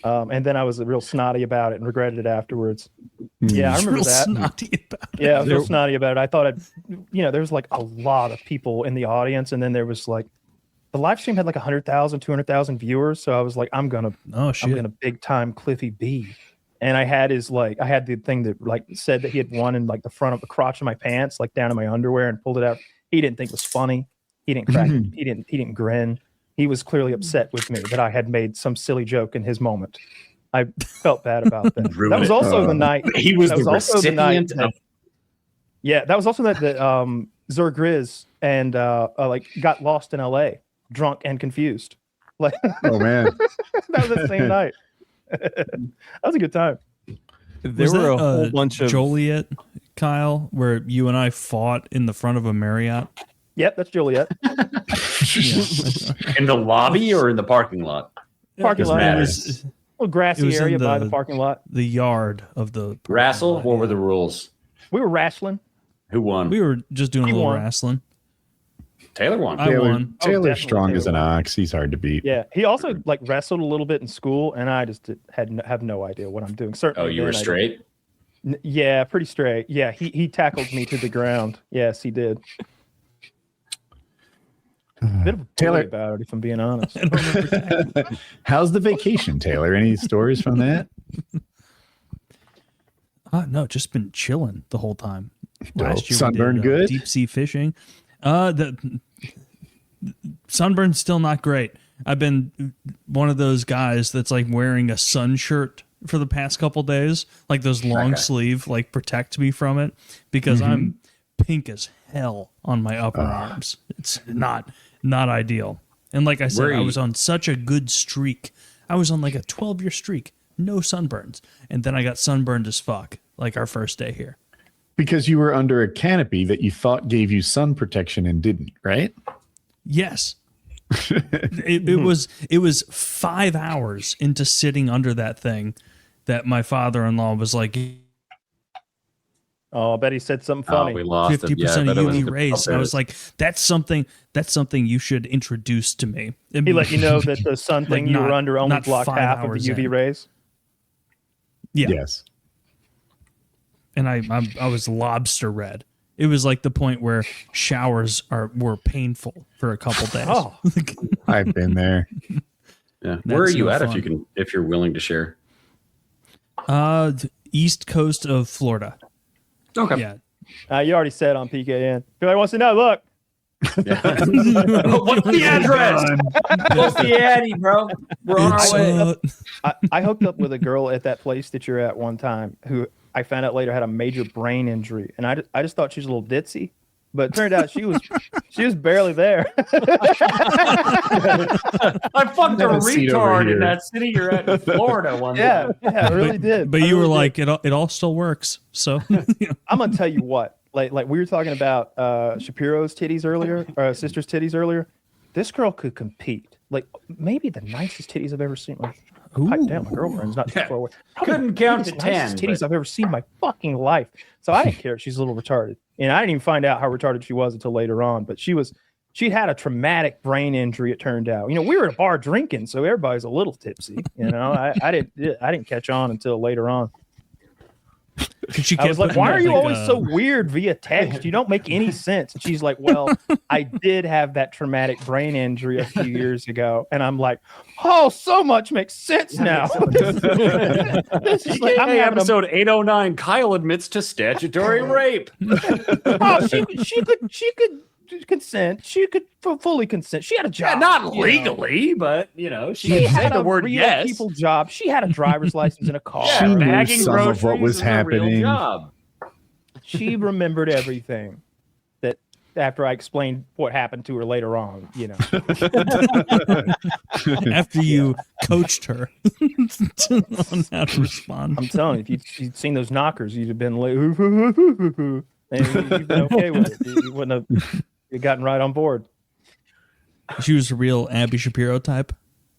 And then I was real snotty about it and regretted it afterwards. Yeah, I remember that. Snotty about it. Yeah, I was real snotty about it. I thought there was like a lot of people in the audience, and then there was like the live stream had like 100,000, 200,000 viewers. So I was like, I'm gonna big time Cliffy B. And I had the thing that like said that he had won in like the front of the crotch of my pants, like down in my underwear, and pulled it out. He didn't think it was funny. He didn't crack. He didn't grin. He was clearly upset with me that I had made some silly joke in his moment. I felt bad about that. That was also the night. He was the recipient of. Yeah, that was also that Zur Grizz and like got lost in L.A. drunk and confused. Like, oh man, that was the same night. That was a good time. There were a whole bunch of Joliet, Kyle, where you and I fought in the front of a Marriott. Yep, that's Joliet. In the lobby or in the parking lot? Parking lot. It was a little grassy area by the parking lot. The yard of the wrestle. What were the rules? We were wrestling. Who won? We were just doing a little wrestling. Taylor won. I won. Taylor's strong as an ox. He's hard to beat. Yeah, he also like wrestled a little bit in school, and I just have no idea what I'm doing. Certainly. Oh, you were straight? Yeah, pretty straight. Yeah, he tackled me to the ground. Yes, he did. Bit of a Taylor about it, if I'm being honest. How's the vacation, Taylor? Any stories from that? No, just been chilling the whole time. Last year sunburn good? Deep sea fishing. The sunburn's still not great. I've been one of those guys that's like wearing a sun shirt for the past couple days, like those long sleeve, like protect me from it, because I'm pink as hell on my upper arms. It's not ideal. And like I said, I was on such a good streak. I was on like a 12-year streak, no sunburns, and then I got sunburned as fuck, like our first day here. Because you were under a canopy that you thought gave you sun protection and didn't, right? Yes. It was 5 hours into sitting under that thing that my father-in-law was like, oh, I bet he said something funny. We lost 50% of UV rays. And I was like, that's something you should introduce to me. He let you know that the sun thing you were under only blocked half of the UV rays? Yeah. Yes. And I was lobster red. It was like the point where showers were painful for a couple days. Oh, I've been there. Yeah. Where are you at if you're willing to share? The east coast of Florida. Okay. Yeah. You already said on PKN. If anybody wants to know, look. Yeah. What's the address? What's the addy, bro? We're on our way. I hooked up with a girl at that place that you're at one time who I found out later had a major brain injury, and I just thought she was a little ditzy, but it turned out she was barely there. I fucked a retard in that city you're at in Florida one day. Yeah, I really did. But you were like, it all still works. So I'm gonna tell you what, like we were talking about Shapiro's titties earlier, sister's titties earlier. This girl could compete. Like maybe the nicest titties I've ever seen. Like, pipe down, my girlfriend's not too far away. Couldn't count to 10. Titties I've ever seen in my fucking life. So I didn't care if she's a little retarded, and I didn't even find out how retarded she was until later on. But she had a traumatic brain injury. It turned out. You know, we were at a bar drinking, so everybody's a little tipsy. You know, I didn't catch on until later on. I was like, why are you always so weird via text? You don't make any sense. And she's like, well, I did have that traumatic brain injury a few years ago. And I'm like, oh, so much makes sense now. This is like, I'm having episode 809, Kyle admits to statutory rape. Oh, she could consent. She could fully consent. She had a job. Yeah, not legally, but you know, she had the word yes. People job. She had a driver's license and a car. Yeah, she knew bagging some groceries of what was is a real happening. job. She remembered everything that after I explained what happened to her later on, you know. After you coached her on how to respond. I'm telling you, if you'd seen those knockers, you'd have been like, and you'd been okay with it. You wouldn't have gotten right on board. She was a real Abby Shapiro type.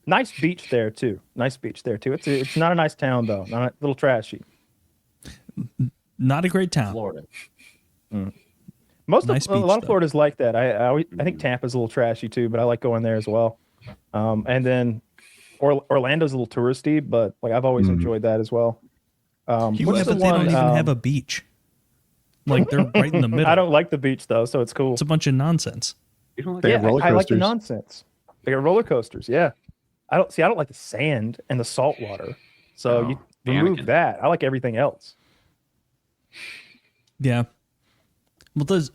Nice beach there too. It's not a nice town though. Not a little trashy. Not a great town. Florida. Most Nice of a beach, lot of though. Florida's like that. I think Tampa's a little trashy too, but I like going there as well. And then Orlando's a little touristy, but like I've always enjoyed that as well. Yeah, What's but the they don't one, even have a beach. Like they're right in the middle. I don't like the beach though, so it's cool. It's a bunch of nonsense. You don't like They have roller I like the coasters. nonsense. They got roller coasters. Yeah, I don't like the sand and the salt water. So Oh, you remove Anakin. that. I like everything else. Yeah. Well, does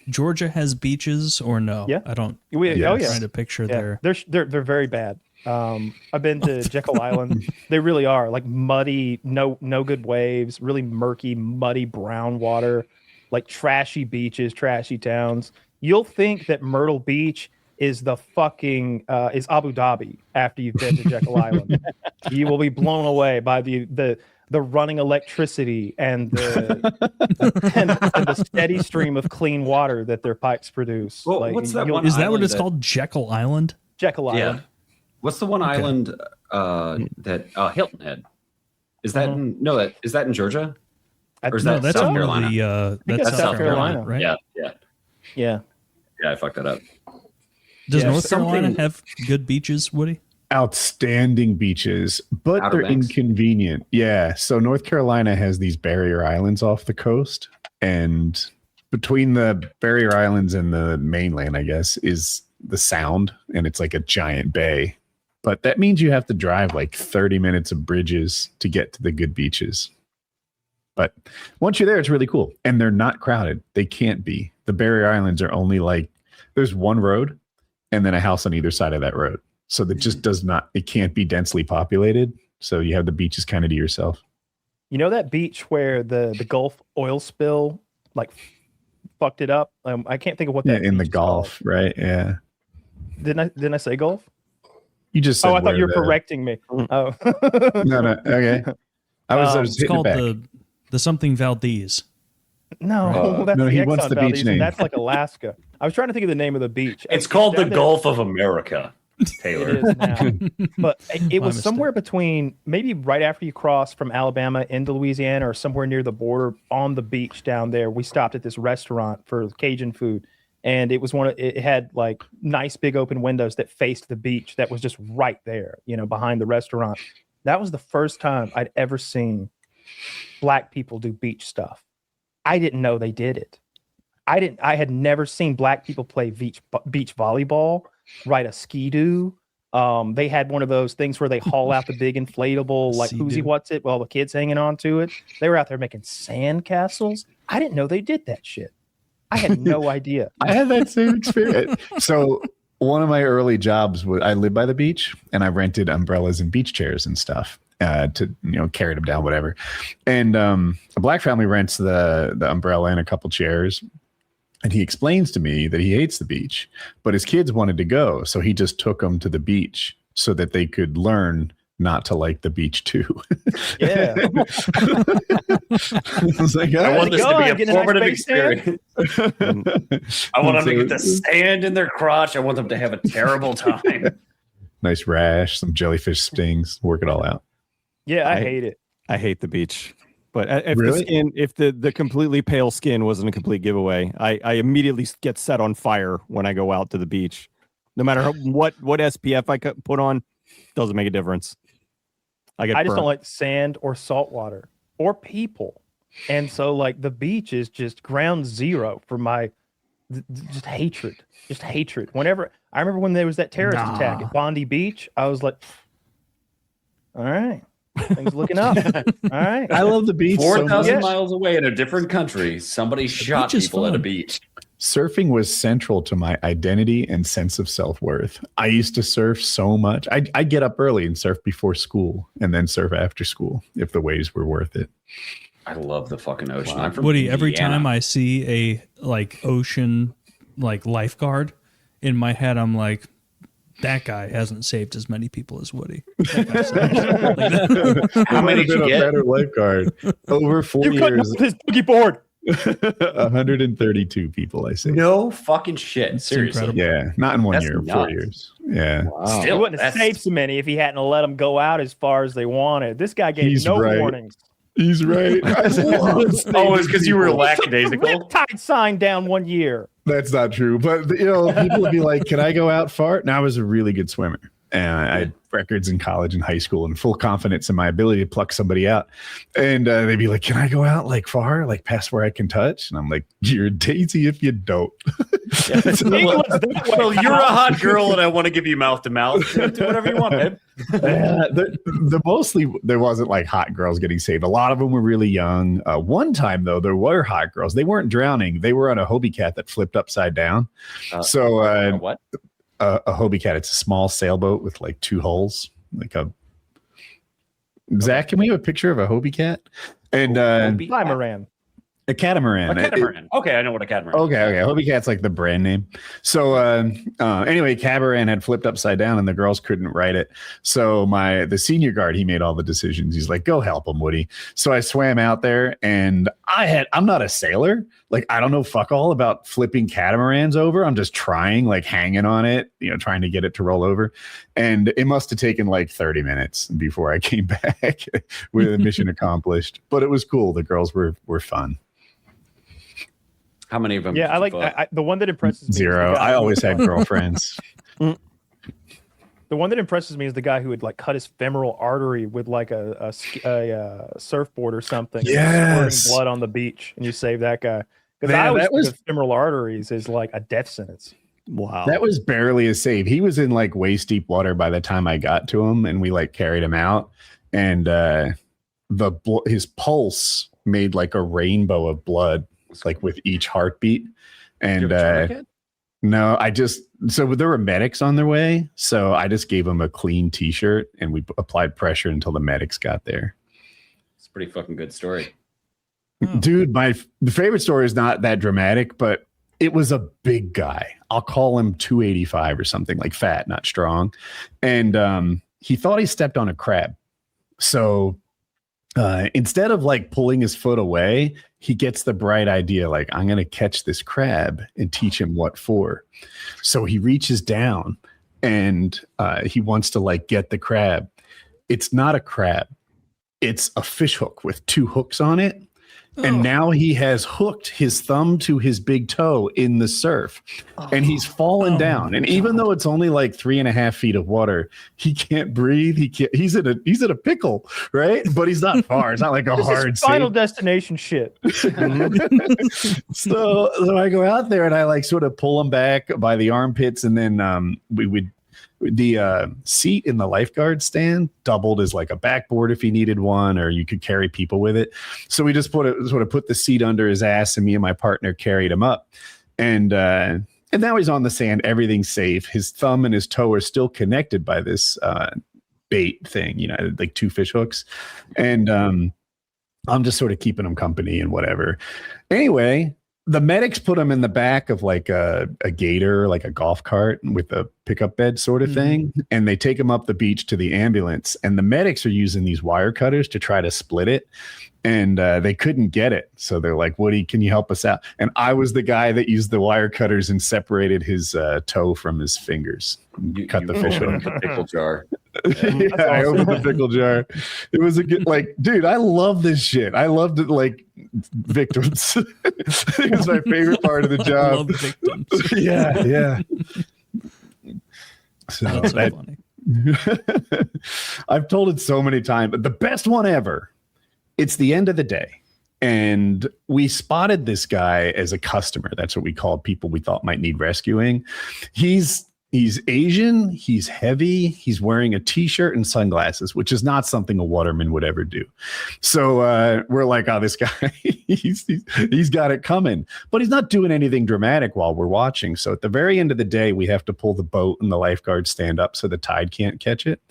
Georgia has beaches or no? Yeah. I don't. Oh Yes. yeah, Trying to picture yeah. their. They're very bad. I've been to Jekyll Island. They really are like muddy, no good waves, really murky, muddy brown water, like trashy beaches, trashy towns. You'll think that Myrtle Beach is the fucking is Abu Dhabi after you've been to Jekyll Island. You will be blown away by the running electricity and the and the steady stream of clean water that their pipes produce. Well, what's that one Is that what island it's called? Jekyll Island? Jekyll Island. Yeah. What's the one island that Hilton Head? Is that is that in Georgia? Or is No, that that's South one Carolina? of the. that's That's South Carolina. right? Yeah. Yeah. Yeah, I fucked that up. Does Yeah, North Carolina something- have good beaches, Woody? Outstanding beaches, but Outer they're Banks. inconvenient. Yeah. So North Carolina has these barrier islands off the coast, and between the barrier islands and the mainland, I guess, is the Sound, and it's like a giant bay. But that means you have to drive like 30 minutes of bridges to get to the good beaches. But once you're there, it's really cool. And they're not crowded. They can't be. The barrier islands are only like there's one road and then a house on either side of that road. So that just does not, it can't be densely populated. So you have the beaches kind of to yourself. You know that beach where the Gulf oil spill like fucked it up? I can't think of what Yeah, that in the beach is Gulf, right? Yeah. called. Didn't I say Gulf? You just said Oh, I thought where you were the- correcting me. Oh. No. Okay. I was It's hitting it called back. the something Valdez. No, that's no, the he Exxon wants the beach Valdez, and name. that's like Alaska. I was trying to think of the name of the beach. It's called the down there- Gulf of America, It Taylor. is now. But it My was mistake. somewhere between maybe right after you cross from Alabama into Louisiana or somewhere near the border on the beach down there. We stopped at this restaurant for Cajun food. And it was it had like nice big open windows that faced the beach that was just right there, behind the restaurant. That was the first time I'd ever seen black people do beach stuff. I didn't know they did it. I had never seen black people play beach volleyball, ride a ski-doo. They had one of those things where they haul out the big inflatable, like Sea-doo. Who's What's It, while the kids hanging on to it. They were out there making sand castles. I didn't know they did that shit. I had no idea. I had that same experience. So one of my early jobs was I lived by the beach and I rented umbrellas and beach chairs and stuff to carry them down, whatever. And a black family rents the umbrella and a couple chairs. And he explains to me that he hates the beach, but his kids wanted to go. So he just took them to the beach so that they could learn not to like the beach too. Yeah. I was like, I want this Go to be on, a get a nice formative base tan. experience. I want them to get the sand in their crotch. I want them to have a terrible time. nice rash, some jellyfish stings, work it all out. Yeah, I I- hate it. I hate the beach. But if Really? the completely pale skin wasn't a complete giveaway, I immediately get set on fire when I go out to the beach. No matter what SPF I put on, doesn't make a difference. I I just burnt. don't like sand or salt water or people. And so like the beach is just ground zero for my just hatred. Just hatred. Whenever I remember when there was that terrorist attack at Bondi Beach, I was like, all right. Things looking up. All right. I love the beach. so 4,000 much. miles away in a different country, somebody shot beach is people at a fun. beach. Surfing was central to my identity and sense of self-worth. I used to surf so much. I'd get up early and surf before school and then surf after school if the waves were worth it. I love the fucking ocean. I'm from Woody, every Indiana. time I see a like ocean like lifeguard, in my head I'm like, that guy hasn't saved as many people as Woody. How many did you get? Better lifeguard over 4 You couldn't years. hold his boogie board. 132 people, I say. No fucking shit. Seriously. incredible. Yeah, not in 1 That's year, 4 nuts. years. Yeah. Wow. He Still, wouldn't have saved so many if he hadn't let them go out as far as they wanted. This guy gave He's no right. warnings. He's right. oh, it's because you were lackadaisical. Riptide sign down 1 year. That's not true. But, people would be like, can I go out far? And I was a really good swimmer. And I had records in college and high school and full confidence in my ability to pluck somebody out. And they'd be like, can I go out like far, like past where I can touch? And I'm like, you're Daisy if you don't. Well, you're a hot girl and I want to give you mouth to mouth. Do whatever you want, babe. Mostly there wasn't like hot girls getting saved. A lot of them were really young. One time though, there were hot girls. They weren't drowning. They were on a Hobie cat that flipped upside down. What? A Hobie cat. It's a small sailboat with like 2 holes. Like a Zach, can we have a picture of a Hobie cat? And Limeran. a catamaran. A catamaran. Okay, I know what a catamaran is. Okay. Hobie cat's like the brand name. So anyway, catamaran had flipped upside down and the girls couldn't ride it. So the senior guard, he made all the decisions. He's like, go help him, Woody. So I swam out there and I'm not a sailor. Like, I don't know fuck all about flipping catamarans over. I'm just trying, like hanging on it, trying to get it to roll over. And it must have taken like 30 minutes before I came back with a mission accomplished. But it was cool. The girls were fun. How many of them? Yeah, I like the one that impresses me. 0. I always had girlfriends. The one that impresses me is the guy who would like cut his femoral artery with like a surfboard or something. Yes. Squirting blood on the beach, and you save that guy. Because Man, I always that was- think of femoral arteries is like a death sentence. Wow. That was barely a save. He was in like waist deep water by the time I got to him, and we like carried him out. And his pulse made like a rainbow of blood, like with each heartbeat. And no, so there were medics on their way, so I just gave him a clean T-shirt, and we applied pressure until the medics got there. It's a pretty fucking good story. Dude, the favorite story is not that dramatic, but it was a big guy. I'll call him 285 or something, like fat, not strong. And he thought he stepped on a crab. So instead of like pulling his foot away, he gets the bright idea, like, I'm going to catch this crab and teach him what for. So he reaches down and he wants to like get the crab. It's not a crab. It's a fish hook with 2 hooks on it. And now he has hooked his thumb to his big toe in the surf, and he's fallen down. And even though it's only like 3.5 feet of water, he can't breathe. He's in a pickle, right? But he's not far. It's not like a This hard is Final save. Destination shit. So I go out there and I like sort of pull him back by the armpits, and then the seat in the lifeguard stand doubled as like a backboard if he needed one, or you could carry people with it. So we just put the seat under his ass, and me and my partner carried him up. And now he's on the sand. Everything's safe. His thumb and his toe are still connected by this bait thing, like 2 fish hooks. And I'm just sort of keeping him company and whatever. Anyway, the medics put him in the back of like a gator, like a golf cart with a pickup bed sort of thing. And they take him up the beach to the ambulance, and the medics are using these wire cutters to try to split it. And they couldn't get it. So they're like, Woody, can you help us out? And I was the guy that used the wire cutters and separated his toe from his fingers. Cut the fish hook. The pickle jar. Yeah, I opened the pickle jar. It was a good, like, dude, I love this shit. I loved it, like, victims. It was my favorite part of the I job. love victims. Yeah. So That's so funny. I've told it so many times, but the best one ever. It's the end of the day, and we spotted this guy as a customer. That's what we called people we thought might need rescuing. He's Asian, he's heavy, he's wearing a T-shirt and sunglasses, which is not something a waterman would ever do. So we're like, oh, this guy, he's got it coming, but he's not doing anything dramatic while we're watching. So at the very end of the day, we have to pull the boat and the lifeguard stand up so the tide can't catch it.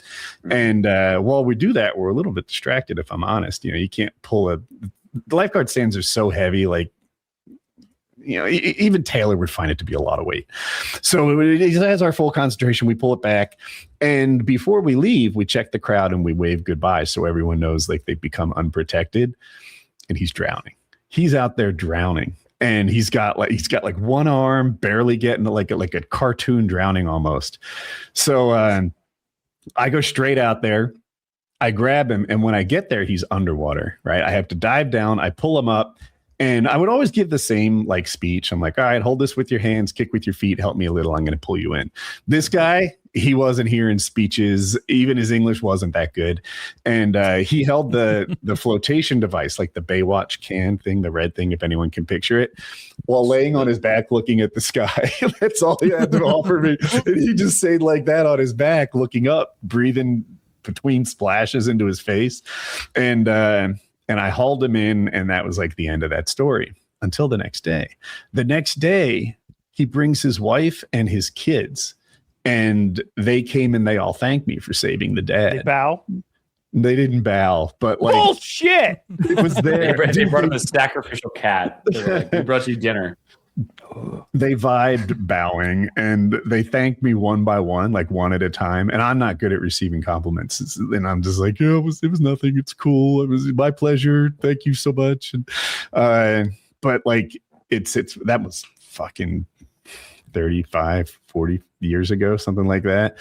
And while we do that, we're a little bit distracted, if I'm honest. You can't pull the lifeguard stands are so heavy, like, even Taylor would find it to be a lot of weight. So it has our full concentration. We pull it back. And before we leave, we check the crowd and we wave goodbye. So everyone knows like they've become unprotected, and he's drowning. He's out there drowning. And he's got like one arm, barely getting like a cartoon drowning almost. So I go straight out there. I grab him, and when I get there, he's underwater, right? I have to dive down. I pull him up, and I would always give the same like speech. I'm like, all right, hold this with your hands, kick with your feet, help me a little. I'm going to pull you in. This guy, he wasn't hearing speeches. Even his English wasn't that good. And he held the flotation device, like the Baywatch can thing, the red thing, if anyone can picture it, while laying on his back looking at the sky. That's all he had to offer me. And he just stayed like that on his back, looking up, breathing between splashes into his face. And I hauled him in, and that was like the end of that story until the next day. The next day, he brings his wife and his kids, and they came and they all thanked me for saving the dad. They bow? They didn't bow, but like bullshit. It was there. They brought him a sacrificial cat. Like, we brought you dinner. They vibed bowing, and they thanked me one by one, like one at a time. And I'm not good at receiving compliments, and I'm just like, yeah, it was nothing. It's cool. It was my pleasure. Thank you so much. And but like it's that was fucking 35, 40 years ago, something like that.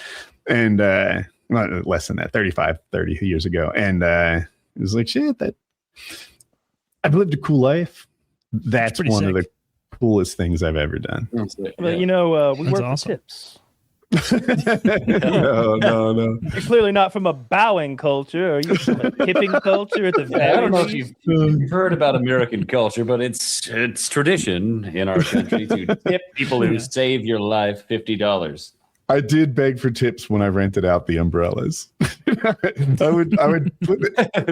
And less than that, 35, 30 years ago. And it was like, shit, that I've lived a cool life. That's one of the coolest things I've ever done. Well, we work awesome. for tips. No. You're clearly not from a bowing culture. Are you from a tipping culture at the I don't know if very you've heard about American culture, but it's tradition in our country to tip people who save your life $50. I did beg for tips when I rented out the umbrellas. I would put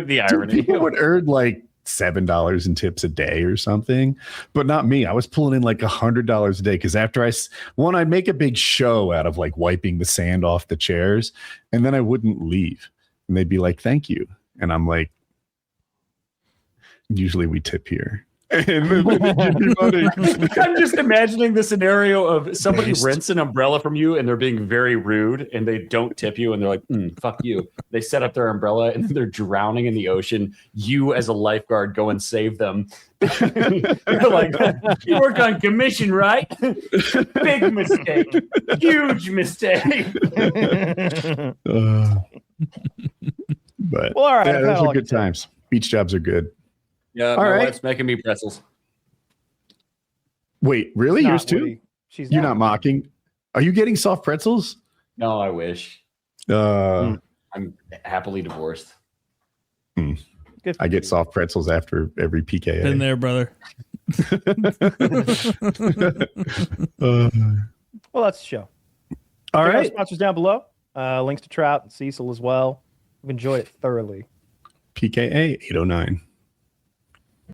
The irony. People would earn like $7 in tips a day or something, but not me. I was pulling in like $100 a day because after I'd make a big show out of like wiping the sand off the chairs, and then I wouldn't leave, and they'd be like, "Thank you," and I'm like, "Usually we tip here." And then they give me money. I'm just imagining the scenario of somebody Based. rents an umbrella from you and they're being very rude and they don't tip you and they're like, fuck you. They set up their umbrella and they're drowning in the ocean. You as a lifeguard go and save them. You're like, you worked on commission, right? Big mistake. Huge mistake. But Well, all right, yeah, I've had those all are I good can say. times. Beach jobs are good. Yeah, All my right. wife's making me pretzels. Wait, really? Not Yours too? Woody. She's You're not mocking? Are you getting soft pretzels? No, I wish. I'm happily divorced. Good for I get soft pretzels after every PKA. Been there, brother. Well, that's the show. All Check out our right. sponsors down below. Links to Trout and Cecil as well. We've enjoyed it thoroughly. PKA 809.